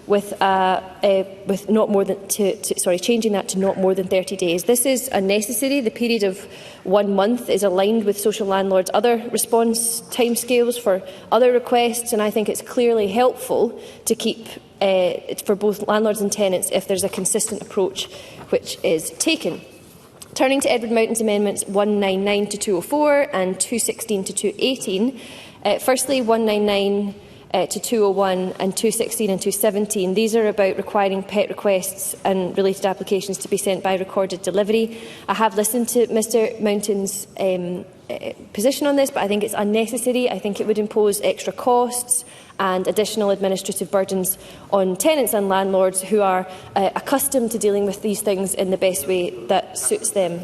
with not more than changing that to not more than 30 days. This is unnecessary. The period of 1 month is aligned with social landlords' other response timescales for other requests, and I think it's clearly helpful to keep for both landlords and tenants if there's a consistent approach which is taken. Turning to Edward Mountain's amendments 199 to 204 and 216 to 218. Firstly, 199 to 201 and 216 and 217. These are about requiring pet requests and related applications to be sent by recorded delivery. I have listened to Mr Mountain's position on this, but I think it's unnecessary. I think it would impose extra costs and additional administrative burdens on tenants and landlords who are accustomed to dealing with these things in the best way that suits them.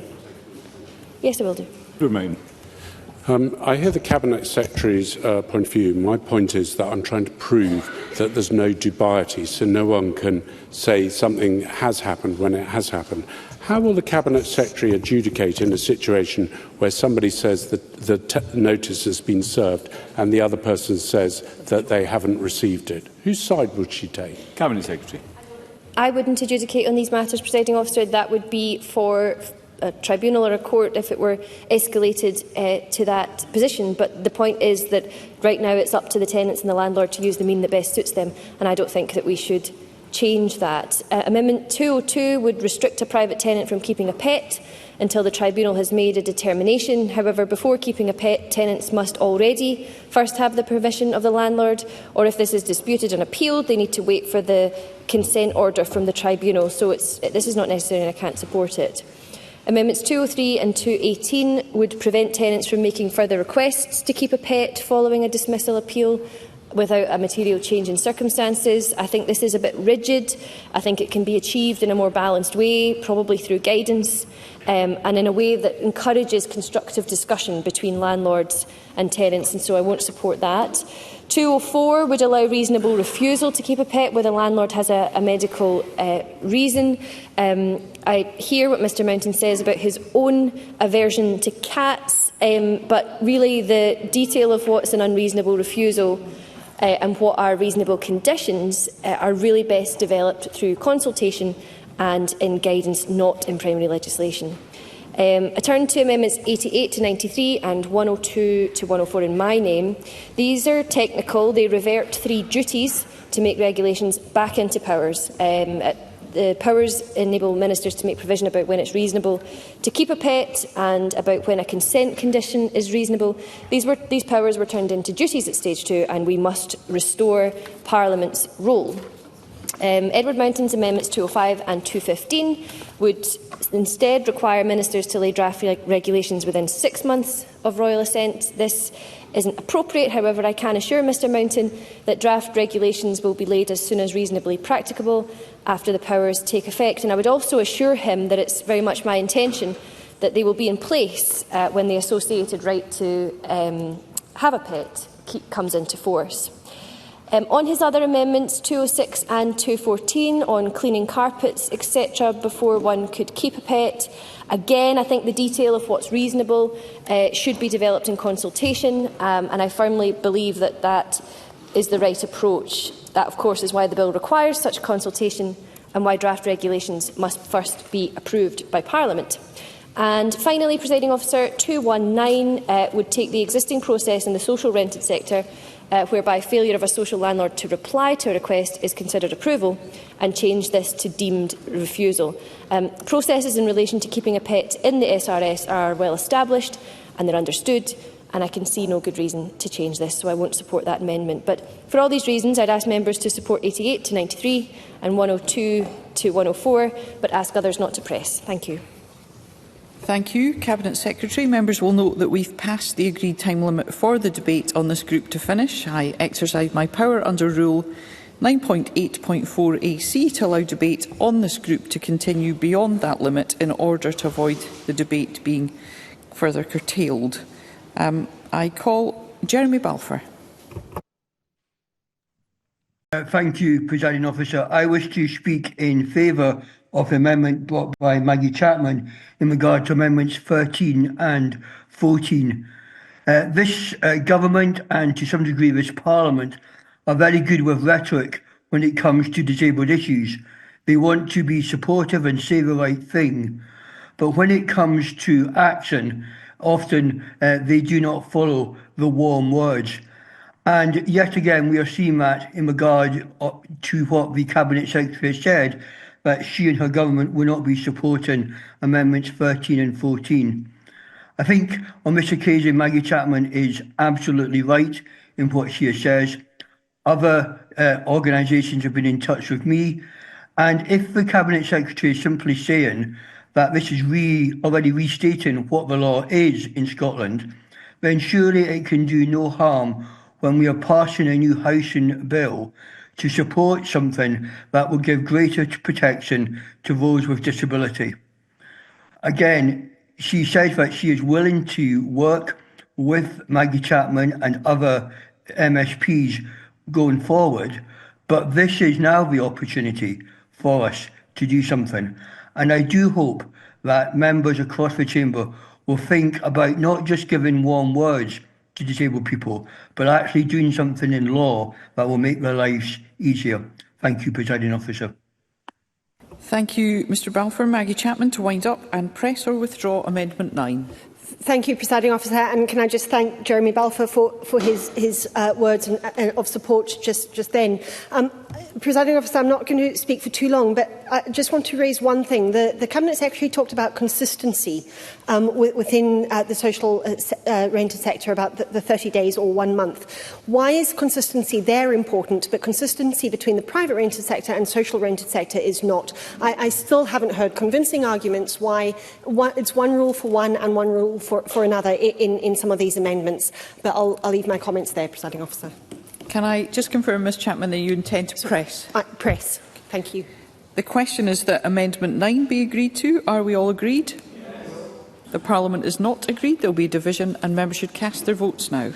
Yes, I will do. I hear the Cabinet Secretary's point of view. My point is that I'm trying to prove that there's no dubiety, so no one can say something has happened when it has happened. How will the Cabinet Secretary adjudicate in a situation where somebody says that the notice has been served and the other person says that they haven't received it? Whose side would she take? Cabinet Secretary. I wouldn't adjudicate on these matters, Presiding Officer. That would be for a tribunal or a court if it were escalated to that position. But the point is that right now it's up to the tenants and the landlord to use the mean that best suits them, and I don't think that we should change that. Amendment 202 would restrict a private tenant from keeping a pet. until the tribunal has made a determination. However, before keeping a pet, tenants must already first have the permission of the landlord, or if this is disputed and appealed, they need to wait for the consent order from the tribunal. So this is not necessary and I can't support it. Amendments 203 and 218 would prevent tenants from making further requests to keep a pet following a dismissal appeal without a material change in circumstances. I think this is a bit rigid. I think it can be achieved in a more balanced way, probably through guidance, and in a way that encourages constructive discussion between landlords and tenants, and so I won't support that. 204 would allow reasonable refusal to keep a pet where the landlord has a medical reason. I hear what Mr Mountain says about his own aversion to cats, but really the detail of what's an unreasonable refusal and what are reasonable conditions are really best developed through consultation and in guidance, not in primary legislation. I turn to Amendments 88 to 93 and 102 to 104 in my name. These are technical. They revert 3 duties to make regulations back into powers. The powers enable ministers to make provision about when it's reasonable to keep a pet and about when a consent condition is reasonable. These powers were turned into duties at stage 2, and we must restore Parliament's role. Edward Mountain's Amendments 205 and 215 would instead require ministers to lay draft regulations within 6 months of royal assent. This isn't appropriate. However, I can assure Mr Mountain that draft regulations will be laid as soon as reasonably practicable after the powers take effect. And I would also assure him that it's very much my intention that they will be in place when the associated right to have a pet comes into force. On his other amendments, 206 and 214, on cleaning carpets, etc., before one could keep a pet, again, I think the detail of what's reasonable should be developed in consultation, and I firmly believe that that is the right approach. That, of course, is why the bill requires such consultation and why draft regulations must first be approved by Parliament. And finally, Presiding Officer, 219 would take the existing process in the social rented sector, whereby failure of a social landlord to reply to a request is considered approval, and change this to deemed refusal. Processes in relation to keeping a pet in the SRS are well established and they're understood, and I can see no good reason to change this, so I won't support that amendment. But for all these reasons, I'd ask members to support 88 to 93 and 102 to 104, but ask others not to press. Thank you. Thank you, Cabinet Secretary. Members will note that we've passed the agreed time limit for the debate on this group to finish. I exercise my power under Rule 9.8.4 AC to allow debate on this group to continue beyond that limit in order to avoid the debate being further curtailed. I call Jeremy Balfour. Thank you, Presiding Officer. I wish to speak in favour of the amendment brought by Maggie Chapman in regard to Amendments 13 and 14. This government and to some degree this Parliament are very good with rhetoric when it comes to disabled issues. They want to be supportive and say the right thing. But when it comes to action, often they do not follow the warm words. And yet again, we are seeing that in regard to what the Cabinet Secretary has said, that she and her government will not be supporting Amendments 13 and 14. I think on this occasion, Maggie Chapman is absolutely right in what she says. Other organisations have been in touch with me, and if the Cabinet Secretary is simply saying that this is already restating what the law is in Scotland, then surely it can do no harm when we are passing a new housing bill to support something that will give greater protection to those with disability. Again, she says that she is willing to work with Maggie Chapman and other MSPs going forward, but this is now the opportunity for us to do something. And I do hope that members across the chamber will think about not just giving warm words to disabled people, but actually doing something in law that will make their lives easier. Thank you, Presiding Officer. Thank you, Mr Balfour. Maggie Chapman to wind up and press or withdraw Amendment 9. Thank you, Presiding Officer, and can I just thank Jeremy Balfour for his words of support just then. Presiding Officer, I'm not going to speak for too long, but I just want to raise one thing. The Cabinet Secretary talked about consistency within the social rented sector, about the 30 days or 1 month. Why is consistency there important, but consistency between the private rented sector and social rented sector is not? I still haven't heard convincing arguments why it's one rule for one and one rule for another in some of these amendments. But I'll leave my comments there, Presiding Officer. Can I just confirm, Ms Chapman, that you intend to press? Press. Thank you. The question is that Amendment 9 be agreed to. Are we all agreed? Yes. The Parliament is not agreed. There will be a division and members should cast their votes now.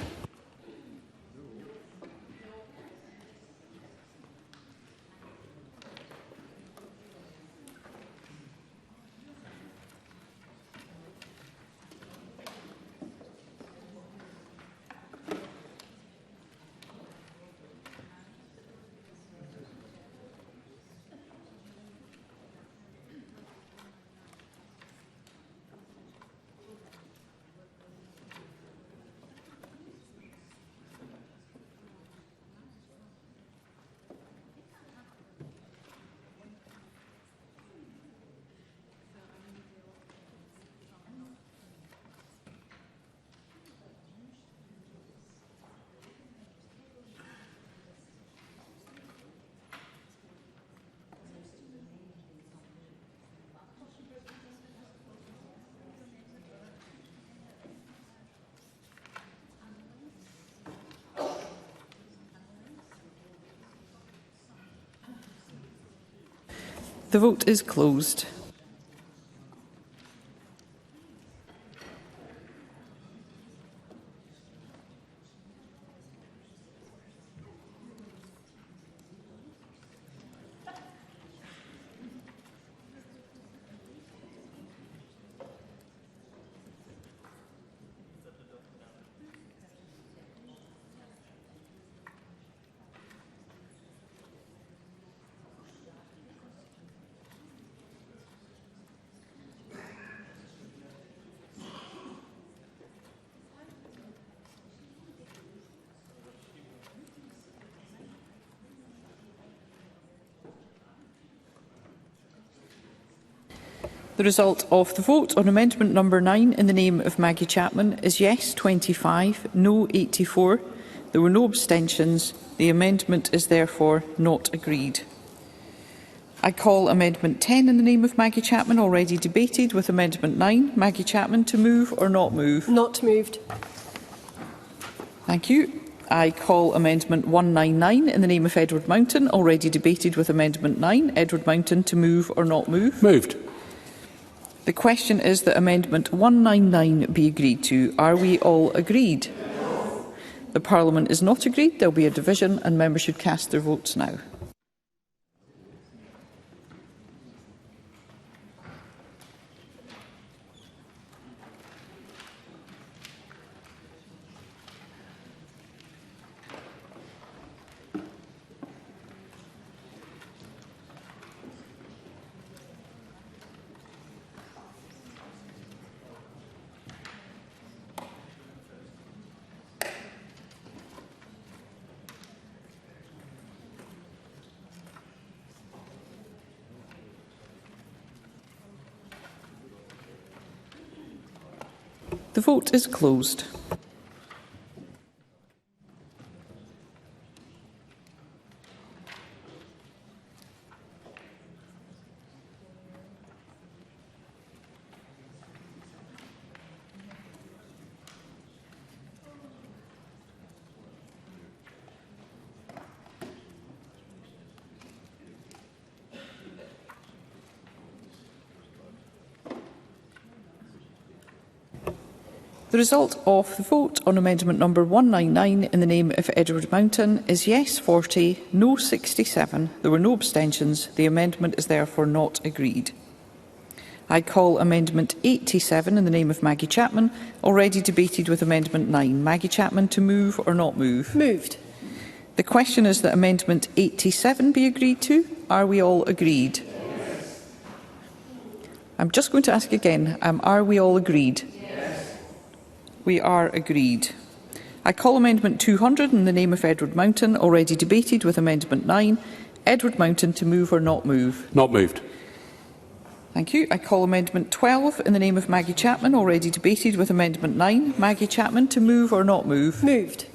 The vote is closed. The result of the vote on amendment number 9 in the name of Maggie Chapman is yes 25, no 84. There were no abstentions. The amendment is therefore not agreed. I call amendment 10 in the name of Maggie Chapman, already debated with amendment 9. Maggie Chapman, to move or not move? Not moved. Thank you. I call amendment 199 in the name of Edward Mountain, already debated with amendment 9. Edward Mountain, to move or not move? Moved. The question is that amendment 199 be agreed to. Are we all agreed? Yes. The Parliament is not agreed. There will be a division and members should cast their votes now. The vote is closed. The result of the vote on amendment number 199 in the name of Edward Mountain is yes 40, no 67. There were no abstentions. The amendment is therefore not agreed. I call amendment 87 in the name of Maggie Chapman, already debated with amendment 9. Maggie Chapman, to move or not move? Moved. The question is that amendment 87 be agreed to. Are we all agreed? Yes. I'm just going to ask again, are we all agreed? Yes. We are agreed. I call Amendment 200 in the name of Edward Mountain, already debated with Amendment 9. Edward Mountain to move or not move? Not moved. Thank you. I call Amendment 12 in the name of Maggie Chapman, already debated with Amendment 9. Maggie Chapman to move or not move? Moved.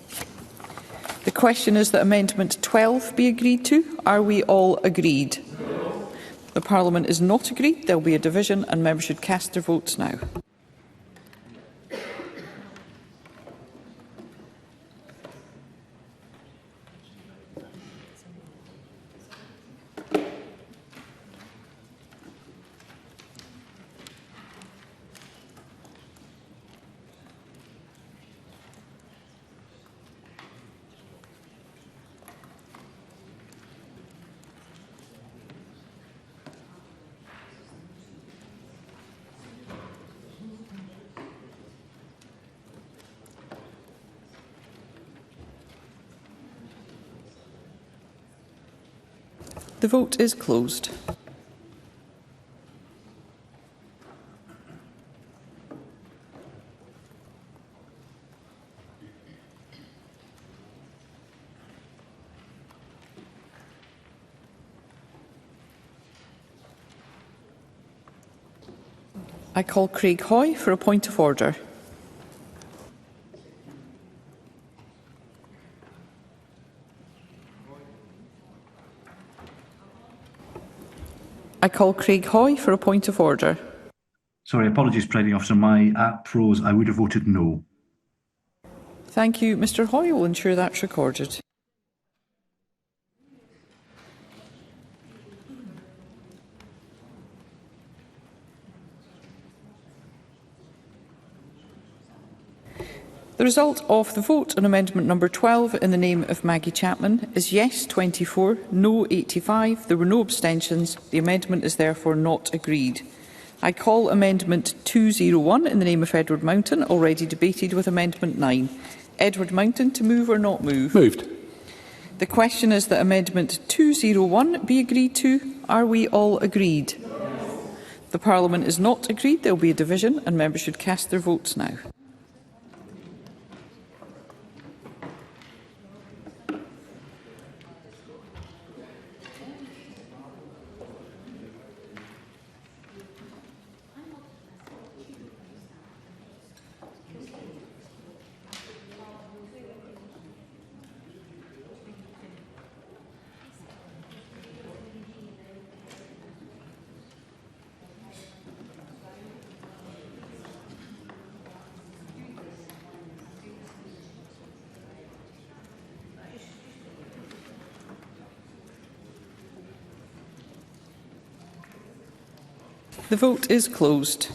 The question is that Amendment 12 be agreed to. Are we all agreed? No. The Parliament is not agreed. There will be a division and members should cast their votes now. The vote is closed. I call Craig Hoy for a point of order. I call Craig Hoy for a point of order. Sorry, apologies, Presiding Officer. My app froze. I would have voted no. Thank you. Mr Hoy will ensure that's recorded. The result of the vote on amendment number 12 in the name of Maggie Chapman is yes 24, no 85. There were no abstentions. The amendment is therefore not agreed. I call amendment 201 in the name of Edward Mountain, already debated with amendment 9. Edward Mountain to move or not move? Moved. The question is that amendment 201 be agreed to. Are we all agreed? Yes. The Parliament is not agreed. There will be a division and members should cast their votes now. The vote is closed.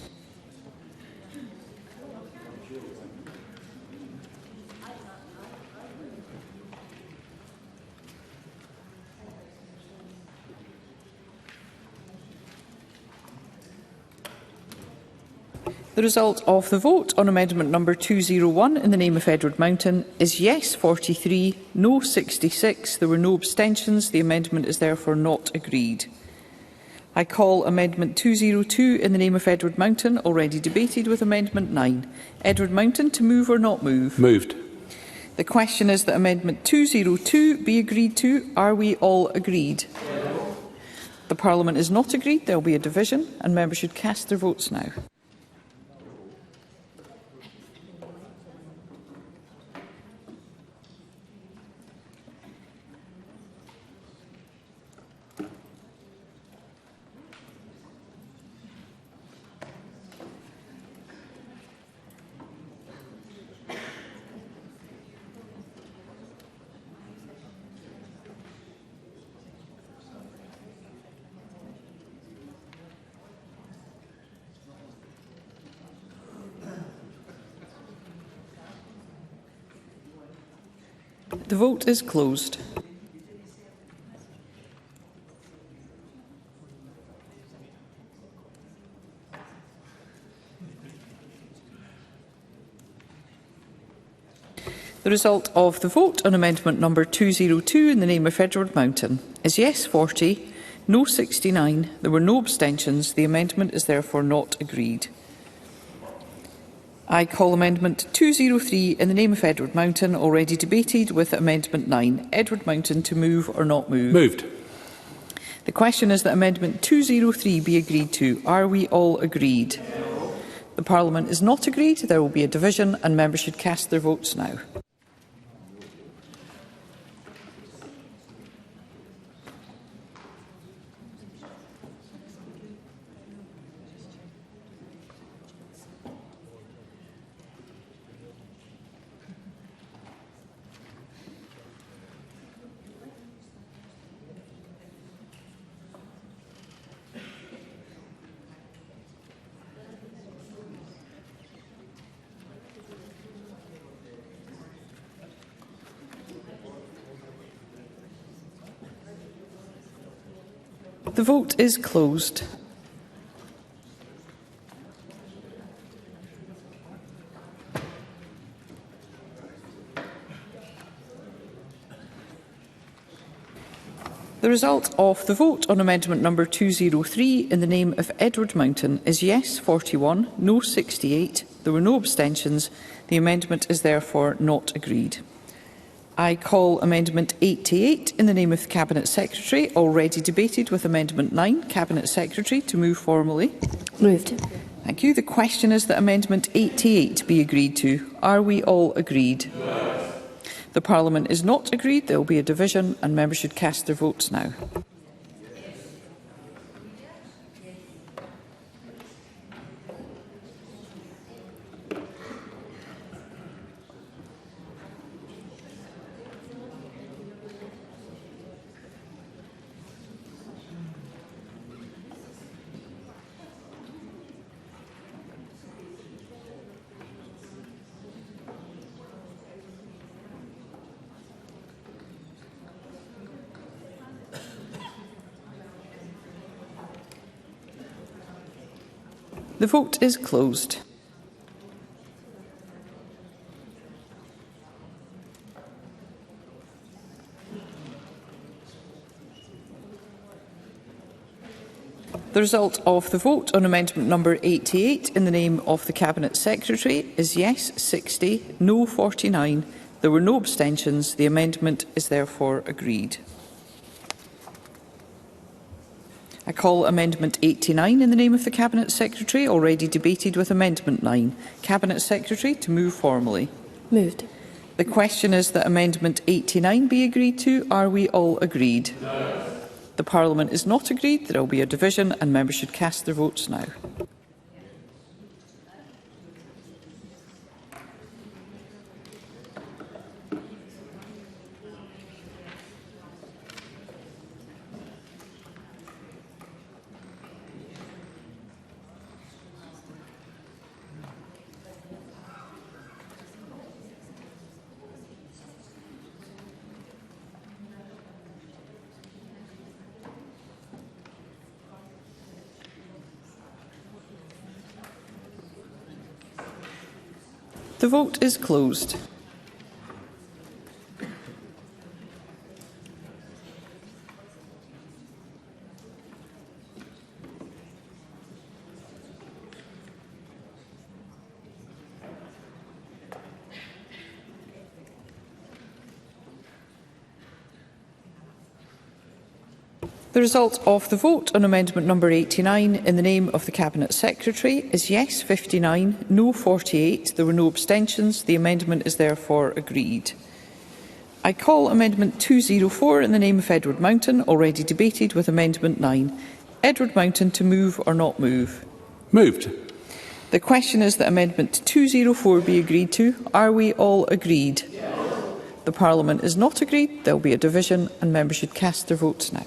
The result of the vote on amendment number 201 in the name of Edward Mountain is yes 43, no 66. There were no abstentions. The amendment is therefore not agreed. I call amendment 202 in the name of Edward Mountain, already debated with amendment 9. Edward Mountain to move or not move? Moved. The question is that amendment 202 be agreed to. Are we all agreed? Yes. The Parliament is not agreed. There will be a division and members should cast their votes now. The vote is closed. The result of the vote on amendment number 202 in the name of Edward Mountain is yes 40, no 69. There were no abstentions. The amendment is therefore not agreed. I call Amendment 203 in the name of Edward Mountain, already debated, with Amendment 9. Edward Mountain to move or not move? Moved. The question is that Amendment 203 be agreed to. Are we all agreed? No. The Parliament is not agreed. There will be a division and members should cast their votes now. The vote is closed. The result of the vote on amendment number 203 in the name of Edward Mountain is yes 41, no 68. There were no abstentions. The amendment is therefore not agreed. I call Amendment 88 in the name of the Cabinet Secretary, already debated, with Amendment 9. Cabinet Secretary to move formally. Moved. Thank you. The question is that Amendment 88 be agreed to. Are we all agreed? Yes. The Parliament is not agreed. There will be a division and members should cast their votes now. The vote is closed. The result of the vote on amendment number 88 in the name of the Cabinet Secretary is yes 60, no 49. There were no abstentions. The amendment is therefore agreed. I call Amendment 89 in the name of the Cabinet Secretary, already debated, with Amendment 9. Cabinet Secretary to move formally. Moved. The question is that Amendment 89 be agreed to. Are we all agreed? No. The Parliament is not agreed. There will be a division and members should cast their votes now. The vote is closed. The result of the vote on amendment number 89 in the name of the Cabinet Secretary is yes 59, no 48. There were no abstentions. The amendment is therefore agreed. I call amendment 204 in the name of Edward Mountain, already debated, with amendment 9. Edward Mountain to move or not move? Moved. The question is that amendment 204 be agreed to. Are we all agreed? Yes. The Parliament is not agreed. There will be a division and members should cast their votes now.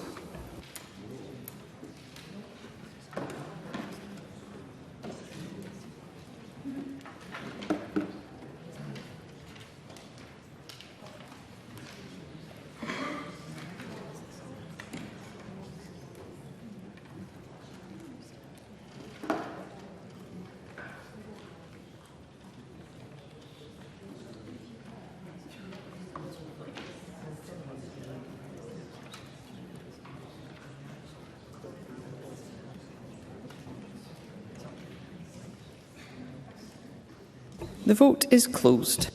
The vote is closed.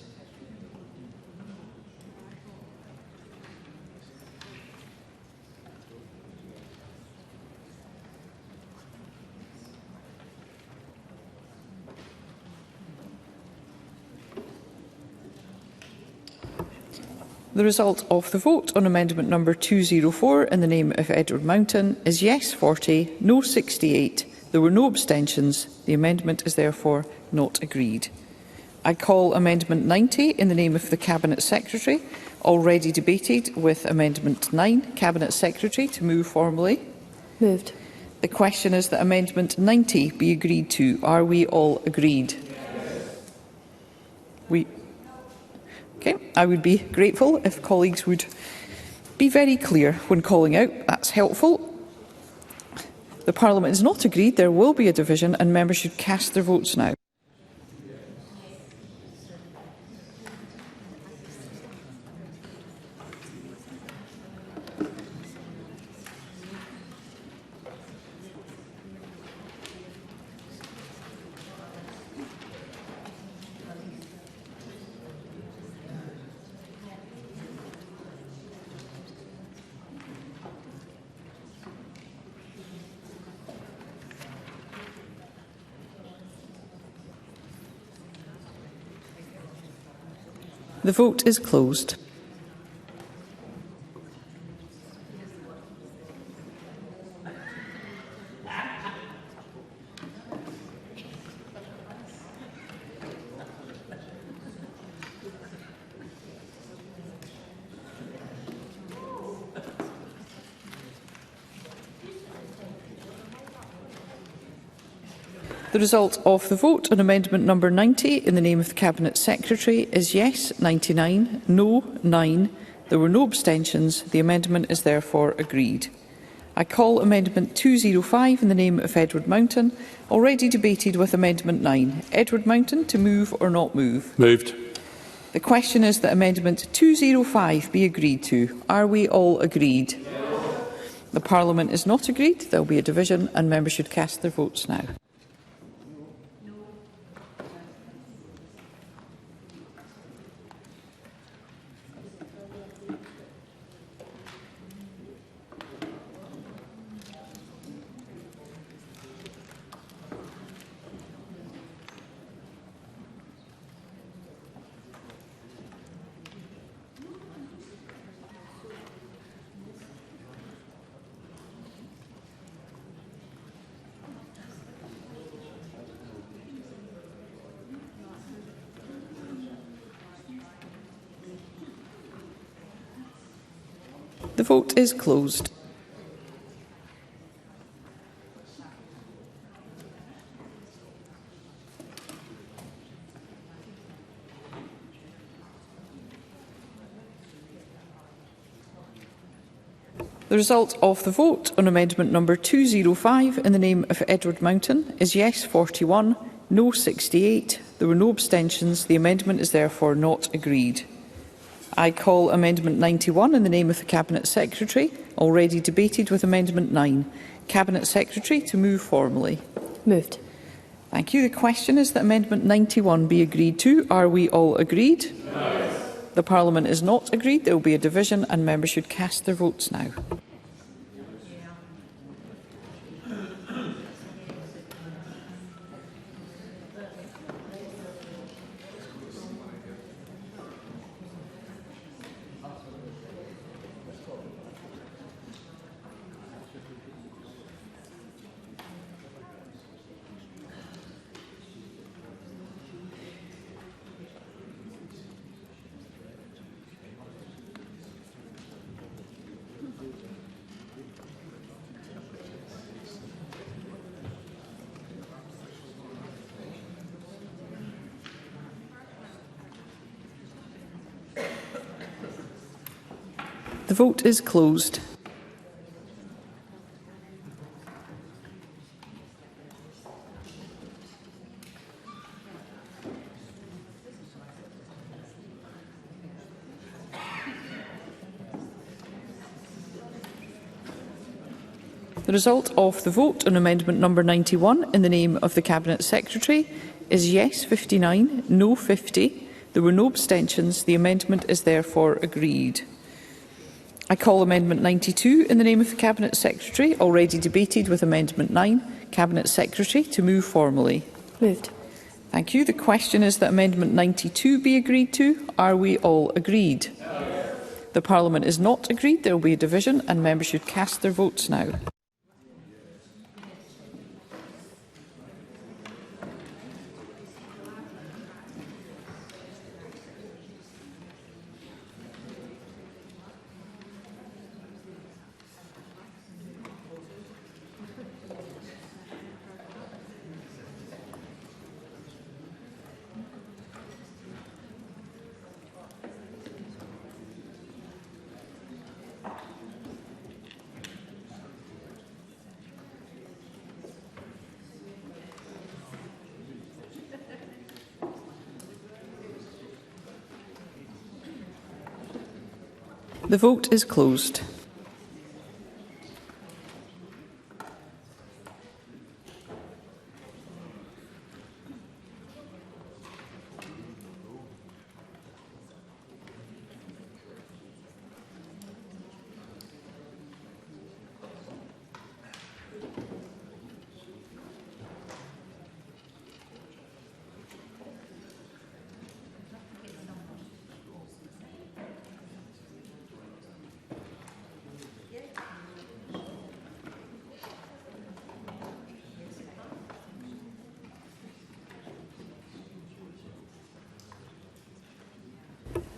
The result of the vote on amendment number 204 in the name of Edward Mountain is yes 40, no 68. There were no abstentions. The amendment is therefore not agreed. I call amendment 90 in the name of the Cabinet Secretary, already debated with amendment 9. Cabinet Secretary to move formally. Moved. The question is that amendment 90 be agreed to. Are we all agreed? Okay, I would be grateful if colleagues would be very clear when calling out. That's helpful. The Parliament is not agreed. There will be a division and members should cast their votes now. The vote is closed. The result of the vote on amendment number 90 in the name of the Cabinet Secretary is yes 99, no 9. There were no abstentions. The amendment is therefore agreed. I call amendment 205 in the name of Edward Mountain, already debated with amendment 9. Edward Mountain to move or not move? Moved. The question is that amendment 205 be agreed to. Are we all agreed? Yes. The Parliament is not agreed. There will be a division and members should cast their votes now. The vote is closed. The result of the vote on amendment number 205 in the name of Edward Mountain is yes 41, no 68. There were no abstentions. The amendment is therefore not agreed. I call amendment 91 in the name of the Cabinet Secretary, already debated with amendment 9. Cabinet Secretary to move formally. Moved. Thank you. The question is that amendment 91 be agreed to. Are we all agreed? Yes. The Parliament is not agreed. There will be a division and members should cast their votes now. The vote is closed. The result of the vote on amendment number 91 in the name of the Cabinet Secretary is yes 59, no 50. There were no abstentions. The amendment is therefore agreed. I call Amendment 92 in the name of the Cabinet Secretary, already debated with Amendment 9. Cabinet Secretary to move formally. Moved. Thank you. The question is that Amendment 92 be agreed to. Are we all agreed? Yes. The Parliament is not agreed. There will be a division and members should cast their votes now. The vote is closed.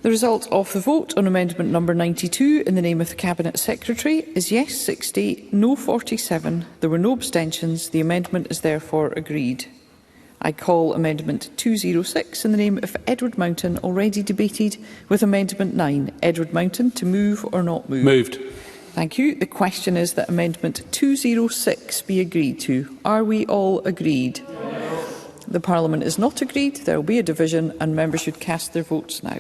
The result of the vote on amendment number 92 in the name of the Cabinet Secretary is yes 60, no 47. There were no abstentions. The amendment is therefore agreed. I call amendment 206 in the name of Edward Mountain, already debated with amendment 9. Edward Mountain to move or not move? Moved. Thank you. The question is that amendment 206 be agreed to. Are we all agreed? Yes. The Parliament is not agreed. There will be a division and members should cast their votes now.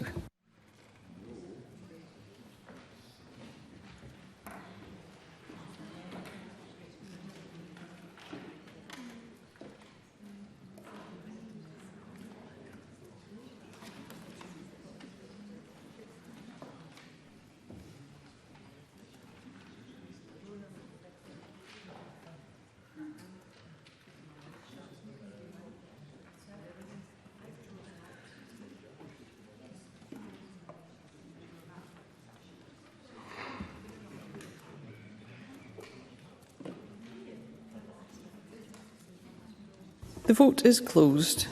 The vote is closed.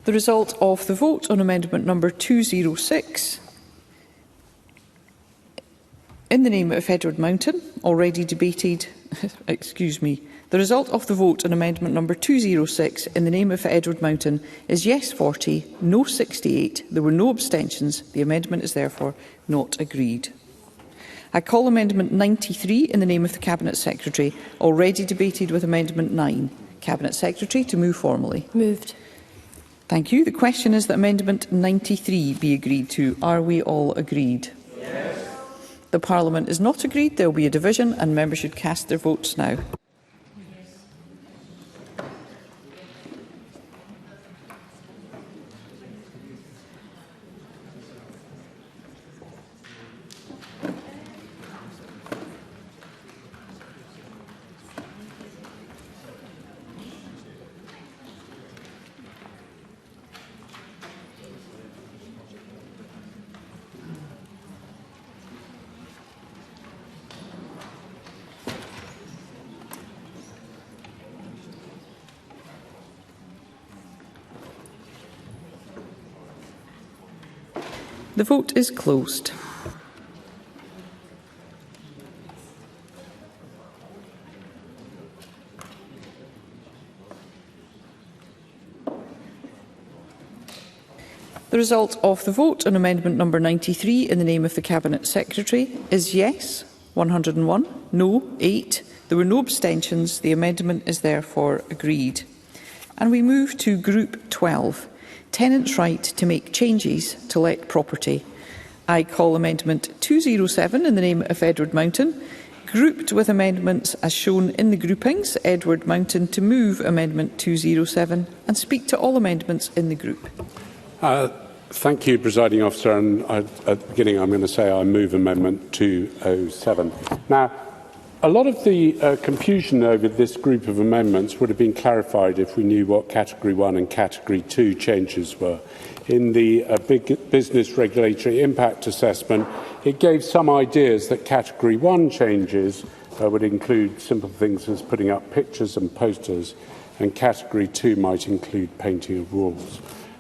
The result of the vote on amendment number 206 in the name of Edward Mountain, already debated, the result of the vote on amendment number 206 in the name of Edward Mountain is yes 40, no 68. There were no abstentions. The amendment is therefore not agreed. I call amendment 93 in the name of the Cabinet Secretary, already debated with amendment 9. Cabinet Secretary to move formally. Moved. Thank you. The question is that amendment 93 be agreed to. Are we all agreed? Yes. The Parliament is not agreed. There will be a division and members should cast their votes now. The vote is closed. The result of the vote on amendment number 93 in the name of the Cabinet Secretary is yes 101, no 8. There were no abstentions. The amendment is therefore agreed. And we move to Group 12, Tenants' Right to Make Changes to Let Property. I call Amendment 207 in the name of Edward Mountain, grouped with amendments as shown in the groupings. Edward Mountain to move Amendment 207 and speak to all amendments in the group. Thank you, Presiding Officer. And at the beginning, I'm going to say I move Amendment 207. Now, a lot of the confusion over this group of amendments would have been clarified if we knew what Category 1 and Category 2 changes were. In the big business regulatory impact assessment, it gave some ideas that Category 1 changes would include simple things as putting up pictures and posters, and Category 2 might include painting of walls.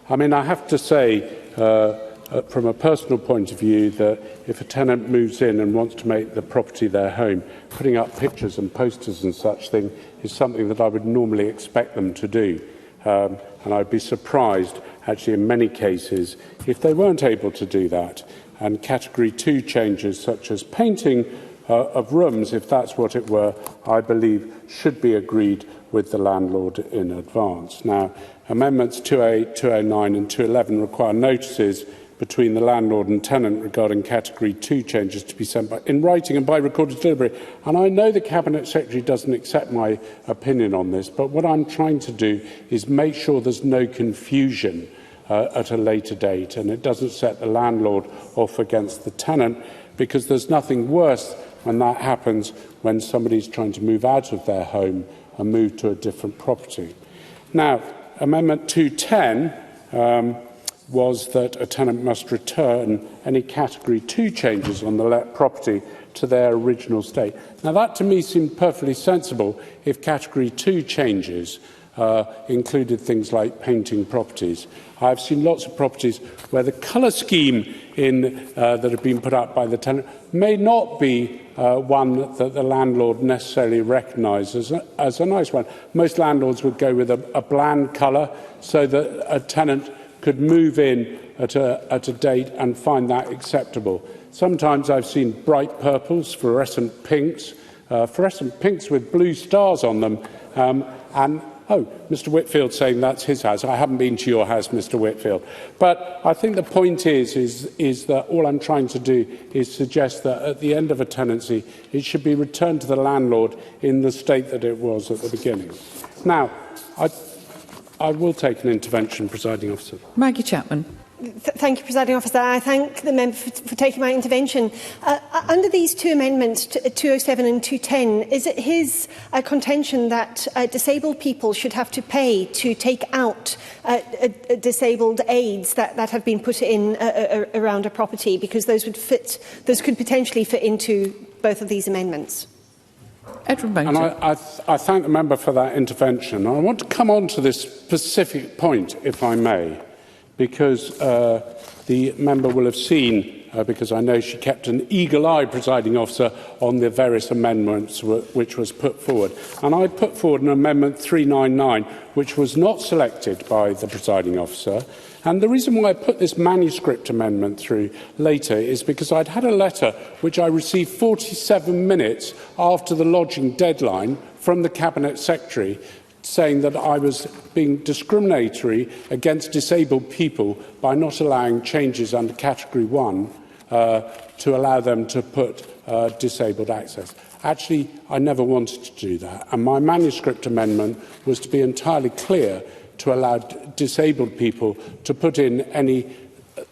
I mean, I have to say, from a personal point of view, that if a tenant moves in and wants to make the property their home, putting up pictures and posters and such thing is something that I would normally expect them to do. And I'd be surprised, actually, in many cases, if they weren't able to do that. And Category 2 changes, such as painting of rooms, if that's what it were, I believe should be agreed with the landlord in advance. Now, Amendments 208, 209 and 211 require notices between the landlord and tenant regarding Category 2 changes to be sent in writing and by recorded delivery. And I know the Cabinet Secretary doesn't accept my opinion on this, but what I'm trying to do is make sure there's no confusion at a later date, and it doesn't set the landlord off against the tenant, because there's nothing worse when that happens when somebody's trying to move out of their home and move to a different property. Now, Amendment 210 was that a tenant must return any Category 2 changes on the let property to their original state. Now, that to me seemed perfectly sensible if Category 2 changes included things like painting properties. I've seen lots of properties where the colour scheme that have been put up by the tenant may not be one that the landlord necessarily recognises as a nice one. Most landlords would go with a bland colour so that a tenant could move in at a date and find that acceptable. Sometimes I've seen bright purples, fluorescent pinks with blue stars on them, and oh, Mr Whitfield saying that's his house. I haven't been to your house, Mr Whitfield. But I think the point is that all I'm trying to do is suggest that at the end of a tenancy, it should be returned to the landlord in the state that it was at the beginning. Now, I will take an intervention, Presiding Officer. Maggie Chapman. Thank you, Presiding Officer. I thank the member for taking my intervention. Under these two amendments, 207 and 210, is it his contention that disabled people should have to pay to take out disabled aids that have been put in around a property, because those could potentially fit into both of these amendments? And I thank the member for that intervention. I want to come on to this specific point, if I may, because the member will have seen, because I know she kept an eagle eye, Presiding Officer, on the various amendments which was put forward. And I put forward an Amendment 399, which was not selected by the Presiding Officer. And the reason why I put this manuscript amendment through later is because I'd had a letter which I received 47 minutes after the lodging deadline from the Cabinet Secretary, saying that I was being discriminatory against disabled people by not allowing changes under Category 1 to allow them to put disabled access. Actually, I never wanted to do that, and my manuscript amendment was to be entirely clear to allow disabled people to put in any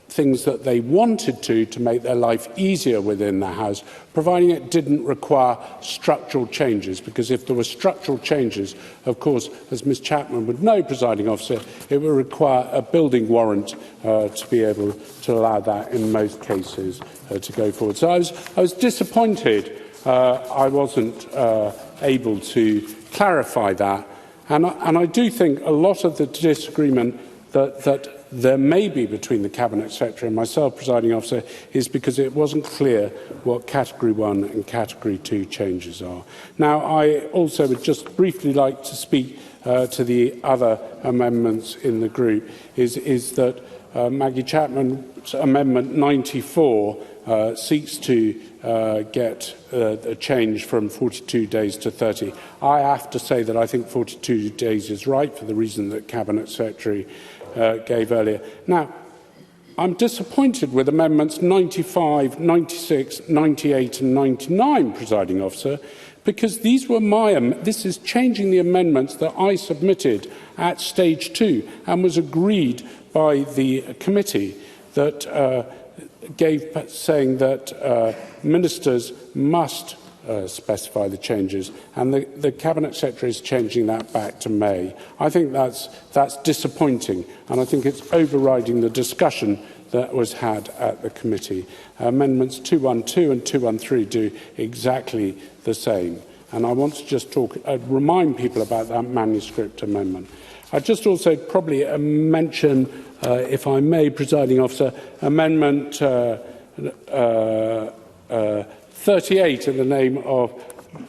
things that they wanted to make their life easier within the house, providing it didn't require structural changes. Because if there were structural changes, of course, as Ms Chapman would know, Presiding Officer, it would require a building warrant to be able to allow that in most cases to go forward. So I was disappointed I wasn't able to clarify that. And I do think a lot of the disagreement that there may be between the Cabinet Secretary and myself, Presiding Officer, is because it wasn't clear what Category 1 and Category 2 changes are. Now, I also would just briefly like to speak to the other amendments in the group, is that Maggie Chapman's Amendment 94 seeks to get a change from 42 days to 30. I have to say that I think 42 days is right for the reason that Cabinet Secretary gave earlier. Now, I'm disappointed with amendments 95, 96, 98 and 99, Presiding Officer, because these were this is changing the amendments that I submitted at stage 2 and was agreed by the committee that saying that ministers must specify the changes, and the Cabinet Secretary is changing that back to May. I think that's disappointing, and I think it's overriding the discussion that was had at the committee. Amendments 212 and 213 do exactly the same, and I want to just remind people about that manuscript amendment. I'd just also probably mention, if I may, Presiding Officer, Amendment 38 in the name of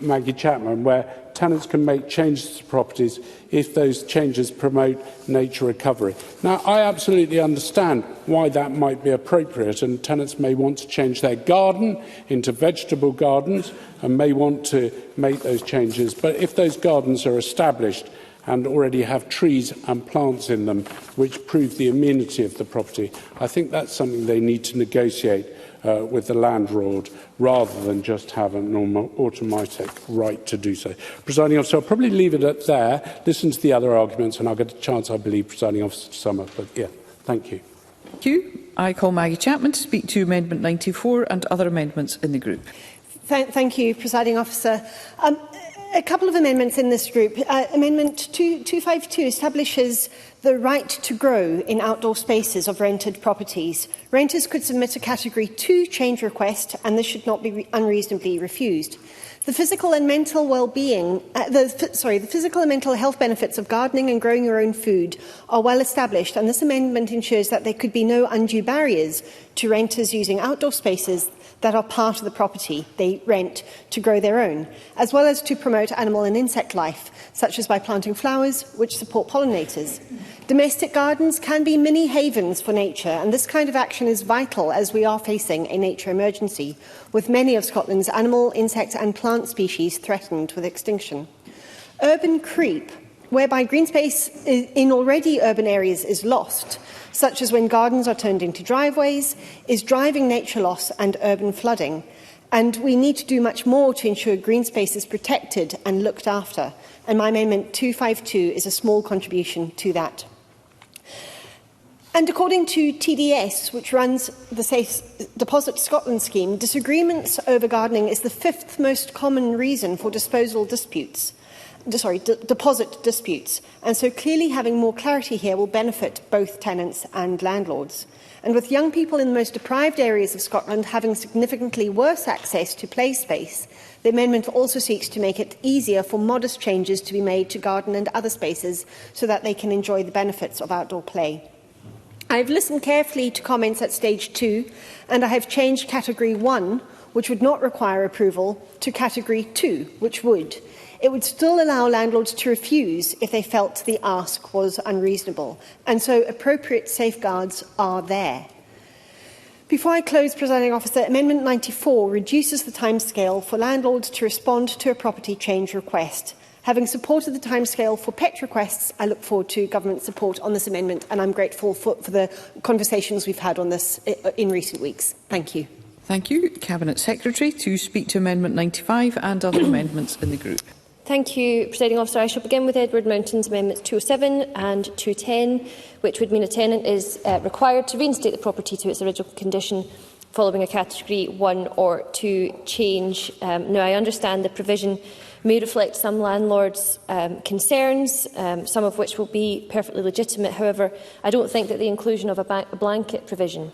Maggie Chapman, where tenants can make changes to properties if those changes promote nature recovery. Now, I absolutely understand why that might be appropriate, and tenants may want to change their garden into vegetable gardens and may want to make those changes. But if those gardens are established and already have trees and plants in them which prove the amenity of the property, I think that's something they need to negotiate with the landlord rather than just have an automatic right to do so. Presiding Officer, I'll probably leave it at there, listen to the other arguments, and I'll get a chance, I believe, Presiding Officer, to sum up. But yeah, thank you. Thank you. I call Maggie Chapman to speak to Amendment 94 and other amendments in the group. Thank you, Presiding Officer. A couple of amendments in this group. Amendment 252 establishes the right to grow in outdoor spaces of rented properties. Renters could submit a Category 2 change request, and this should not be unreasonably refused. The physical and mental well-being, the physical and mental health benefits of gardening and growing your own food are well established, and this amendment ensures that there could be no undue barriers to renters using outdoor spaces that are part of the property they rent to grow their own, as well as to promote animal and insect life, such as by planting flowers which support pollinators. Domestic gardens can be mini havens for nature, and this kind of action is vital as we are facing a nature emergency, with many of Scotland's animal, insect and plant species threatened with extinction. Urban creep, whereby green space in already urban areas is lost, such as when gardens are turned into driveways, is driving nature loss and urban flooding. And we need to do much more to ensure green space is protected and looked after. And my Amendment 252 is a small contribution to that. And according to TDS, which runs the Safe Deposit Scotland scheme, disagreements over gardening is the 5th most common reason for deposit disputes, and so clearly having more clarity here will benefit both tenants and landlords. And with young people in the most deprived areas of Scotland having significantly worse access to play space, the amendment also seeks to make it easier for modest changes to be made to garden and other spaces so that they can enjoy the benefits of outdoor play. I have listened carefully to comments at stage 2, and I have changed Category 1, which would not require approval, to Category 2, which would. It would still allow landlords to refuse if they felt the ask was unreasonable, and so appropriate safeguards are there. Before I close, Presiding Officer, Amendment 94 reduces the timescale for landlords to respond to a property change request. Having supported the timescale for pet requests, I look forward to government support on this amendment, and I'm grateful for the conversations we've had on this in recent weeks. Thank you. Thank you. Cabinet Secretary to speak to Amendment 95 and other amendments in the group. Thank you, Presiding Officer. I shall begin with Edward Mountain's Amendments 207 and 210, which would mean a tenant is required to reinstate the property to its original condition following a Category 1 or 2 change. Now, I understand the provision may reflect some landlords' concerns, some of which will be perfectly legitimate. However, I don't think that the inclusion of a blanket provision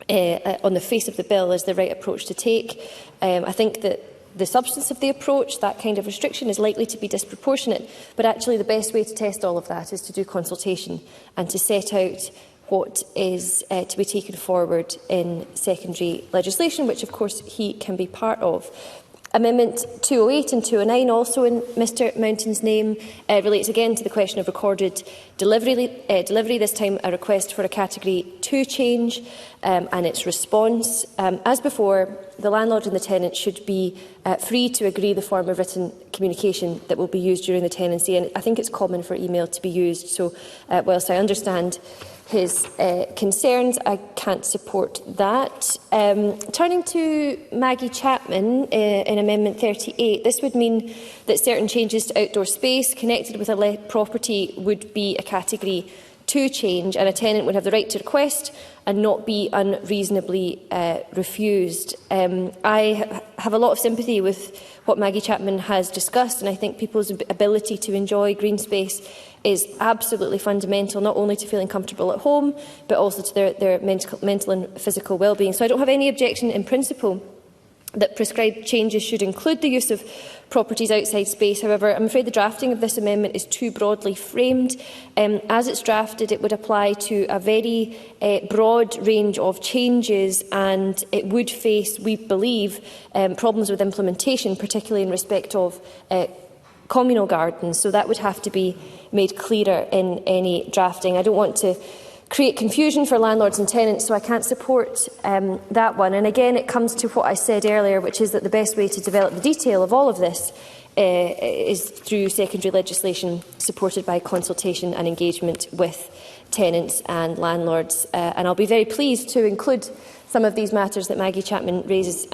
on the face of the bill is the right approach to take. I think that the substance of the approach, that kind of restriction, is likely to be disproportionate, but actually the best way to test all of that is to do consultation and to set out what is to be taken forward in secondary legislation, which of course he can be part of. Amendment 208 and 209, also in Mr Mountain's name, relates again to the question of recorded delivery, this time a request for a Category 2 change and its response. As before, the landlord and the tenant should be free to agree the form of written communication that will be used during the tenancy, and I think it's common for email to be used, so whilst I understand his concerns, I can't support that. Turning to Maggie Chapman in Amendment 38, this would mean that certain changes to outdoor space connected with a let property would be a Category 2 change, and a tenant would have the right to request and not be unreasonably refused. I have a lot of sympathy with what Maggie Chapman has discussed, and I think people's ability to enjoy green space is absolutely fundamental, not only to feeling comfortable at home, but also to their mental and physical well-being. So I don't have any objection in principle that prescribed changes should include the use of properties outside space. However, I'm afraid the drafting of this amendment is too broadly framed. As it's drafted, it would apply to a very broad range of changes, and it would face, we believe, problems with implementation, particularly in respect of communal gardens. So that would have to be made clearer in any drafting. I don't want to create confusion for landlords and tenants, so I can't support that one. And again, it comes to what I said earlier, which is that the best way to develop the detail of all of this is through secondary legislation supported by consultation and engagement with tenants and landlords. And I'll be very pleased to include some of these matters that Maggie Chapman raises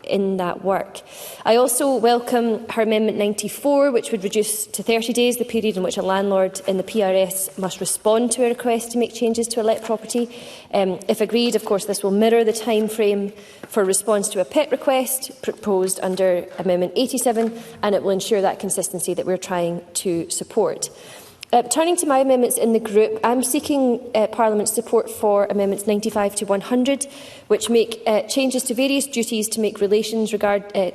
in that work. I also welcome her Amendment 94, which would reduce to 30 days the period in which a landlord in the PRS must respond to a request to make changes to a let property. If agreed, of course, this will mirror the time frame for response to a PET request proposed under Amendment 87, and it will ensure that consistency that we're trying to support. Turning to my amendments in the group, I'm seeking Parliament's support for Amendments 95 to 100, which make changes to various duties to make regulations regarding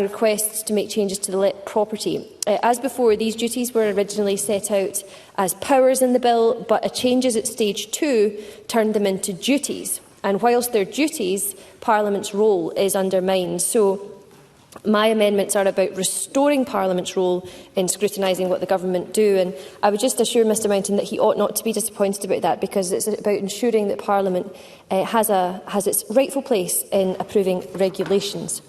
requests to make changes to the let property. As before, these duties were originally set out as powers in the bill, but a changes at stage 2 turned them into duties. And whilst they're duties, Parliament's role is undermined. So my amendments are about restoring Parliament's role in scrutinising what the government do, and I would just assure Mr Mountain that he ought not to be disappointed about that, because it's about ensuring that Parliament has its rightful place in approving regulations.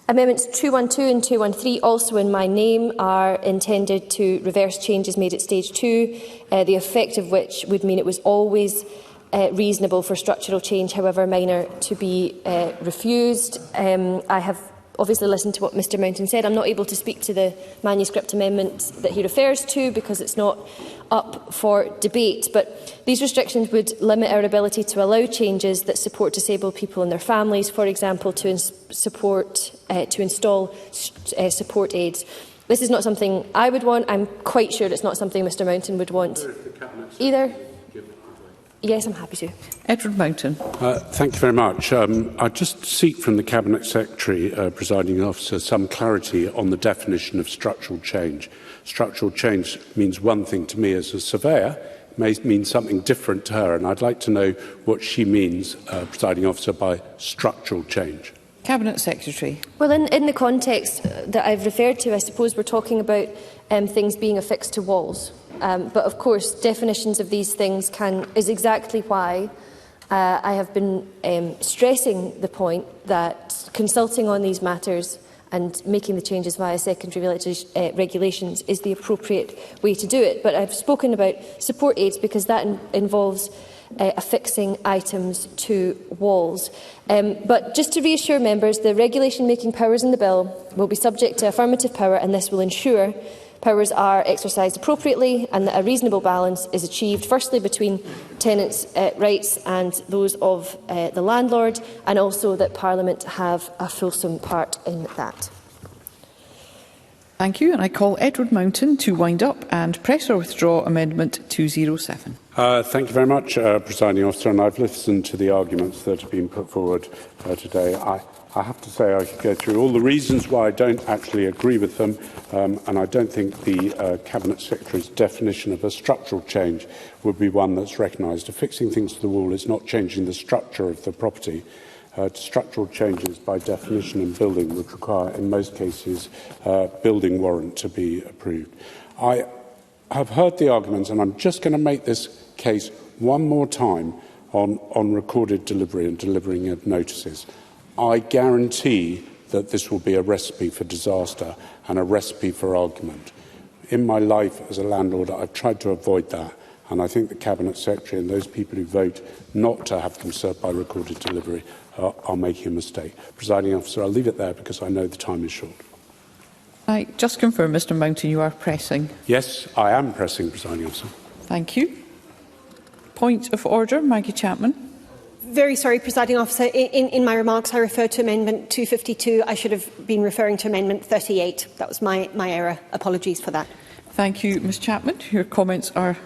Amendments 212 and 213, also in my name, are intended to reverse changes made at stage 2, the effect of which would mean it was always reasonable for structural change, however minor, to be refused. I have obviously listened to what Mr Mountain said. I'm not able to speak to the manuscript amendment that he refers to because it's not up for debate, but these restrictions would limit our ability to allow changes that support disabled people and their families, for example, to install support aids. This is not something I would want. I'm quite sure it's not something Mr Mountain would want either. Yes, I'm happy to. Edward Mountain. Thank you very much. I just seek from the Cabinet Secretary, Presiding Officer, some clarity on the definition of structural change. Structural change means one thing to me as a surveyor, it may mean something different to her, and I'd like to know what she means, Presiding Officer, by structural change. Cabinet Secretary. Well, in the context that I've referred to, I suppose we're talking about things being affixed to walls. But of course, definitions of these things is exactly why I have been stressing the point that consulting on these matters and making the changes via secondary regulations is the appropriate way to do it. But I've spoken about support aids because that involves affixing items to walls. But just to reassure members, the regulation-making powers in the bill will be subject to affirmative power, and this will ensure powers are exercised appropriately and that a reasonable balance is achieved, firstly between tenants' rights and those of the landlord, and also that Parliament have a fulsome part in that. Thank you, and I call Edward Mountain to wind up and press or withdraw Amendment 207. Thank you very much, Presiding Officer, and I've listened to the arguments that have been put forward today. I have to say I could go through all the reasons why I don't actually agree with them, and I don't think the Cabinet Secretary's definition of a structural change would be one that's recognised. Affixing things to the wall is not changing the structure of the property. Structural changes, by definition in building, would require, in most cases, building warrant to be approved. I have heard the arguments, and I'm just going to make this case one more time on recorded delivery and delivering of notices. I guarantee that this will be a recipe for disaster and a recipe for argument. In my life as a landlord, I've tried to avoid that, and I think the Cabinet Secretary and those people who vote not to have them served by recorded delivery are making a mistake. Presiding Officer, I'll leave it there because I know the time is short. I just confirm, Mr Mountain, you are pressing. Yes, I am pressing, Presiding Officer. Thank you. Point of order, Maggie Chapman. Very sorry, Presiding Officer. In my remarks, I referred to Amendment 252. I should have been referring to Amendment 38. That was my error. Apologies for that. Thank you, Ms Chapman. Your comments are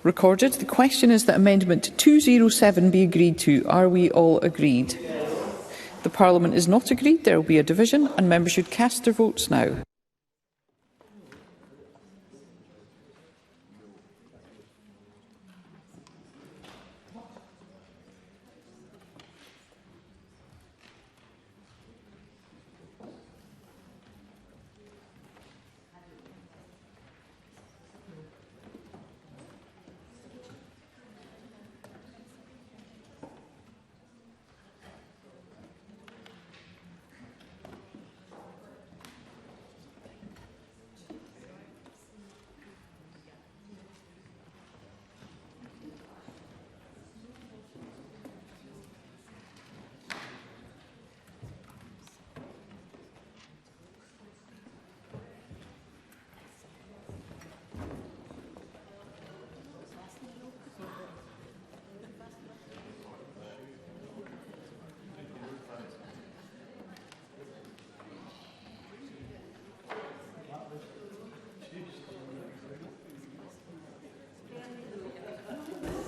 recorded. The question is that Amendment 207 be agreed to. Are we all agreed? Yes. The Parliament is not agreed. There will be a division, and members should cast their votes now.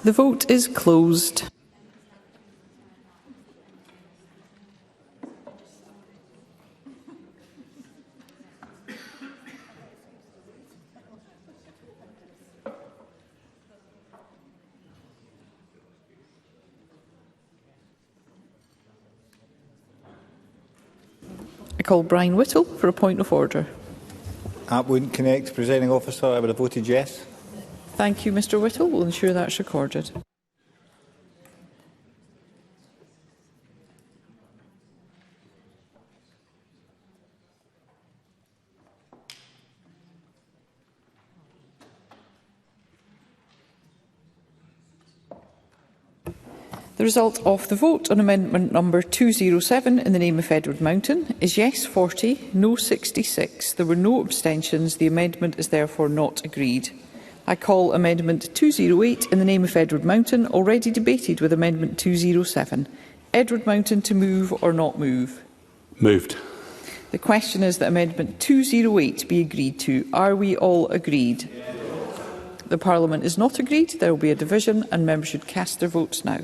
The vote is closed. I call Brian Whittle for a point of order. That wouldn't connect, Presiding Officer. I would have voted yes. Thank you, Mr Whittle. We'll ensure that's recorded. The result of the vote on amendment number 207 in the name of Edward Mountain is yes 40, no 66. There were no abstentions. The amendment is therefore not agreed. I call Amendment 208 in the name of Edward Mountain, already debated with Amendment 207. Edward Mountain to move or not move? Moved. The question is that Amendment 208 be agreed to. Are we all agreed? Yes. The Parliament is not agreed. There will be a division, and members should cast their votes now.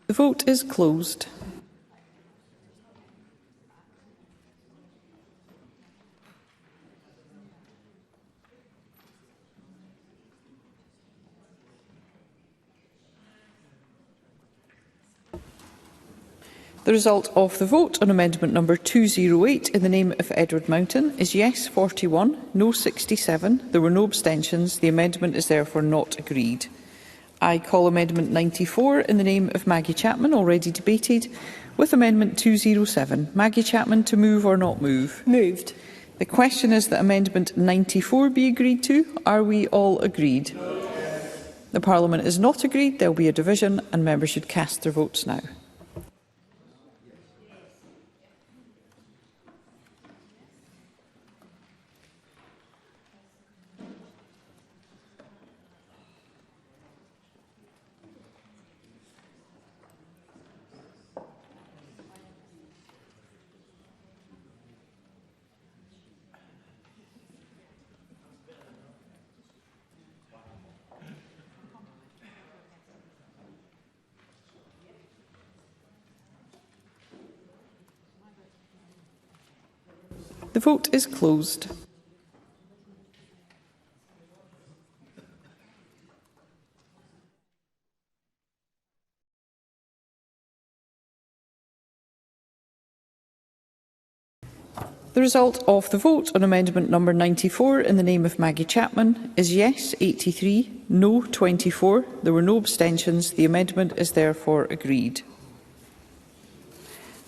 The vote is closed. The result of the vote on amendment number 208 in the name of Edward Mountain is yes 41, no 67. There were no abstentions. The amendment is therefore not agreed. I call Amendment 94 in the name of Maggie Chapman, already debated, with Amendment 207. Maggie Chapman to move or not move? Moved. The question is that Amendment 94 be agreed to. Are we all agreed? Yes. The Parliament is not agreed. There will be a division, and members should cast their votes now. The vote is closed. The result of the vote on amendment number 94 in the name of Maggie Chapman is yes 83, no 24. There were no abstentions. The amendment is therefore agreed.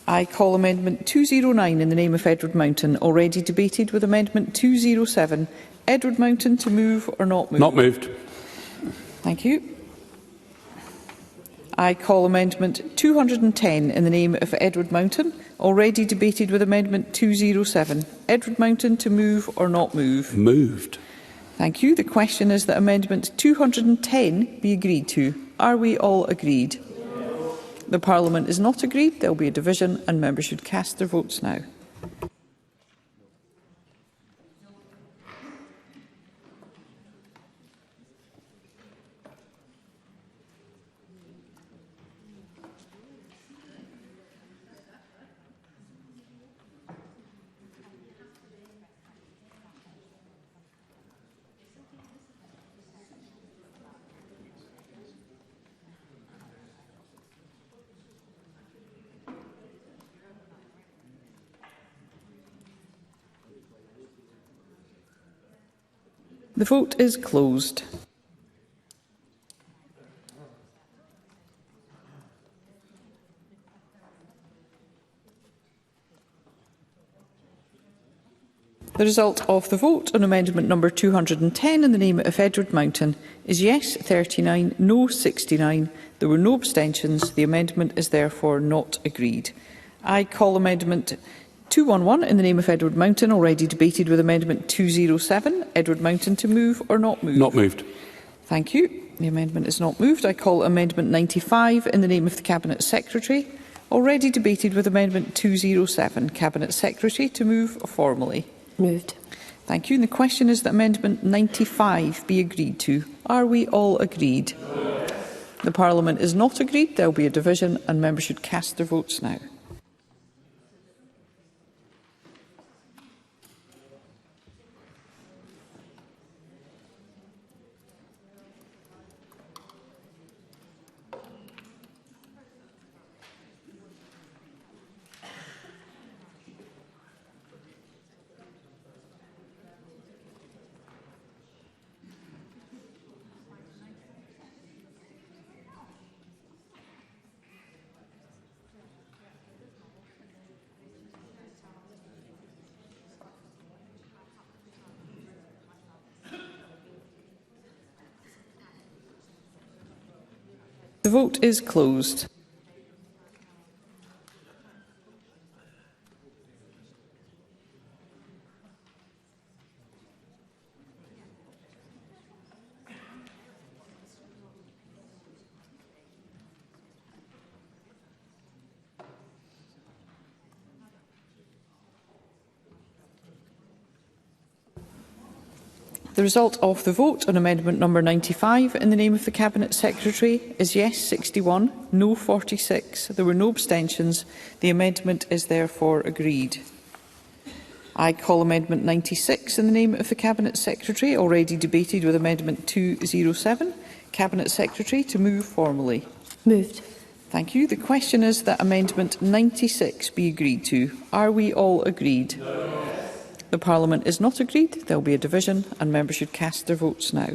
I call amendment 209 in the name of Edward Mountain, already debated, with amendment 207. Edward Mountain, to move or not move? Not moved. Thank you. I call amendment 210 in the name of Edward Mountain, already debated, with amendment 207. Edward Mountain, to move or not move? Moved. Thank you. The question is that amendment 210 be agreed to. Are we all agreed? No. The Parliament is not agreed. There will be a division and members should cast their votes now. The vote is closed. The result of the vote on amendment number 210 in the name of Edward Mountain is yes 39, no 69. There were no abstentions. The amendment is therefore not agreed. I call amendment 211 in the name of Edward Mountain, already debated, with amendment 207. Edward Mountain, to move or not move? Not moved. Thank you. The amendment is not moved. I call amendment 95 in the name of the Cabinet Secretary, already debated, with amendment 207. Cabinet Secretary, to move formally? Moved. Thank you. And the question is that amendment 95 be agreed to. Are we all agreed? No. The Parliament is not agreed. There will be a division and members should cast their votes now. The vote is closed. The result of the vote on amendment number 95 in the name of the Cabinet Secretary is yes 61, no 46. There were no abstentions. The amendment is therefore agreed. I call amendment 96 in the name of the Cabinet Secretary, already debated, with amendment 207. Cabinet Secretary, to move formally? Moved. Thank you. The question is that amendment 96 be agreed to. Are we all agreed? No. The Parliament is not agreed. There will be a division and members should cast their votes now.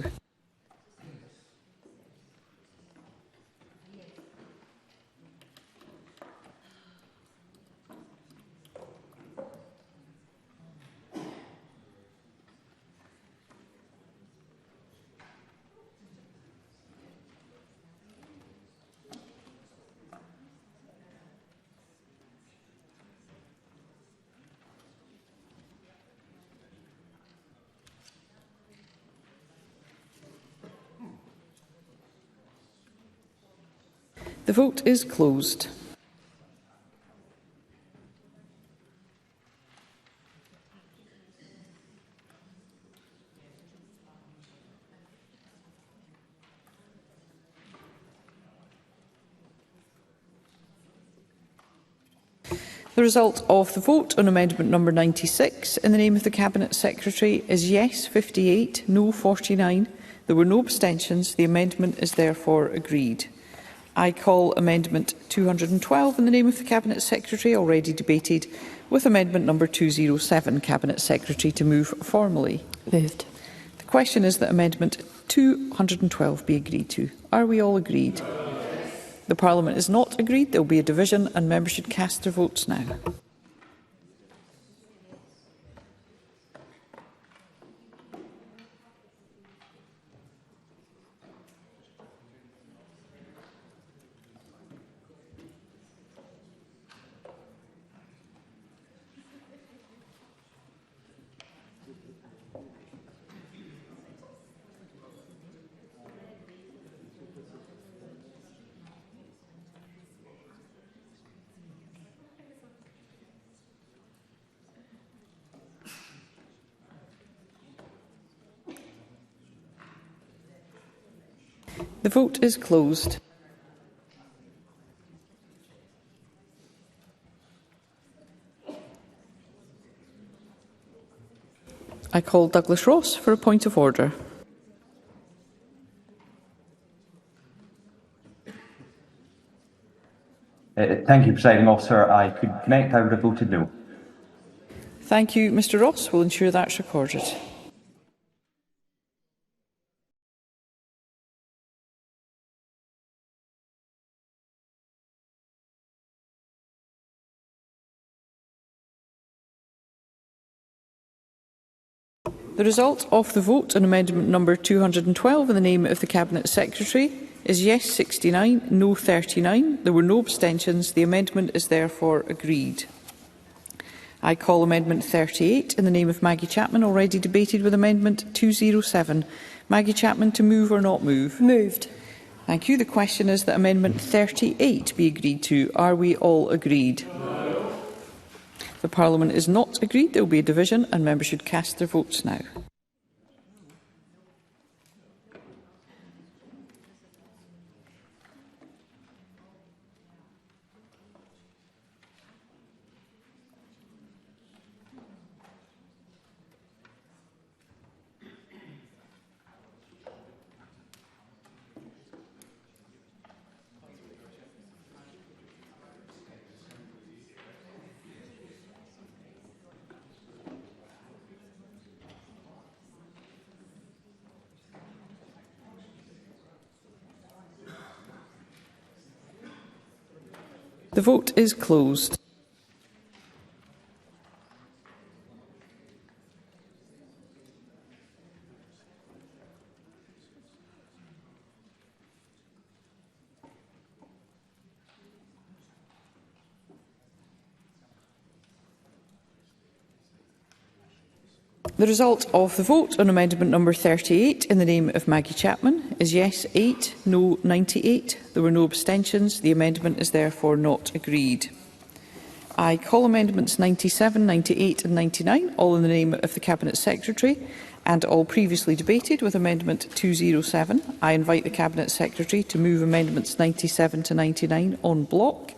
The vote is closed. The result of the vote on amendment number 96 in the name of the Cabinet Secretary is yes 58, no 49. There were no abstentions. The amendment is therefore agreed. I call amendment 212 in the name of the Cabinet Secretary, already debated, with amendment number 207, Cabinet Secretary, to move formally. Moved. The question is that amendment 212 be agreed to. Are we all agreed? The Parliament is not agreed. There will be a division and members should cast their votes now. The vote is closed. I call Douglas Ross for a point of order. Thank you, Presiding Officer. I could connect. I would have voted no. Thank you, Mr Ross. We'll ensure that's recorded. The result of the vote on amendment number 212 in the name of the Cabinet Secretary is yes 69, no 39. There were no abstentions. The amendment is therefore agreed. I call amendment 38 in the name of Maggie Chapman, already debated, with amendment 207. Maggie Chapman, to move or not move? Moved. Thank you. The question is that amendment 38 be agreed to. Are we all agreed? No. The Parliament is not agreed. There will be a division and members should cast their votes now. The vote is closed. The result of the vote on amendment number 38 in the name of Maggie Chapman is yes 8, no 98. There were no abstentions. The amendment is therefore not agreed. I call amendments 97, 98 and 99, all in the name of the Cabinet Secretary, and all previously debated, with amendment 207. I invite the Cabinet Secretary to move amendments 97 to 99 en bloc.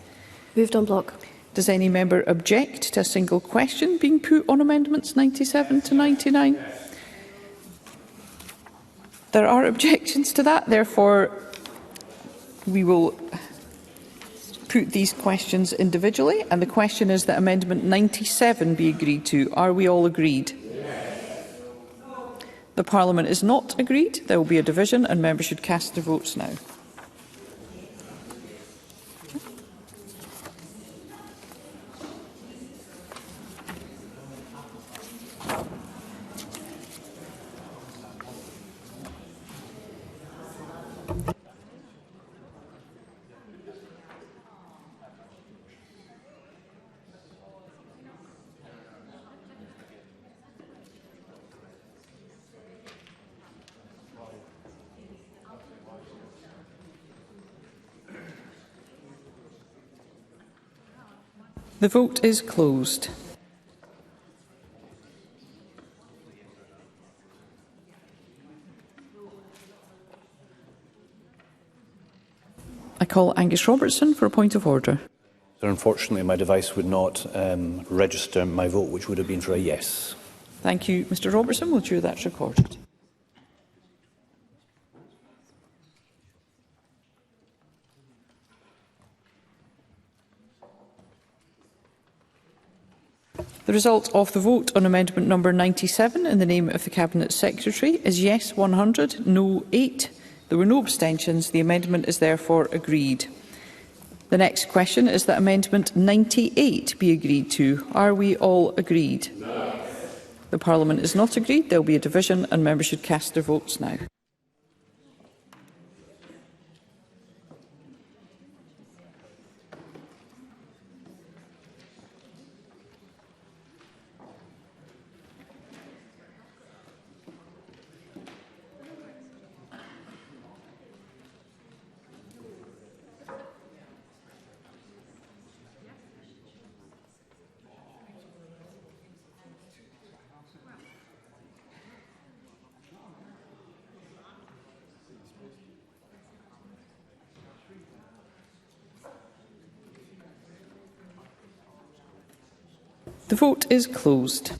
Moved en bloc. Does any member object to a single question being put on amendments 97 to 99? There are objections to that. Therefore, we will put these questions individually. And the question is that amendment 97 be agreed to. Are we all agreed? Yes. The Parliament is not agreed. There will be a division and members should cast their votes now. The vote is closed. I call Angus Robertson for a point of order. Unfortunately, my device would not register my vote, which would have been for a yes. Thank you, Mr Robertson. We'll ensure that's recorded. The result of the vote on amendment number 97 in the name of the Cabinet Secretary is yes 100, no 8. There were no abstentions. The amendment is therefore agreed. The next question is that amendment 98 be agreed to. Are we all agreed? No. The Parliament is not agreed. There will be a division and members should cast their votes now. The vote is closed.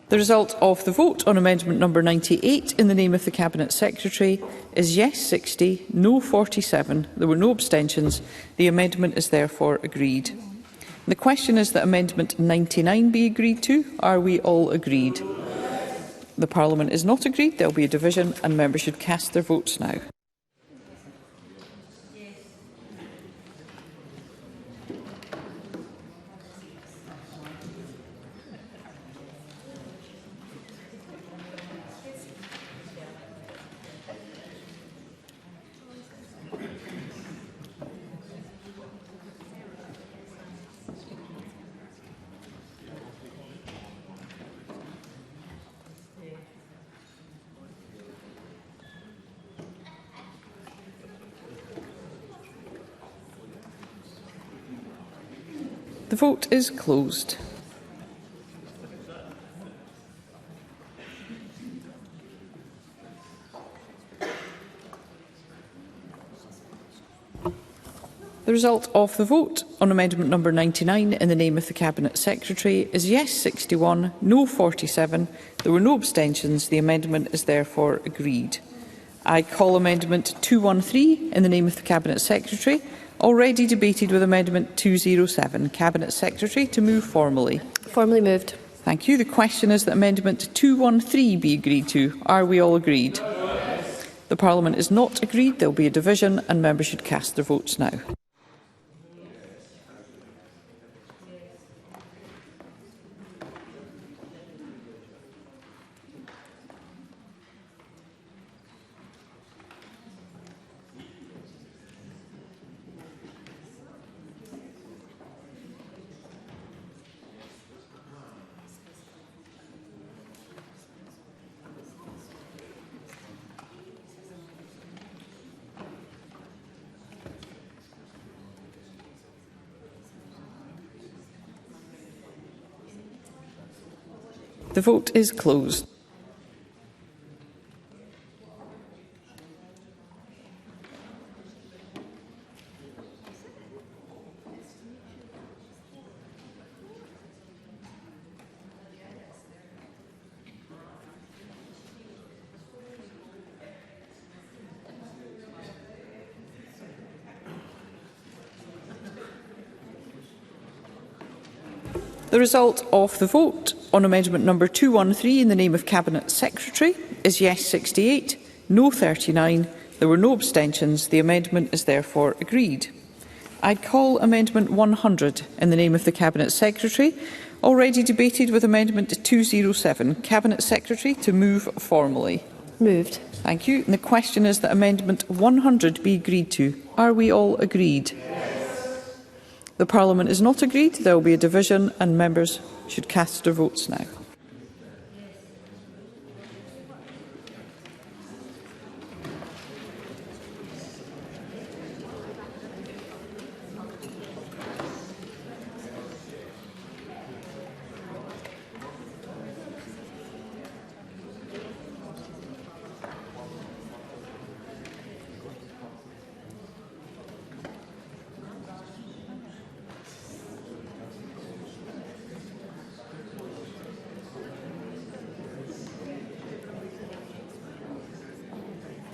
The result of the vote on amendment number 98 in the name of the Cabinet Secretary is yes 60, no 47. There were no abstentions. The amendment is therefore agreed. The question is that amendment 99 be agreed to. Are we all agreed? The Parliament is not agreed. There will be a division and members should cast their votes now. The vote is closed. The result of the vote on amendment number 99 in the name of the Cabinet Secretary is yes 61, no 47. There were no abstentions. The amendment is therefore agreed. I call amendment 213 in the name of the Cabinet Secretary, already debated with amendment 207. Cabinet Secretary to move formally. Formally moved. Thank you. The question is that amendment 213 be agreed to. Are we all agreed? Yes. The Parliament is not agreed. There will be a division and members should cast their votes now. The vote is closed. The result of the vote on amendment number 213 in the name of Cabinet Secretary is yes 68, no 39. There were no abstentions. The amendment is therefore agreed. I call amendment 100 in the name of the Cabinet Secretary, already debated with amendment 207. Cabinet Secretary to move formally. Moved. Thank you. And the question is that Amendment 100 be agreed to. Are we all agreed? Yes. The Parliament is not agreed. There will be a division and members should cast their votes now.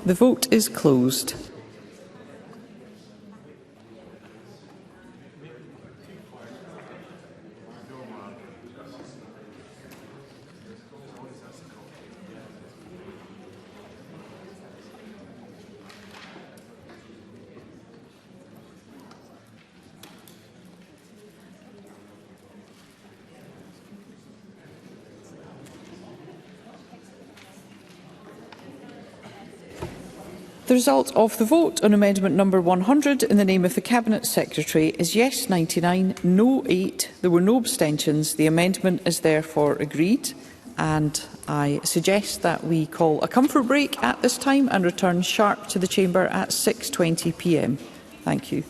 The vote is closed. The result of the vote on amendment number 100 in the name of the Cabinet Secretary is yes 99, no 8. There were no abstentions. The amendment is therefore agreed. And I suggest that we call a comfort break at this time and return sharp to the Chamber at 6:20 p.m. Thank you.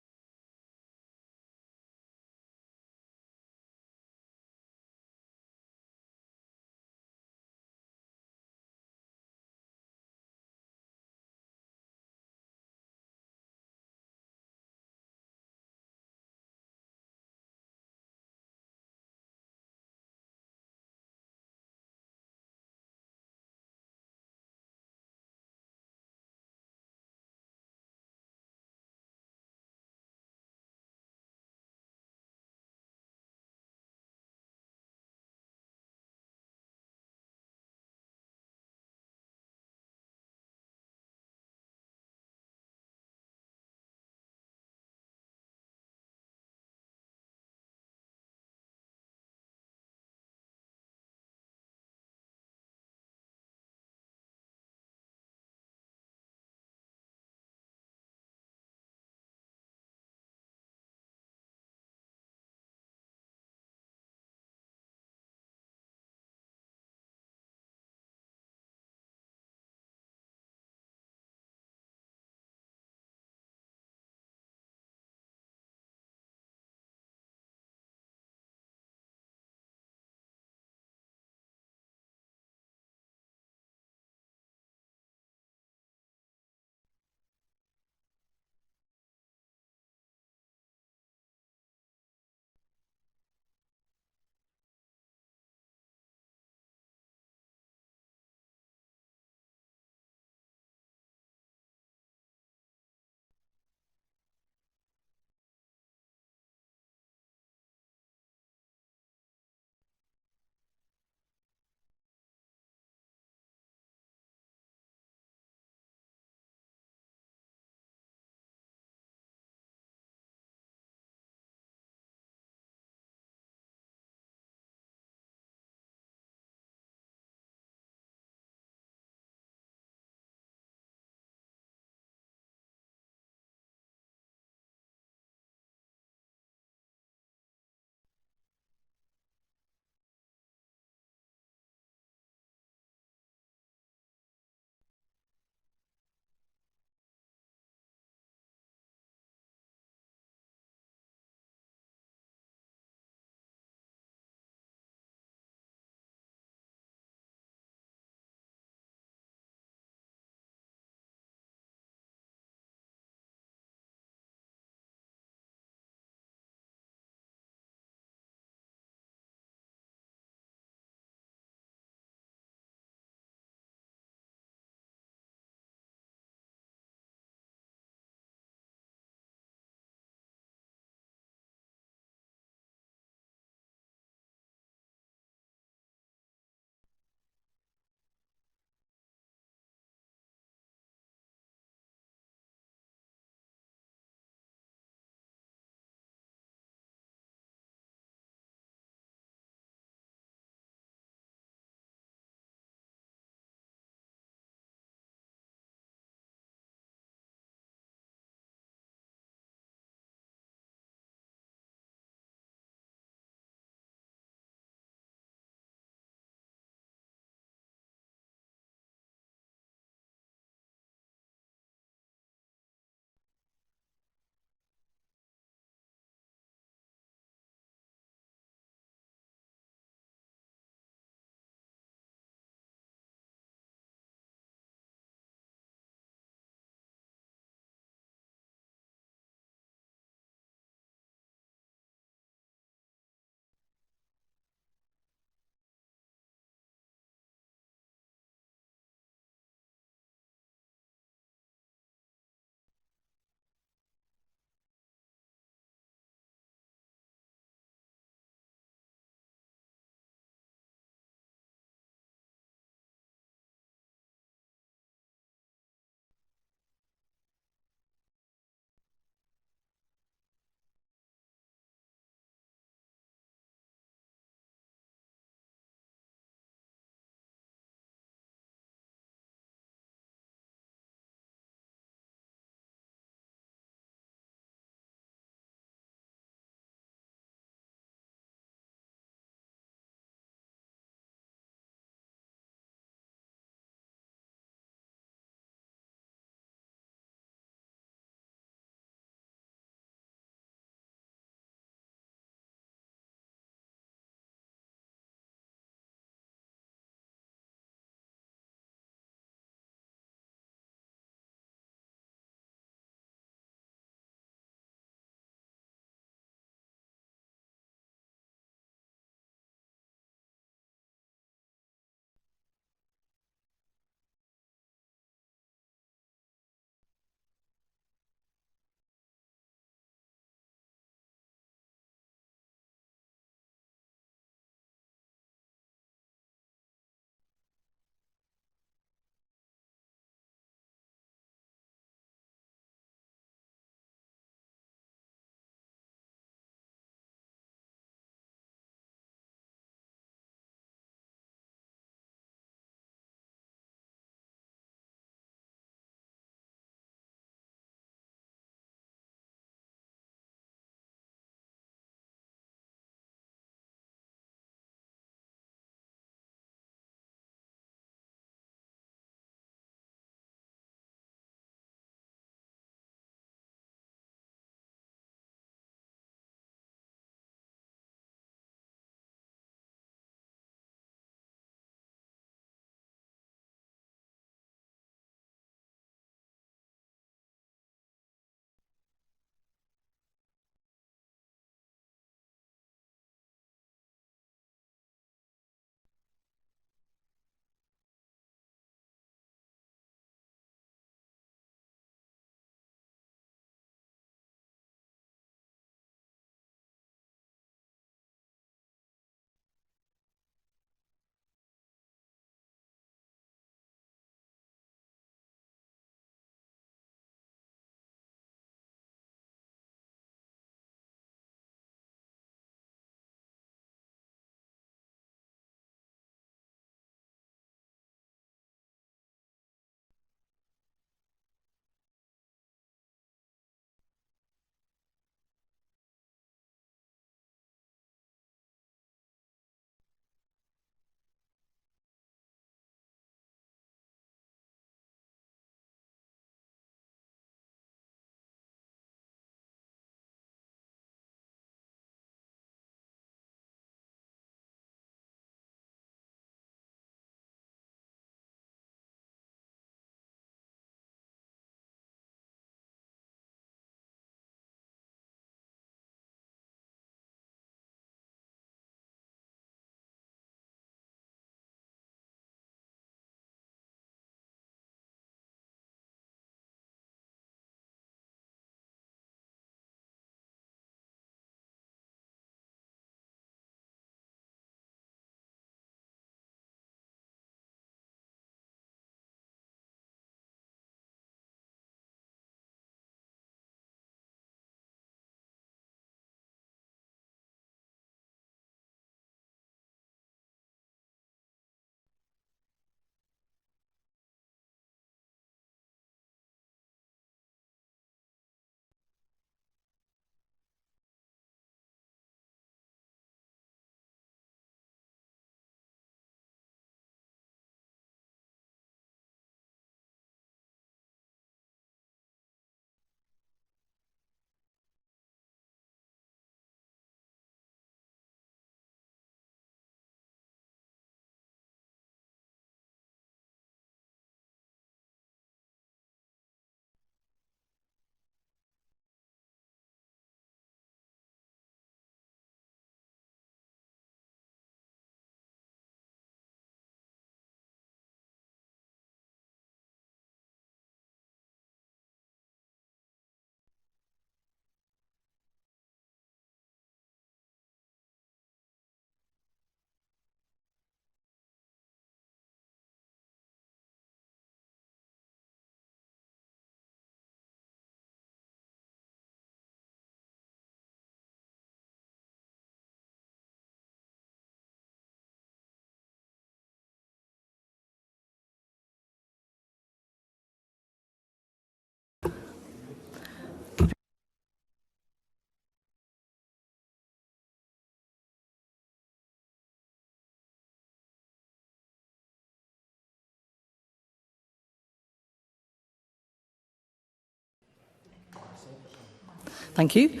Thank you.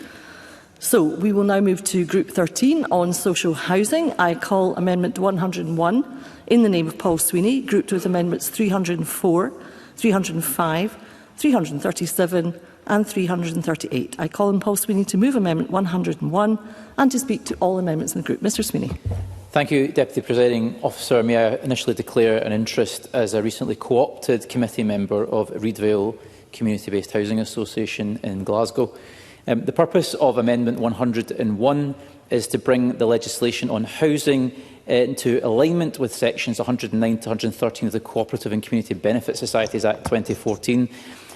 So we will now move to Group 13 on social housing. I call Amendment 101 in the name of Paul Sweeney, grouped with Amendments 304, 305, 337 and 338. I call on Paul Sweeney to move Amendment 101 and to speak to all amendments in the group. Mr Sweeney. Thank you, Deputy Presiding Officer. May I initially declare an interest as a recently co-opted committee member of Reedvale Community-Based Housing Association in Glasgow. The purpose of Amendment 101 is to bring the legislation on housing into alignment with sections 109 to 113 of the Cooperative and Community Benefit Societies Act 2014.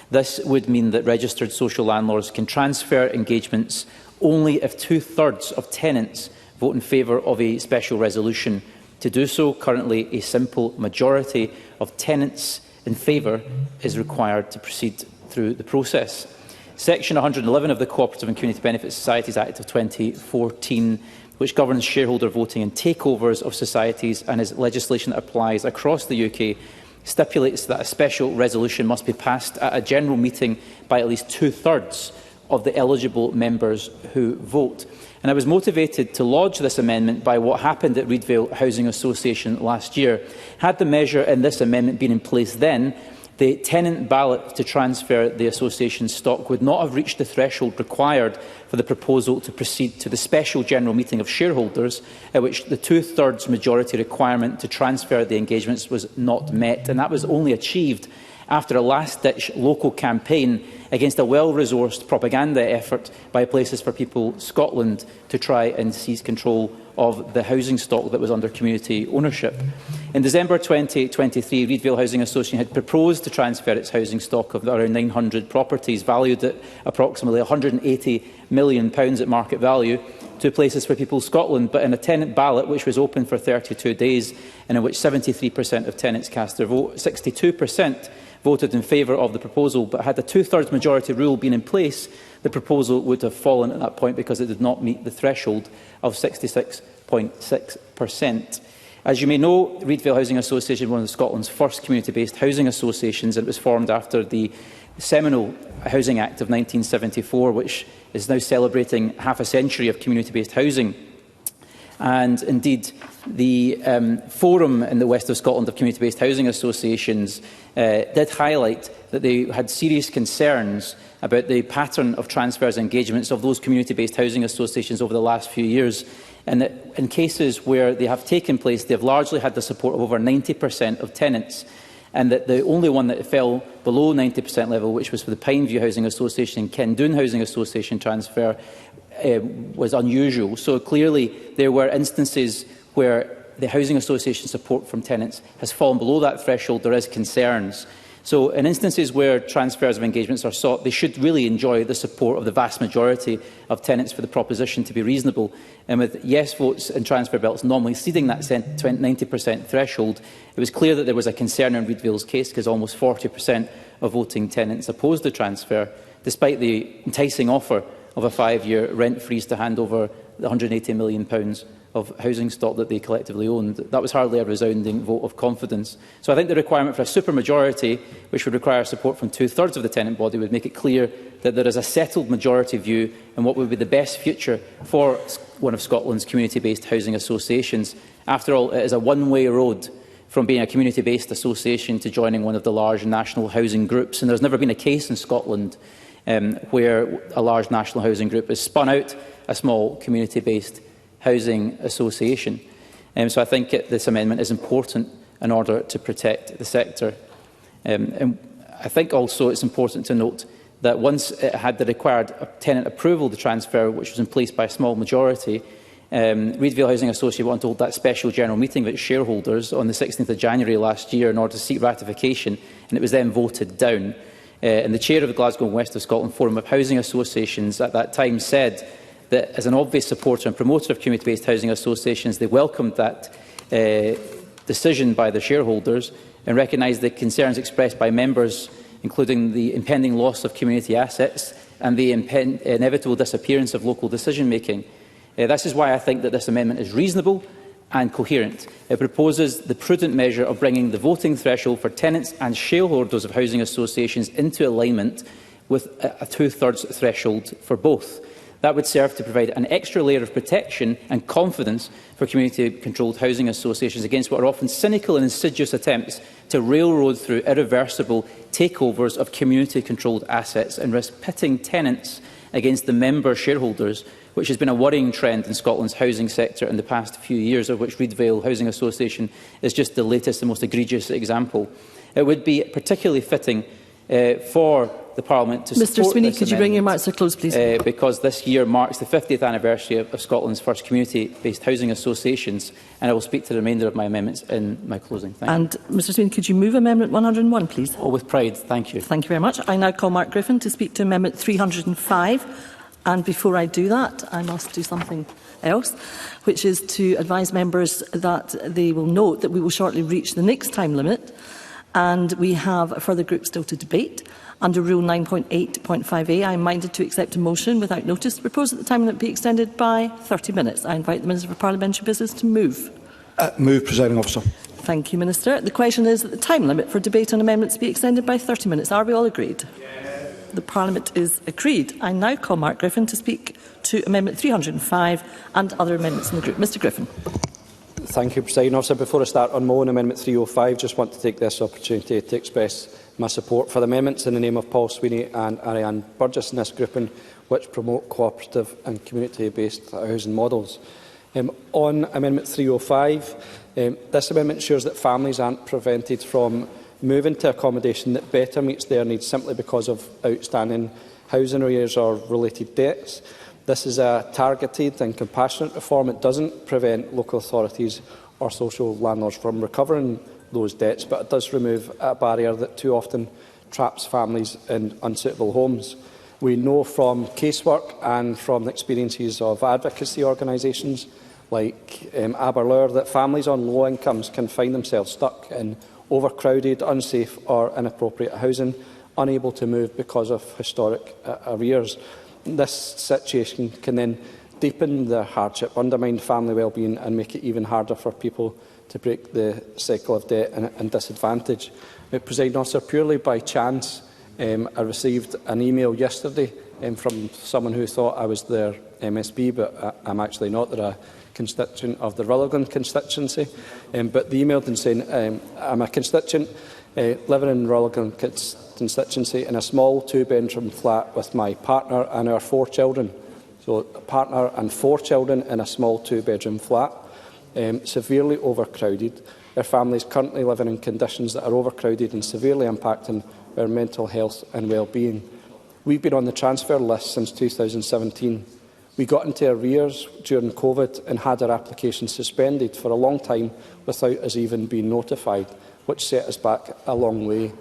This would mean that registered social landlords can transfer engagements only if 2/3 of tenants vote in favour of a special resolution. To do so, currently a simple majority of tenants in favour is required to proceed through the process. Section 111 of the Cooperative and Community Benefit Societies Act of 2014, which governs shareholder voting and takeovers of societies and is legislation that applies across the UK, stipulates that a special resolution must be passed at a general meeting by at least 2/3 of the eligible members who vote. And I was motivated to lodge this amendment by what happened at Reedvale Housing Association last year. Had the measure in this amendment been in place then, the tenant ballot to transfer the association's stock would not have reached the threshold required for the proposal to proceed to the special general meeting of shareholders, at which the 2/3 majority requirement to transfer the engagements was not met. And that was only achieved after a last-ditch local campaign against a well-resourced propaganda effort by Places for People Scotland to try and seize control of the housing stock that was under community ownership. In December 2023, Reedvale Housing Association had proposed to transfer its housing stock of around 900 properties, valued at approximately £180 million at market value, to Places for People Scotland, but in a tenant ballot which was open for 32 days and in which 73% of tenants cast their vote, 62% voted in favour of the proposal. But had the 2/3 majority rule been in place, the proposal would have fallen at that point because it did not meet the threshold of 66.6%. As you may know, Reedvale Housing Association is one of Scotland's first community-based housing associations, and it was formed after the seminal Housing Act of 1974, which is now celebrating half a century of community-based housing. And indeed, the Forum in the West of Scotland of Community-Based Housing Associations did highlight that they had serious concerns about the pattern of transfers and engagements of those community-based housing associations over the last few years, and that in cases where they have taken place, they have largely had the support of over 90% of tenants, and that the only one that fell below 90% level, which was for the Pineview Housing Association and Kendoon Housing Association transfer, was unusual. So clearly there were instances where the housing association support from tenants has fallen below that threshold. There is concerns. So in instances where transfers of engagements are sought, they should really enjoy the support of the vast majority of tenants for the proposition to be reasonable. And with yes votes and transfer belts normally exceeding that 90% threshold, it was clear that there was a concern in Reedvale's case because almost 40% of voting tenants opposed the transfer, despite the enticing offer of a 5-year rent freeze to hand over the £180 million of housing stock that they collectively owned. That was hardly a resounding vote of confidence. So I think the requirement for a supermajority, which would require support from 2/3 of the tenant body, would make it clear that there is a settled majority view on what would be the best future for one of Scotland's community-based housing associations. After all, it is a one-way road from being a community-based association to joining one of the large national housing groups. And there's never been a case in Scotland where a large national housing group has spun out a small community-based housing association. So I think this amendment is important in order to protect the sector. And I think also it's important to note that once it had the required tenant approval to transfer, which was in place by a small majority, Reedvale Housing Association wanted to hold that special general meeting with its shareholders on the 16th of January last year in order to seek ratification, and it was then voted down. And the chair of the Glasgow and West of Scotland Forum of Housing Associations at that time said that, as an obvious supporter and promoter of community-based housing associations, they welcomed that decision by the shareholders and recognised the concerns expressed by members, including the impending loss of community assets and the inevitable disappearance of local decision-making. This is why I think that this amendment is reasonable and coherent. It proposes the prudent measure of bringing the voting threshold for tenants and shareholders of housing associations into alignment with a two-thirds threshold for both. That would serve to provide an extra layer of protection and confidence for community-controlled housing associations against what are often cynical and insidious attempts to railroad through irreversible takeovers of community-controlled assets and risk pitting tenants against the member shareholders, which has been a worrying trend in Scotland's housing sector in the past few years, of which Reedvale Housing Association is just the latest and most egregious example. It would be particularly fitting for the Parliament to support Mr Sweeney, this could you bring your remarks to a close, please? Because this year marks the 50th anniversary of Scotland's first community-based housing associations, and I will speak to the remainder of my amendments in my closing. Thank you. Mr Sweeney, could you move Amendment 101, please? Oh, with pride. Thank you. Thank you very much. I now call Mark Griffin to speak to Amendment 305. And before I do that, I must do something else, which is to advise members that they will note that we will shortly reach the next time limit, and we have a further group still to debate. Under Rule 9.8.5a, I am minded to accept a motion without notice to propose that the time limit be extended by 30 minutes. I invite the Minister for Parliamentary Business to move. Move, Presiding Officer. Thank you, Minister. The question is that the time limit for debate on amendments be extended by 30 minutes. Are we all agreed? Yes. The Parliament is agreed. I now call Mark Griffin to speak to Amendment 305 and other amendments in the group. Mr Griffin. Thank you, Presiding Officer. Before I start on my own Amendment 305, I just want to take this opportunity to express my support for the amendments in the name of Paul Sweeney and Ariane Burgess in this grouping, which promote cooperative and community-based housing models. On Amendment 305, this amendment ensures that families aren't prevented from moving to accommodation that better meets their needs simply because of outstanding housing arrears or related debts. This is a targeted and compassionate reform. It doesn't prevent local authorities or social landlords from recovering those debts, but it does remove a barrier that too often traps families in unsuitable homes. We know from casework and from the experiences of advocacy organisations like Aberlour that families on low incomes can find themselves stuck in overcrowded, unsafe or inappropriate housing, unable to move because of historic arrears. This situation can then deepen the hardship, undermine family well-being and make it even harder for people to break the cycle of debt and disadvantage. Presiding Officer, purely by chance, I received an email yesterday from someone who thought I was their MSP, but I'm actually not. They're a constituent of the Rutherglen constituency. But the email did saying, I'm a constituent living in Rutherglen constituency in a small two-bedroom flat with my partner and our 4 children. So a partner and 4 children in a small two-bedroom flat. Severely overcrowded. Our families currently living in conditions that are overcrowded and severely impacting our mental health and well-being. We've been on the transfer list since 2017. We got into arrears during COVID and had our application suspended for a long time without us even being notified, which set us back a long way.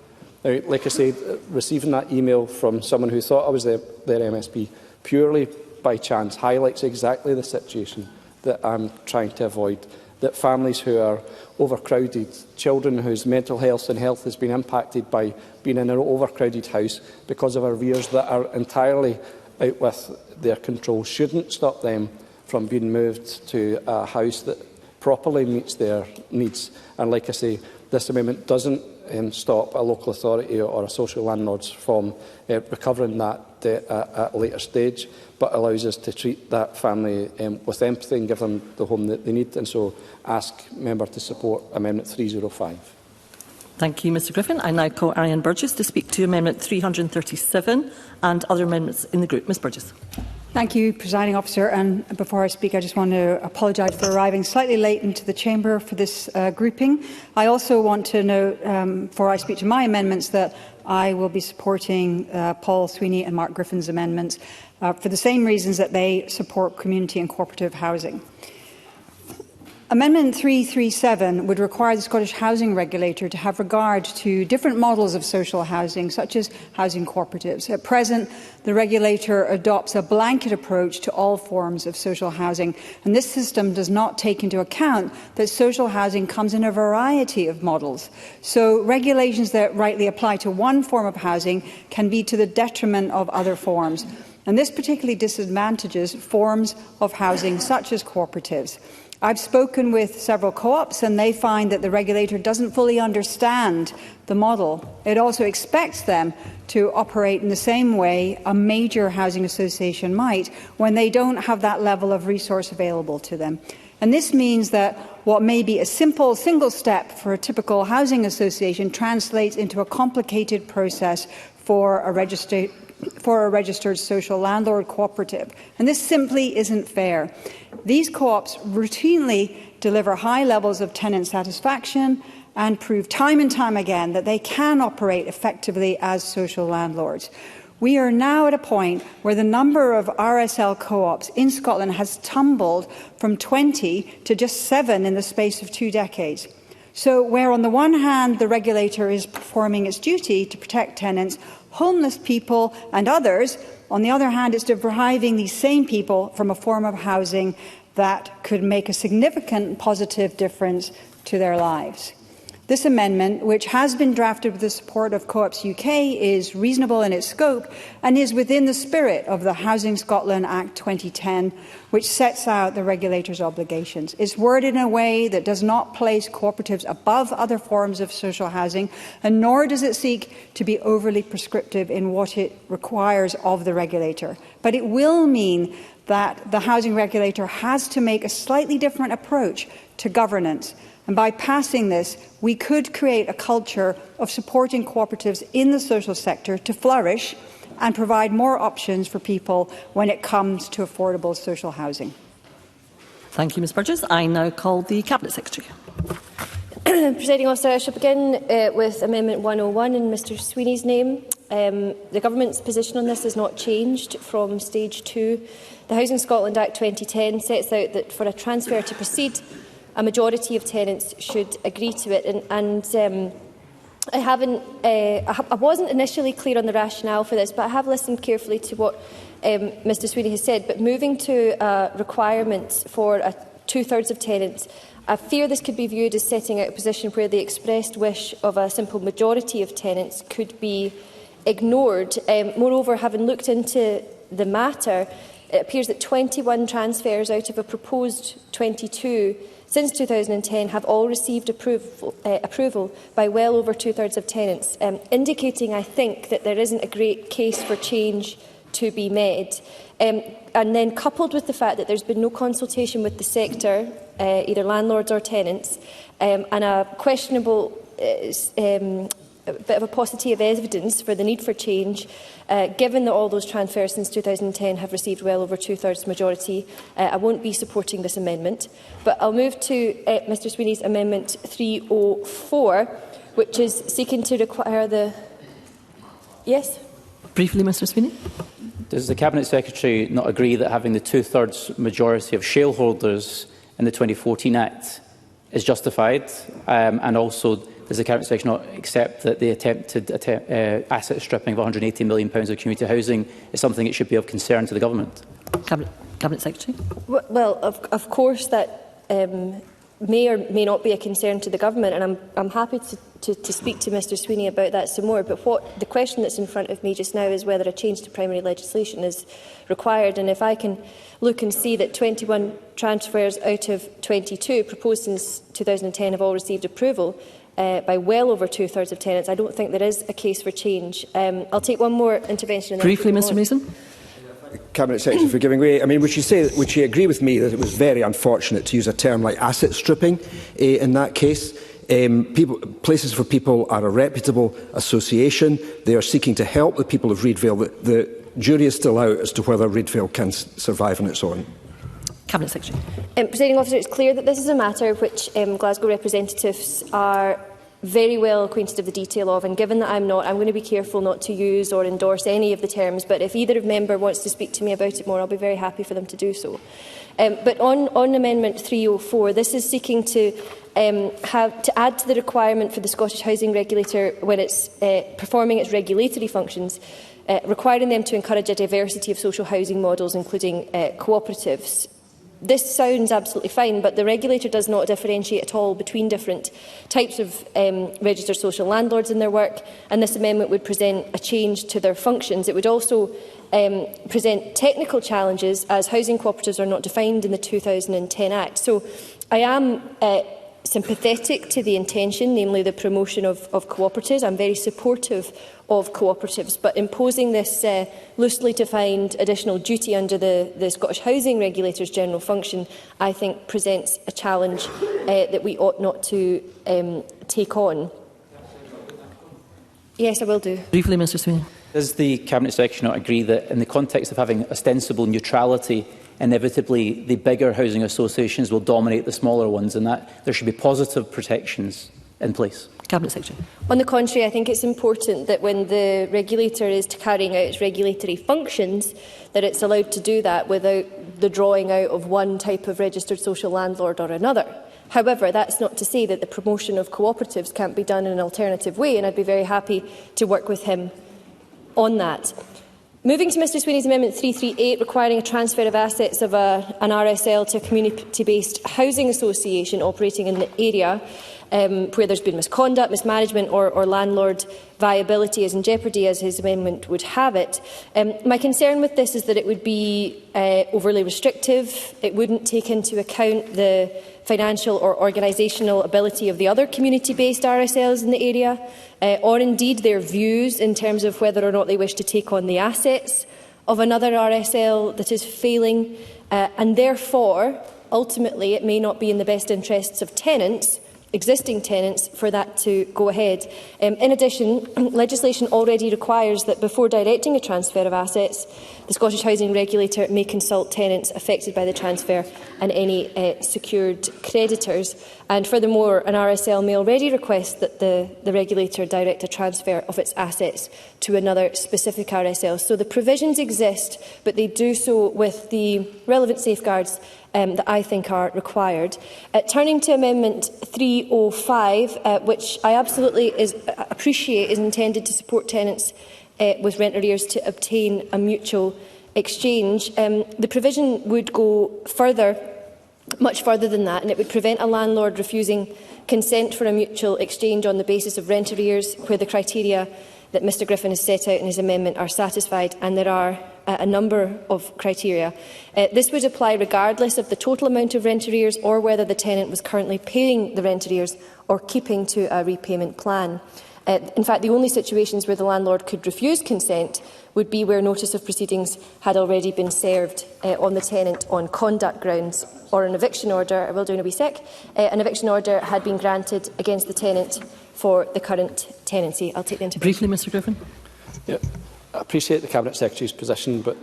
Now, like I said, receiving that email from someone who thought I was their MSP purely by chance highlights exactly the situation that I'm trying to avoid, that families who are overcrowded, children whose mental health and health has been impacted by being in an overcrowded house because of arrears that are entirely out with their control, shouldn't stop them from being moved to a house that properly meets their needs. And like I say, this amendment doesn't stop a local authority or a social landlord from recovering that debt at a later stage, but allows us to treat that family with empathy and give them the home that they need. And so ask members to support Amendment 305. Thank you, Mr Griffin. I now call Ariane Burgess to speak to Amendment 337 and other amendments in the group. Ms Burgess. Thank you, Presiding Officer. And before I speak, I just want to apologise for arriving slightly late into the chamber for this grouping. I also want to note, before I speak to my amendments, that I will be supporting Paul Sweeney and Mark Griffin's amendments for the same reasons that they support community and cooperative housing. Amendment 337 would require the Scottish Housing Regulator to have regard to different models of social housing, such as housing cooperatives. At present, the regulator adopts a blanket approach to all forms of social housing, and this system does not take into account that social housing comes in a variety of models. So regulations that rightly apply to one form of housing can be to the detriment of other forms. And this particularly disadvantages forms of housing such as cooperatives. I've spoken with several co-ops and they find that the regulator doesn't fully understand the model. It also expects them to operate in the same way a major housing association might when they don't have that level of resource available to them. And this means that what may be a simple single step for a typical housing association translates into a complicated process for a registered social landlord cooperative. And this simply isn't fair. These co-ops routinely deliver high levels of tenant satisfaction and prove time and time again that they can operate effectively as social landlords. We are now at a point where the number of RSL co-ops in Scotland has tumbled from 20 to just 7 in the space of 2 decades. So where on the one hand the regulator is performing its duty to protect tenants, homeless people and others, on the other hand, it's depriving these same people from a form of housing that could make a significant positive difference to their lives. This amendment, which has been drafted with the support of Co-ops UK, is reasonable in its scope and is within the spirit of the Housing Scotland Act 2010, which sets out the regulator's obligations. It's worded in a way that does not place cooperatives above other forms of social housing, and nor does it seek to be overly prescriptive in what it requires of the regulator. But it will mean that the housing regulator has to make a slightly different approach to governance. And by passing this, we could create a culture of supporting cooperatives in the social sector to flourish and provide more options for people when it comes to affordable social housing. Thank you, Ms Burgess. I now call the Cabinet Secretary. Presiding Officer, I shall begin with Amendment 101 in Mr Sweeney's name. The Government's position on this has not changed from Stage 2. The Housing Scotland Act 2010 sets out that for a transfer to proceed, a majority of tenants should agree to it, I wasn't initially clear on the rationale for this, but I have listened carefully to what Mr Sweeney has said. But moving to a requirement for 2/3 of tenants, I fear this could be viewed as setting out a position where the expressed wish of a simple majority of tenants could be ignored. Moreover, having looked into the matter, it appears that 21 transfers out of a proposed 22 since 2010 have all received approval by well over 2/3 of tenants, indicating, I think, that there isn't a great case for change to be made. And then coupled with the fact that there's been no consultation with the sector, either landlords or tenants, and a questionable bit of a paucity of evidence for the need for change, given that all those transfers since 2010 have received well over 2/3 majority, I won't be supporting this amendment. But I'll move to Mr Sweeney's Amendment 304, which is seeking to require the... Yes? Briefly, Mr Sweeney. Does the Cabinet Secretary not agree that having the 2/3 majority of shareholders in the 2014 Act is justified? And also, does the Cabinet Secretary not accept that the attempted asset stripping of £180 million of community housing is something that should be of concern to the Government? Cabinet Secretary. Well, of course that may or may not be a concern to the Government, and I'm happy to speak to Mr Sweeney about that some more. But the question that's in front of me just now is whether a change to primary legislation is required. And if I can look and see that 21 transfers out of 22 proposed since 2010 have all received approval by well over 2/3 of tenants, I don't think there is a case for change. I'll take one more intervention. And briefly, Mr Mason. Cabinet Secretary for giving way. I mean, would she agree with me that it was very unfortunate to use a term like asset stripping in that case? Places for People are a reputable association. They are seeking to help the people of Reedvale. The jury is still out as to whether Reedvale can survive on its own. Cabinet Secretary. Presiding Officer, it's clear that this is a matter which Glasgow representatives are very well acquainted with the detail of, and given that I'm not, I'm going to be careful not to use or endorse any of the terms, but if either member wants to speak to me about it more, I'll be very happy for them to do so. But on Amendment 304, this is seeking to add to the requirement for the Scottish Housing Regulator when it's performing its regulatory functions, requiring them to encourage a diversity of social housing models, including cooperatives. This sounds absolutely fine, but the regulator does not differentiate at all between different types of registered social landlords in their work, and this amendment would present a change to their functions. It would also present technical challenges, as housing cooperatives are not defined in the 2010 Act. So I am sympathetic to the intention, namely the promotion of cooperatives. I'm very supportive of cooperatives, but imposing this loosely defined additional duty under the Scottish Housing Regulator's general function, I think presents a challenge that we ought not to take on. Yes, I will do. Briefly, Mr Sweeney. Does the Cabinet Secretary not agree that in the context of having ostensible neutrality, inevitably the bigger housing associations will dominate the smaller ones, and that there should be positive protections in place? Cabinet Secretary. On the contrary, I think it's important that when the regulator is carrying out its regulatory functions, that it's allowed to do that without the drawing out of one type of registered social landlord or another. However, that's not to say that the promotion of cooperatives can't be done in an alternative way, and I'd be very happy to work with him on that. Moving to Mr Sweeney's Amendment 338, requiring a transfer of assets of an RSL to a community-based housing association operating in the area where there's been misconduct, mismanagement or landlord viability is in jeopardy, as his amendment would have it. My concern with this is that it would be overly restrictive. It wouldn't take into account the financial or organisational ability of the other community-based RSLs in the area, or indeed their views in terms of whether or not they wish to take on the assets of another RSL that is failing, and therefore, ultimately, it may not be in the best interests of tenants, existing tenants, for that to go ahead. In addition, legislation already requires that before directing a transfer of assets, the Scottish Housing Regulator may consult tenants affected by the transfer and any secured creditors. And furthermore, an RSL may already request that the regulator direct a transfer of its assets to another specific RSL. So the provisions exist, but they do so with the relevant safeguards that I think are required. Turning to Amendment 305, which I absolutely appreciate is intended to support tenants with rent arrears to obtain a mutual exchange, the provision would go much further than that, and it would prevent a landlord refusing consent for a mutual exchange on the basis of rent arrears where the criteria that Mr Griffin has set out in his amendment are satisfied, and there are a number of criteria. This would apply regardless of the total amount of rent arrears or whether the tenant was currently paying the rent arrears or keeping to a repayment plan. In fact, the only situations where the landlord could refuse consent would be where notice of proceedings had already been served on the tenant on conduct grounds, or an eviction order, I will do in a wee sec, an eviction order had been granted against the tenant for the current tenancy. I'll take the intervention. Briefly, Mr Griffin. Yeah, I appreciate the Cabinet Secretary's position, but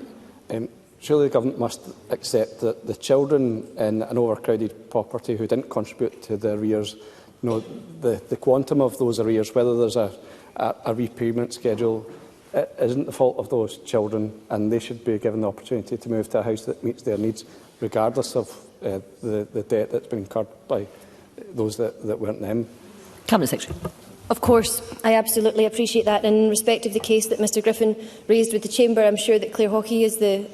surely the Government must accept that the children in an overcrowded property who didn't contribute to the arrears, the quantum of those arrears, whether there's a repayment schedule, it isn't the fault of those children, and they should be given the opportunity to move to a house that meets their needs, regardless of the debt that's been incurred by those that weren't them. Cabinet Secretary. Of course, I absolutely appreciate that. And in respect of the case that Mr Griffin raised with the Chamber, I'm sure that Claire Hockey, as the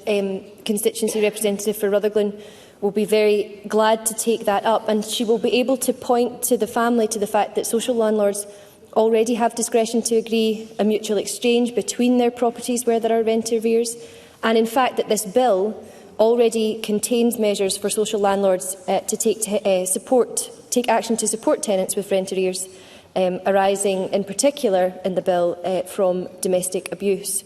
constituency representative for Rutherglen, will be very glad to take that up, and she will be able to point to the family to the fact that social landlords already have discretion to agree a mutual exchange between their properties where there are rent arrears, and in fact that this bill already contains measures for social landlords to take action to support tenants with rent arrears arising in particular in the bill from domestic abuse.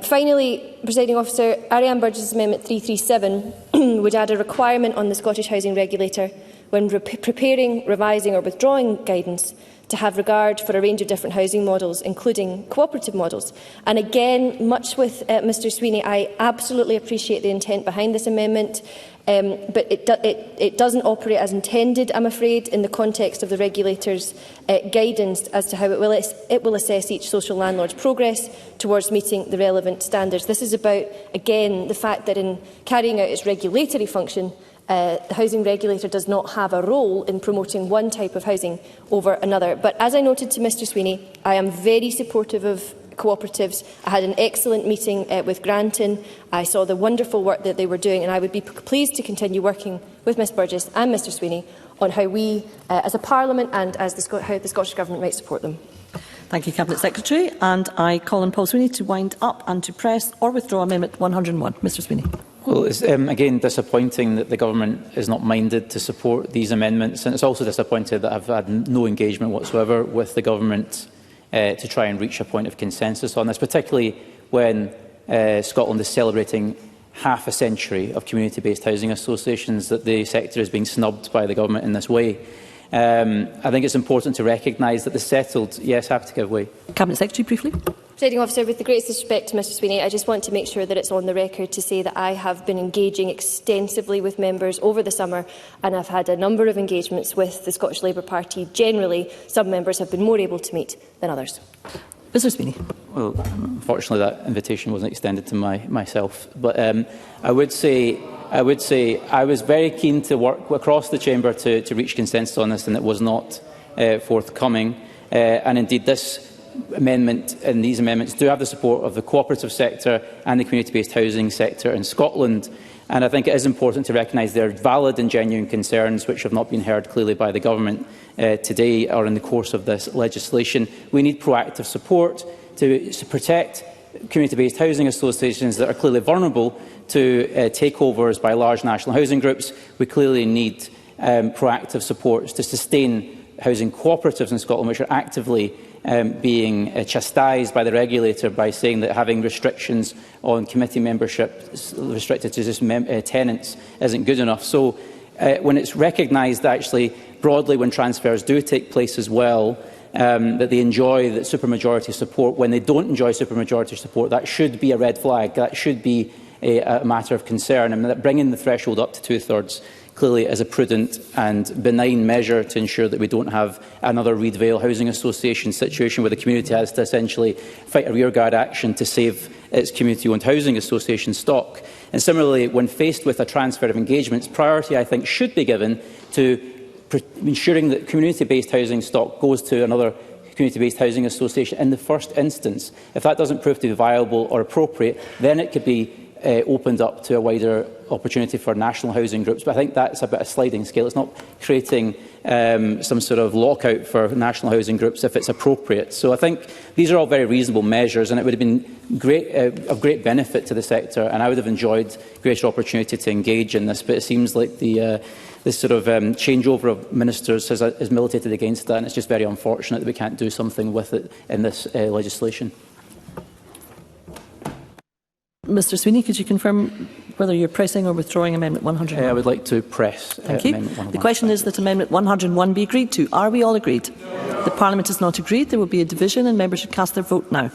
Finally, Presiding Officer, Ariane Burgess' Amendment 337 would add a requirement on the Scottish Housing Regulator when preparing, revising or withdrawing guidance to have regard for a range of different housing models, including cooperative models. And again, much with Mr Sweeney, I absolutely appreciate the intent behind this amendment, but it doesn't operate as intended, I'm afraid, in the context of the regulator's guidance as to how it will assess each social landlord's progress towards meeting the relevant standards. This is about, again, the fact that in carrying out its regulatory function, the housing regulator does not have a role in promoting one type of housing over another. But as I noted to Mr Sweeney, I am very supportive of cooperatives. I had an excellent meeting with Granton. I saw the wonderful work that they were doing, and I would be pleased to continue working with Ms Burgess and Mr Sweeney on how we, as a Parliament and as how the Scottish Government might support them. Thank you, Cabinet Secretary. And I call on Paul Sweeney to wind up and to press or withdraw Amendment 101. Mr Sweeney. Well, it's again disappointing that the Government is not minded to support these amendments, and it's also disappointing that I've had no engagement whatsoever with the Government to try and reach a point of consensus on this, particularly when Scotland is celebrating half a century of community-based housing associations, that the sector is being snubbed by the Government in this way. I think it's important to recognise that the settled... Yes, happy to give way. Cabinet Secretary, briefly. Presiding Officer, with the greatest respect to Mr Sweeney, I just want to make sure that it's on the record to say that I have been engaging extensively with members over the summer, and I've had a number of engagements with the Scottish Labour Party. Generally, some members have been more able to meet than others. Mr Sweeney. Well, unfortunately, that invitation wasn't extended to myself. But I would say I was very keen to work across the chamber to reach consensus on this, and it was not forthcoming. And indeed, this amendment and these amendments do have the support of the cooperative sector and the community-based housing sector in Scotland. And I think it is important to recognise their valid and genuine concerns, which have not been heard clearly by the Government today or in the course of this legislation. We need proactive support to protect community-based housing associations that are clearly vulnerable to takeovers by large national housing groups. We clearly need proactive supports to sustain housing cooperatives in Scotland, which are actively being chastised by the regulator by saying that having restrictions on committee membership restricted to just tenants isn't good enough. So when it's recognised actually broadly when transfers do take place as well, that they enjoy the supermajority support, when they don't enjoy supermajority support, that should be a red flag. That should be a matter of concern, and that bringing the threshold up to two-thirds clearly is a prudent and benign measure to ensure that we don't have another Reid Vale Housing Association situation where the community has to essentially fight a rearguard action to save its community-owned housing association stock. And similarly, when faced with a transfer of engagements, priority, I think, should be given to ensuring that community-based housing stock goes to another community-based housing association in the first instance. If that doesn't prove to be viable or appropriate, then it could be opened up to a wider opportunity for national housing groups. But I think that's a bit of a sliding scale. It's not creating some sort of lockout for national housing groups if it's appropriate. So I think these are all very reasonable measures, and it would have been of great benefit to the sector, and I would have enjoyed greater opportunity to engage in this. But it seems like this sort of changeover of ministers has militated against that, and it's just very unfortunate that we can't do something with it in this legislation. Mr Sweeney, could you confirm whether you're pressing or withdrawing Amendment 101? I would like to press Thank you. Amendment 101. The question is that Amendment 101 be agreed to. Are we all agreed? No. The Parliament is not agreed. There will be a division, and members should cast their vote now.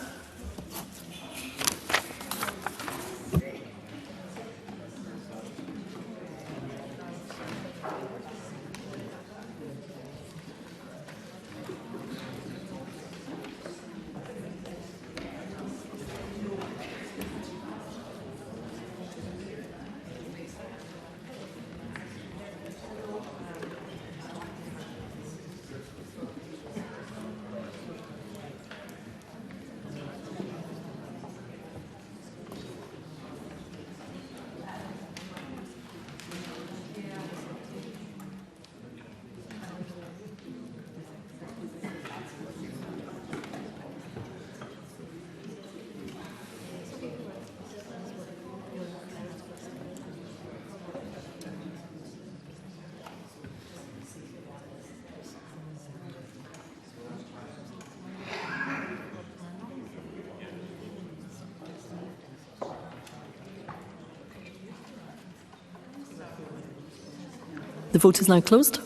The vote is now closed.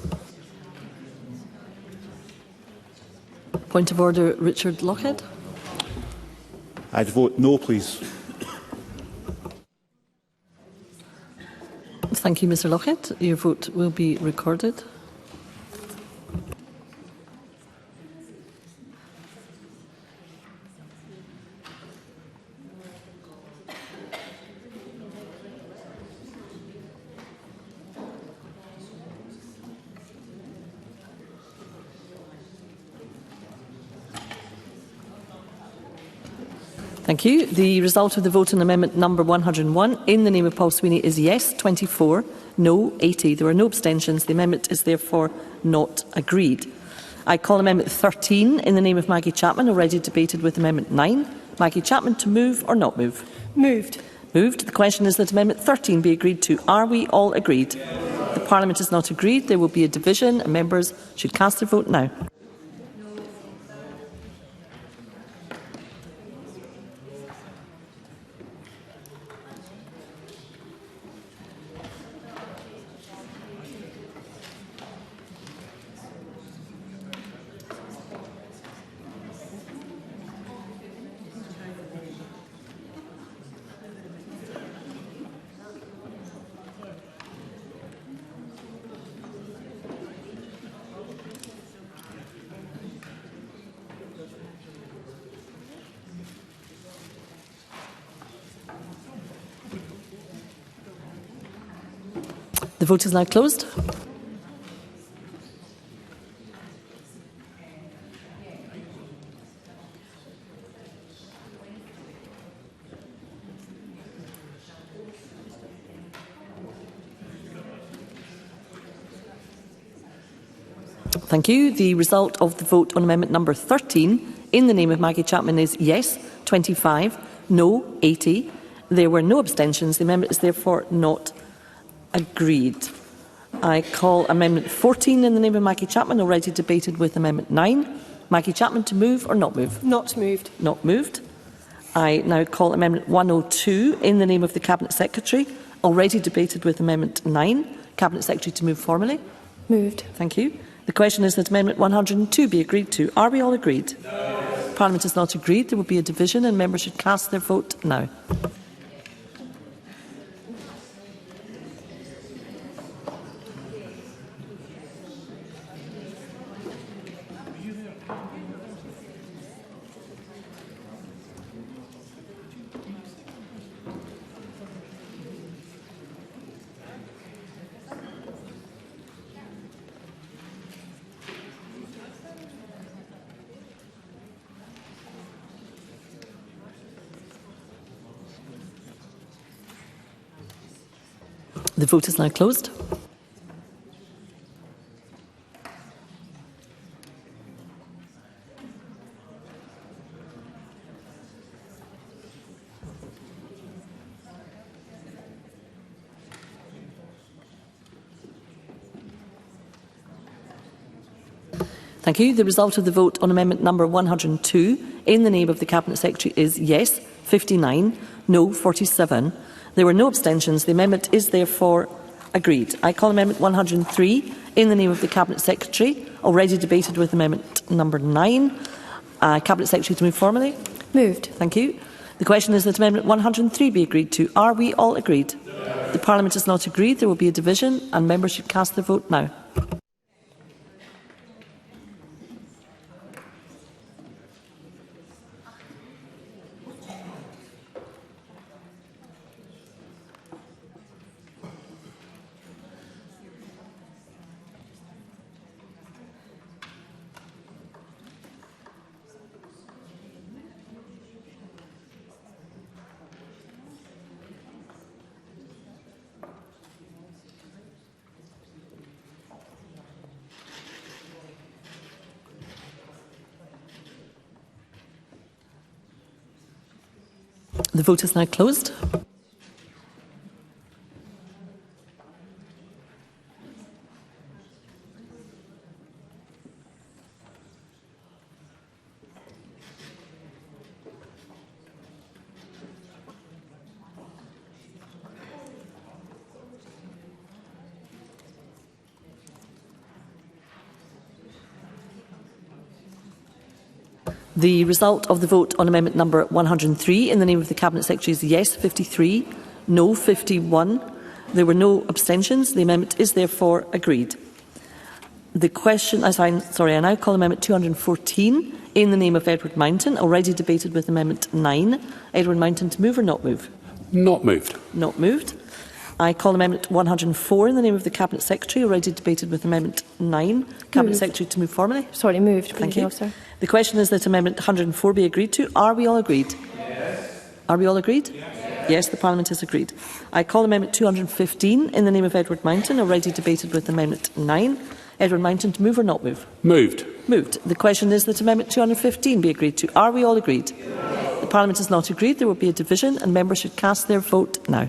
Point of order, Richard Lochhead. I'd vote no, please. Thank you, Mr Lochhead. Your vote will be recorded. Thank you. The result of the vote on amendment number 101 in the name of Paul Sweeney is yes 24, no 80. There were no abstentions. The amendment is therefore not agreed. I call amendment 13 in the name of Maggie Chapman, already debated with amendment 9. Maggie Chapman, to move or not move? Moved. Moved. The question is that amendment 13 be agreed to. Are we all agreed? The Parliament is not agreed. There will be a division and members should cast their vote now. The vote is now closed. Thank you. The result of the vote on amendment number 13 in the name of Maggie Chapman is yes 25, no 80. There were no abstentions. The amendment is therefore not agreed. I call amendment 14 in the name of Maggie Chapman, already debated with amendment 9. Maggie Chapman, to move or not move? Not moved. Not moved. I now call amendment 102 in the name of the Cabinet Secretary, already debated with amendment 9. Cabinet Secretary, to move formally? Moved. Thank you. The question is that amendment 102 be agreed to. Are we all agreed? No. Parliament is not agreed. There will be a division and members should cast their vote now. The vote is now closed. Thank you. The result of the vote on amendment number 102 in the name of the Cabinet Secretary is yes 59, no 47. There were no abstentions. The amendment is therefore agreed. I call amendment 103 in the name of the Cabinet Secretary, already debated with amendment number 9. Cabinet Secretary, to move formally? Moved. Thank you. The question is that amendment 103 be agreed to. Are we all agreed? No. The Parliament is not agreed. There will be a division and members should cast their vote now. The vote is now closed. The result of the vote on amendment number 103 in the name of the Cabinet Secretary is yes 53, no 51. There were no abstentions. The amendment is therefore agreed. The question, I now call amendment 214 in the name of Edward Mountain, already debated with amendment 9. Edward Mountain, to move or not move? Not moved. Not moved. I call amendment 104 in the name of the Cabinet Secretary, already debated with amendment 9. Cabinet Secretary, to move formally? Sorry, moved. Thank you. The question is that amendment 104 be agreed to. Are we all agreed? Yes. Are we all agreed? Yes, the Parliament is agreed. I call Amendment 215 in the name of Edward Mountain, already debated with Amendment 9. Edward Mountain, to move or not move? Moved. Moved. The question is that Amendment 215 be agreed to. Are we all agreed? The Parliament is not agreed. There will be a division and members should cast their vote now.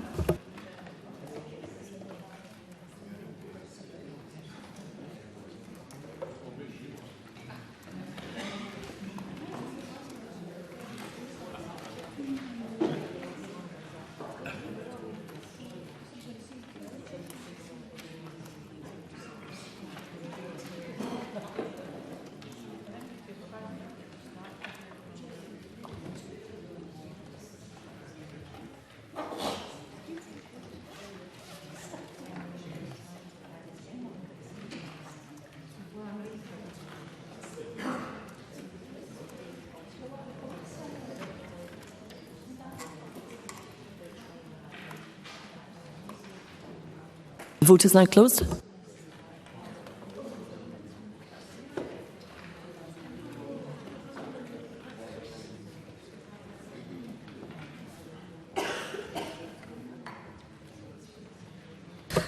The vote is now closed.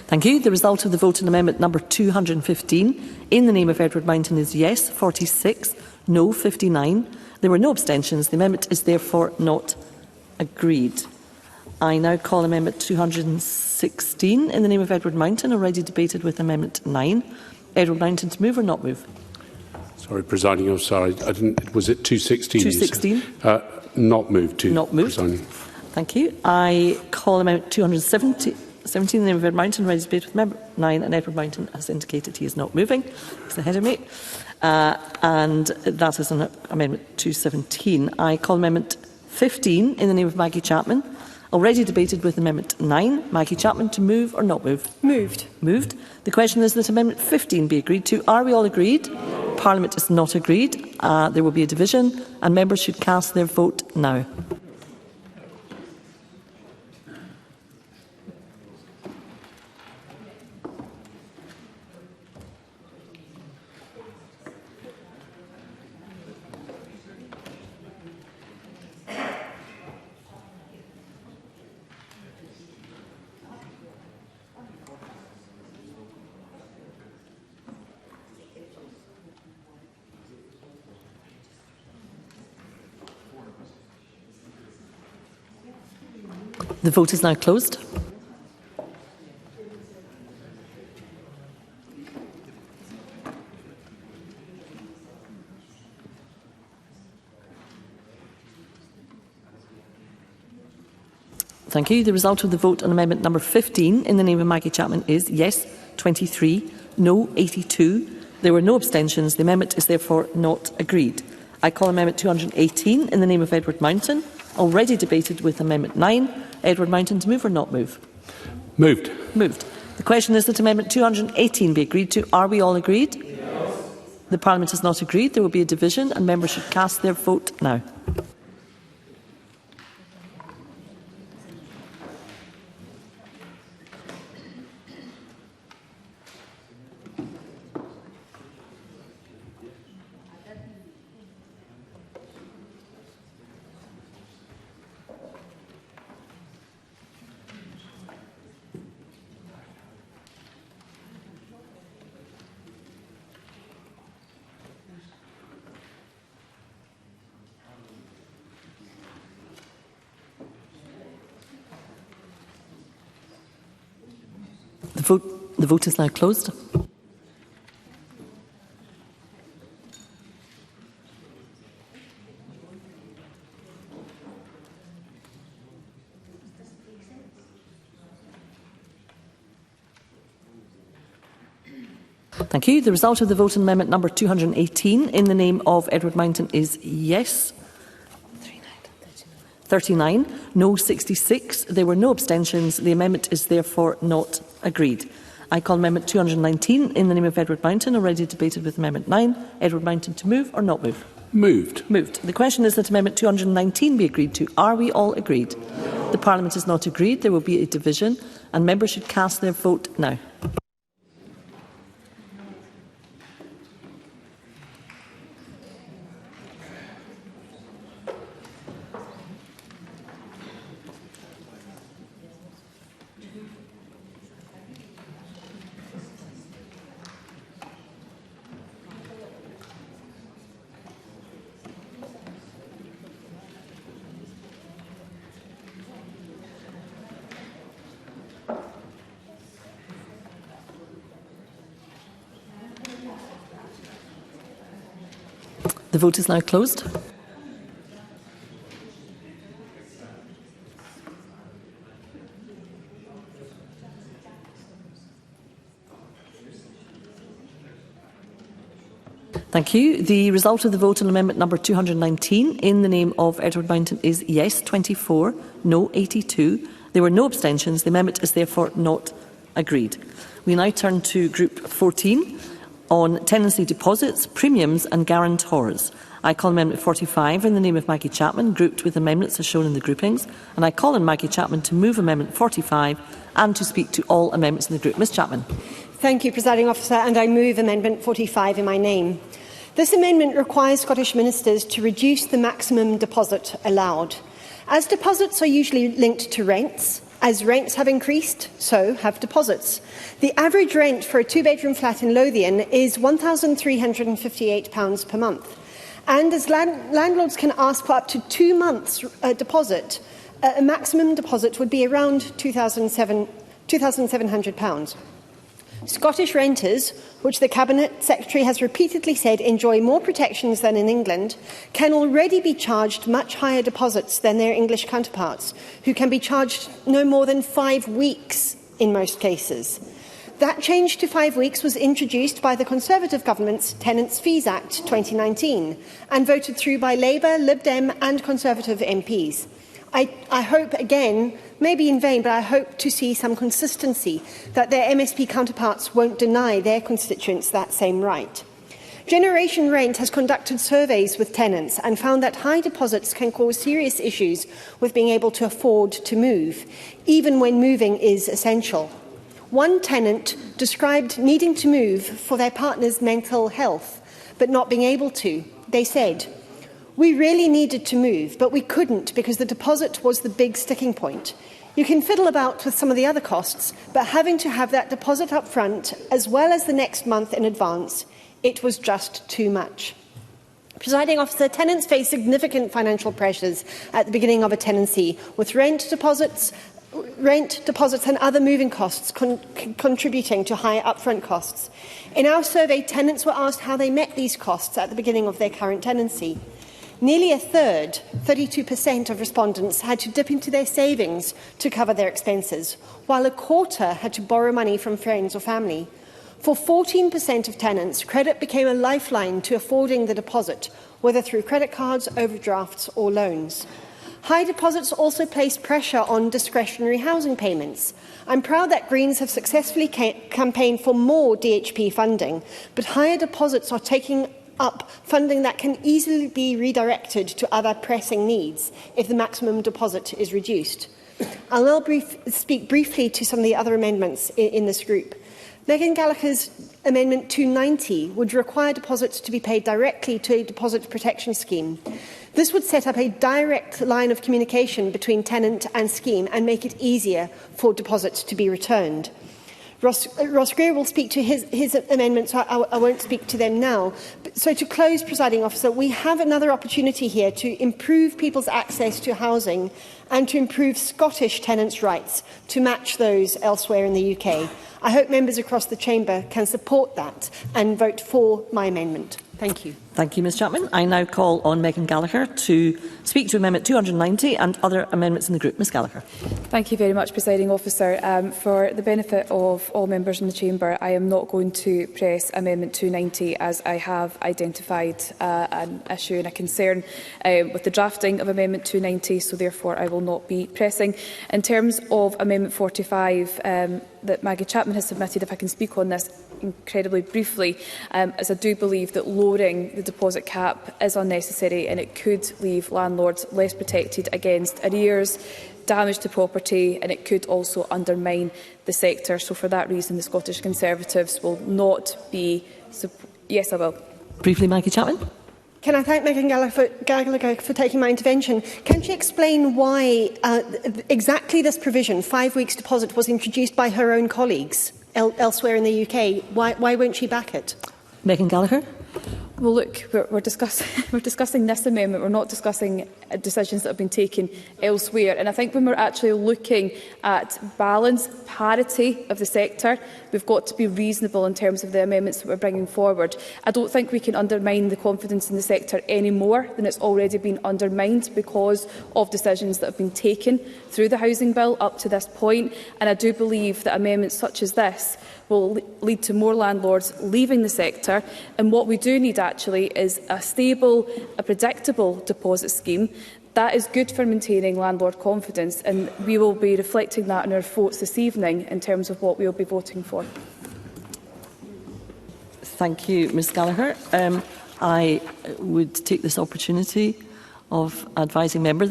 Thank you. The result of the vote on amendment number 215 in the name of Edward Mountain is yes 46, no 59. There were no abstentions. The amendment is therefore not agreed. I now call amendment 216 in the name of Edward Mountain, already debated with amendment 9. Edward Mountain, to move or not move? Sorry, Presiding Officer, I didn't. Was it 216? 216. Not moved. To not moved. Presiding. Thank you. I call amendment 217 in the name of Edward Mountain, already debated with amendment 9, and Edward Mountain has indicated he is not moving. He's ahead of me. And that is on amendment 217. I call amendment 15 in the name of Maggie Chapman, already debated with Amendment 9. Maggie Chapman, to move or not move? Moved. Moved. The question is that Amendment 15 be agreed to. Are we all agreed? Parliament is not agreed. There will be a division and members should cast their vote now. The vote is now closed. Thank you. The result of the vote on amendment number 15 in the name of Maggie Chapman is yes 23, no 82. There were no abstentions. The amendment is therefore not agreed. I call amendment 218 in the name of Edward Mountain, already debated with amendment 9. Edward Mountain, to move or not move? Moved. Moved. The question is that amendment 218 be agreed to. Are we all agreed? Yes. The Parliament has not agreed. There will be a division and members should cast their vote now. The vote is now closed. Thank you. The result of the vote on amendment number 218 in the name of Edward Mountain is yes 39, no 66. There were no abstentions. The amendment is therefore not agreed. I call amendment 219 in the name of Edward Mountain, already debated with amendment 9. Edward Mountain, to move or not move? Moved. Moved. The question is that amendment 219 be agreed to. Are we all agreed? The Parliament is not agreed. There will be a division and members should cast their vote now. The vote is now closed. Thank you. The result of the vote on amendment number 219 in the name of Edward Mountain is yes 24, no 82. There were no abstentions. The amendment is therefore not agreed. We now turn to Group 14 on tenancy deposits, premiums and guarantors. I call Amendment 45 in the name of Maggie Chapman, grouped with amendments as shown in the groupings. And I call on Maggie Chapman to move Amendment 45 and to speak to all amendments in the group. Ms Chapman. Thank you, Presiding Officer, and I move Amendment 45 in my name. This amendment requires Scottish ministers to reduce the maximum deposit allowed. As deposits are usually linked to rents, as rents have increased, so have deposits. The average rent for a two-bedroom flat in Lothian is £1,358 per month. And as landlords can ask for up to 2 months' deposit, a maximum deposit would be around £2,700. Scottish renters, which the Cabinet Secretary has repeatedly said enjoy more protections than in England, can already be charged much higher deposits than their English counterparts, who can be charged no more than 5 weeks in most cases. That change to 5 weeks was introduced by the Conservative Government's Tenants' Fees Act 2019 and voted through by Labour, Lib Dem and Conservative MPs. I hope again, maybe in vain, but I hope to see some consistency that their MSP counterparts won't deny their constituents that same right. Generation Rent has conducted surveys with tenants and found that high deposits can cause serious issues with being able to afford to move, even when moving is essential. One tenant described needing to move for their partner's mental health, but not being able to. They said, "We really needed to move, but we couldn't because the deposit was the big sticking point. You can fiddle about with some of the other costs, but having to have that deposit up front, as well as the next month in advance, it was just too much." Presiding Officer, tenants face significant financial pressures at the beginning of a tenancy, with rent deposits and other moving costs contributing to high upfront costs. In our survey, tenants were asked how they met these costs at the beginning of their current tenancy. Nearly a third, 32% of respondents, had to dip into their savings to cover their expenses, while a quarter had to borrow money from friends or family. For 14% of tenants, credit became a lifeline to affording the deposit, whether through credit cards, overdrafts or loans. High deposits also place pressure on discretionary housing payments. I'm proud that Greens have successfully campaigned for more DHP funding, but higher deposits are taking up funding that can easily be redirected to other pressing needs if the maximum deposit is reduced. I'll now speak briefly to some of the other amendments in this group. Megan Gallagher's Amendment 290 would require deposits to be paid directly to a deposit protection scheme. This would set up a direct line of communication between tenant and scheme and make it easier for deposits to be returned. Ross Greer will speak to his amendments, so I won't speak to them now. So to close, Presiding Officer, we have another opportunity here to improve people's access to housing and to improve Scottish tenants' rights to match those elsewhere in the UK. I hope members across the chamber can support that and vote for my amendment. Thank you. Thank you, Ms Chapman. I now call on Megan Gallagher to speak to Amendment 290 and other amendments in the group. Ms Gallagher. Thank you very much, Presiding Officer. For the benefit of all members in the chamber, I am not going to press Amendment 290 as I have identified an issue and a concern with the drafting of Amendment 290, so therefore I will not be pressing. In terms of Amendment 45 that Maggie Chapman has submitted, if I can speak on this incredibly briefly, as I do believe that lowering the deposit cap is unnecessary and it could leave landlords less protected against arrears, damage to property, and it could also undermine the sector. So for that reason, the Scottish Conservatives will not be... Yes, I will. Briefly, Maggie Chapman. Can I thank Megan Gallagher for taking my intervention? Can she explain why exactly this provision, 5 weeks deposit, was introduced by her own colleagues elsewhere in the UK? Why won't she back it? Megan Gallagher. Well, look, we're discussing this amendment. We're not discussing decisions that have been taken elsewhere. And I think when we're actually looking at balance, parity of the sector, we've got to be reasonable in terms of the amendments that we're bringing forward. I don't think we can undermine the confidence in the sector any more than it's already been undermined because of decisions that have been taken through the housing bill up to this point. And I do believe that amendments such as this will lead to more landlords leaving the sector. And what we do need actually is a stable, a predictable deposit scheme. That is good for maintaining landlord confidence, and we will be reflecting that in our votes this evening in terms of what we will be voting for. Thank you, Ms Gallagher. I would take this opportunity of advising members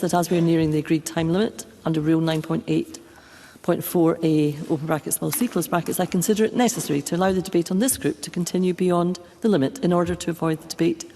that as we are nearing the agreed time limit under Rule 9.8.4a, open brackets, small c, close brackets, I consider it necessary to allow the debate on this group to continue beyond the limit in order to avoid the debate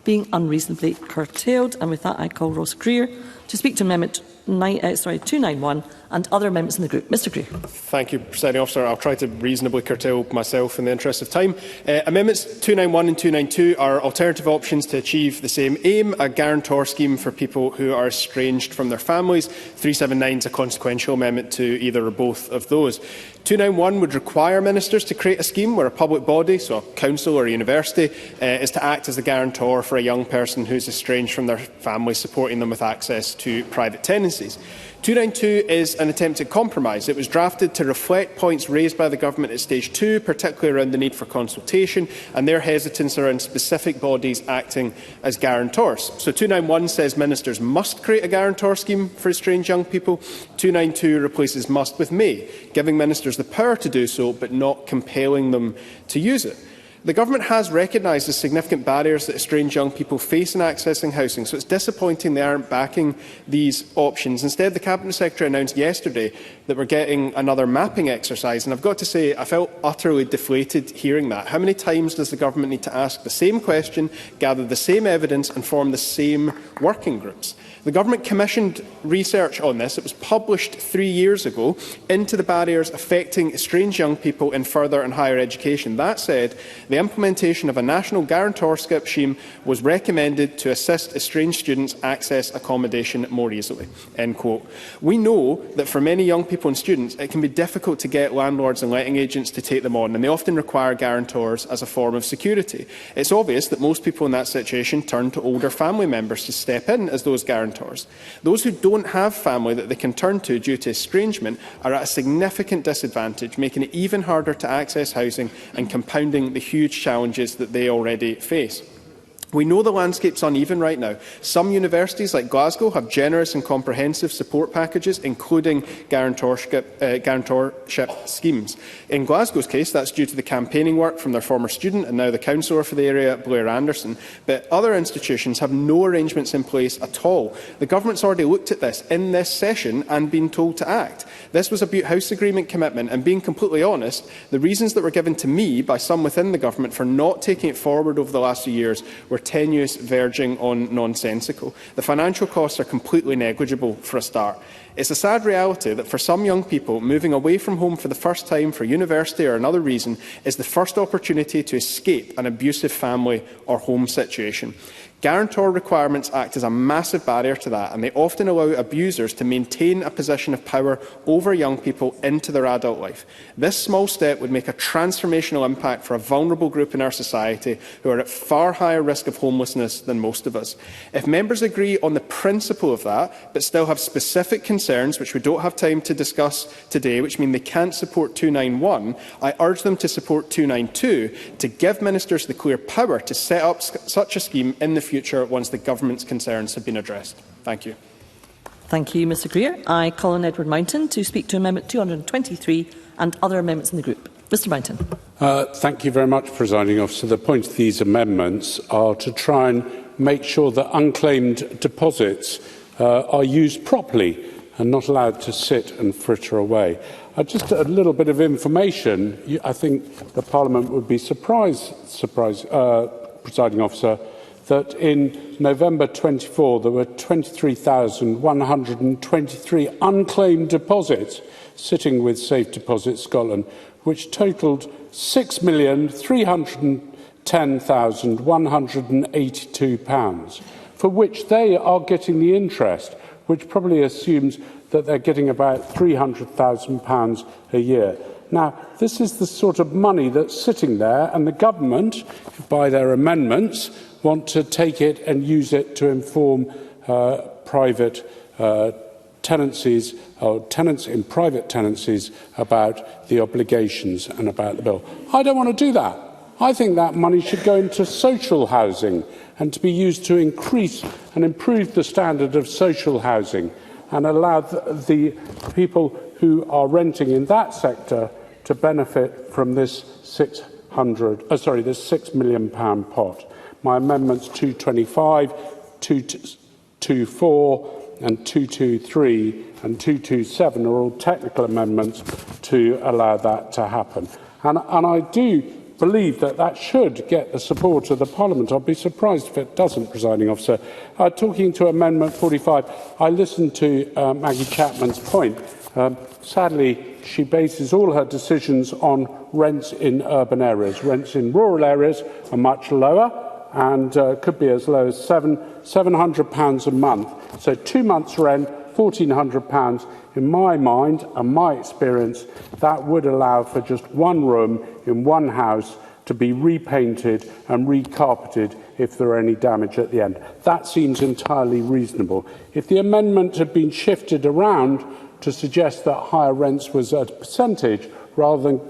being unreasonably curtailed. And with that, I call Ross Greer to speak to Amendment 291 and other amendments in the group. Mr Greer. Thank you, Presiding Officer. I'll try to reasonably curtail myself in the interest of time. Amendments 291 and 292 are alternative options to achieve the same aim, a guarantor scheme for people who are estranged from their families. 379 is a consequential amendment to either or both of those. 291 would require ministers to create a scheme where a public body, so a council or a university, is to act as the guarantor for a young person who is estranged from their family, supporting them with access to private tenancies. 292 is an attempt at compromise. It was drafted to reflect points raised by the government at stage 2, particularly around the need for consultation and their hesitance around specific bodies acting as guarantors. So 291 says ministers must create a guarantor scheme for estranged young people. 292 replaces must with may, giving ministers the power to do so but not compelling them to use it. The Government has recognised the significant barriers that estranged young people face in accessing housing, so it's disappointing they aren't backing these options. Instead, the Cabinet Secretary announced yesterday that we're getting another mapping exercise, and I've got to say I felt utterly deflated hearing that. How many times does the Government need to ask the same question, gather the same evidence and form the same working groups? The Government commissioned research on this. It was published 3 years ago into the barriers affecting estranged young people in further and higher education. That said, the implementation of a national guarantor scheme was recommended to assist estranged students access accommodation more easily. End quote. We know that for many young people and students, it can be difficult to get landlords and letting agents to take them on, and they often require guarantors as a form of security. It's obvious that most people in that situation turn to older family members to step in as those guarantors. Those who don't have family that they can turn to due to estrangement are at a significant disadvantage, making it even harder to access housing and compounding the huge challenges that they already face. We know the landscape's uneven right now. Some universities, like Glasgow, have generous and comprehensive support packages, including guarantorship schemes. In Glasgow's case, that's due to the campaigning work from their former student and now the councillor for the area, Blair Anderson. But other institutions have no arrangements in place at all. The Government's already looked at this in this session and been told to act. This was a Butte House Agreement commitment, and being completely honest, the reasons that were given to me by some within the Government for not taking it forward over the last few years were tenuous, verging on nonsensical. The financial costs are completely negligible for a start. It's a sad reality that for some young people, moving away from home for the first time for university or another reason is the first opportunity to escape an abusive family or home situation. Guarantor requirements act as a massive barrier to that, and they often allow abusers to maintain a position of power over young people into their adult life. This small step would make a transformational impact for a vulnerable group in our society who are at far higher risk of homelessness than most of us. If members agree on the principle of that, but still have specific concerns, which we don't have time to discuss today, which mean they can't support 291, I urge them to support 292 to give ministers the clear power to set up such a scheme in the future once the Government's concerns have been addressed. Thank you. Thank you, Mr Greer. I call on Edward Mountain to speak to Amendment 223 and other amendments in the group. Mr Mountain. Thank you very much, Presiding Officer. The point of these amendments are to try and make sure that unclaimed deposits are used properly and not allowed to sit and fritter away. Just a little bit of information. I think the Parliament would be surprised, Presiding Officer, that in November 24 there were 23,123 unclaimed deposits sitting with Safe Deposit Scotland, which totalled £6,310,000 £10,182, for which they are getting the interest, which probably assumes that they're getting about £300,000 a year. Now, this is the sort of money that's sitting there, and the government, by their amendments, want to take it and use it to inform private tenancies or tenants in private tenancies about the obligations and about the bill. I don't want to do that. I think that money should go into social housing and to be used to increase and improve the standard of social housing and allow the people who are renting in that sector to benefit from this £6 million pot. My amendments 225, 224 and 223 and 227 are all technical amendments to allow that to happen. And I do believe that that should get the support of the Parliament. I'll be surprised if it doesn't, Presiding Officer. Talking to Amendment 45, I listened to Maggie Chapman's point. Sadly, she bases all her decisions on rents in urban areas. Rents in rural areas are much lower and could be as low as £700 a month. So 2 months' rent, £1,400. In my mind and my experience, that would allow for just one room in one house to be repainted and recarpeted if there are any damage at the end. That seems entirely reasonable. If the amendment had been shifted around to suggest that higher rents was a percentage rather than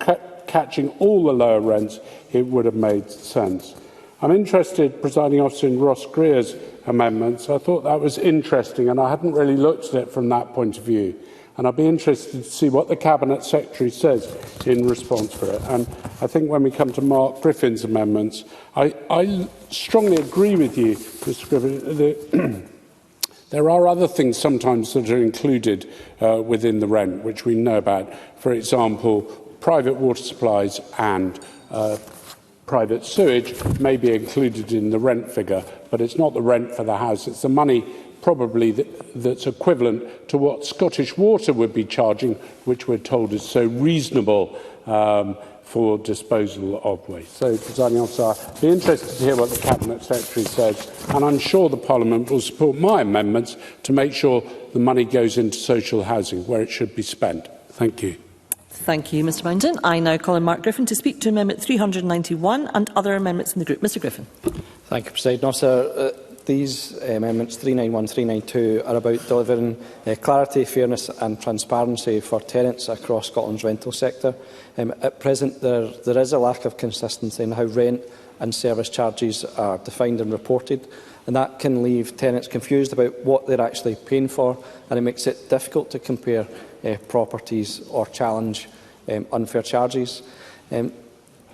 catching all the lower rents, it would have made sense. I'm interested, Presiding Officer, in Ross Greer's amendments. I thought that was interesting, and I hadn't really looked at it from that point of view. And I'd be interested to see what the Cabinet Secretary says in response to it. And I think when we come to Mark Griffin's amendments, I strongly agree with you, Mr Griffin. There are other things sometimes that are included within the rent, which we know about. For example, private water supplies and private sewage may be included in the rent figure, but it's not the rent for the house. It's the money probably that's equivalent to what Scottish Water would be charging, which we're told is so reasonable for disposal of waste. So, Presiding Officer, I'd be interested to hear what the Cabinet Secretary says, and I'm sure the Parliament will support my amendments to make sure the money goes into social housing where it should be spent. Thank you. Thank you, Mr Mountain. I now call on Mark Griffin to speak to Amendment 391 and other amendments in the group. Mr Griffin. Thank you, Presiding Officer. These amendments 391 392 are about delivering clarity, fairness and transparency for tenants across Scotland's rental sector. At present, there is a lack of consistency in how rent and service charges are defined and reported, and that can leave tenants confused about what they're actually paying for, and it makes it difficult to compare properties or challenge unfair charges.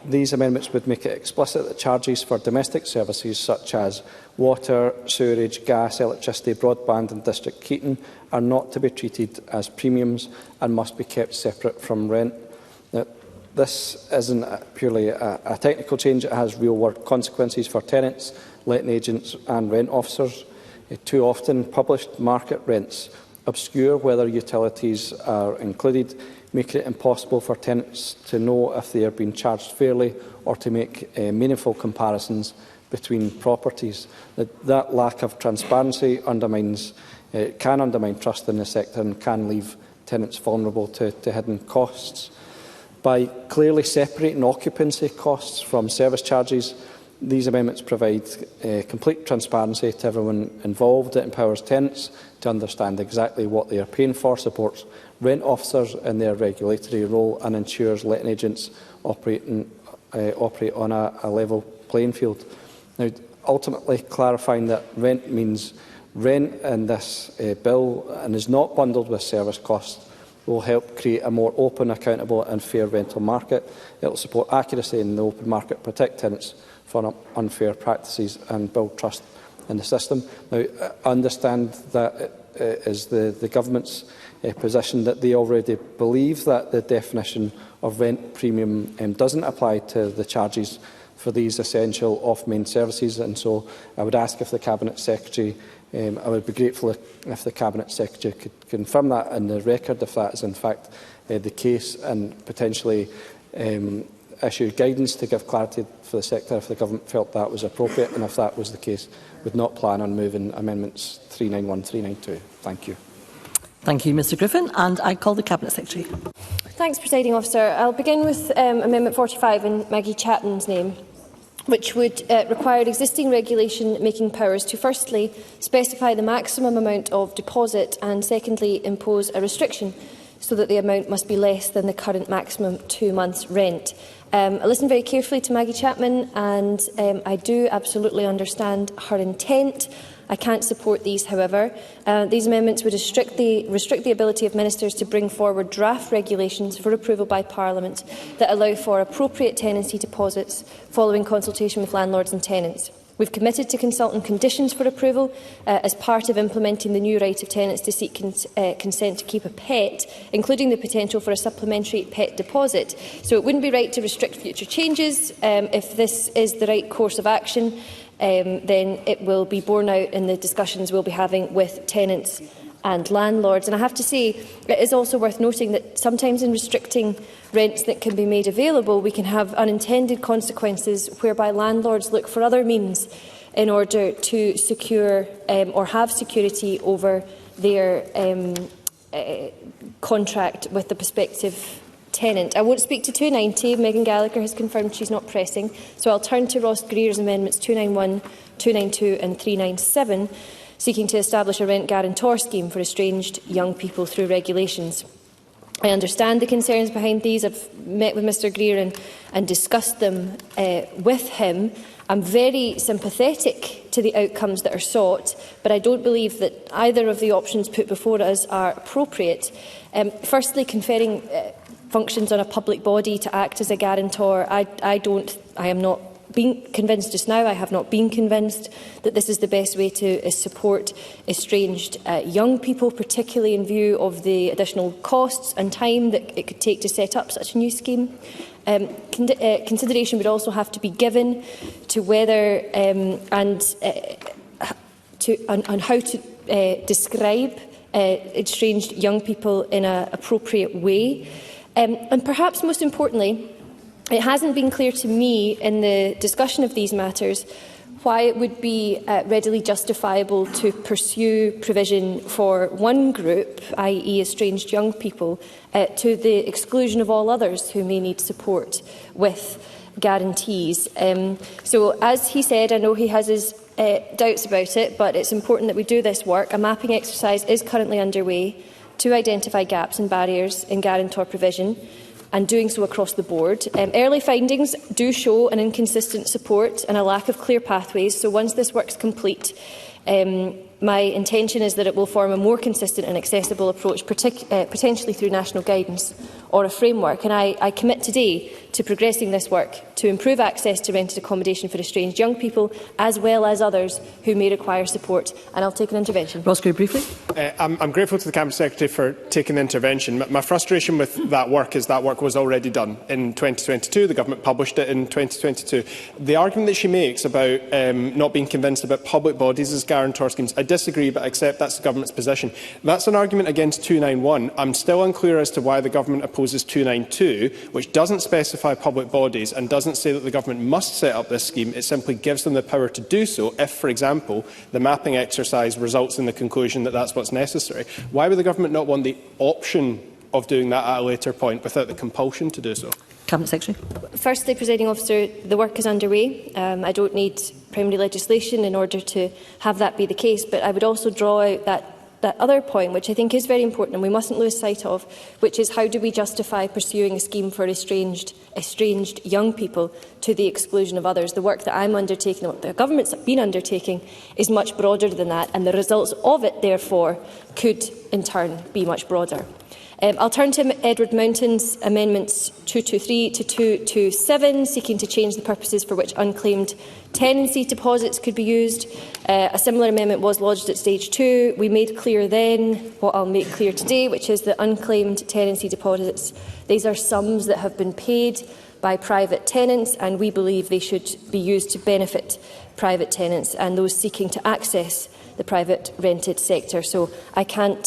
These amendments would make it explicit that charges for domestic services such as water, sewerage, gas, electricity, broadband and district heating are not to be treated as premiums and must be kept separate from rent. Now, this isn't purely a technical change. It has real-world consequences for tenants, letting agents and rent officers. Too often, published market rents obscure whether utilities are included, making it impossible for tenants to know if they are being charged fairly or to make meaningful comparisons between properties. That lack of transparency can undermine trust in the sector and can leave tenants vulnerable to hidden costs. By clearly separating occupancy costs from service charges, these amendments provide complete transparency to everyone involved. It empowers tenants to understand exactly what they are paying for, supports rent officers in their regulatory role and ensures letting agents operate on a level playing field. Now, ultimately, clarifying that rent means rent in this bill and is not bundled with service costs will help create a more open, accountable and fair rental market. It will support accuracy in the open market, protect tenants from unfair practices and build trust in the system. Now, I understand that it is the Government's position that they already believe that the definition of rent premium doesn't apply to the charges for these essential off-main services, and so I would ask if the Cabinet Secretary, I would be grateful if the Cabinet Secretary could confirm that in the record, if that is in fact the case, and potentially issue guidance to give clarity for the sector if the Government felt that was appropriate, and if that was the case, would not plan on moving amendments 391, 392. Thank you. Thank you, Mr Griffin. And I call the Cabinet Secretary. Thanks, Presiding Officer. I'll begin with Amendment 45 in Maggie Chapman's name, which would require existing regulation-making powers to firstly specify the maximum amount of deposit and secondly impose a restriction so that the amount must be less than the current maximum 2 months' rent. I listened very carefully to Maggie Chapman and I do absolutely understand her intent. I can't support these, however. These amendments would restrict the ability of ministers to bring forward draft regulations for approval by Parliament that allow for appropriate tenancy deposits following consultation with landlords and tenants. We've committed to consult on conditions for approval as part of implementing the new right of tenants to seek consent to keep a pet, including the potential for a supplementary pet deposit. So it wouldn't be right to restrict future changes. If this is the right course of action, then it will be borne out in the discussions we'll be having with tenants and landlords. And I have to say, it is also worth noting that sometimes in restricting rents that can be made available, we can have unintended consequences whereby landlords look for other means in order to secure or have security over their contract with the prospective tenant. I won't speak to 290. Megan Gallagher has confirmed she's not pressing, so I'll turn to Ross Greer's amendments 291, 292 and 397, seeking to establish a rent guarantor scheme for estranged young people through regulations. I understand the concerns behind these. I've met with Mr Greer and discussed them with him. I'm very sympathetic to the outcomes that are sought, but I don't believe that either of the options put before us are appropriate. Firstly, conferring functions on a public body to act as a guarantor. I am not being convinced just now. I have not been convinced that this is the best way to support estranged young people, particularly in view of the additional costs and time that it could take to set up such a new scheme. Consideration would also have to be given to whether on how to describe estranged young people in an appropriate way. And perhaps most importantly, it hasn't been clear to me in the discussion of these matters why it would be readily justifiable to pursue provision for one group, i.e. estranged young people, to the exclusion of all others who may need support with guarantees. So, as he said, I know he has his doubts about it, but it's important that we do this work. A mapping exercise is currently underway to identify gaps and barriers in guarantor provision, and doing so across the board. Early findings do show an inconsistent support and a lack of clear pathways, so once this work is complete, my intention is that it will form a more consistent and accessible approach, potentially through national guidance or a framework. And I commit today to progressing this work to improve access to rented accommodation for estranged young people, as well as others who may require support. And I'll take an intervention. Ross Greer, briefly. I'm grateful to the Cabinet Secretary for taking the intervention. My frustration with that work is that work was already done in 2022. The Government published it in 2022. The argument that she makes about not being convinced about public bodies as guarantor schemes, I disagree, but I accept that's the Government's position. That's an argument against 291. I'm still unclear as to why the Government opposes 292, which doesn't specify public bodies and doesn't say that the Government must set up this scheme. It simply gives them the power to do so if, for example, the mapping exercise results in the conclusion that that's what's necessary. Why would the Government not want the option of doing that at a later point without the compulsion to do so? Cabinet Secretary. Firstly, Presiding Officer, the work is underway. I don't need primary legislation in order to have that be the case, but I would also draw out that other point, which I think is very important and we mustn't lose sight of, which is how do we justify pursuing a scheme for estranged young people to the exclusion of others. The work that I'm undertaking, what the Government's been undertaking, is much broader than that, and the results of it, therefore, could in turn be much broader. I'll turn to Edward Mountain's amendments 223 to 227, seeking to change the purposes for which unclaimed tenancy deposits could be used. A similar amendment was lodged at stage 2. We made clear then what I'll make clear today, which is that unclaimed tenancy deposits, these are sums that have been paid by private tenants, and we believe they should be used to benefit private tenants and those seeking to access the private rented sector. So I can't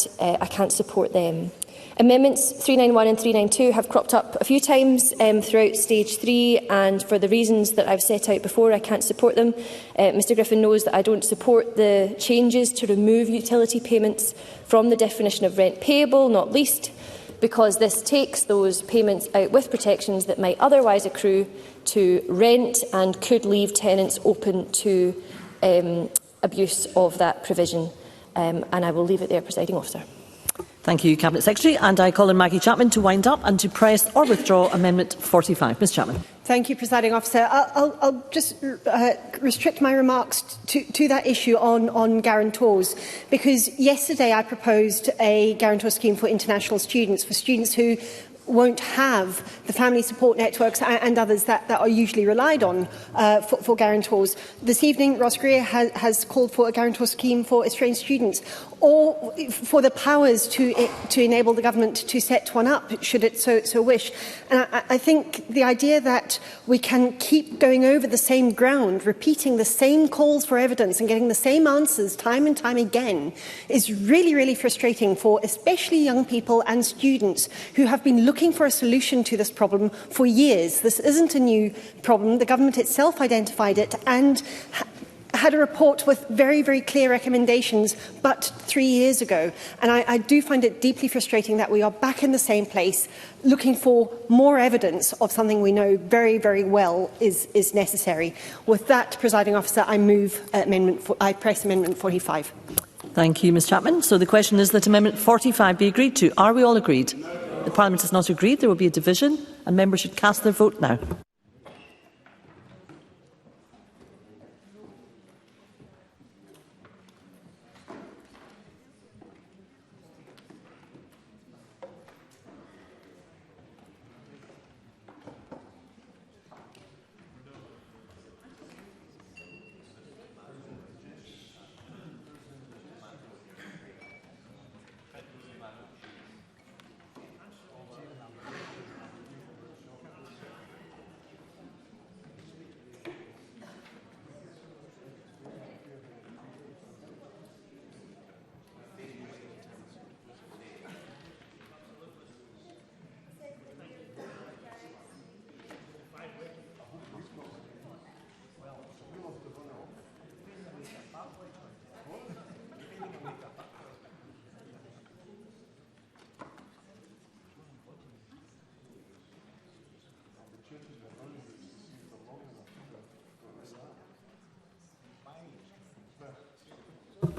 support them. Amendments 391 and 392 have cropped up a few times throughout stage 3, and for the reasons that I've set out before, I can't support them. Mr Griffin knows that I don't support the changes to remove utility payments from the definition of rent payable, not least because this takes those payments out with protections that might otherwise accrue to rent and could leave tenants open to abuse of that provision. And I will leave it there, Presiding Officer. Thank you, Cabinet Secretary. And I call on Maggie Chapman to wind up and to press or withdraw Amendment 45. Ms Chapman. Thank you, Presiding Officer. I'll just restrict my remarks to that issue on guarantors, because yesterday I proposed a guarantor scheme for international students, for students who won't have the family support networks and others that are usually relied on for guarantors. This evening, Ross Greer has called for a guarantor scheme for estranged students, or for the powers to enable the government to set one up, should it so wish. And I think the idea that we can keep going over the same ground, repeating the same calls for evidence and getting the same answers time and time again is really, really frustrating for especially young people and students who have been looking for a solution to this problem for years. This isn't a new problem. The government itself identified it and had a report with very, very clear recommendations, but 3 years ago. And I do find it deeply frustrating that we are back in the same place, looking for more evidence of something we know very, very well is necessary. With that, Presiding Officer, I press Amendment 45. Thank you, Ms Chapman. So the question is that Amendment 45 be agreed to. Are we all agreed? The Parliament has not agreed. There will be a division, and members should cast their vote now.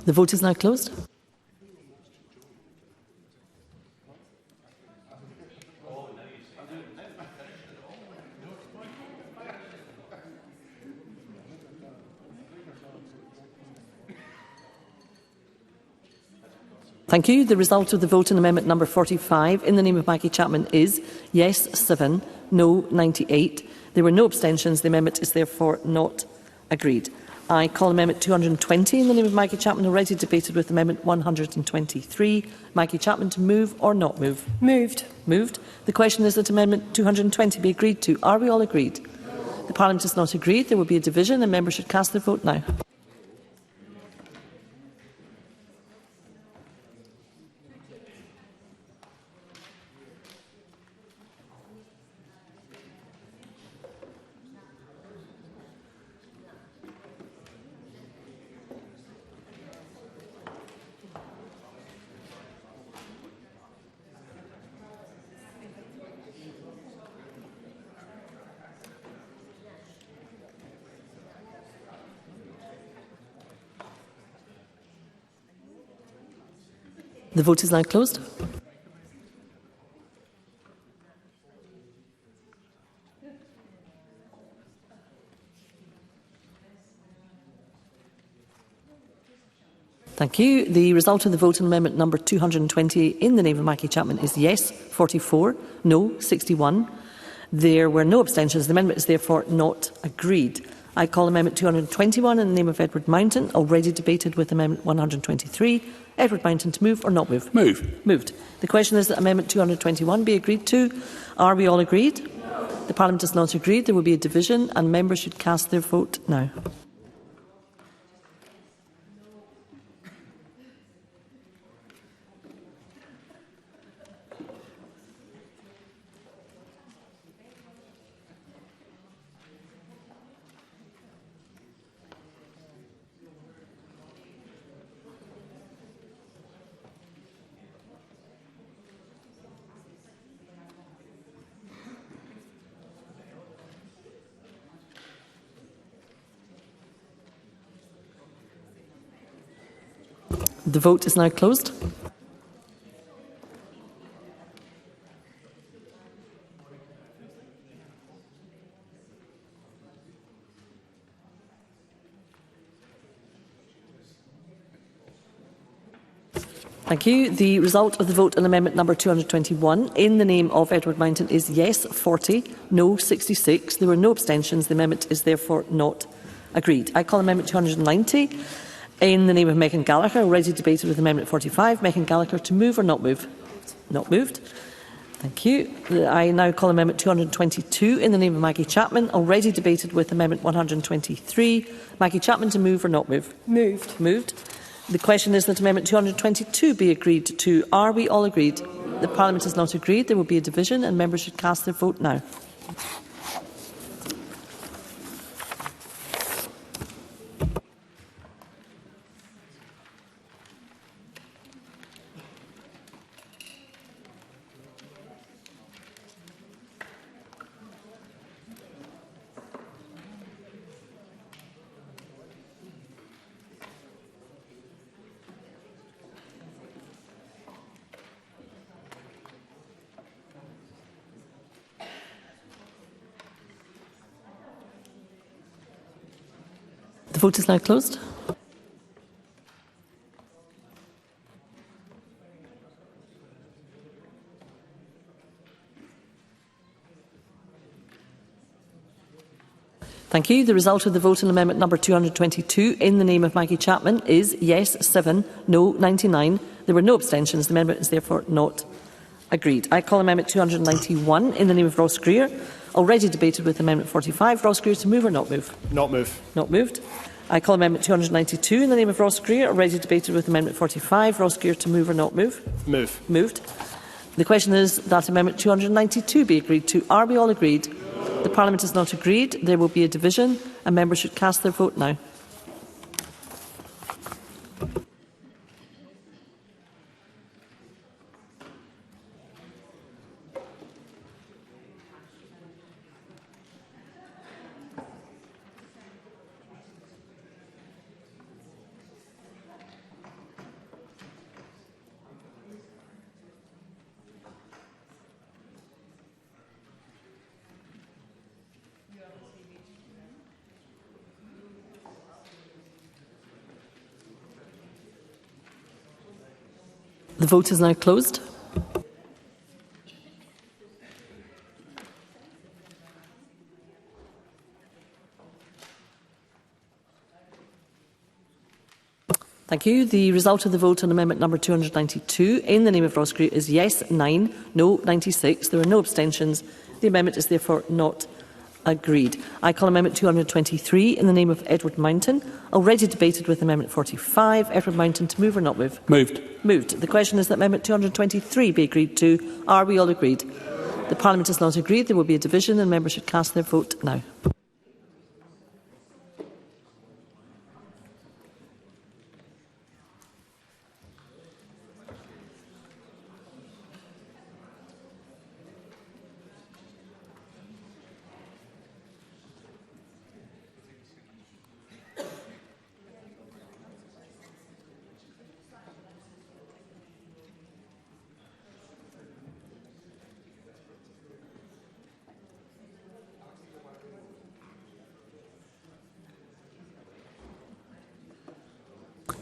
The vote is now closed. Thank you. The result of the vote on amendment number 45 in the name of Maggie Chapman is yes 7, no 98. There were no abstentions. The amendment is therefore not agreed. I call Amendment 220 in the name of Maggie Chapman, already debated with Amendment 123. Maggie Chapman, to move or not move? Moved. Moved. The question is that Amendment 220 be agreed to. Are we all agreed? No. The Parliament is not agreed. There will be a division and members should cast their vote now. The vote is now closed. Thank you. The result of the vote on amendment number 220 in the name of Maggie Chapman is yes 44, no 61. There were no abstentions. The amendment is therefore not agreed. I call Amendment 221 in the name of Edward Mountain, already debated with Amendment 123. Edward Mountain, to move or not move? Move. Moved. The question is that Amendment 221 be agreed to. Are we all agreed? No. The Parliament is not agreed. There will be a division and members should cast their vote now. The vote is now closed. Thank you. The result of the vote on amendment number 221 in the name of Edward Mountain is yes 40, no 66. There were no abstentions. The amendment is therefore not agreed. I call amendment 290 in the name of Megan Gallagher, already debated with amendment 45. Megan Gallagher, to move or not move? Not moved. Thank you. I now call amendment 222 in the name of Maggie Chapman, already debated with amendment 123. Maggie Chapman, to move or not move? Moved. Moved. The question is that amendment 222 be agreed to. Are we all agreed? The Parliament is not agreed. There will be a division and members should cast their vote now. The vote is now closed. Thank you. The result of the vote on amendment number 222 in the name of Maggie Chapman is yes 7, no 99. There were no abstentions. The amendment is therefore not agreed. I call amendment 291 in the name of Ross Greer, already debated with amendment 45. Ross Greer, to move or not move? Not move. Not moved. I call amendment 292 in the name of Ross Greer, already debated with amendment 45. Ross Greer, to move or not move? Move. Moved. The question is that amendment 292 be agreed to. Are we all agreed? The Parliament is not agreed. There will be a division and members should cast their vote now. The vote is now closed. Thank you. The result of the vote on amendment number 292 in the name of Ross Greer is yes 9, no 96. There are no abstentions. The amendment is therefore not agreed. I call amendment 223 in the name of Edward Mountain, already debated with amendment 45. Edward Mountain, to move or not move? Moved. Moved. The question is that amendment 223 be agreed to. Are we all agreed? The Parliament is not agreed. There will be a division and members should cast their vote now.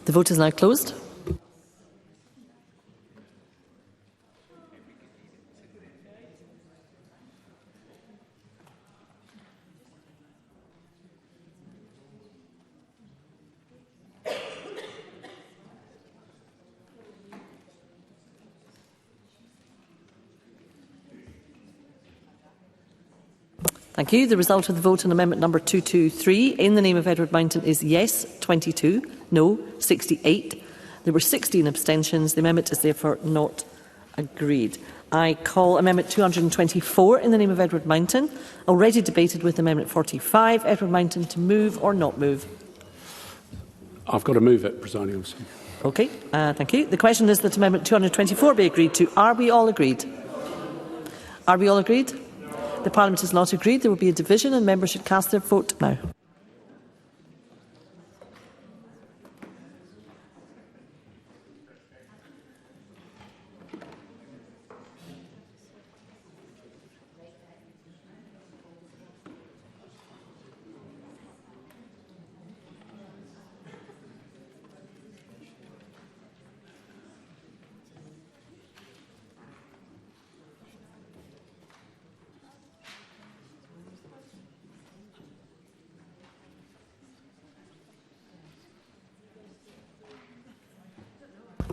The vote is now closed. Thank you. The result of the vote on amendment number 223 in the name of Edward Mountain is yes 22, no 68. There were 16 abstentions. The amendment is therefore not agreed. I call amendment 224 in the name of Edward Mountain, already debated with amendment 45. Edward Mountain, to move or not move? I've got to move it, Presiding Officer. Okay, thank you. The question is that amendment 224 be agreed to. Are we all agreed? Are we all agreed? The Parliament is not agreed. There will be a division and members should cast their vote now.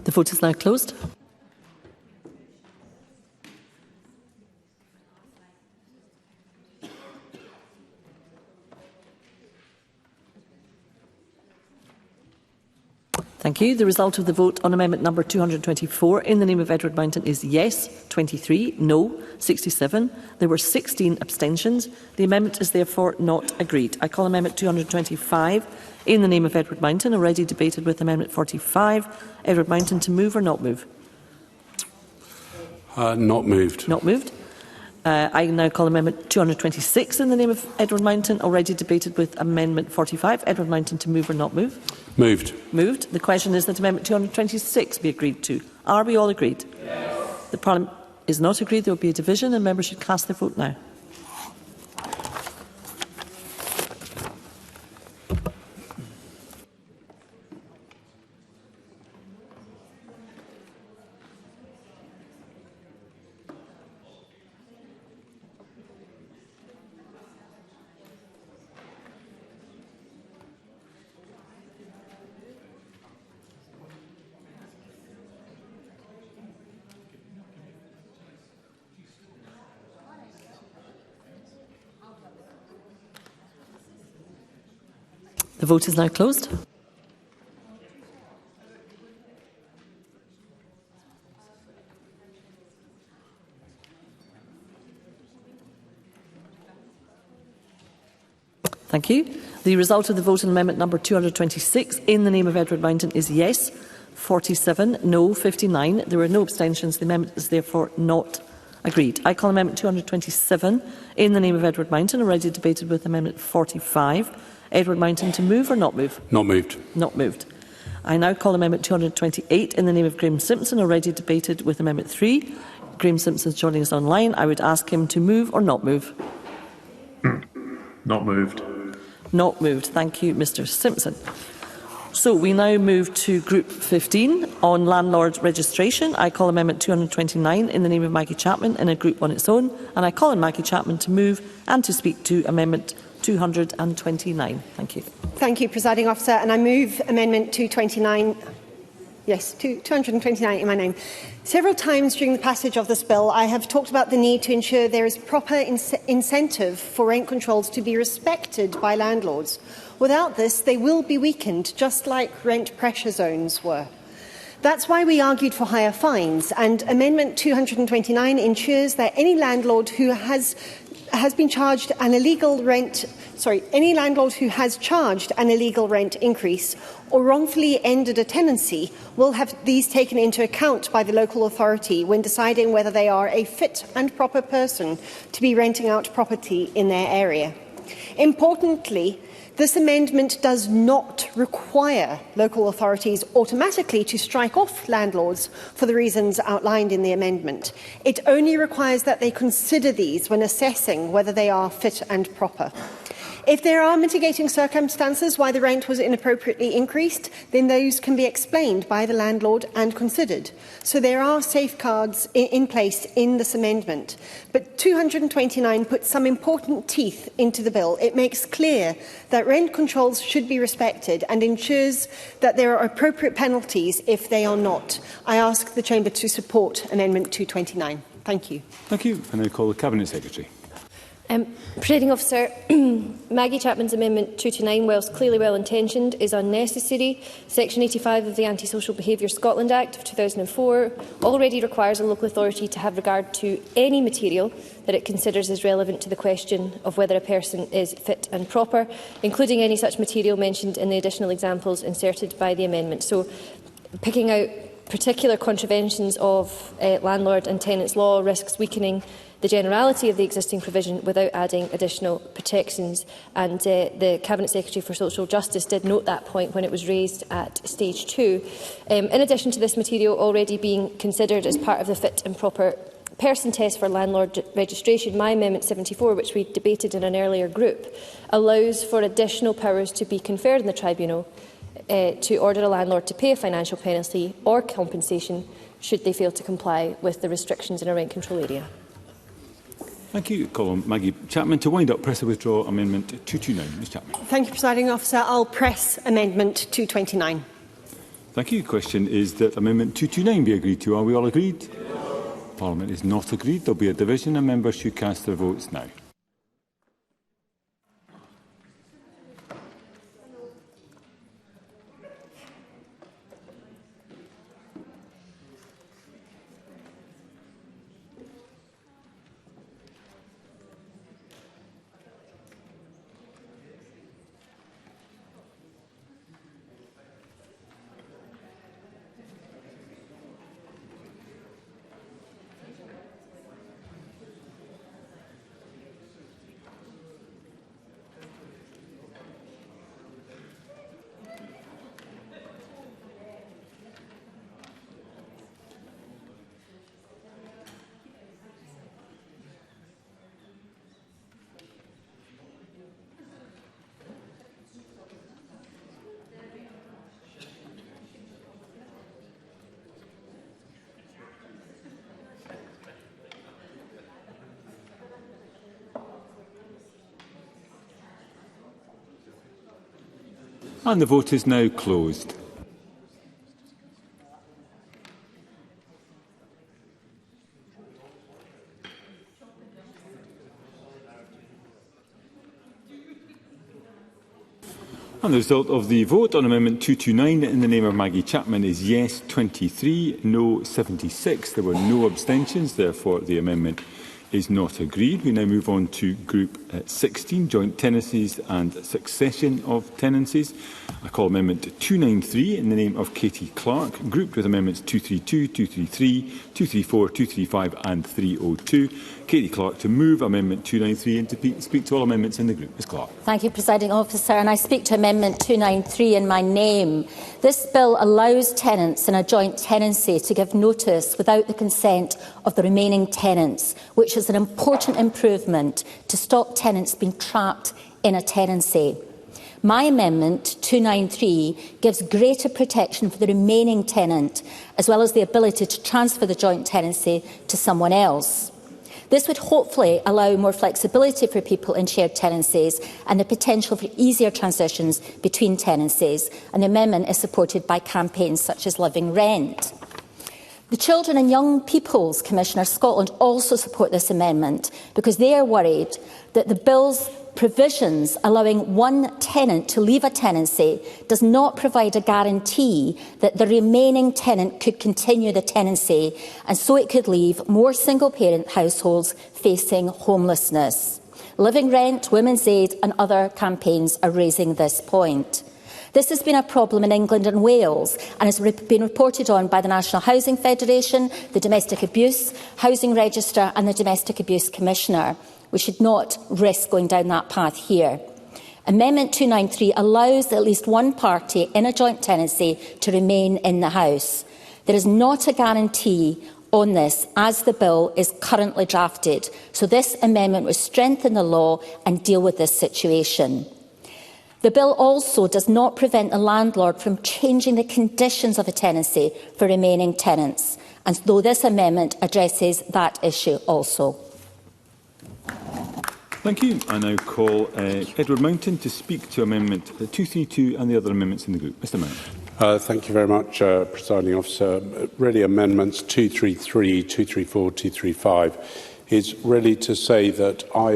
The vote is now closed. Thank you. The result of the vote on amendment number 224 in the name of Edward Mountain is yes 23, no 67. There were 16 abstentions. The amendment is therefore not agreed. I call amendment 225 in the name of Edward Mountain, already debated with amendment 45. Edward Mountain, to move or not move? Not moved. Not moved. I now call amendment 226 in the name of Edward Mountain, already debated with amendment 45. Edward Mountain, to move or not move? Moved. Moved. The question is that amendment 226 be agreed to. Are we all agreed? Yes. The Parliament is not agreed. There will be a division and members should cast their vote now. The vote is now closed. Thank you. The result of the vote on amendment number 226 in the name of Edward Mountain is yes 47, no 59. There were no abstentions. The amendment is therefore not agreed. I call amendment 227 in the name of Edward Mountain, already debated with amendment 45. Edward Mountain, to move or not move? Not moved. Not moved. I now call amendment 228 in the name of Graeme Simpson, already debated with amendment 3. Graeme Simpson is joining us online. I would ask him to move or not move. Not moved. Not moved. Thank you, Mr Simpson. So we now move to Group 15 on landlord registration. I call amendment 229 in the name of Maggie Chapman in a group on its own, and I call on Maggie Chapman to move and to speak to amendment 229. Thank you. Thank you, Presiding Officer. And I move amendment 229. Yes, 229 in my name. Several times during the passage of this bill, I have talked about the need to ensure there is proper incentive for rent controls to be respected by landlords. Without this, they will be weakened, just like rent pressure zones were. That's why we argued for higher fines, and Amendment 229 ensures that any landlord who has been charged an illegal rent, any landlord who has charged an illegal rent increase or wrongfully ended a tenancy will have these taken into account by the local authority when deciding whether they are a fit and proper person to be renting out property in their area. Importantly, this amendment does not require local authorities automatically to strike off landlords for the reasons outlined in the amendment. It only requires that they consider these when assessing whether they are fit and proper. If there are mitigating circumstances why the rent was inappropriately increased, then those can be explained by the landlord and considered. So there are safeguards in place in this amendment. But 229 puts some important teeth into the bill. It makes clear that rent controls should be respected and ensures that there are appropriate penalties if they are not. I ask the Chamber to support Amendment 229. Thank you. Thank you. And I call the Cabinet Secretary. Presiding Officer, Maggie Chapman's Amendment 229, whilst clearly well-intentioned, is unnecessary. Section 85 of the Anti-Social Behaviour Scotland Act of 2004 already requires a local authority to have regard to any material that it considers as relevant to the question of whether a person is fit and proper, including any such material mentioned in the additional examples inserted by the amendment. So, picking out particular contraventions of landlord and tenants law risks weakening the generality of the existing provision without adding additional protections. And the Cabinet Secretary for Social Justice did note that point when it was raised at stage 2. In addition to this material already being considered as part of the fit and proper person test for landlord registration, my Amendment 74, which we debated in an earlier group, allows for additional powers to be conferred on the Tribunal to order a landlord to pay a financial penalty or compensation should they fail to comply with the restrictions in a rent control area. Thank you. Call on Maggie Chapman to wind up. Press or withdraw Amendment 229. Ms Chapman. Thank you, Presiding Officer. I'll press Amendment 229. Thank you. The question is that Amendment 229 be agreed to. Are we all agreed? Parliament is not agreed. There will be a division and members should cast their votes now. And the vote is now closed. And the result of the vote on Amendment 229 in the name of Maggie Chapman is yes 23, no 76. There were no abstentions, therefore the amendment is not agreed. We now move on to Group 16, Joint Tenancies and Succession of Tenancies. I call Amendment 293 in the name of Katie Clark, grouped with Amendments 232, 233, 234, 235 and 302. Katie Clark to move Amendment 293 and to speak to all amendments in the group. Ms Clark. Thank you, Presiding Officer. And I speak to Amendment 293 in my name. This bill allows tenants in a joint tenancy to give notice without the consent of the remaining tenants, which is an important improvement to stop tenants being trapped in a tenancy. My amendment 293 gives greater protection for the remaining tenant, as well as the ability to transfer the joint tenancy to someone else. This would hopefully allow more flexibility for people in shared tenancies and the potential for easier transitions between tenancies, and the amendment is supported by campaigns such as Living Rent. The Children and Young People's Commissioner Scotland also support this amendment because they are worried that the bill's provisions allowing one tenant to leave a tenancy does not provide a guarantee that the remaining tenant could continue the tenancy, and so it could leave more single-parent households facing homelessness. Living Rent, Women's Aid and other campaigns are raising this point. This has been a problem in England and Wales and has been reported on by the National Housing Federation, the Domestic Abuse Housing Register and the Domestic Abuse Commissioner. We should not risk going down that path here. Amendment 293 allows at least one party in a joint tenancy to remain in the house. There is not a guarantee on this as the bill is currently drafted, so this amendment will strengthen the law and deal with this situation. The bill also does not prevent the landlord from changing the conditions of a tenancy for remaining tenants, and though this amendment addresses that issue also. Thank you. I now call Edward Mountain to speak to Amendment 232 and the other amendments in the group. Mr Mountain. Thank you very much, Presiding Officer. Really, Amendments 233, 234, 235 is really to say that I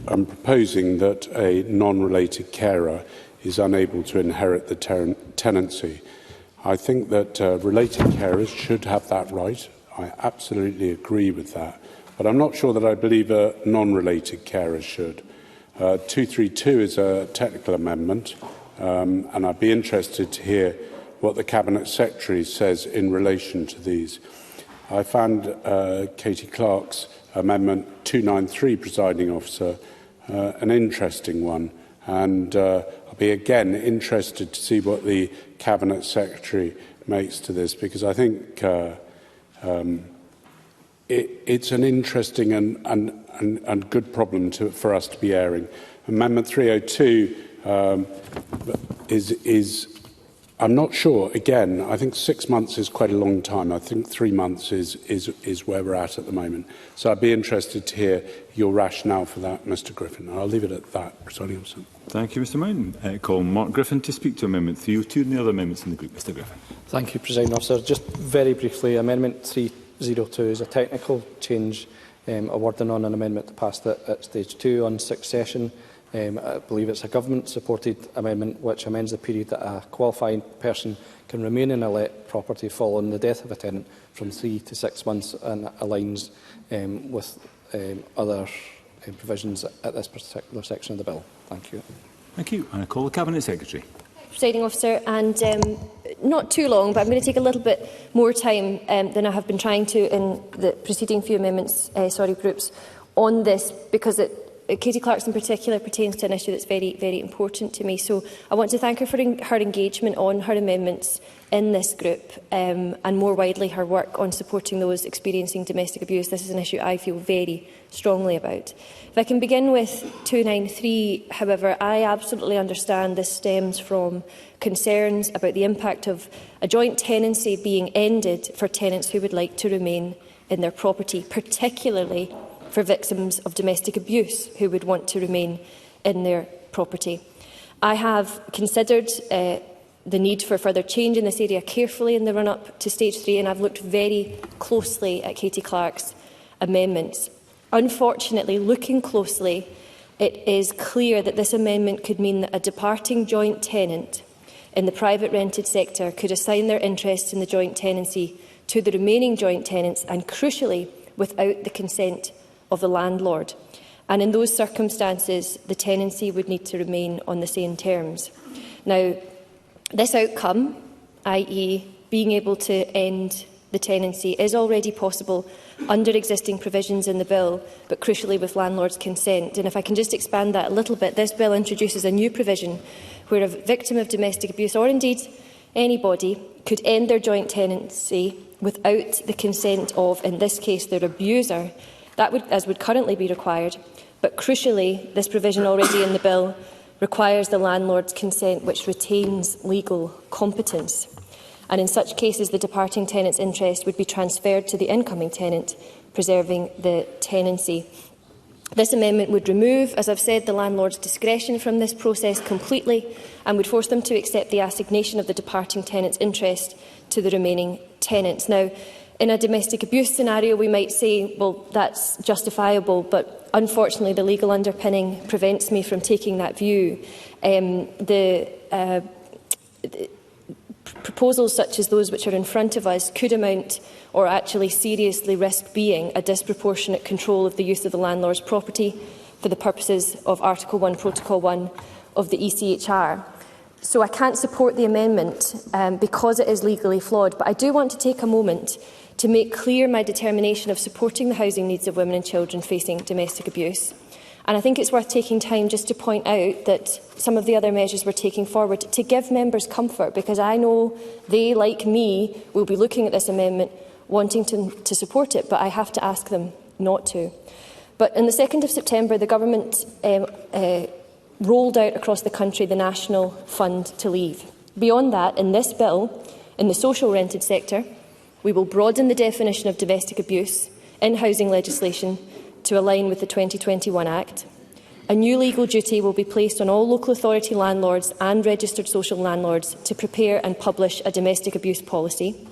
am proposing that a non-related carer is unable to inherit the tenancy. I think that related carers should have that right. I absolutely agree with that. But I'm not sure that I believe a non-related carer should. 232 is a technical amendment, and I'd be interested to hear what the Cabinet Secretary says in relation to these. I found Katie Clark's Amendment 293, Presiding Officer, an interesting one, and I'll be again interested to see what the Cabinet Secretary makes to this, because I think it's an interesting and good problem for us to be airing. Amendment 302 is I'm not sure. Again, I think 6 months is quite a long time. I think 3 months is where we're at the moment. So I'd be interested to hear your rationale for that, Mr Griffin. I'll leave it at that, Presiding Officer. Thank you, Mr Mountain. Call Mark Griffin to speak to Amendment 302 and the other amendments in the group. Mr Griffin. Thank you, Presiding Officer. Just very briefly, Amendment 302 is a technical change, a wording on an amendment that passed at stage 2 on succession. I believe it's a government-supported amendment which amends the period that a qualifying person can remain in a let property following the death of a tenant from 3 to 6 months, and aligns with other provisions at this particular section of the bill. Thank you. Thank you. And I call the Cabinet Secretary. Presiding Officer, and not too long, but I'm going to take a little bit more time than I have been trying to in the preceding few amendments, groups, on this, because Katie Clark's in particular pertains to an issue that's very, very important to me. So I want to thank her for her engagement on her amendments in this group, and more widely her work on supporting those experiencing domestic abuse. This is an issue I feel very strongly about. If I can begin with 293, however, I absolutely understand this stems from concerns about the impact of a joint tenancy being ended for tenants who would like to remain in their property, particularly for victims of domestic abuse who would want to remain in their property. I have considered the need for further change in this area carefully in the run-up to stage 3, and I've looked very closely at Katie Clark's amendments. Unfortunately, looking closely, it is clear that this amendment could mean that a departing joint tenant in the private rented sector could assign their interest in the joint tenancy to the remaining joint tenants, and crucially, without the consent of the landlord. And in those circumstances, the tenancy would need to remain on the same terms. Now, this outcome, i.e. being able to end the tenancy, is already possible under existing provisions in the bill, but crucially with landlord's consent. And if I can just expand that a little bit, this bill introduces a new provision where a victim of domestic abuse, or indeed anybody, could end their joint tenancy without the consent of, in this case, their abuser, as would currently be required. But crucially, this provision already in the bill requires the landlord's consent, which retains legal competence. And in such cases, the departing tenant's interest would be transferred to the incoming tenant, preserving the tenancy. This amendment would remove, as I've said, the landlord's discretion from this process completely, and would force them to accept the assignation of the departing tenant's interest to the remaining tenants. Now, in a domestic abuse scenario, we might say, well, that's justifiable, but unfortunately the legal underpinning prevents me from taking that view. Proposals such as those which are in front of us could amount, or actually seriously risk being, a disproportionate control of the use of the landlord's property for the purposes of Article 1, Protocol 1 of the ECHR. So I can't support the amendment because it is legally flawed, but I do want to take a moment to make clear my determination of supporting the housing needs of women and children facing domestic abuse. And I think it's worth taking time just to point out that some of the other measures we're taking forward to give members comfort, because I know they, like me, will be looking at this amendment wanting to support it, but I have to ask them not to. But on the 2nd of September, the government rolled out across the country the National Fund to Leave. Beyond that, in this bill, in the social rented sector, we will broaden the definition of domestic abuse in housing legislation to align with the 2021 Act. A new legal duty will be placed on all local authority landlords and registered social landlords to prepare and publish a domestic abuse policy.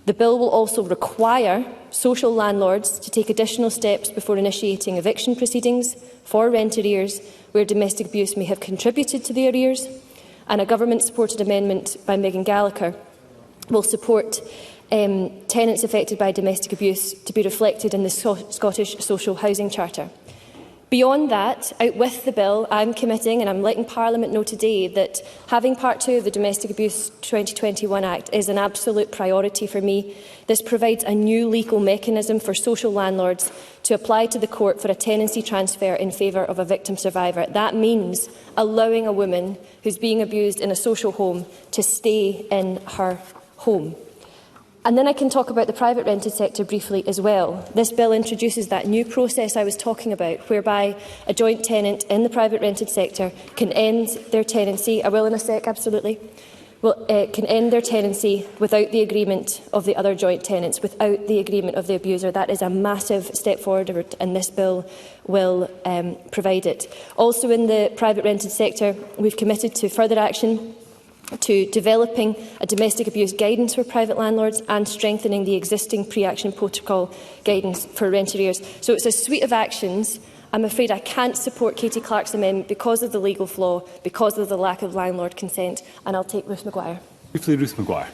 The bill will also require social landlords to take additional steps before initiating eviction proceedings for rent arrears where domestic abuse may have contributed to the arrears. And a government-supported amendment by Gallagher will support tenants affected by domestic abuse to be reflected in the Scottish Social Housing Charter. Beyond that, out with the bill, I'm committing, and I'm letting Parliament know today, that having Part 2 of the Domestic Abuse 2021 Act is an absolute priority for me. This provides a new legal mechanism for social landlords to apply to the court for a tenancy transfer in favour of a victim survivor. That means allowing a woman who's being abused in a social home to stay in her home. And then I can talk about the private rented sector briefly as well. This bill introduces that new process I was talking about, whereby a joint tenant in the private rented sector can end their tenancy, I will in a sec, absolutely, can end their tenancy without the agreement of the other joint tenants, without the agreement of the abuser. That is a massive step forward, and this bill will provide it. Also, in the private rented sector, we've committed to further action to developing a domestic abuse guidance for private landlords and strengthening the existing pre-action protocol guidance for rent arrears. So it's a suite of actions. I'm afraid I can't support Katie Clark's amendment because of the legal flaw, because of the lack of landlord consent, and I'll take Ruth Maguire. Briefly, Ruth Maguire.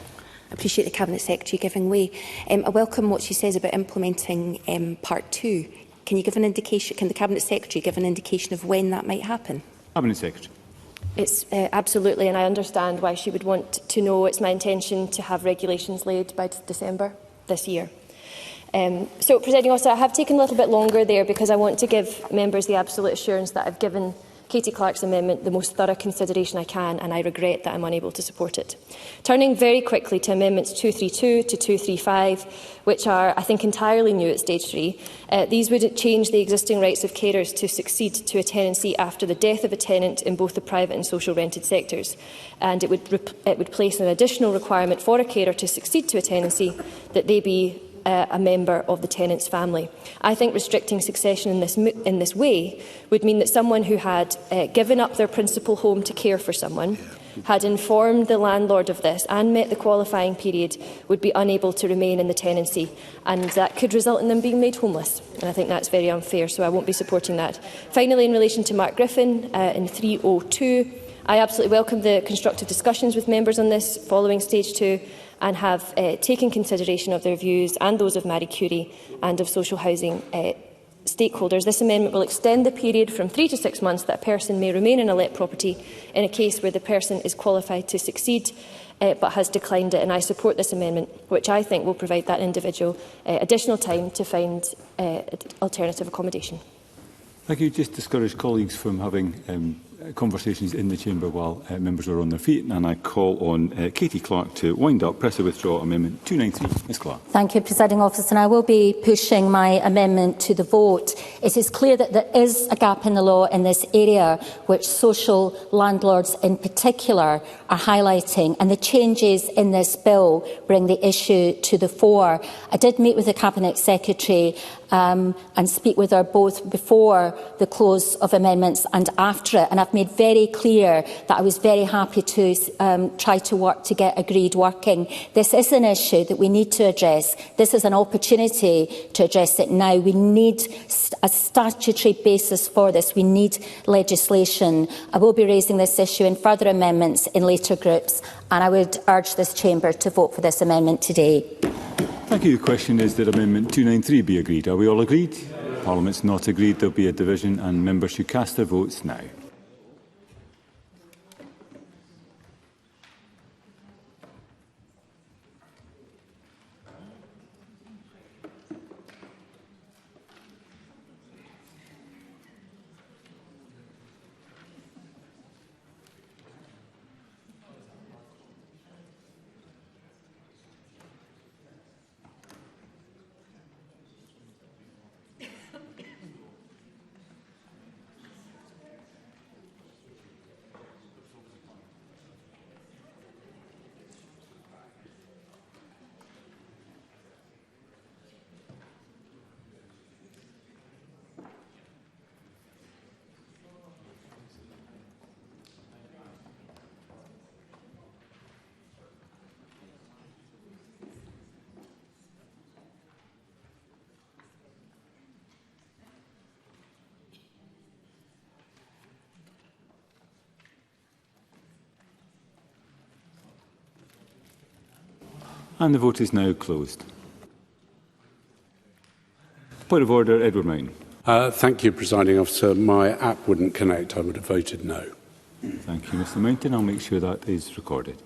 I appreciate the Cabinet Secretary giving way. I welcome what she says about implementing Part 2. Can you give an indication? Can the Cabinet Secretary give an indication of when that might happen? Cabinet Secretary. It's absolutely, and I understand why she would want to know. It's my intention to have regulations laid by December this year. So, Presiding Officer, I have taken a little bit longer there because I want to give members the absolute assurance that I've given Katie Clark's amendment the most thorough consideration I can, and I regret that I'm unable to support it. Turning very quickly to Amendments 232 to 235, which are, I think, entirely new at Stage 3. These would change the existing rights of carers to succeed to a tenancy after the death of a tenant in both the private and social rented sectors. And it would place an additional requirement for a carer to succeed to a tenancy that they be a member of the tenant's family. I think restricting succession in this way would mean that someone who had given up their principal home to care for someone, had informed the landlord of this and met the qualifying period, would be unable to remain in the tenancy, and that could result in them being made homeless. And I think that's very unfair, so I won't be supporting that. Finally, in relation to Mark Griffin, in 302, I absolutely welcome the constructive discussions with members on this following Stage 2, and have taken consideration of their views and those of Marie Curie and of social housing stakeholders. This amendment will extend the period from 3 to 6 months that a person may remain in a let property in a case where the person is qualified to succeed but has declined it. And I support this amendment, which I think will provide that individual additional time to find alternative accommodation. Thank you. Just discourage colleagues from having conversations in the chamber while members are on their feet, and I call on Katie Clark to wind up. Press to withdraw Amendment 293. Ms Clark. Thank you, Presiding Officer, and I will be pushing my amendment to the vote. It is clear that there is a gap in the law in this area, which social landlords in particular are highlighting, and the changes in this bill bring the issue to the fore. I did meet with the Cabinet Secretary and speak with her both before the close of amendments and after it, and I've made very clear that I was very happy to try to work to get agreed working. This is an issue that we need to address. This is an opportunity to address it now. We need a statutory basis for this. We need legislation. I will be raising this issue in further amendments in later groups, and I would urge this chamber to vote for this amendment today. Thank you. The question is that Amendment 293 be agreed. Are we all agreed? Parliament's not agreed. There will be a division, and members should cast their votes now. And the vote is now closed. Point of order, Edward Mountain. Thank you, Presiding Officer. My app wouldn't connect. I would have voted no. Thank you, Mr Mountain. I'll make sure that is recorded.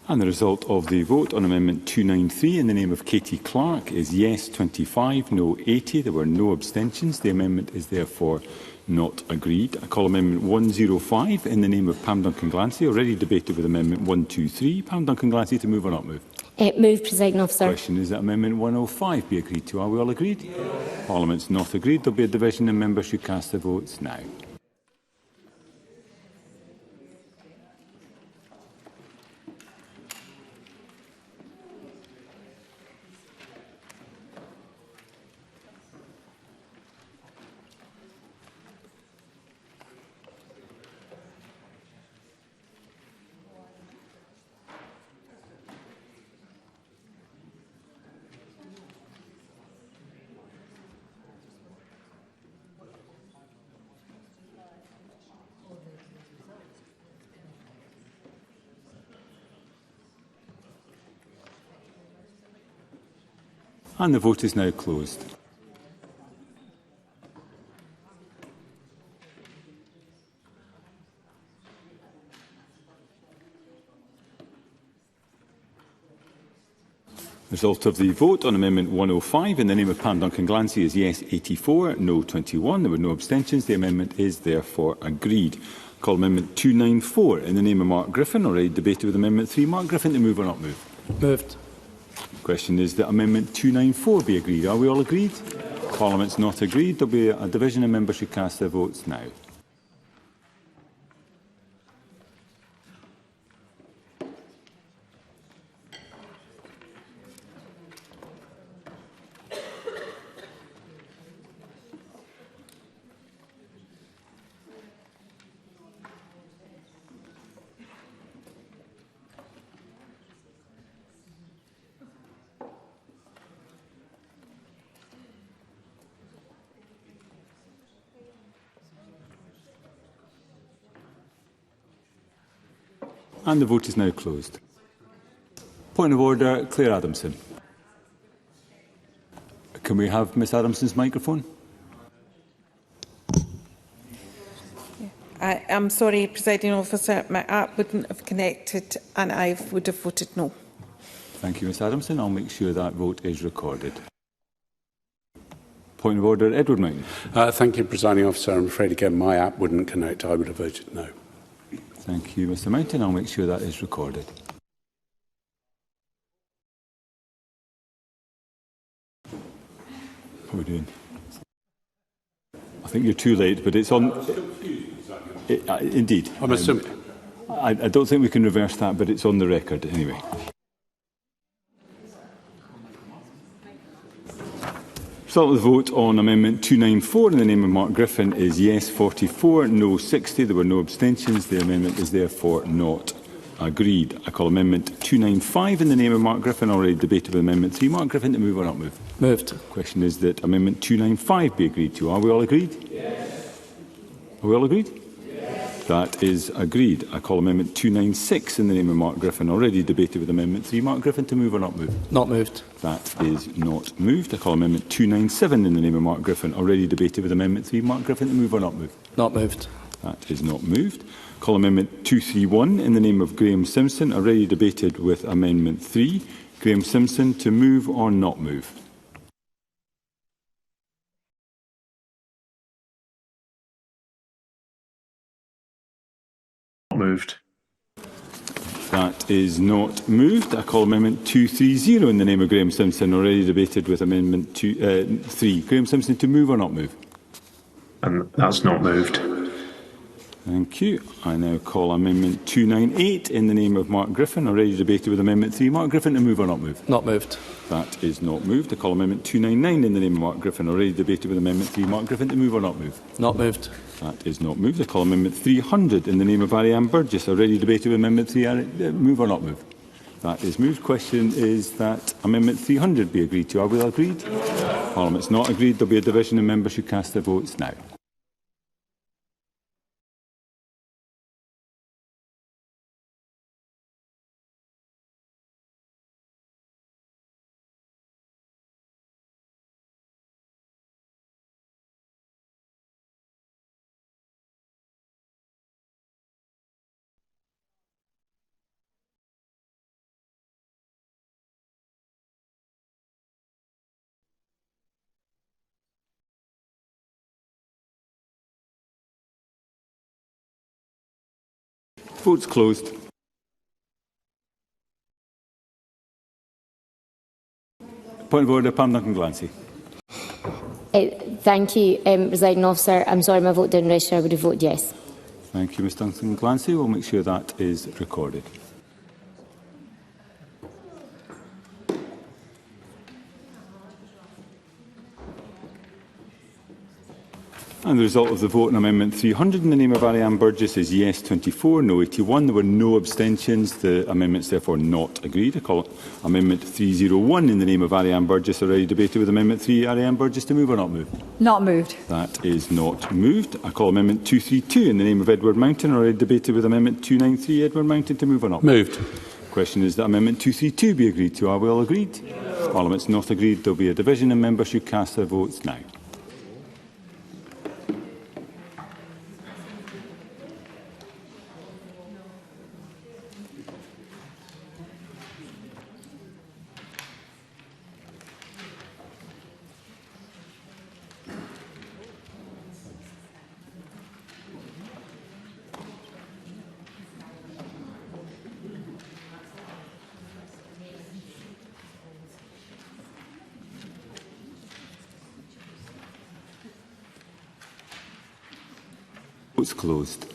And the result of the vote on Amendment 293 in the name of Katie Clark is yes 25, no 80. There were no abstentions. The amendment is therefore not agreed. I call Amendment 105 in the name of Pam Duncan-Glancy, already debated with Amendment 123. Pam Duncan-Glancy to move or not move. Move, Presiding Officer. The question is that Amendment 105 be agreed to. Are we all agreed? Yes. Parliament's not agreed. There will be a division and members should cast their votes now. And the vote is now closed. Result of the vote on Amendment 105 in the name of Pam Duncan-Glancy is yes 84, no 21. There were no abstentions. The amendment is therefore agreed. Call Amendment 294 in the name of Mark Griffin, already debated with Amendment 3. Mark Griffin, to move or not move? Moved. The question is that Amendment 294 be agreed. Are we all agreed? Yes. Parliament's not agreed. There will be a division and members should cast their votes now. And the vote is now closed. Point of order, Claire Adamson. Can we have Ms Adamson's microphone? I'm sorry, Presiding Officer, my app wouldn't have connected and I would have voted no. Thank you, Ms Adamson. I'll make sure that vote is recorded. Point of order, Edward McNeill. Thank you, Presiding Officer. I'm afraid again my app wouldn't connect. I would have voted no. Thank you, Mr Mountain. I'll make sure that is recorded. How are we doing? I think you're too late, but it's on... Indeed. I'm assuming. I don't think we can reverse that, but it's on the record anyway. Start with the vote on Amendment 294 in the name of Mark Griffin is yes 44, no 60. There were no abstentions. The amendment is therefore not agreed. I call Amendment 295 in the name of Mark Griffin, already debated with Amendment 3. Mark Griffin, to move or not move? Moved. The question is that Amendment 295 be agreed to. Are we all agreed? Yes. Are we all agreed? Yes. That is agreed. I call Amendment 296 in the name of Mark Griffin, already debated with Amendment 3. Mark Griffin, to move or not move? Not moved. That is not moved. I call Amendment 297 in the name of Mark Griffin, already debated with Amendment 3. Mark Griffin, to move or not move? Not moved. That is not moved. Call Amendment 231 in the name of Graham Simpson, already debated with Amendment 3. Graham Simpson, to move or not move? Moved. That is not moved. I call Amendment 230 in the name of Graham Simpson, already debated with Amendment 3. Graham Simpson, to move or not move? That's not moved. Thank you. I now call Amendment 298 in the name of Mark Griffin, already debated with Amendment 3. Mark Griffin, to move or not move? Not moved. That is not moved. I call Amendment 299 in the name of Mark Griffin, already debated with Amendment 3. Mark Griffin, to move or not move? Not moved. That is not moved. I call Amendment 300 in the name of Ariane Burgess, already debated with Amendment 3. Move or not move? That is moved. Question is that Amendment 300 be agreed to. Are we all agreed? Parliament's not agreed. There will be a division and members should cast their votes now. Votes closed. Point of order, Pam Duncan-Glancy. Thank you, Presiding Officer. I'm sorry my vote didn't register. I would have voted yes. Thank you, Ms Duncan-Glancy. We'll make sure that is recorded. And the result of the vote on Amendment 300 in the name of Ariane Burgess is yes 24, no 81. There were no abstentions. The amendment is therefore not agreed. I call Amendment 301 in the name of Ariane Burgess, already debated with Amendment 3. Ariane Burgess to move or not move? Not moved. That is not moved. I call Amendment 232 in the name of Edward Mountain, already debated with Amendment 293. Edward Mountain to move or not? Moved. The question is that Amendment 232 be agreed to. Are we all agreed? Yes. Parliament's not agreed. There will be a division and members should cast their votes now. Votes closed.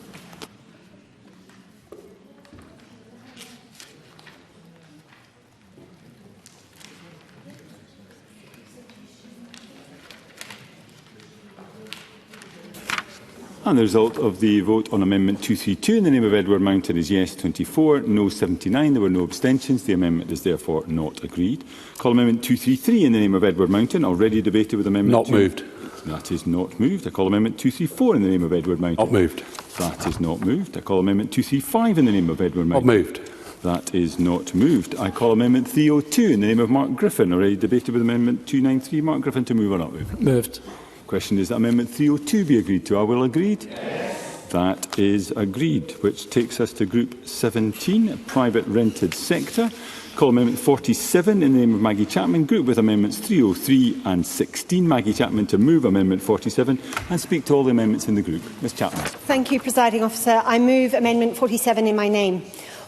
And the result of the vote on Amendment 232 in the name of Edward Mountain is yes 24, no 79. There were no abstentions. The amendment is therefore not agreed. Call Amendment 233 in the name of Edward Mountain, already debated with Amendment Not moved. That is not moved. I call Amendment 234 in the name of Edward Mountain. Not moved. That is not moved. I call Amendment 235 in the name of Edward Mountain. Not moved. That is not moved. I call Amendment 302 in the name of Mark Griffin, already debated with Amendment 293. Mark Griffin to move or not move? Moved. The question is that Amendment 302 be agreed to. Are we all agreed? Yes. That is agreed, which takes us to Group 17, Private Rented Sector. Call Amendment 47 in the name of Maggie Chapman. Group with Amendments 303 and 16. Maggie Chapman to move Amendment 47 and speak to all the amendments in the group. Ms Chapman. Thank you, Presiding Officer. I move Amendment 47 in my name.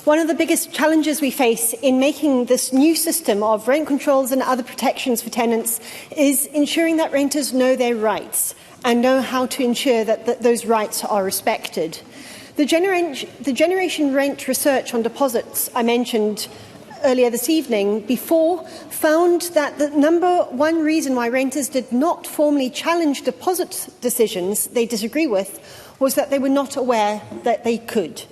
One of the biggest challenges we face in making this new system of rent controls and other protections for tenants is ensuring that renters know their rights and know how to ensure that those rights are respected. The Generation Rent research on deposits I mentioned earlier this evening before found that the number one reason why renters did not formally challenge deposit decisions they disagree with was that they were not aware that they could.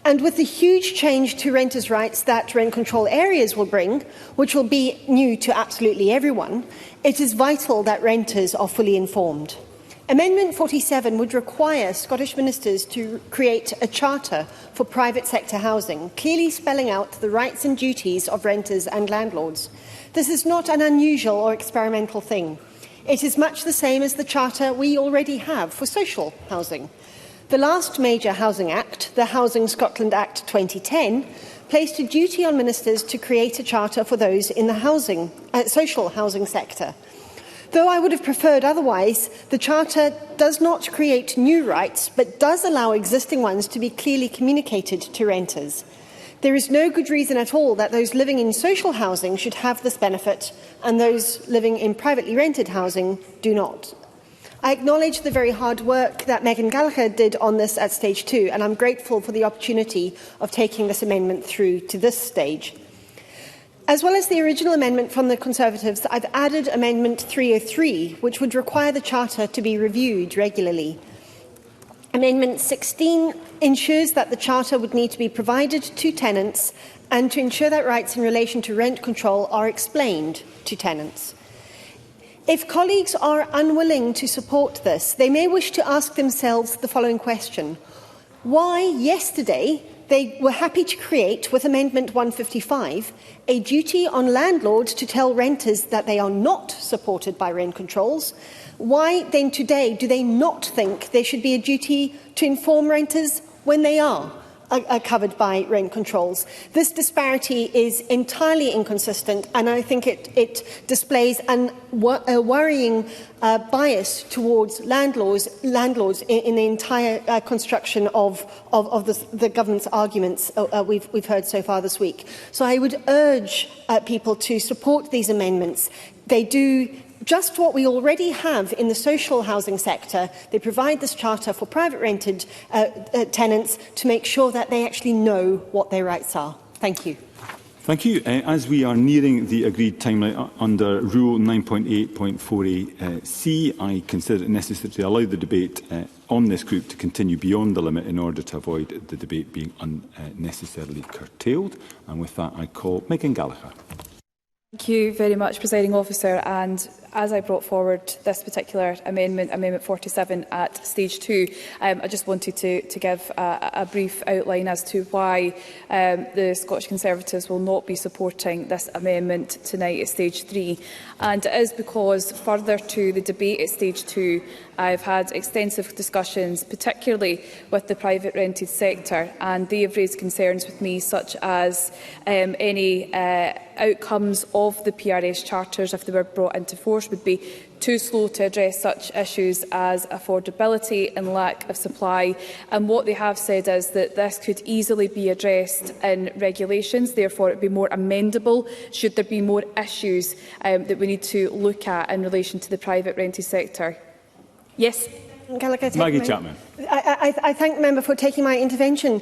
And with the huge change to renters' rights that rent control areas will bring, which will be new to absolutely everyone, it is vital that renters are fully informed. Amendment 47 would require Scottish ministers to create a charter for private sector housing, clearly spelling out the rights and duties of renters and landlords. This is not an unusual or experimental thing. It is much the same as the charter we already have for social housing. The last major housing act, the Housing Scotland Act 2010, placed a duty on ministers to create a charter for those in the social housing sector. Though I would have preferred otherwise, the Charter does not create new rights, but does allow existing ones to be clearly communicated to renters. There is no good reason at all that those living in social housing should have this benefit and those living in privately rented housing do not. I acknowledge the very hard work that Megan Gallagher did on this at stage 2, and I'm grateful for the opportunity of taking this amendment through to this stage. As well as the original amendment from the Conservatives, I've added Amendment 303, which would require the Charter to be reviewed regularly. Amendment 16 ensures that the Charter would need to be provided to tenants and to ensure that rights in relation to rent control are explained to tenants. If colleagues are unwilling to support this, they may wish to ask themselves the following question. Why, yesterday, they were happy to create, with Amendment 155, a duty on landlords to tell renters that they are not supported by rent controls. Why then today do they not think there should be a duty to inform renters when they are? are covered by rent controls. This disparity is entirely inconsistent, and I think it displays a worrying bias towards landlords in the entire construction of the government's arguments we've heard so far this week. So I would urge people to support these amendments. They do just what we already have in the social housing sector. They provide this charter for private rented tenants to make sure that they actually know what their rights are. Thank you. Thank you. As we are nearing the agreed timeline under Rule 9.8.4ac, I consider it necessary to allow the debate on this group to continue beyond the limit in order to avoid the debate being unnecessarily curtailed. And with that, I call Megan Gallagher. Thank you very much, Presiding Officer. And as I brought forward this particular amendment, Amendment 47 at Stage 2, I just wanted to give a brief outline as to why the Scottish Conservatives will not be supporting this amendment tonight at Stage 3. And it is because, further to the debate at Stage 2, I've had extensive discussions, particularly with the private rented sector, and they have raised concerns with me, such as any outcomes of the PRS charters, if they were brought into force, would be too slow to address such issues as affordability and lack of supply. And what they have said is that this could easily be addressed in regulations, therefore it would be more amendable should there be more issues that we need to look at in relation to the private rented sector. Yes? Maggie Chapman. I thank the member for taking my intervention.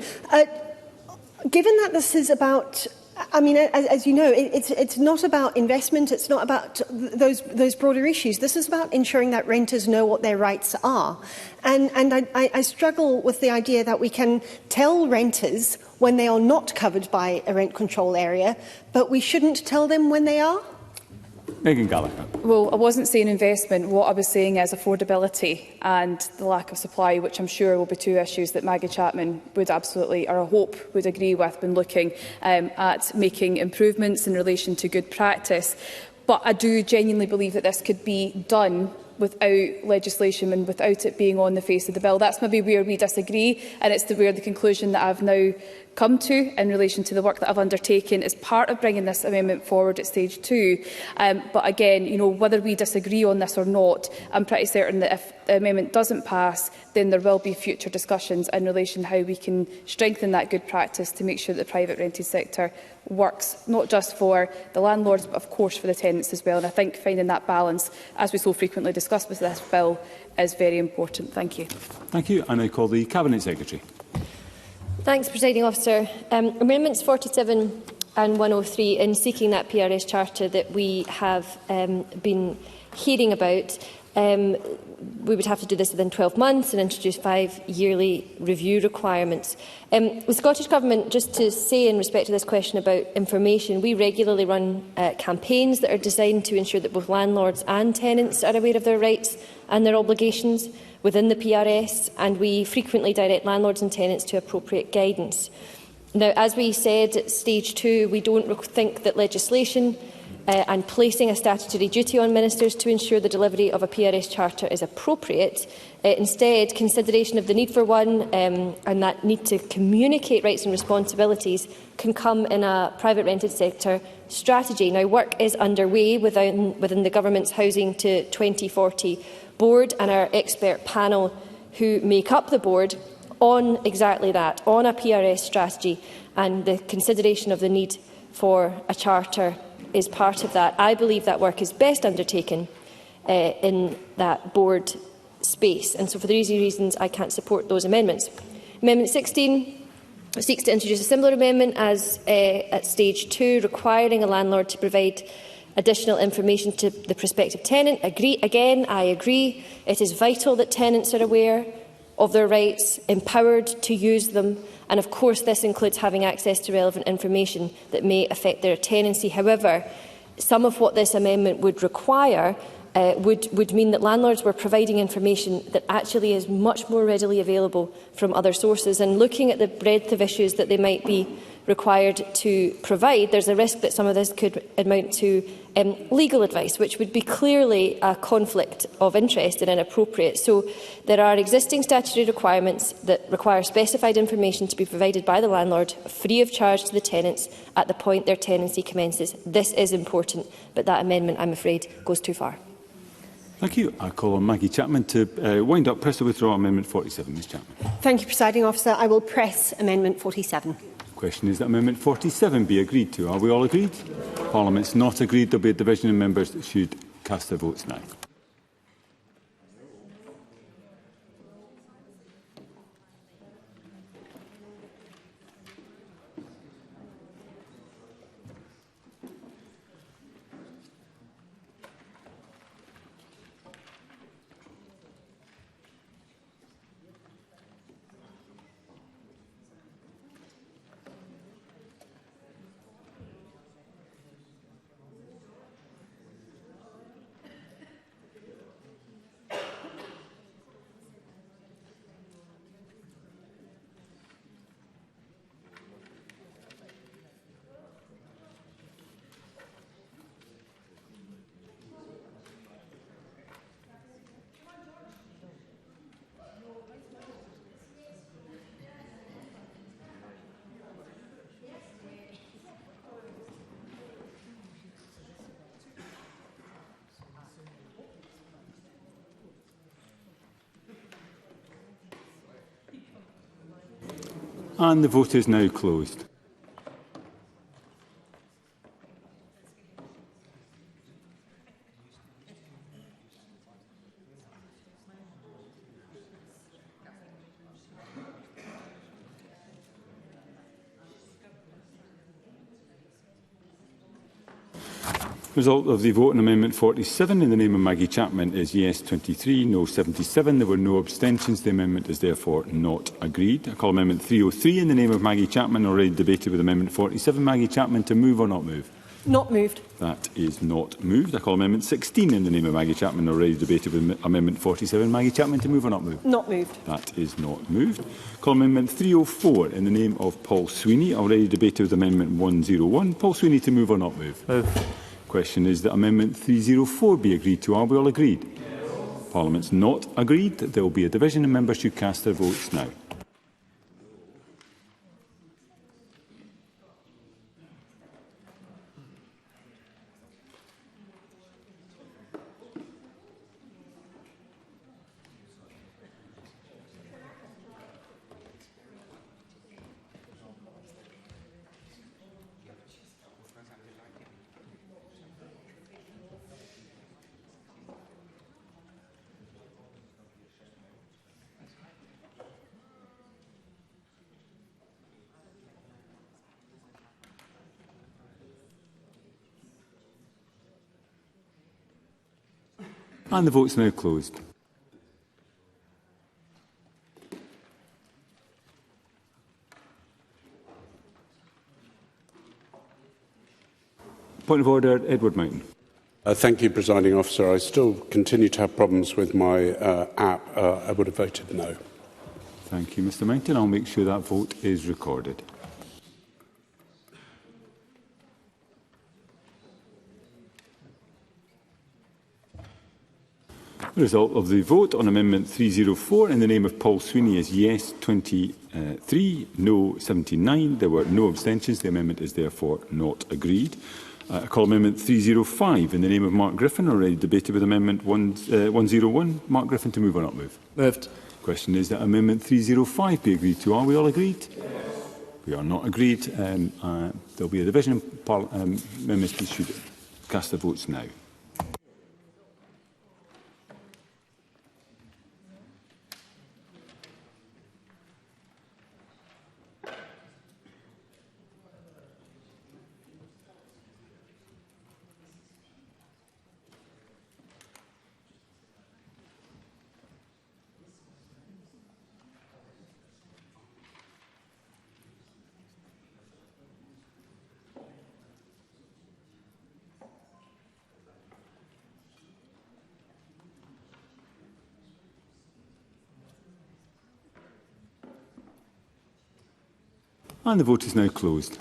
Given that this is about, I mean, as you know, it's not about investment, it's not about those broader issues. This is about ensuring that renters know what their rights are. And I struggle with the idea that we can tell renters when they are not covered by a rent control area, but we shouldn't tell them when they are. Megan Gallagher. Well, I wasn't saying investment. What I was saying is affordability and the lack of supply, which I'm sure will be two issues that Maggie Chapman would absolutely, or I hope, would agree with when looking at making improvements in relation to good practice. But I do genuinely believe that this could be done without legislation and without it being on the face of the bill. That's maybe where we disagree, and it's where the conclusion that I've now come to in relation to the work that I've undertaken as part of bringing this amendment forward at Stage 2. But again, you know, whether we disagree on this or not, I'm pretty certain that if the amendment doesn't pass, then there will be future discussions in relation to how we can strengthen that good practice to make sure that the private rented sector works, not just for the landlords, but of course for the tenants as well. And I think finding that balance, as we so frequently discuss with this bill, is very important. Thank you. Thank you. And I call the Cabinet Secretary. Thanks, Presiding Officer. Amendments 47 and 103, in seeking that PRS charter that we have been hearing about, we would have to do this within 12 months and introduce 5 yearly review requirements. The Scottish Government, just to say in respect to this question about information, we regularly run campaigns that are designed to ensure that both landlords and tenants are aware of their rights and their obligations within the PRS, and we frequently direct landlords and tenants to appropriate guidance. Now, as we said at Stage 2, we don't think that legislation and placing a statutory duty on ministers to ensure the delivery of a PRS charter is appropriate. Instead, consideration of the need for one and that need to communicate rights and responsibilities can come in a private rented sector strategy. Now, work is underway within the Government's Housing to 2040 board and our expert panel who make up the board on exactly that, on a PRS strategy, and the consideration of the need for a charter is part of that. I believe that work is best undertaken in that board space, and so for these reasons I can't support those amendments. Amendment 16 seeks to introduce a similar amendment as at Stage 2, requiring a landlord to provide additional information to the prospective tenant. I agree. It is vital that tenants are aware of their rights, empowered to use them, and of course this includes having access to relevant information that may affect their tenancy. However, some of what this amendment would require would mean that landlords were providing information that actually is much more readily available from other sources, and looking at the breadth of issues that they might be required to provide, there's a risk that some of this could amount to legal advice, which would be clearly a conflict of interest and inappropriate. So there are existing statutory requirements that require specified information to be provided by the landlord free of charge to the tenants at the point their tenancy commences. This is important, but that amendment, I'm afraid, goes too far. Thank you. I call on Maggie Chapman to wind up. Press to withdraw Amendment 47. Ms Chapman. Thank you, Presiding Officer. I will press Amendment 47. The question is that Amendment 47 be agreed to. Are we all agreed? Parliament's not agreed. There will be a division and members should cast their votes now. And the vote is now closed. Result of the vote on Amendment 47 in the name of Maggie Chapman is yes 23, no 77. There were no abstentions. The amendment is therefore not agreed. I call Amendment 303 in the name of Maggie Chapman, already debated with Amendment 47. Maggie Chapman, to move or not move? Not moved. That is not moved. I call Amendment 16 in the name of Maggie Chapman, already debated with Amendment 47. Maggie Chapman, to move or not move? Not moved. That is not moved. I call Amendment 304 in the name of Paul Sweeney, already debated with Amendment 101. Paul Sweeney, to move or not move? Move. Question is that Amendment 304 be agreed to. Are we all agreed? Yes. Parliament's not agreed. There will be a division and members should cast their votes now. And the vote's now closed. Point of order, Edward Mountain. Thank you, Presiding Officer. I still continue to have problems with my app. I would have voted no. Thank you, Mr Mountain. I'll make sure that vote is recorded. The result of the vote on Amendment 304 in the name of Paul Sweeney is yes 23, no 79. There were no abstentions. The amendment is therefore not agreed. I call Amendment 305 in the name of Mark Griffin, already debated with Amendment 101. Mark Griffin, to move or not move? Moved. The question is that Amendment 305 be agreed to. Are we all agreed? Yes. We are not agreed. There will be a division. Members should cast their votes now. And the vote is now closed.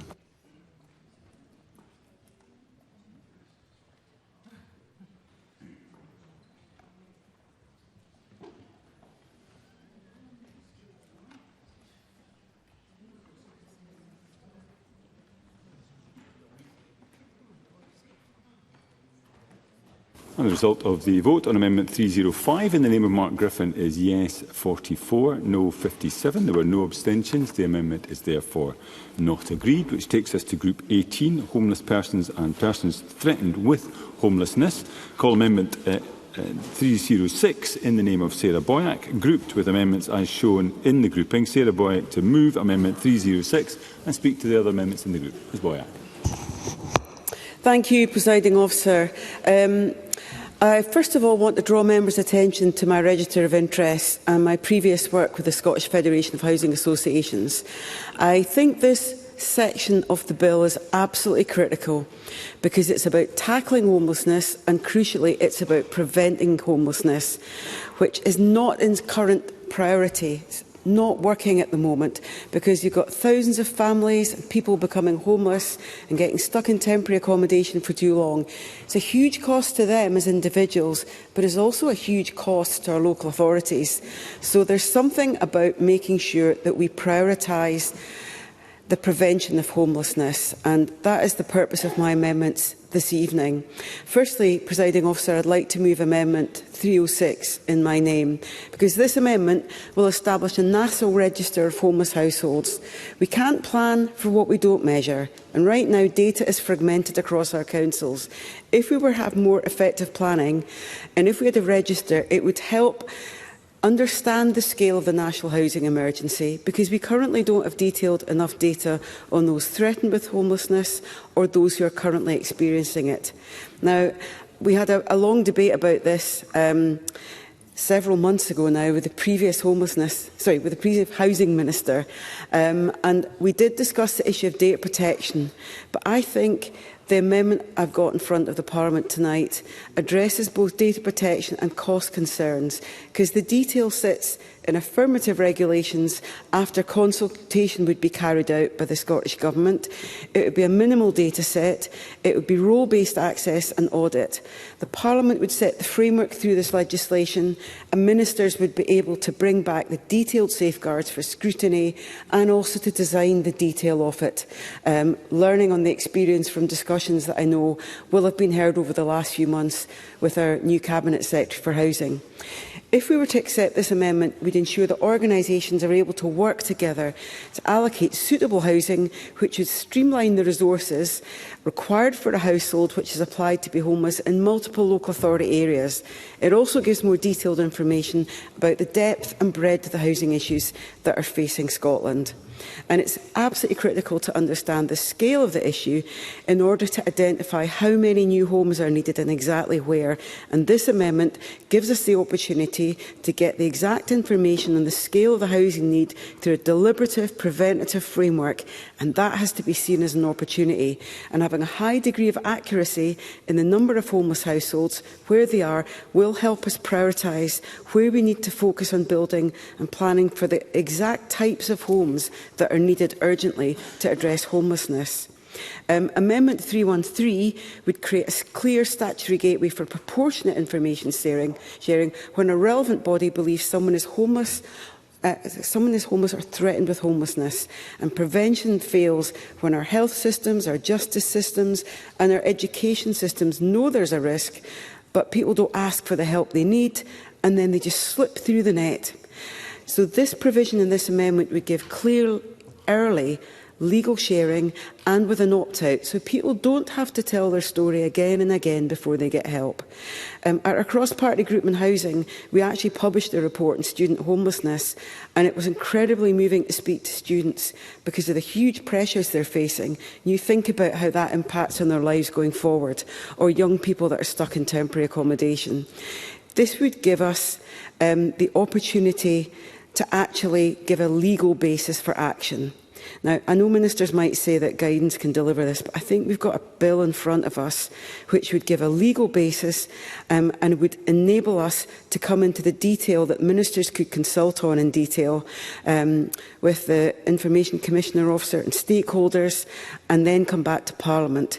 And the result of the vote on Amendment 305 in the name of Mark Griffin is yes 44, no 57. There were no abstentions. The amendment is therefore not agreed, which takes us to Group 18, Homeless Persons and Persons Threatened with Homelessness. Call Amendment 306 in the name of Sarah Boyack, grouped with amendments as shown in the grouping. Sarah Boyack to move Amendment 306 and speak to the other amendments in the group. Ms Boyack. Thank you, Presiding Officer. I first of all want to draw members' attention to my register of interests and my previous work with the Scottish Federation of Housing Associations. I think this section of the bill is absolutely critical because it's about tackling homelessness and, crucially, it's about preventing homelessness, which is not in current priority. It's not working at the moment because you've got thousands of families and people becoming homeless and getting stuck in temporary accommodation for too long. It's a huge cost to them as individuals, but it's also a huge cost to our local authorities. So there's something about making sure that we prioritise the prevention of homelessness, and that is the purpose of my amendments this evening. Firstly, Presiding Officer, I'd like to move Amendment 306 in my name, because this amendment will establish a national register of homeless households. We can't plan for what we don't measure, and right now data is fragmented across our councils. If we were to have more effective planning, and if we had a register, it would help understand the scale of the national housing emergency, because we currently don't have detailed enough data on those threatened with homelessness or those who are currently experiencing it. Now, we had a long debate about this several months ago now with the previous housing minister, and we did discuss the issue of data protection, but I think the amendment I've got in front of the Parliament tonight addresses both data protection and cost concerns, because the detail sits in affirmative regulations after consultation would be carried out by the Scottish Government. It would be a minimal data set, it would be role-based access and audit. The Parliament would set the framework through this legislation, and ministers would be able to bring back the detailed safeguards for scrutiny and also to design the detail of it, learning on the experience from discussions that I know will have been heard over the last few months with our new Cabinet Secretary for Housing. If we were to accept this amendment, we'd ensure that organisations are able to work together to allocate suitable housing, which would streamline the resources required for a household which is applied to be homeless in multiple local authority areas. It also gives more detailed information about the depth and breadth of the housing issues that are facing Scotland. And it's absolutely critical to understand the scale of the issue in order to identify how many new homes are needed and exactly where. And this amendment gives us the opportunity to get the exact information on the scale of the housing need through a deliberative, preventative framework. And that has to be seen as an opportunity. And having a high degree of accuracy in the number of homeless households, where they are, will help us prioritise where we need to focus on building and planning for the exact types of homes that are needed urgently to address homelessness. Amendment 313 would create a clear statutory gateway for proportionate information sharing when a relevant body believes someone is homeless or threatened with homelessness, and prevention fails when our health systems, our justice systems and our education systems know there's a risk, but people don't ask for the help they need and then they just slip through the net. So this provision in this amendment would give clear, early legal sharing and with an opt-out, so people don't have to tell their story again and again before they get help. At our cross-party group on housing, we actually published a report on student homelessness, and it was incredibly moving to speak to students because of the huge pressures they're facing. You think about how that impacts on their lives going forward, or young people that are stuck in temporary accommodation. This would give us the opportunity to actually give a legal basis for action. Now, I know ministers might say that guidance can deliver this, but I think we've got a bill in front of us which would give a legal basis and would enable us to come into the detail that ministers could consult on in detail with the Information Commissioner Officer and stakeholders, and then come back to Parliament.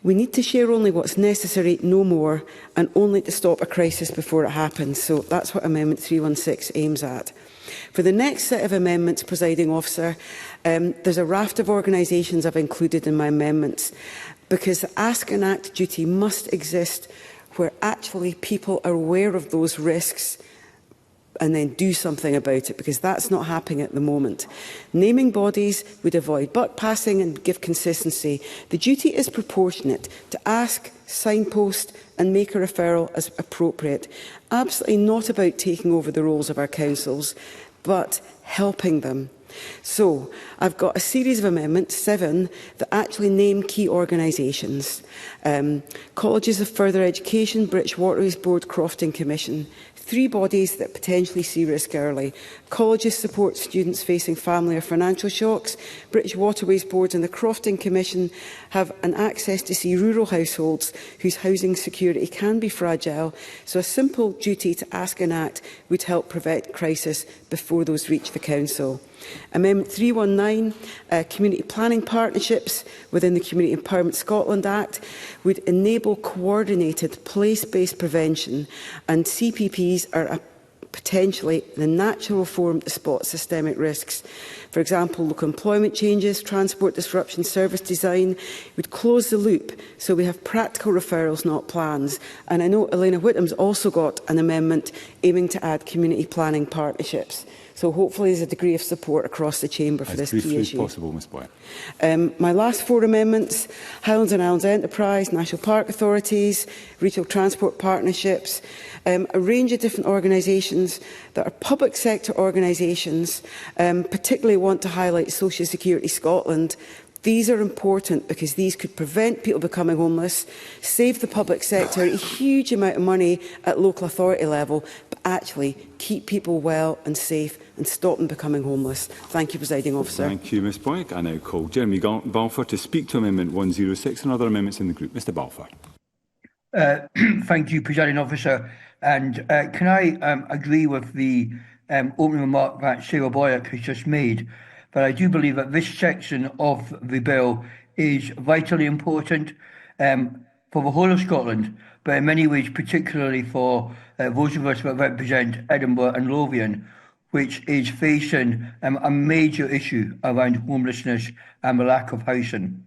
We need to share only what's necessary, no more, and only to stop a crisis before it happens. So that's what Amendment 316 aims at. For the next set of amendments, Presiding Officer, there's a raft of organisations I've included in my amendments, because the Ask and Act duty must exist where actually people are aware of those risks and then do something about it, because that's not happening at the moment. Naming bodies would avoid buck passing and give consistency. The duty is proportionate to ask, signpost and make a referral as appropriate. Absolutely not about taking over the roles of our councils, but helping them. So I've got a series of amendments, 7, that actually name key organisations. Colleges of Further Education, British Waterways Board, Crofting Commission. 3 bodies that potentially see risk early. Colleges support students facing family or financial shocks. British Waterways Board and the Crofting Commission have an access to see rural households whose housing security can be fragile. So a simple duty to ask and act would help prevent crisis before those reach the Council. Amendment 319, community planning partnerships within the Community Empowerment Scotland Act would enable coordinated place-based prevention, and CPPs are potentially the natural forum to spot systemic risks. For example, local employment changes, transport disruption, service design would close the loop, so we have practical referrals, not plans. And I know Elena Whittam's also got an amendment aiming to add community planning partnerships. So hopefully there's a degree of support across the chamber for this key issue. As briefly as possible, Ms Boyd. My last 4 amendments: Highlands and Islands Enterprise, National Park Authorities, Regional Transport Partnerships, a range of different organisations that are public sector organisations, particularly want to highlight Social Security Scotland. These are important because these could prevent people becoming homeless, save the public sector a huge amount of money at local authority level, but actually keep people well and safe and stop them becoming homeless. Thank you, Presiding Officer. Thank you, Ms Boyd. I now call Jeremy Balfour to speak to Amendment 106 and other amendments in the group. Mr Balfour. Thank you, Presiding Officer. And can I agree with the opening remark that Sarah Boyack has just made? But I do believe that this section of the bill is vitally important for the whole of Scotland, but in many ways particularly for those of us that represent Edinburgh and Lothian, which is facing a major issue around homelessness and the lack of housing.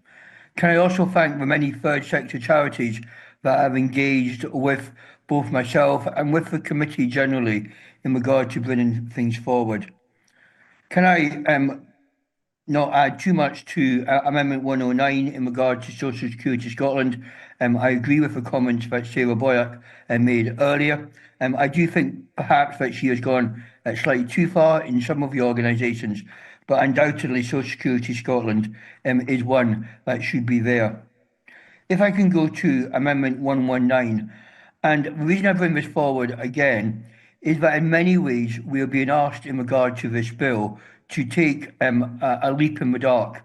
Can I also thank the many third sector charities that have engaged with both myself and with the committee generally in regard to bringing things forward. Can I not add too much to Amendment 109 in regard to Social Security Scotland? I agree with the comments that Sarah Boyack made earlier. I do think perhaps that she has gone slightly too far in some of the organisations, but undoubtedly Social Security Scotland is one that should be there. If I can go to Amendment 119, and the reason I bring this forward again is that in many ways we are being asked in regard to this bill to take a leap in the dark.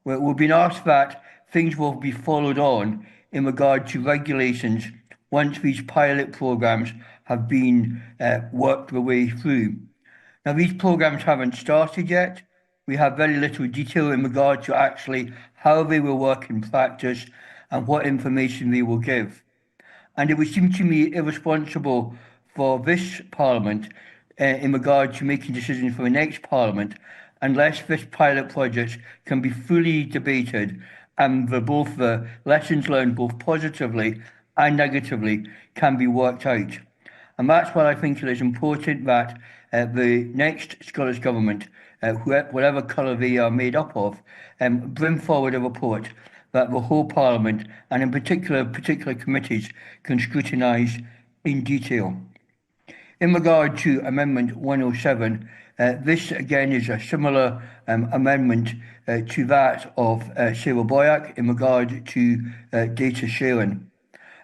We're being asked that things will be followed on in regard to regulations once these pilot programmes have been worked their way through. Now, these programmes haven't started yet. We have very little detail in regard to actually how they will work in practice and what information they will give. And it would seem to me irresponsible for this Parliament in regard to making decisions for the next Parliament unless this pilot project can be fully debated and both the lessons learned, both positively and negatively, can be worked out. And that's why I think it is important that the next Scottish Government, whatever colour they are made up of, bring forward a report that the whole Parliament, and in particular committees, can scrutinise in detail. In regard to Amendment 107, this again is a similar amendment to that of Sarah Boyack in regard to data sharing.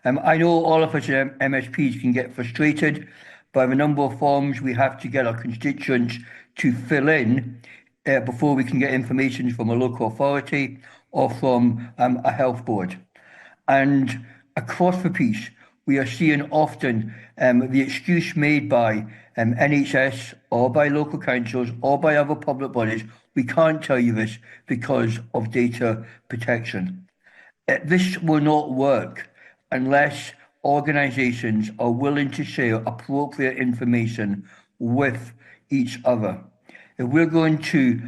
I know all of us MSPs can get frustrated by the number of forms we have to get our constituents to fill in before we can get information from a local authority or from a health board. And across the piece, we are seeing often the excuse made by NHS or by local councils or by other public bodies, we can't tell you this because of data protection. This will not work unless organisations are willing to share appropriate information with each other. If we're going to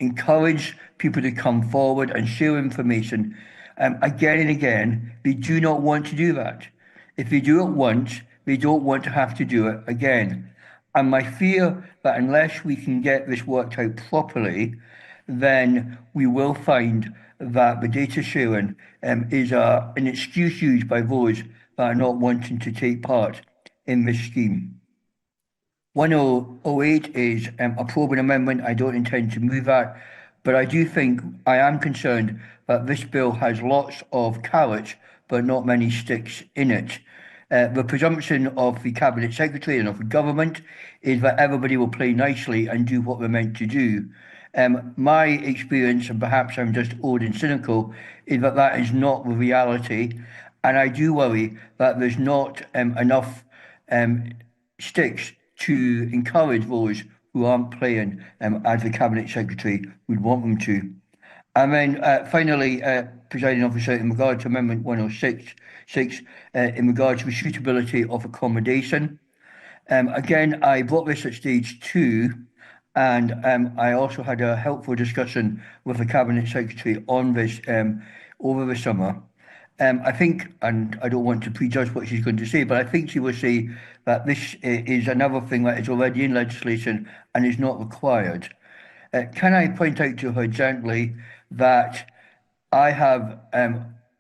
encourage people to come forward and share information again and again, they do not want to do that. If they do it once, they don't want to have to do it again. And my fear that unless we can get this worked out properly, then we will find that the data sharing is an excuse used by those that are not wanting to take part in this scheme. 1008 is a probing amendment. I don't intend to move that, but I am concerned that this bill has lots of carrots but not many sticks in it. The presumption of the Cabinet Secretary and of the government is that everybody will play nicely and do what they're meant to do. My experience, and perhaps I'm just old and cynical, is that that is not the reality. And I do worry that there's not enough sticks to encourage those who aren't playing as the Cabinet Secretary would want them to. And then finally, Presiding Officer, in regard to Amendment 106, in regard to the suitability of accommodation. Again, I brought this at stage 2, and I also had a helpful discussion with the Cabinet Secretary on this over the summer. I think, and I don't want to prejudge what she's going to say, but I think she will say that this is another thing that is already in legislation and is not required. Can I point out to her gently that I have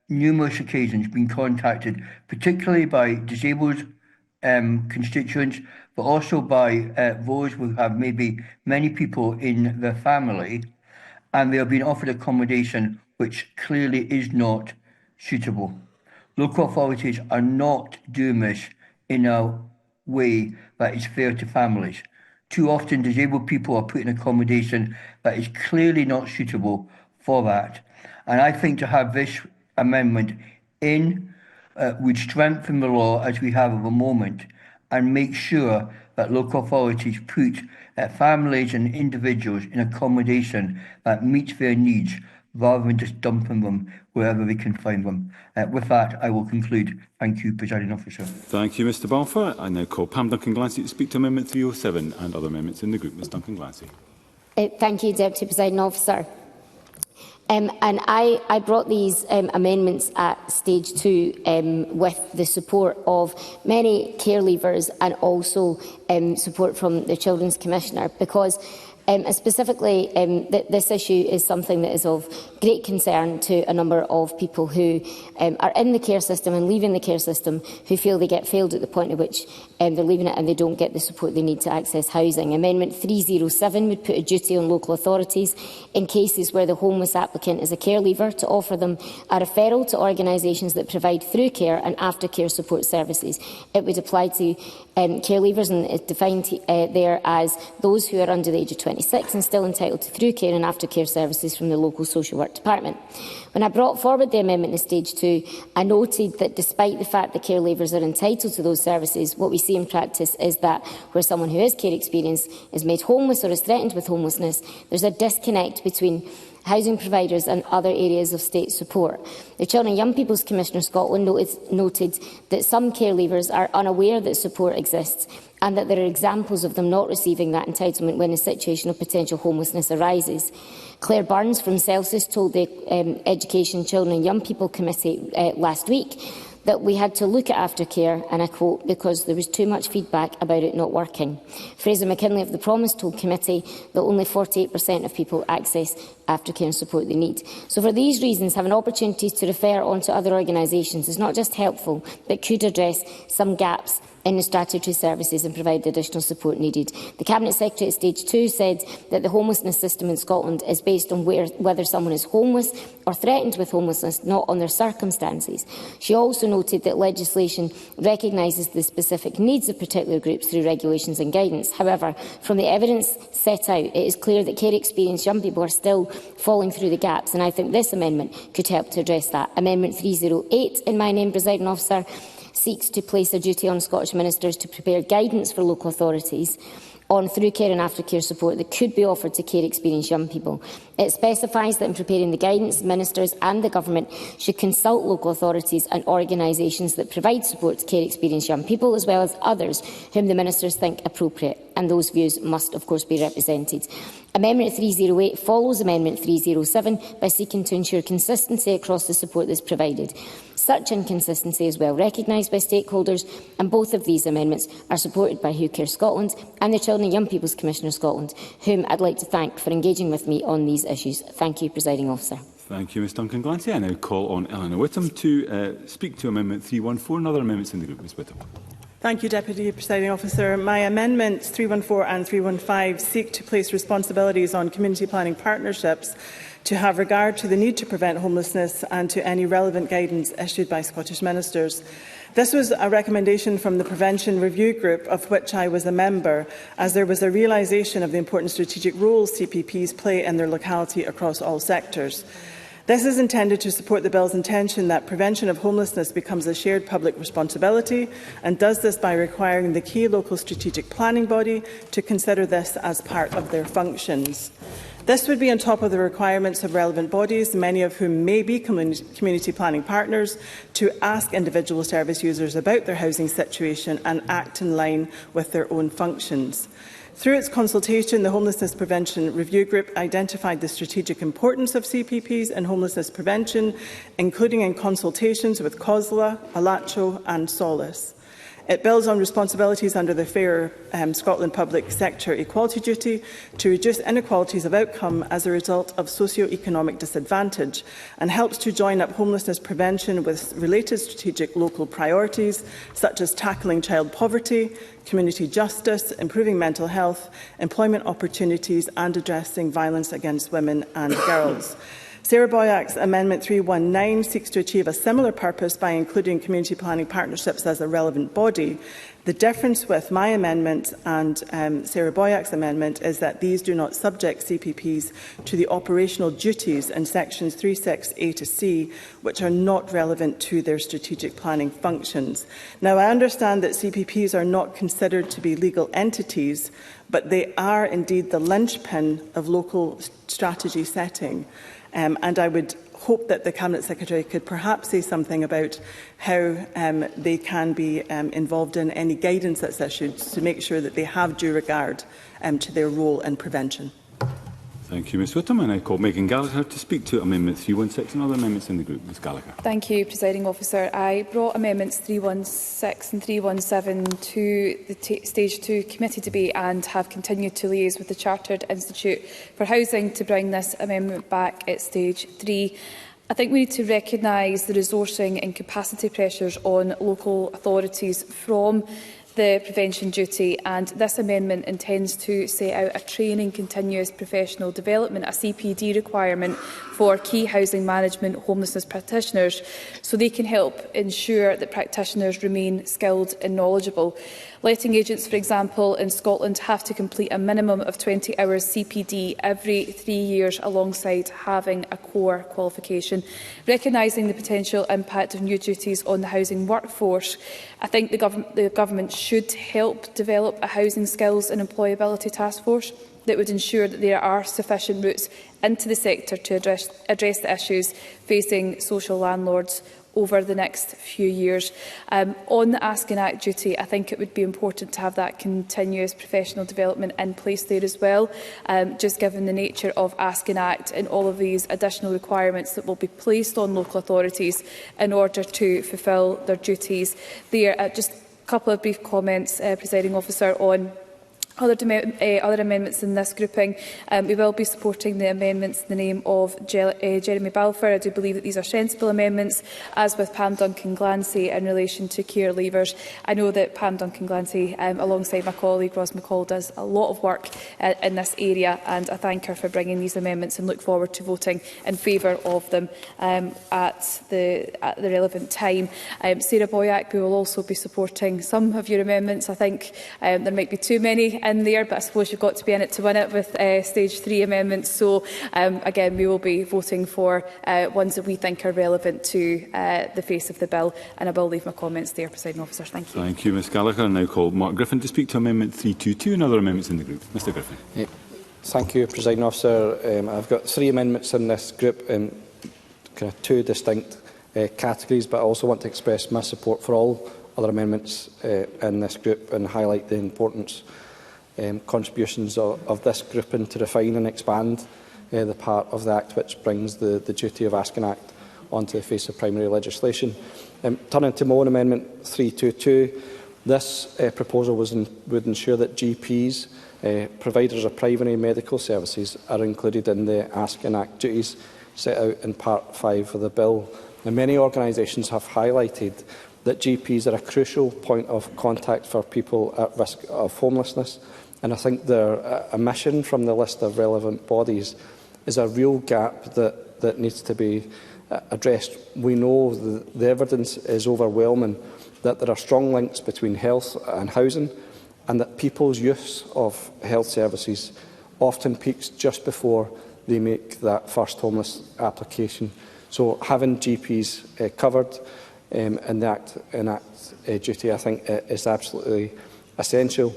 numerous occasions been contacted, particularly by disabled constituents, but also by those who have maybe many people in their family, and they have been offered accommodation which clearly is not suitable. Local authorities are not doing this in a way that is fair to families. Too often disabled people are put in accommodation that is clearly not suitable for that. And I think to have this amendment in would strengthen the law as we have at the moment and make sure that local authorities put families and individuals in accommodation that meets their needs rather than just dumping them wherever they can find them. With that, I will conclude. Thank you, Presiding Officer. Thank you, Mr Balfour. I now call Pam Duncan-Glancy to speak to Amendment 307 and other amendments in the group. Ms Duncan-Glancy. Thank you, Deputy Presiding Officer. And I brought these amendments at stage 2 with the support of many care leavers and also support from the Children's Commissioner, because specifically this issue is something that is of great concern to a number of people who are in the care system and leaving the care system, who feel they get failed at the point at which they're leaving it and they don't get the support they need to access housing. Amendment 307 would put a duty on local authorities in cases where the homeless applicant is a care leaver to offer them a referral to organisations that provide through care and aftercare support services. It would apply to care leavers, and it's defined there as those who are under the age of 26 and still entitled to through care and aftercare services from the local social work department. When I brought forward the amendment in stage 2, I noted that despite the fact that care leavers are entitled to those services, what we see in practice is that where someone who has care experience is made homeless or is threatened with homelessness, there's a disconnect between housing providers and other areas of state support. The Children and Young People's Commissioner Scotland noted that some care leavers are unaware that support exists and that there are examples of them not receiving that entitlement when a situation of potential homelessness arises. Claire Burns from Celsius told the Education, Children and Young People Committee last week that we had to look at aftercare, and I quote, because there was too much feedback about it not working. Fraser McKinlay of the Promise told committee that only 48% of people access aftercare and support they need. So for these reasons, having opportunities to refer on to other organisations is not just helpful, but could address some gaps in the statutory services and provide the additional support needed. The Cabinet Secretary at stage 2 said that the homelessness system in Scotland is based on whether someone is homeless or threatened with homelessness, not on their circumstances. She also noted that legislation recognises the specific needs of particular groups through regulations and guidance. However, from the evidence set out, it is clear that care-experienced young people are still falling through the gaps, and I think this amendment could help to address that. Amendment 308, in my name, Presiding Officer, seeks to place a duty on Scottish ministers to prepare guidance for local authorities on through care and aftercare support that could be offered to care-experienced young people. It specifies that in preparing the guidance, ministers and the Government should consult local authorities and organisations that provide support to care-experienced young people, as well as others whom the ministers think appropriate, and those views must, of course, be represented. Amendment 308 follows Amendment 307 by seeking to ensure consistency across the support that is provided. Such inconsistency is well recognised by stakeholders, and both of these amendments are supported by Kerr Scotland and the Children and Young People's Commissioner Scotland, whom I'd like to thank for engaging with me on these issues. Thank you, Presiding Officer. Thank you, Ms Duncan Glancy. I now call on Eleanor Whittam to speak to Amendment 314 and other amendments in the group. Ms Whittam. Thank you, Deputy Presiding Officer. My amendments 314 and 315 seek to place responsibilities on community planning partnerships to have regard to the need to prevent homelessness and to any relevant guidance issued by Scottish ministers. This was a recommendation from the Prevention Review Group, of which I was a member, as there was a realisation of the important strategic role CPPs play in their locality across all sectors. This is intended to support the Bill's intention that prevention of homelessness becomes a shared public responsibility, and does this by requiring the key local strategic planning body to consider this as part of their functions. This would be on top of the requirements of relevant bodies, many of whom may be community planning partners, to ask individual service users about their housing situation and act in line with their own functions. Through its consultation, the Homelessness Prevention Review Group identified the strategic importance of CPPs in homelessness prevention, including in consultations with COSLA, Alacho and Solace. It builds on responsibilities under the Fair Scotland Public Sector Equality Duty to reduce inequalities of outcome as a result of socio-economic disadvantage, and helps to join up homelessness prevention with related strategic local priorities such as tackling child poverty, community justice, improving mental health, employment opportunities and addressing violence against women and girls. Sarah Boyack's Amendment 319 seeks to achieve a similar purpose by including community planning partnerships as a relevant body. The difference with my amendment and Sarah Boyack's amendment is that these do not subject CPPs to the operational duties in sections 36A to C, which are not relevant to their strategic planning functions. Now, I understand that CPPs are not considered to be legal entities, but they are indeed the linchpin of local strategy setting. And I would hope that the Cabinet Secretary could perhaps say something about how they can be involved in any guidance that's issued to make sure that they have due regard to their role in prevention. Thank you, Ms Whittam. And I call Megan Gallagher to speak to Amendment 316 and other amendments in the group. Ms Gallagher. Thank you, Presiding Officer. I brought Amendments 316 and 317 to the Stage 2 committee debate and have continued to liaise with the Chartered Institute for Housing to bring this amendment back at Stage 3. I think we need to recognise the resourcing and capacity pressures on local authorities from the prevention duty, and this amendment intends to set out a training continuous professional development, a CPD requirement for key housing management homelessness practitioners, so they can help ensure that practitioners remain skilled and knowledgeable. Letting agents, for example, in Scotland have to complete a minimum of 20 hours CPD every 3 years alongside having a core qualification. Recognising the potential impact of new duties on the housing workforce, I think the Government should help develop a housing skills and employability task force that would ensure that there are sufficient routes into the sector to address the issues facing social landlords over the next few years. On the Ask and Act duty, I think it would be important to have that continuous professional development in place there as well, just given the nature of Ask and Act and all of these additional requirements that will be placed on local authorities in order to fulfil their duties there. Just a couple of brief comments, Presiding Officer, on Other amendments in this grouping, we will be supporting the amendments in the name of Jeremy Balfour. I do believe that these are sensible amendments, as with Pam Duncan-Glancy in relation to care leavers. I know that Pam Duncan-Glancy, alongside my colleague Ros McCall, does a lot of work in this area, and I thank her for bringing these amendments and look forward to voting in favour of them at the relevant time. Sarah Boyack, we will also be supporting some of your amendments. I think there might be too many in there, but I suppose you've got to be in it to win it with stage 3 amendments. So again, we will be voting for ones that we think are relevant to the face of the bill, and I will leave my comments there, Presiding Officer. Thank you. Thank you, Ms Gallagher. I now call Mark Griffin to speak to Amendment 322 and other amendments in the group. Mr Griffin. Thank you, Presiding Officer. I've got 3 amendments in this group in kind of 2 distinct categories, but I also want to express my support for all other amendments in this group and highlight the importance contributions of this grouping to refine and expand the part of the Act which brings the duty of Asking Act onto the face of primary legislation. Turning to my own Amendment 322, this proposal would ensure that GPs, providers of primary medical services, are included in the Asking Act duties set out in Part 5 of the bill. Now, many organisations have highlighted that GPs are a crucial point of contact for people at risk of homelessness, and I think their omission from the list of relevant bodies is a real gap that needs to be addressed. We know the evidence is overwhelming that there are strong links between health and housing, and that people's use of health services often peaks just before they make that first homeless application. So having GPs covered in the Act duty, I think, is absolutely essential.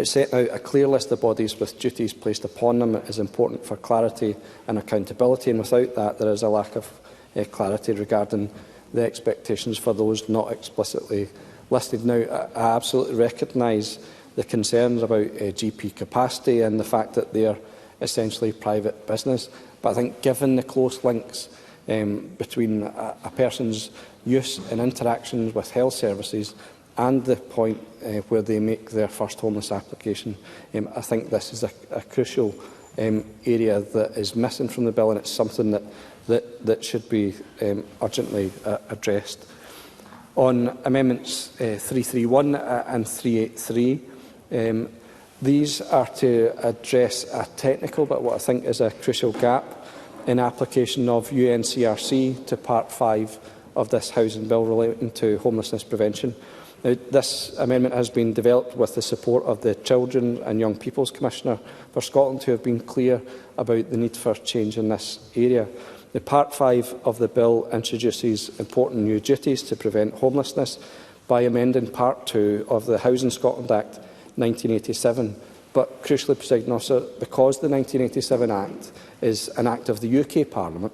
Setting out a clear list of bodies with duties placed upon them is important for clarity and accountability, and without that there is a lack of clarity regarding the expectations for those not explicitly listed. Now, I absolutely recognise the concerns about GP capacity and the fact that they are essentially private business, but I think given the close links between a person's use and interactions with health services and the point where they make their first homeless application, I think this is a crucial area that is missing from the bill, and it's something that should be urgently addressed. On Amendments 331 and 383, these are to address a technical but what I think is a crucial gap in application of UNCRC to Part 5 of this housing bill relating to homelessness prevention. Now, this amendment has been developed with the support of the Children and Young People's Commissioner for Scotland, who have been clear about the need for change in this area. The Part 5 of the bill introduces important new duties to prevent homelessness by amending Part 2 of the Housing Scotland Act 1987. But crucially, Presiding Officer, because the 1987 Act is an Act of the UK Parliament,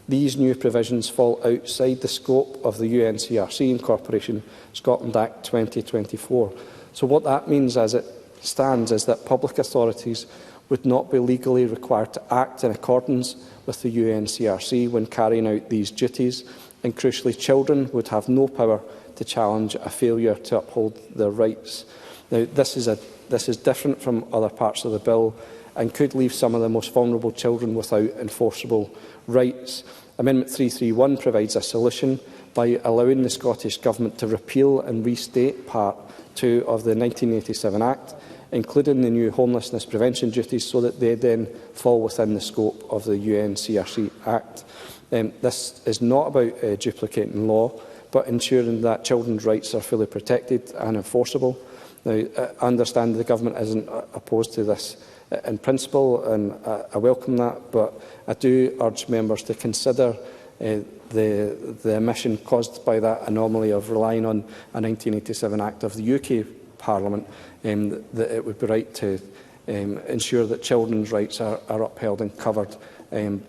these new provisions fall outside the scope of the UNCRC Incorporation Scotland Act 2024. So what that means as it stands is that public authorities would not be legally required to act in accordance with the UNCRC when carrying out these duties, and crucially children would have no power to challenge a failure to uphold their rights. Now, this is different from other parts of the bill and could leave some of the most vulnerable children without enforceable rights. Amendment 331 provides a solution by allowing the Scottish Government to repeal and restate Part 2 of the 1987 Act, including the new homelessness prevention duties, so that they then fall within the scope of the UNCRC Act. This is not about duplicating law, but ensuring that children's rights are fully protected and enforceable. Now, I understand the Government isn't opposed to this in principle, and I welcome that, but I do urge members to consider the omission caused by that anomaly of relying on a 1987 Act of the UK Parliament, that it would be right to ensure that children's rights are upheld and covered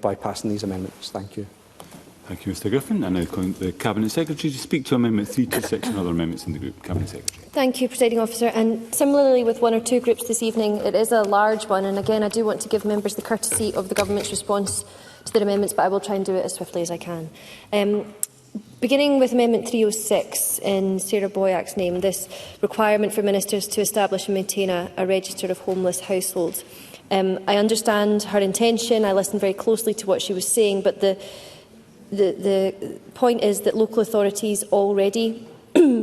by passing these amendments. Thank you. Thank you, Mr Griffin. I now call the Cabinet Secretary to speak to Amendment 326 and other amendments in the group. Cabinet Secretary. Thank you, Presiding Officer. And similarly with one or two groups this evening, it is a large one. And again, I do want to give members the courtesy of the Government's response to their amendments, but I will try and do it as swiftly as I can. Beginning with Amendment 306 in Sarah Boyack's name, this requirement for ministers to establish and maintain a register of homeless households. I understand her intention. I listened very closely to what she was saying, but the point is that local authorities already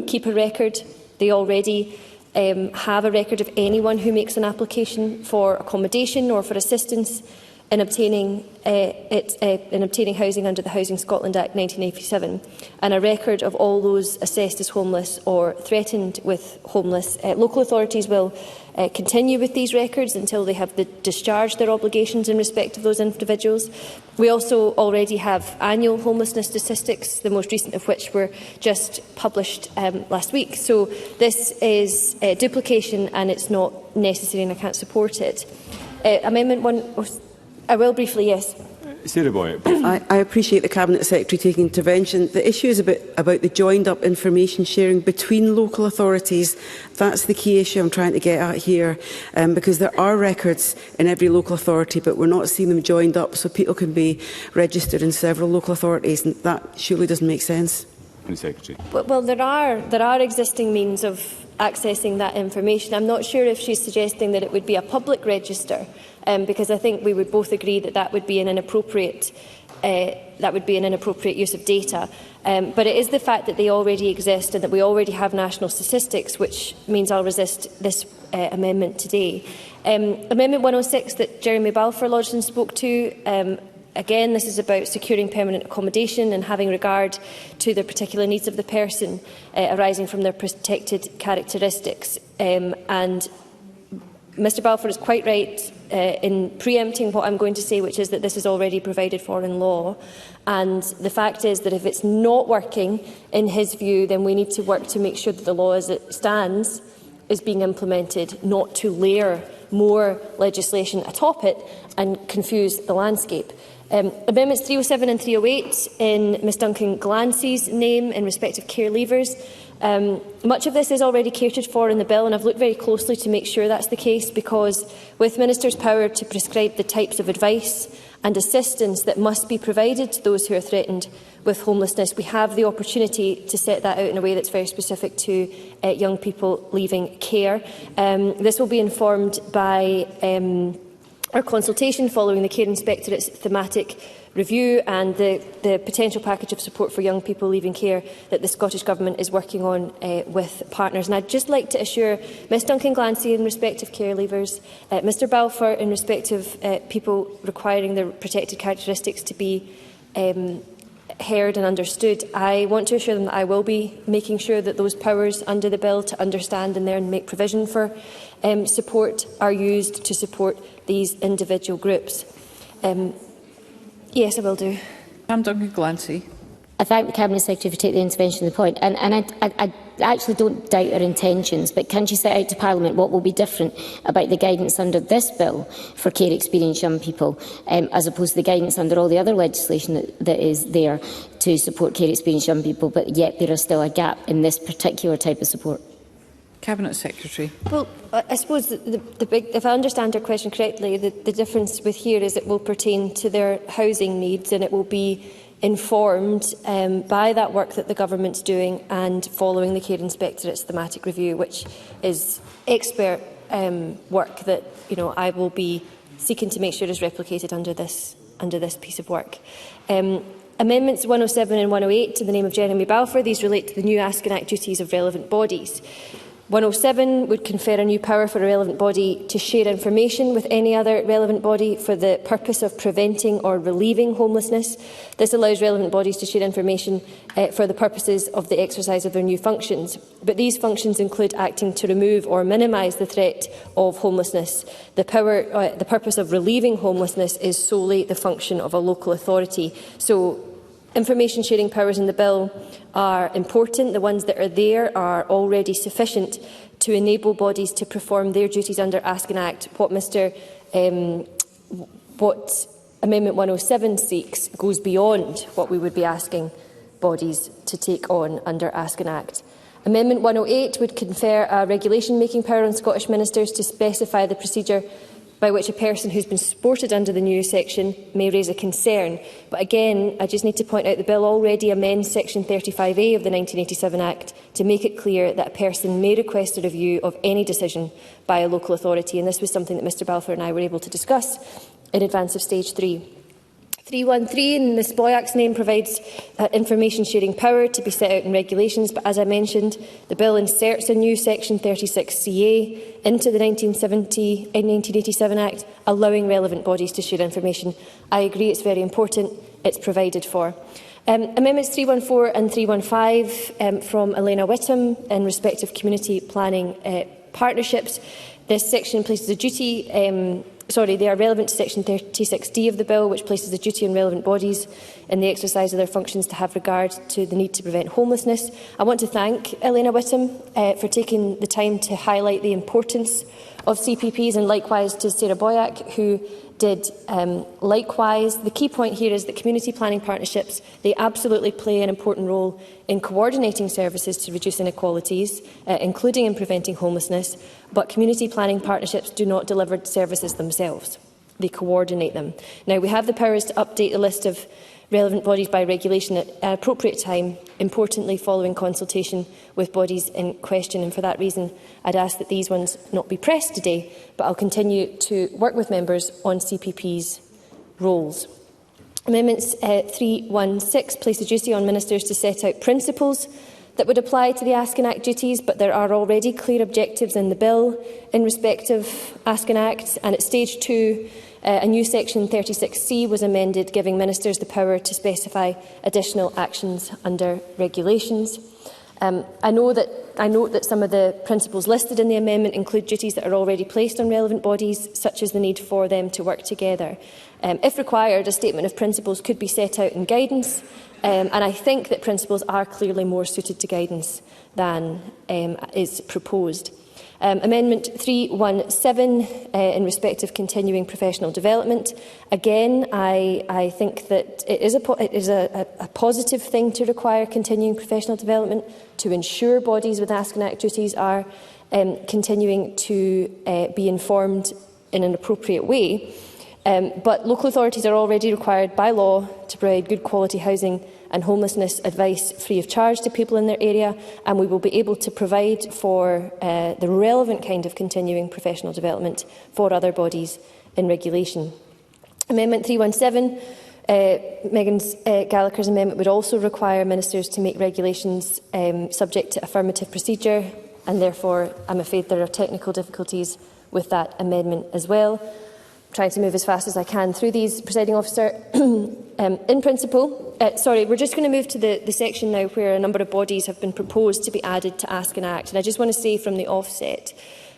keep a record. They already have a record of anyone who makes an application for accommodation or for assistance in obtaining housing under the Housing Scotland Act 1987, and a record of all those assessed as homeless or threatened with homeless. Local authorities will continue with these records until they have discharged their obligations in respect of those individuals. We also already have annual homelessness statistics, the most recent of which were just published last week. So this is duplication, and it's not necessary, and I can't support it. Amendment 1... I will briefly, yes. Sarah Boyack. I appreciate the Cabinet Secretary taking intervention. The issue is about the joined-up information sharing between local authorities. That's the key issue I'm trying to get at here, because there are records in every local authority, but we're not seeing them joined up so people can be registered in several local authorities, and that surely doesn't make sense. Secretary. Well, there are existing means of accessing that information. I'm not sure if she's suggesting that it would be a public register, because I think we would both agree that that would be an inappropriate use of data. But it is the fact that they already exist and that we already have national statistics, which means I'll resist this amendment today. Amendment 106 that Jeremy Balfour lodged and spoke to. Again, this is about securing permanent accommodation and having regard to the particular needs of the person arising from their protected characteristics. And Mr Balfour is quite right in preempting what I'm going to say, which is that this is already provided for in law. And the fact is that if it's not working, in his view, then we need to work to make sure that the law as it stands is being implemented, not to layer more legislation atop it and confuse the landscape. Amendments 307 and 308 in Ms Duncan Glancy's name in respect of care leavers. Much of this is already catered for in the bill, and I've looked very closely to make sure that's the case, because with ministers' power to prescribe the types of advice and assistance that must be provided to those who are threatened with homelessness, we have the opportunity to set that out in a way that's very specific to young people leaving care. This will be informed by our consultation following the Care Inspectorate's thematic review and the potential package of support for young people leaving care that the Scottish Government is working on with partners. And I'd just like to assure Ms Duncan Glancy in respect of care leavers, Mr Balfour in respect of people requiring their protected characteristics to be heard and understood. I want to assure them that I will be making sure that those powers under the bill to understand and then make provision for support are used to support these individual groups. Yes, I will do. Duncan Glancy. I thank the Cabinet Secretary for taking the intervention of the point, and I actually don't doubt her intentions, but can she set out to Parliament what will be different about the guidance under this bill for care experienced young people, as opposed to the guidance under all the other legislation that is there to support care experienced young people, but yet there is still a gap in this particular type of support? Cabinet Secretary. Well, I suppose if I understand her question correctly, the difference with here is it will pertain to their housing needs, and it will be informed by that work that the Government's doing and following the Care Inspectorate's thematic review, which is expert work that I will be seeking to make sure is replicated under this piece of work. Amendments 107 and 108 in the name of Jeremy Balfour. These relate to the new Ask and Act duties of relevant bodies. 107 would confer a new power for a relevant body to share information with any other relevant body for the purpose of preventing or relieving homelessness. This allows relevant bodies to share information for the purposes of the exercise of their new functions. But these functions include acting to remove or minimise the threat of homelessness. The purpose of relieving homelessness is solely the function of a local authority. So information sharing powers in the bill are important. The ones that are there are already sufficient to enable bodies to perform their duties under Ask and Act. What Amendment 107 seeks goes beyond what we would be asking bodies to take on under Ask and Act. Amendment 108 would confer a regulation-making power on Scottish ministers to specify the procedure by which a person who has been supported under the new section may raise a concern. But again, I just need to point out the bill already amends section 35A of the 1987 Act to make it clear that a person may request a review of any decision by a local authority, and this was something that Mr Balfour and I were able to discuss in advance of stage 3. 313 in Ms Boyack's name provides information sharing power to be set out in regulations, but as I mentioned, the bill inserts a new section 36CA into the 1987 Act, allowing relevant bodies to share information. I agree it's very important, it's provided for. Amendments 314 and 315 from Elena Whittam in respect of community planning partnerships. This section places a duty they are relevant to section 36D of the bill, which places the duty on relevant bodies in the exercise of their functions to have regard to the need to prevent homelessness. I want to thank Elena Whittam for taking the time to highlight the importance of CPPs, and likewise to Sarah Boyack, who did likewise. The key point here is that community planning partnerships, they absolutely play an important role in coordinating services to reduce inequalities, including in preventing homelessness, but community planning partnerships do not deliver services themselves. They coordinate them. Now, we have the powers to update the list of relevant bodies by regulation at an appropriate time, importantly following consultation with bodies in question, and for that reason I'd ask that these ones not be pressed today, but I'll continue to work with members on CPP's roles. Amendments 316 place a duty on ministers to set out principles that would apply to the Askin Act duties, but there are already clear objectives in the bill in respect of Askin Act, and at stage 2 a new section 36C was amended, giving ministers the power to specify additional actions under regulations. I note that some of the principles listed in the amendment include duties that are already placed on relevant bodies, such as the need for them to work together. If required, a statement of principles could be set out in guidance, and I think that principles are clearly more suited to guidance than is proposed. Amendment 317 in respect of continuing professional development. Again, I think that it is a positive thing to require continuing professional development to ensure bodies with Askin Act duties are continuing to be informed in an appropriate way. But local authorities are already required by law to provide good quality housing and homelessness advice free of charge to people in their area, and we will be able to provide for the relevant kind of continuing professional development for other bodies in regulation. Amendment 317, Megan Gallagher's amendment, would also require ministers to make regulations subject to affirmative procedure, and therefore I'm afraid there are technical difficulties with that amendment as well. Trying to move as fast as I can through these, Presiding Officer. In principle, we're just going to move to the section now where a number of bodies have been proposed to be added to Askin Act. And I just want to say from the offset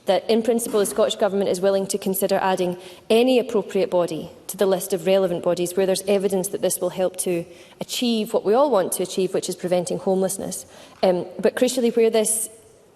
that in principle the Scottish Government is willing to consider adding any appropriate body to the list of relevant bodies where there's evidence that this will help to achieve what we all want to achieve, which is preventing homelessness. But crucially, where this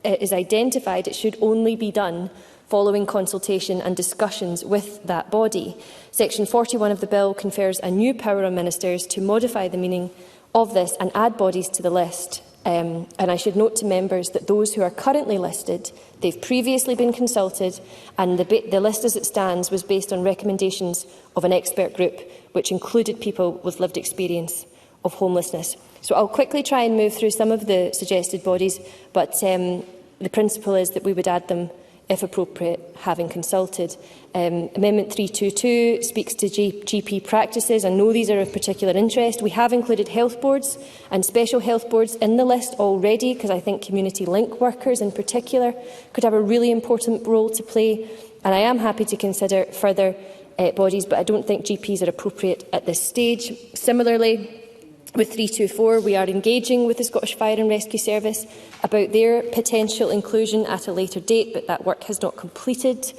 is identified, it should only be done following consultation and discussions with that body. Section 41 of the bill confers a new power on ministers to modify the meaning of this and add bodies to the list. And I should note to members that those who are currently listed, they've previously been consulted, and the list as it stands was based on recommendations of an expert group, which included people with lived experience of homelessness. So I'll quickly try and move through some of the suggested bodies, but the principle is that we would add them if appropriate, having consulted. Amendment 322 speaks to GP practices. I know these are of particular interest. We have included health boards and special health boards in the list already, because I think community link workers in particular could have a really important role to play. And I am happy to consider further bodies, but I don't think GPs are appropriate at this stage. Similarly, with 324, we are engaging with the Scottish Fire and Rescue Service about their potential inclusion at a later date, but that work has not completed.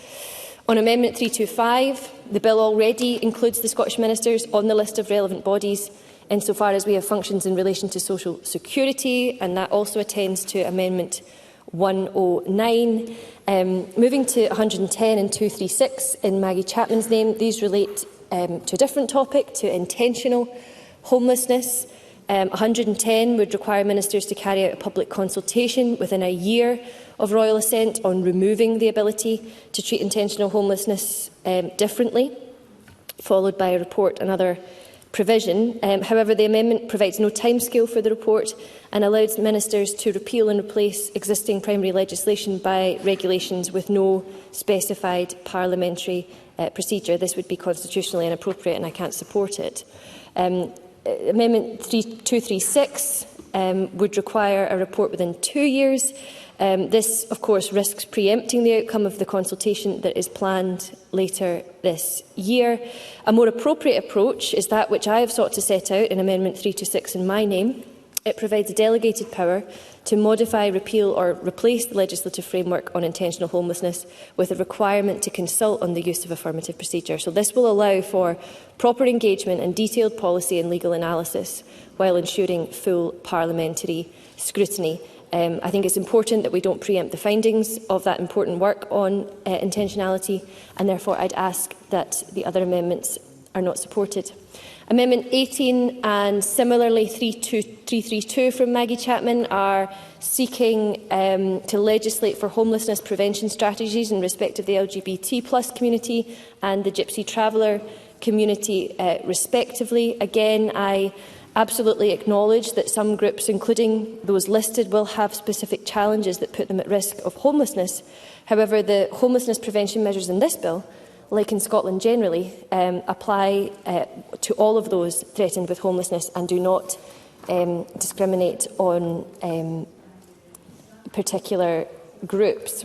On Amendment 325, the bill already includes the Scottish Ministers on the list of relevant bodies insofar as we have functions in relation to social security, and that also attends to Amendment 109. Moving to 110 and 236 in Maggie Chapman's name, these relate to a different topic, to intentional homelessness. 110 would require ministers to carry out a public consultation within a year of royal assent on removing the ability to treat intentional homelessness differently, followed by a report and other provision. However, the amendment provides no timescale for the report and allows ministers to repeal and replace existing primary legislation by regulations with no specified parliamentary procedure. This would be constitutionally inappropriate and I can't support it. Amendment 236 would require a report within 2 years. This, of course, risks preempting the outcome of the consultation that is planned later this year. A more appropriate approach is that which I have sought to set out in Amendment 326 in my name. It provides a delegated power to modify, repeal or replace the legislative framework on intentional homelessness with a requirement to consult on the use of affirmative procedure. So this will allow for proper engagement and detailed policy and legal analysis while ensuring full parliamentary scrutiny. I think it's important that we don't preempt the findings of that important work on intentionality, and therefore I'd ask that the other amendments are not supported. Amendment 18 and similarly 332 from Maggie Chapman are seeking to legislate for homelessness prevention strategies in respect of the LGBT+ community and the Gypsy Traveller community respectively. Again, I absolutely acknowledge that some groups, including those listed, will have specific challenges that put them at risk of homelessness. However, the homelessness prevention measures in this bill, like in Scotland generally, apply to all of those threatened with homelessness and do not discriminate on particular groups.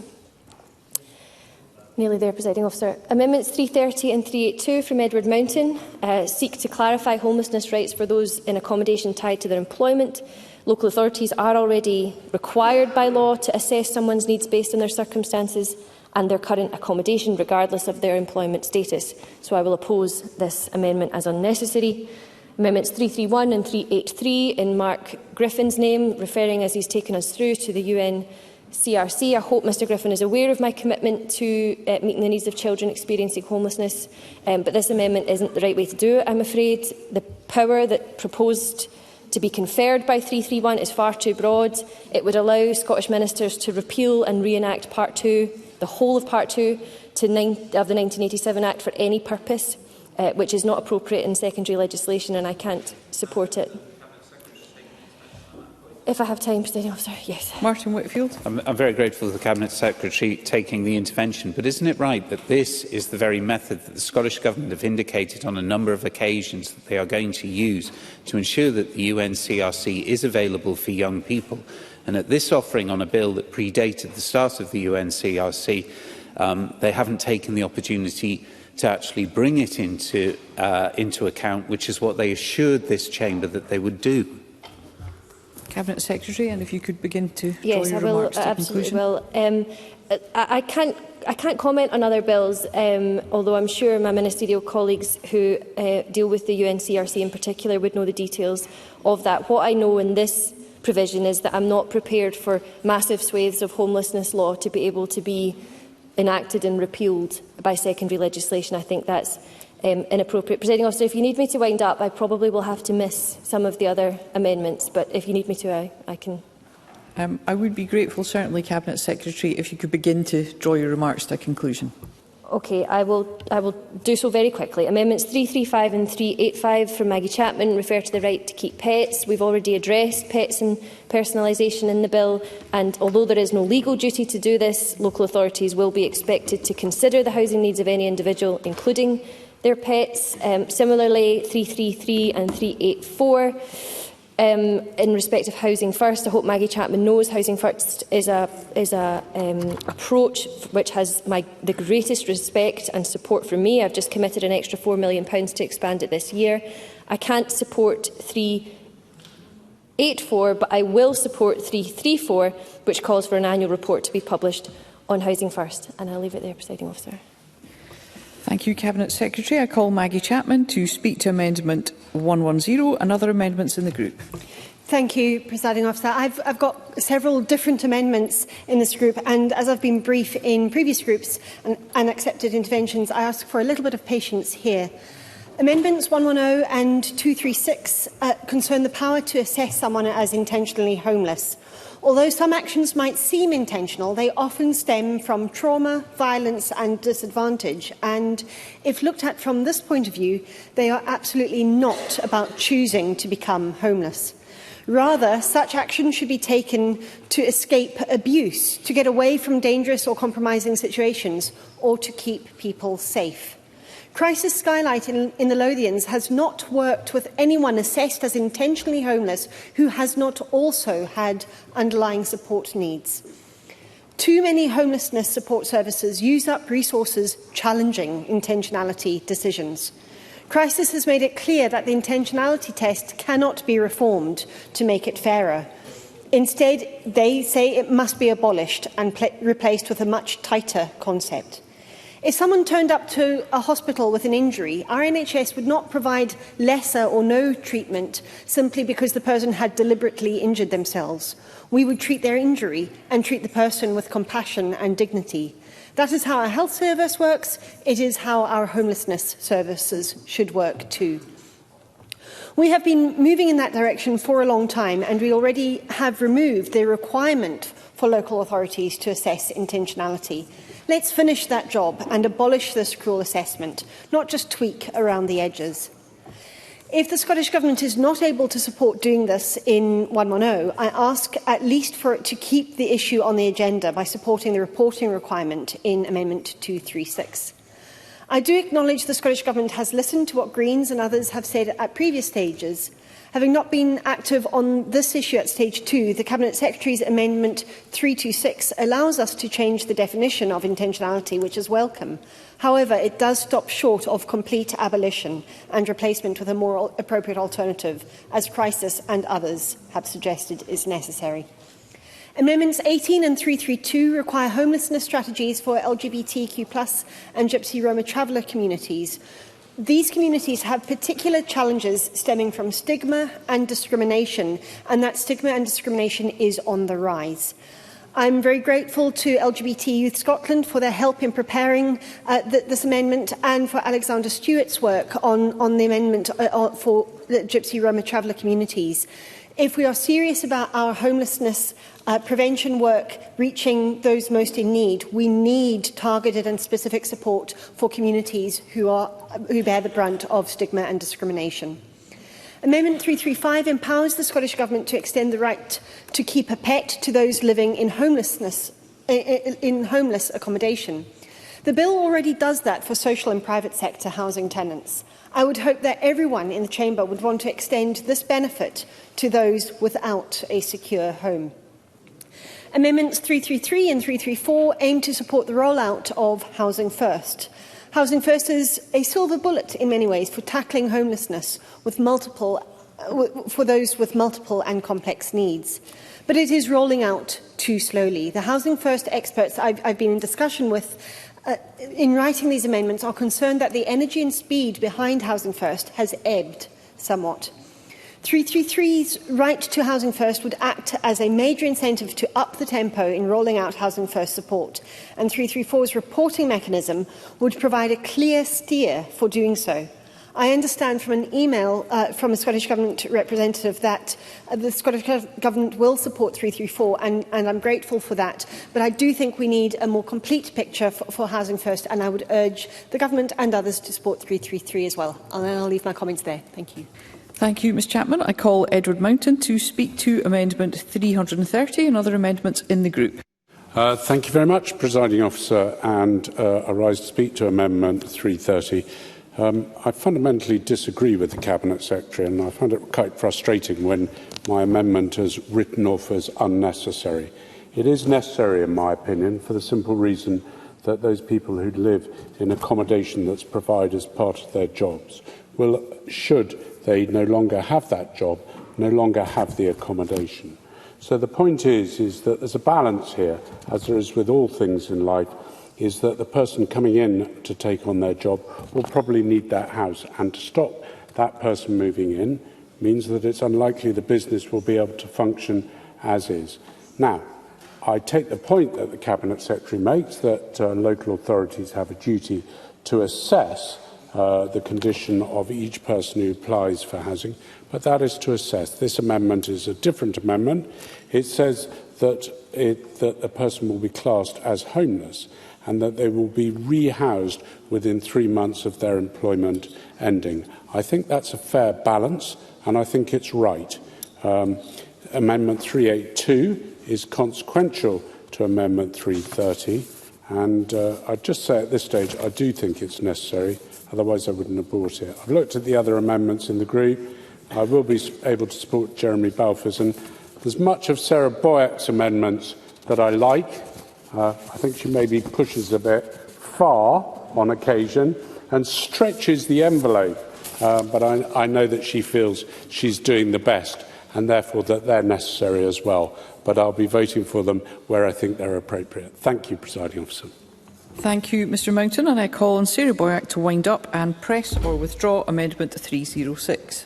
Nearly there, Presiding Officer. Amendments 330 and 382 from Edward Mountain seek to clarify homelessness rights for those in accommodation tied to their employment. Local authorities are already required by law to assess someone's needs based on their circumstances and their current accommodation, regardless of their employment status. So I will oppose this amendment as unnecessary. Amendments 331 and 383 in Mark Griffin's name, referring, as he's taken us through, to the UNCRC. I hope Mr Griffin is aware of my commitment to meeting the needs of children experiencing homelessness, but this amendment isn't the right way to do it, I'm afraid. The power that proposed to be conferred by 331 is far too broad. It would allow Scottish ministers to repeal and reenact Part 2, the whole of Part 2 of the 1987 Act for any purpose, which is not appropriate in secondary legislation, and I can't support it. If I have time, Presiding Officer, yes. Martin Whitfield. I'm very grateful to the Cabinet Secretary taking the intervention, but isn't it right that this is the very method that the Scottish Government have indicated on a number of occasions that they are going to use to ensure that the UNCRC is available for young people? And at this offering on a bill that predated the start of the UNCRC, they haven't taken the opportunity to actually bring it into account, which is what they assured this chamber that they would do. Cabinet Secretary, and if you could begin to draw your remarks to conclusion. I can't comment on other bills, although I'm sure my ministerial colleagues who deal with the UNCRC in particular would know the details of that. What I know in this provision is that I'm not prepared for massive swathes of homelessness law to be able to be enacted and repealed by secondary legislation. I think that's inappropriate. Presiding Officer, if you need me to wind up, I probably will have to miss some of the other amendments, but if you need me to, I can. I would be grateful, certainly, Cabinet Secretary, if you could begin to draw your remarks to a conclusion. Okay, I will do so very quickly. Amendments 335 and 385 from Maggie Chapman refer to the right to keep pets. We've already addressed pets and personalisation in the bill, and although there is no legal duty to do this, local authorities will be expected to consider the housing needs of any individual, including their pets. Similarly, 333 and 384. In respect of Housing First, I hope Maggie Chapman knows Housing First is a approach which has the greatest respect and support from me. I've just committed an extra £4 million to expand it this year. I can't support 384, but I will support 334, which calls for an annual report to be published on Housing First. And I'll leave it there, Presiding Officer. Thank you, Cabinet Secretary. I call Maggie Chapman to speak to Amendment 110 and other amendments in the group. Thank you, Presiding Officer. I've got several different amendments in this group, and as I've been brief in previous groups and accepted interventions, I ask for a little bit of patience here. Amendments 110 and 236 concern the power to assess someone as intentionally homeless. Although some actions might seem intentional, they often stem from trauma, violence and disadvantage. And if looked at from this point of view, they are absolutely not about choosing to become homeless. Rather, such action should be taken to escape abuse, to get away from dangerous or compromising situations, or to keep people safe. Crisis Skylight in the Lothians has not worked with anyone assessed as intentionally homeless who has not also had underlying support needs. Too many homelessness support services use up resources challenging intentionality decisions. Crisis has made it clear that the intentionality test cannot be reformed to make it fairer. Instead, they say it must be abolished and replaced with a much tighter concept. If someone turned up to a hospital with an injury, our NHS would not provide lesser or no treatment simply because the person had deliberately injured themselves. We would treat their injury and treat the person with compassion and dignity. That is how our health service works. It is how our homelessness services should work too. We have been moving in that direction for a long time, and we already have removed the requirement for local authorities to assess intentionality. Let's finish that job and abolish this cruel assessment, not just tweak around the edges. If the Scottish Government is not able to support doing this in 110, I ask at least for it to keep the issue on the agenda by supporting the reporting requirement in Amendment 236. I do acknowledge the Scottish Government has listened to what Greens and others have said at previous stages. Having not been active on this issue at stage 2, the Cabinet Secretary's Amendment 326 allows us to change the definition of intentionality, which is welcome. However, it does stop short of complete abolition and replacement with a more appropriate alternative, as Crisis and others have suggested is necessary. Amendments 18 and 332 require homelessness strategies for LGBTQ+ and Gypsy Roma traveller communities. These communities have particular challenges stemming from stigma and discrimination, and that stigma and discrimination is on the rise. I'm very grateful to LGBT Youth Scotland for their help in preparing this amendment, and for Alexander Stewart's work on the amendment for Gypsy Roma traveller communities. If we are serious about our homelessness prevention work reaching those most in need, we need targeted and specific support for communities who bear the brunt of stigma and discrimination. Amendment 335 empowers the Scottish Government to extend the right to keep a pet to those living in homeless accommodation. The bill already does that for social and private sector housing tenants. I would hope that everyone in the Chamber would want to extend this benefit to those without a secure home. Amendments 333 and 334 aim to support the rollout of Housing First. Housing First is a silver bullet in many ways for tackling homelessness for those with multiple and complex needs. But it is rolling out too slowly. The Housing First experts I've been in discussion with in writing these amendments are concerned that the energy and speed behind Housing First has ebbed somewhat. 333's right to Housing First would act as a major incentive to up the tempo in rolling out Housing First support, and 334's reporting mechanism would provide a clear steer for doing so. I understand from an email from a Scottish Government representative that the Scottish Government will support 334, and I'm grateful for that. But I do think we need a more complete picture for Housing First, and I would urge the Government and others to support 333 as well. And then I'll leave my comments there. Thank you. Thank you, Ms Chapman. I call Edward Mountain to speak to Amendment 330 and other amendments in the group. Thank you very much, Presiding Officer, and I rise to speak to Amendment 330. I fundamentally disagree with the Cabinet Secretary, and I find it quite frustrating when my amendment is written off as unnecessary. It is necessary, in my opinion, for the simple reason that those people who live in accommodation that's provided as part of their jobs will, should they no longer have that job, no longer have the accommodation. So the point is that there's a balance here, as there is with all things in life, is that the person coming in to take on their job will probably need that house, and to stop that person moving in means that it's unlikely the business will be able to function as is. Now, I take the point that the Cabinet Secretary makes that local authorities have a duty to assess the condition of each person who applies for housing, but that is to assess. This amendment is a different amendment. It says that a person will be classed as homeless and that they will be rehoused within 3 months of their employment ending. I think that's a fair balance, and I think it's right. Amendment 382 is consequential to Amendment 330, and I'd just say at this stage I do think it's necessary, otherwise I wouldn't have brought it. I've looked at the other amendments in the group. I will be able to support Jeremy Balfour's, and there's much of Sarah Boyack's amendments that I like. I think she maybe pushes a bit far on occasion and stretches the envelope, but I know that she feels she's doing the best and therefore that they're necessary as well. But I'll be voting for them where I think they're appropriate. Thank you, Presiding Officer. Thank you, Mr Mountain. And I call on Sarah Boyack to wind up and press or withdraw Amendment 306.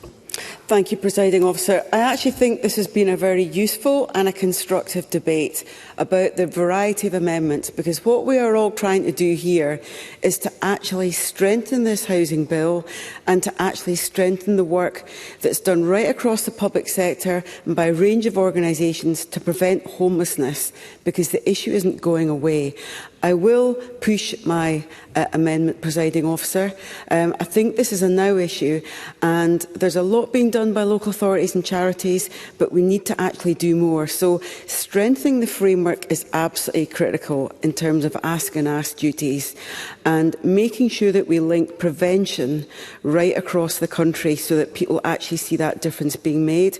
Thank you, Presiding Officer. I actually think this has been a very useful and a constructive debate about the variety of amendments, because what we are all trying to do here is to actually strengthen this housing bill and to actually strengthen the work that's done right across the public sector and by a range of organisations to prevent homelessness, because the issue isn't going away. I will push my amendment, Presiding Officer. I think this is a now issue, and there's a lot being done by local authorities and charities, but we need to actually do more. So strengthening the framework is absolutely critical in terms of ask and ask duties, and making sure that we link prevention right across the country so that people actually see that difference being made.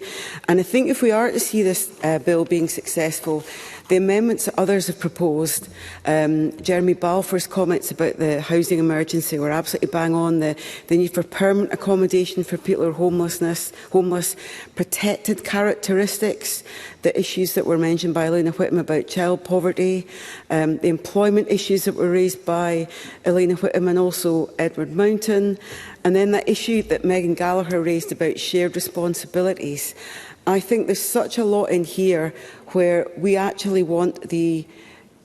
And I think if we are to see this bill being successful, the amendments that others have proposed, Jeremy Balfour's comments about the housing emergency were absolutely bang on. The need for permanent accommodation for people who are homeless, protected characteristics, the issues that were mentioned by Elena Whittam about child poverty, the employment issues that were raised by Elena Whittam and also Edward Mountain, and then that issue that Megan Gallagher raised about shared responsibilities. I think there's such a lot in here where we actually want the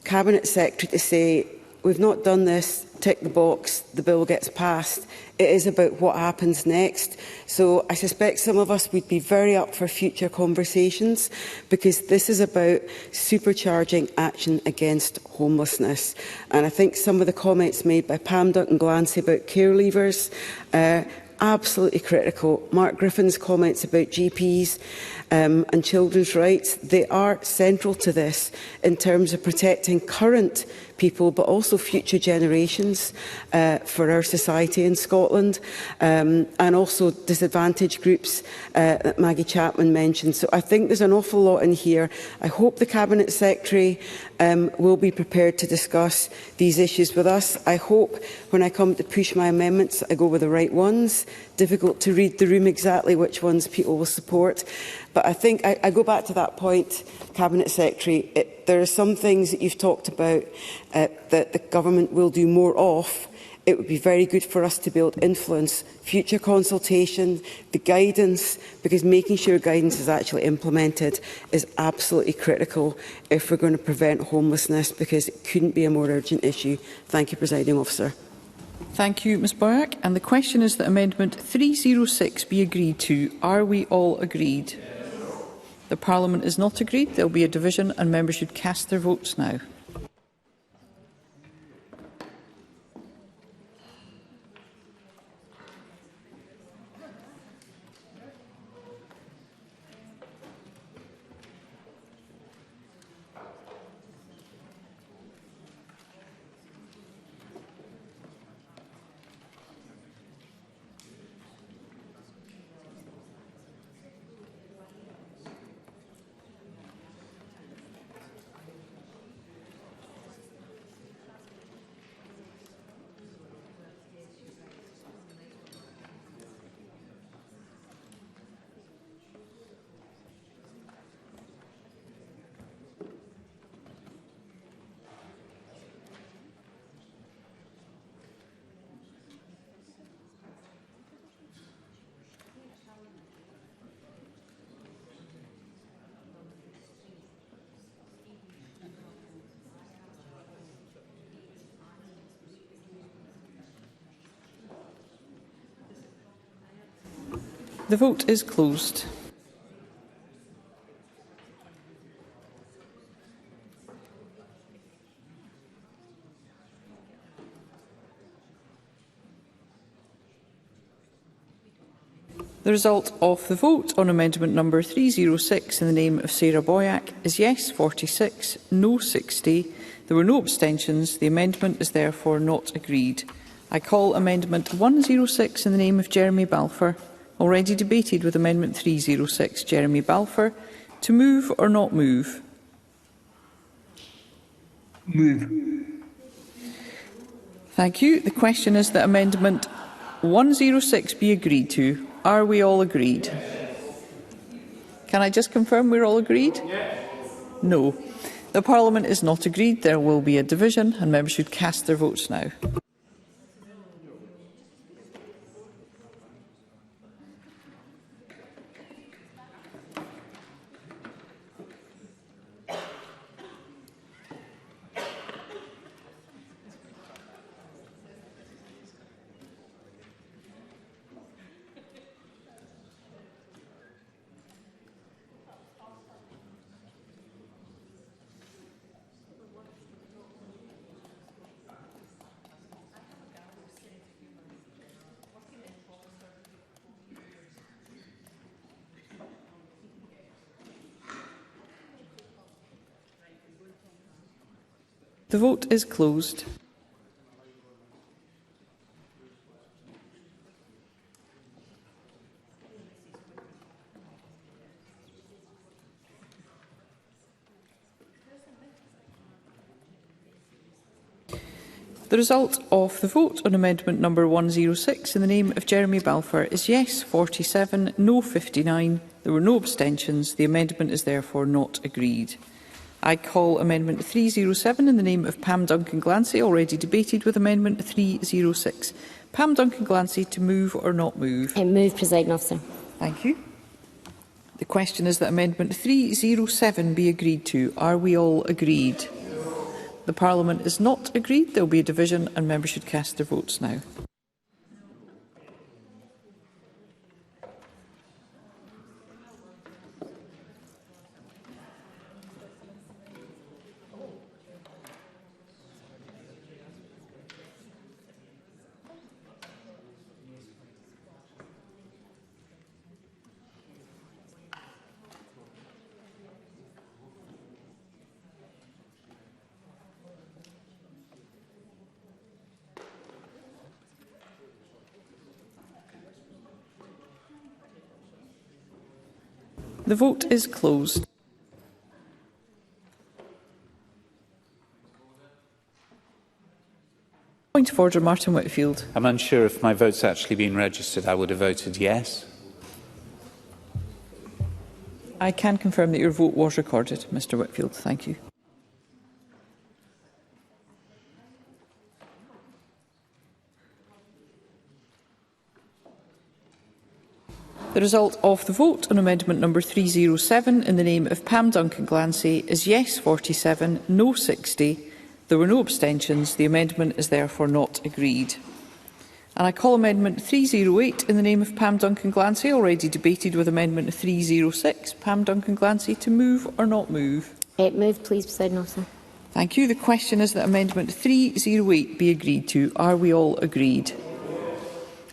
Cabinet Secretary to say, we've not done this, tick the box, the bill gets passed. It is about what happens next. So I suspect some of us would be very up for future conversations, because this is about supercharging action against homelessness. And I think some of the comments made by Pam Duncan-Glancy about care leavers absolutely critical. Mark Griffin's comments about GPs and children's rights, they are central to this in terms of protecting current people but also future generations for our society in Scotland, and also disadvantaged groups that Maggie Chapman mentioned. So I think there's an awful lot in here. I hope the Cabinet Secretary will be prepared to discuss these issues with us. I hope when I come to push my amendments I go with the right ones. Difficult to read the room exactly which ones people will support. But I think I go back to that point, Cabinet Secretary. There are some things that you've talked about that the government will do more of. It would be very good for us to be able to influence future consultation, the guidance, because making sure guidance is actually implemented is absolutely critical if we're going to prevent homelessness, because it couldn't be a more urgent issue. Thank you, Presiding Officer. Thank you, Ms Boyack. And the question is that Amendment 306 be agreed to. Are we all agreed? The Parliament is not agreed. There will be a division and members should cast their votes now. The vote is closed. The result of the vote on amendment number 306 in the name of Sarah Boyack is yes 46, no 60. There were no abstentions. The amendment is therefore not agreed. I call amendment 106 in the name of Jeremy Balfour, already debated with amendment 306. Jeremy Balfour, to move or not move? Move. Thank you. The question is that amendment 106 be agreed to. Are we all agreed? Can I just confirm we're all agreed? No. The Parliament is not agreed. There will be a division and members should cast their votes now. The vote is closed. The result of the vote on amendment number 106 in the name of Jeremy Balfour is yes 47, no 59. There were no abstentions. The amendment is therefore not agreed. I call amendment 307 in the name of Pam Duncan-Glancy, already debated with amendment 306. Pam Duncan-Glancy, to move or not move? Move, Presiding Officer. Thank you. The question is that amendment 307 be agreed to. Are we all agreed? The Parliament is not agreed. There will be a division and members should cast their votes now. The vote is closed. Point of order, Martin Whitfield. I'm unsure if my vote's actually been registered. I would have voted yes. I can confirm that your vote was recorded, Mr Whitfield. Thank you. The result of the vote on amendment number 307 in the name of Pam Duncan-Glancy is yes 47, no 60. There were no abstentions. The amendment is therefore not agreed. And I call amendment 308 in the name of Pam Duncan-Glancy, already debated with amendment 306. Pam Duncan-Glancy, to move or not move? Move, please, Presiding Officer. Thank you. The question is that amendment 308 be agreed to. Are we all agreed?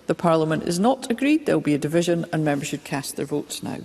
The Parliament is not agreed. There will be a division and members should cast their votes now.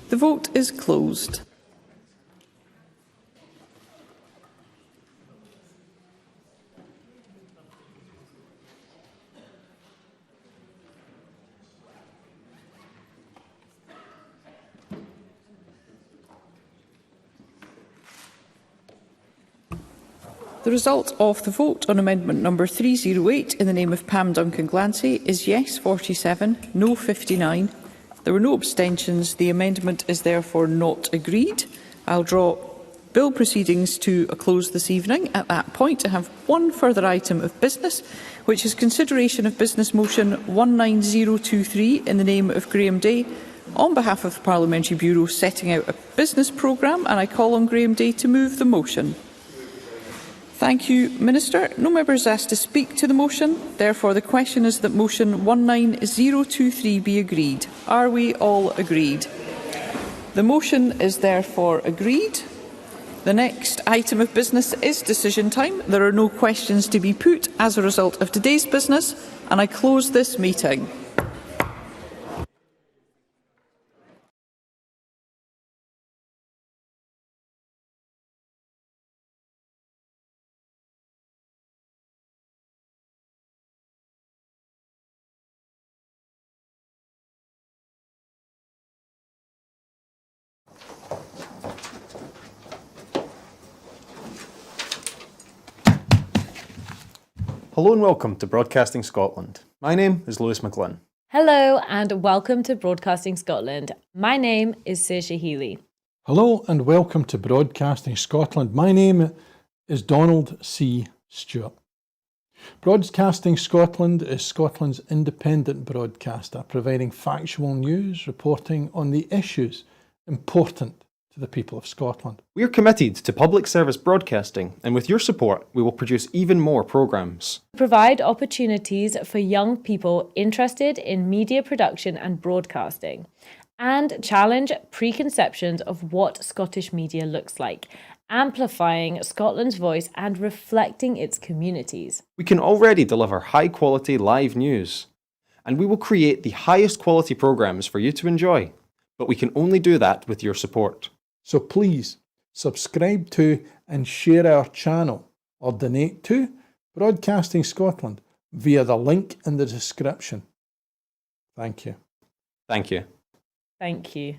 The vote is closed. The result of the vote on amendment number 308 in the name of Pam Duncan-Glancy is yes 47, no 59. There were no abstentions. The amendment is therefore not agreed. I'll draw bill proceedings to a close this evening. At that point, I have one further item of business, which is consideration of business motion 19023 in the name of Graham Day on behalf of the Parliamentary Bureau setting out a business programme, and I call on Graham Day to move the motion. Thank you, Minister. No member is asked to speak to the motion. Therefore, the question is that motion 19023 be agreed. Are we all agreed? The motion is therefore agreed. The next item of business is decision time. There are no questions to be put as a result of today's business, and I close this meeting. Hello and welcome to Broadcasting Scotland. My name is Lewis McGlynn. Hello and welcome to Broadcasting Scotland. My name is Saoirse Healy. Hello and welcome to Broadcasting Scotland. My name is Donald C. Stewart. Broadcasting Scotland is Scotland's independent broadcaster, providing factual news, reporting on the issues important to the people of Scotland. We are committed to public service broadcasting, and with your support, we will produce even more programmes. Provide opportunities for young people interested in media production and broadcasting, and challenge preconceptions of what Scottish media looks like, amplifying Scotland's voice and reflecting its communities. We can already deliver high-quality live news, and we will create the highest quality programmes for you to enjoy. But we can only do that with your support. So please subscribe to and share our channel or donate to Broadcasting Scotland via the link in the description. Thank you. Thank you. Thank you.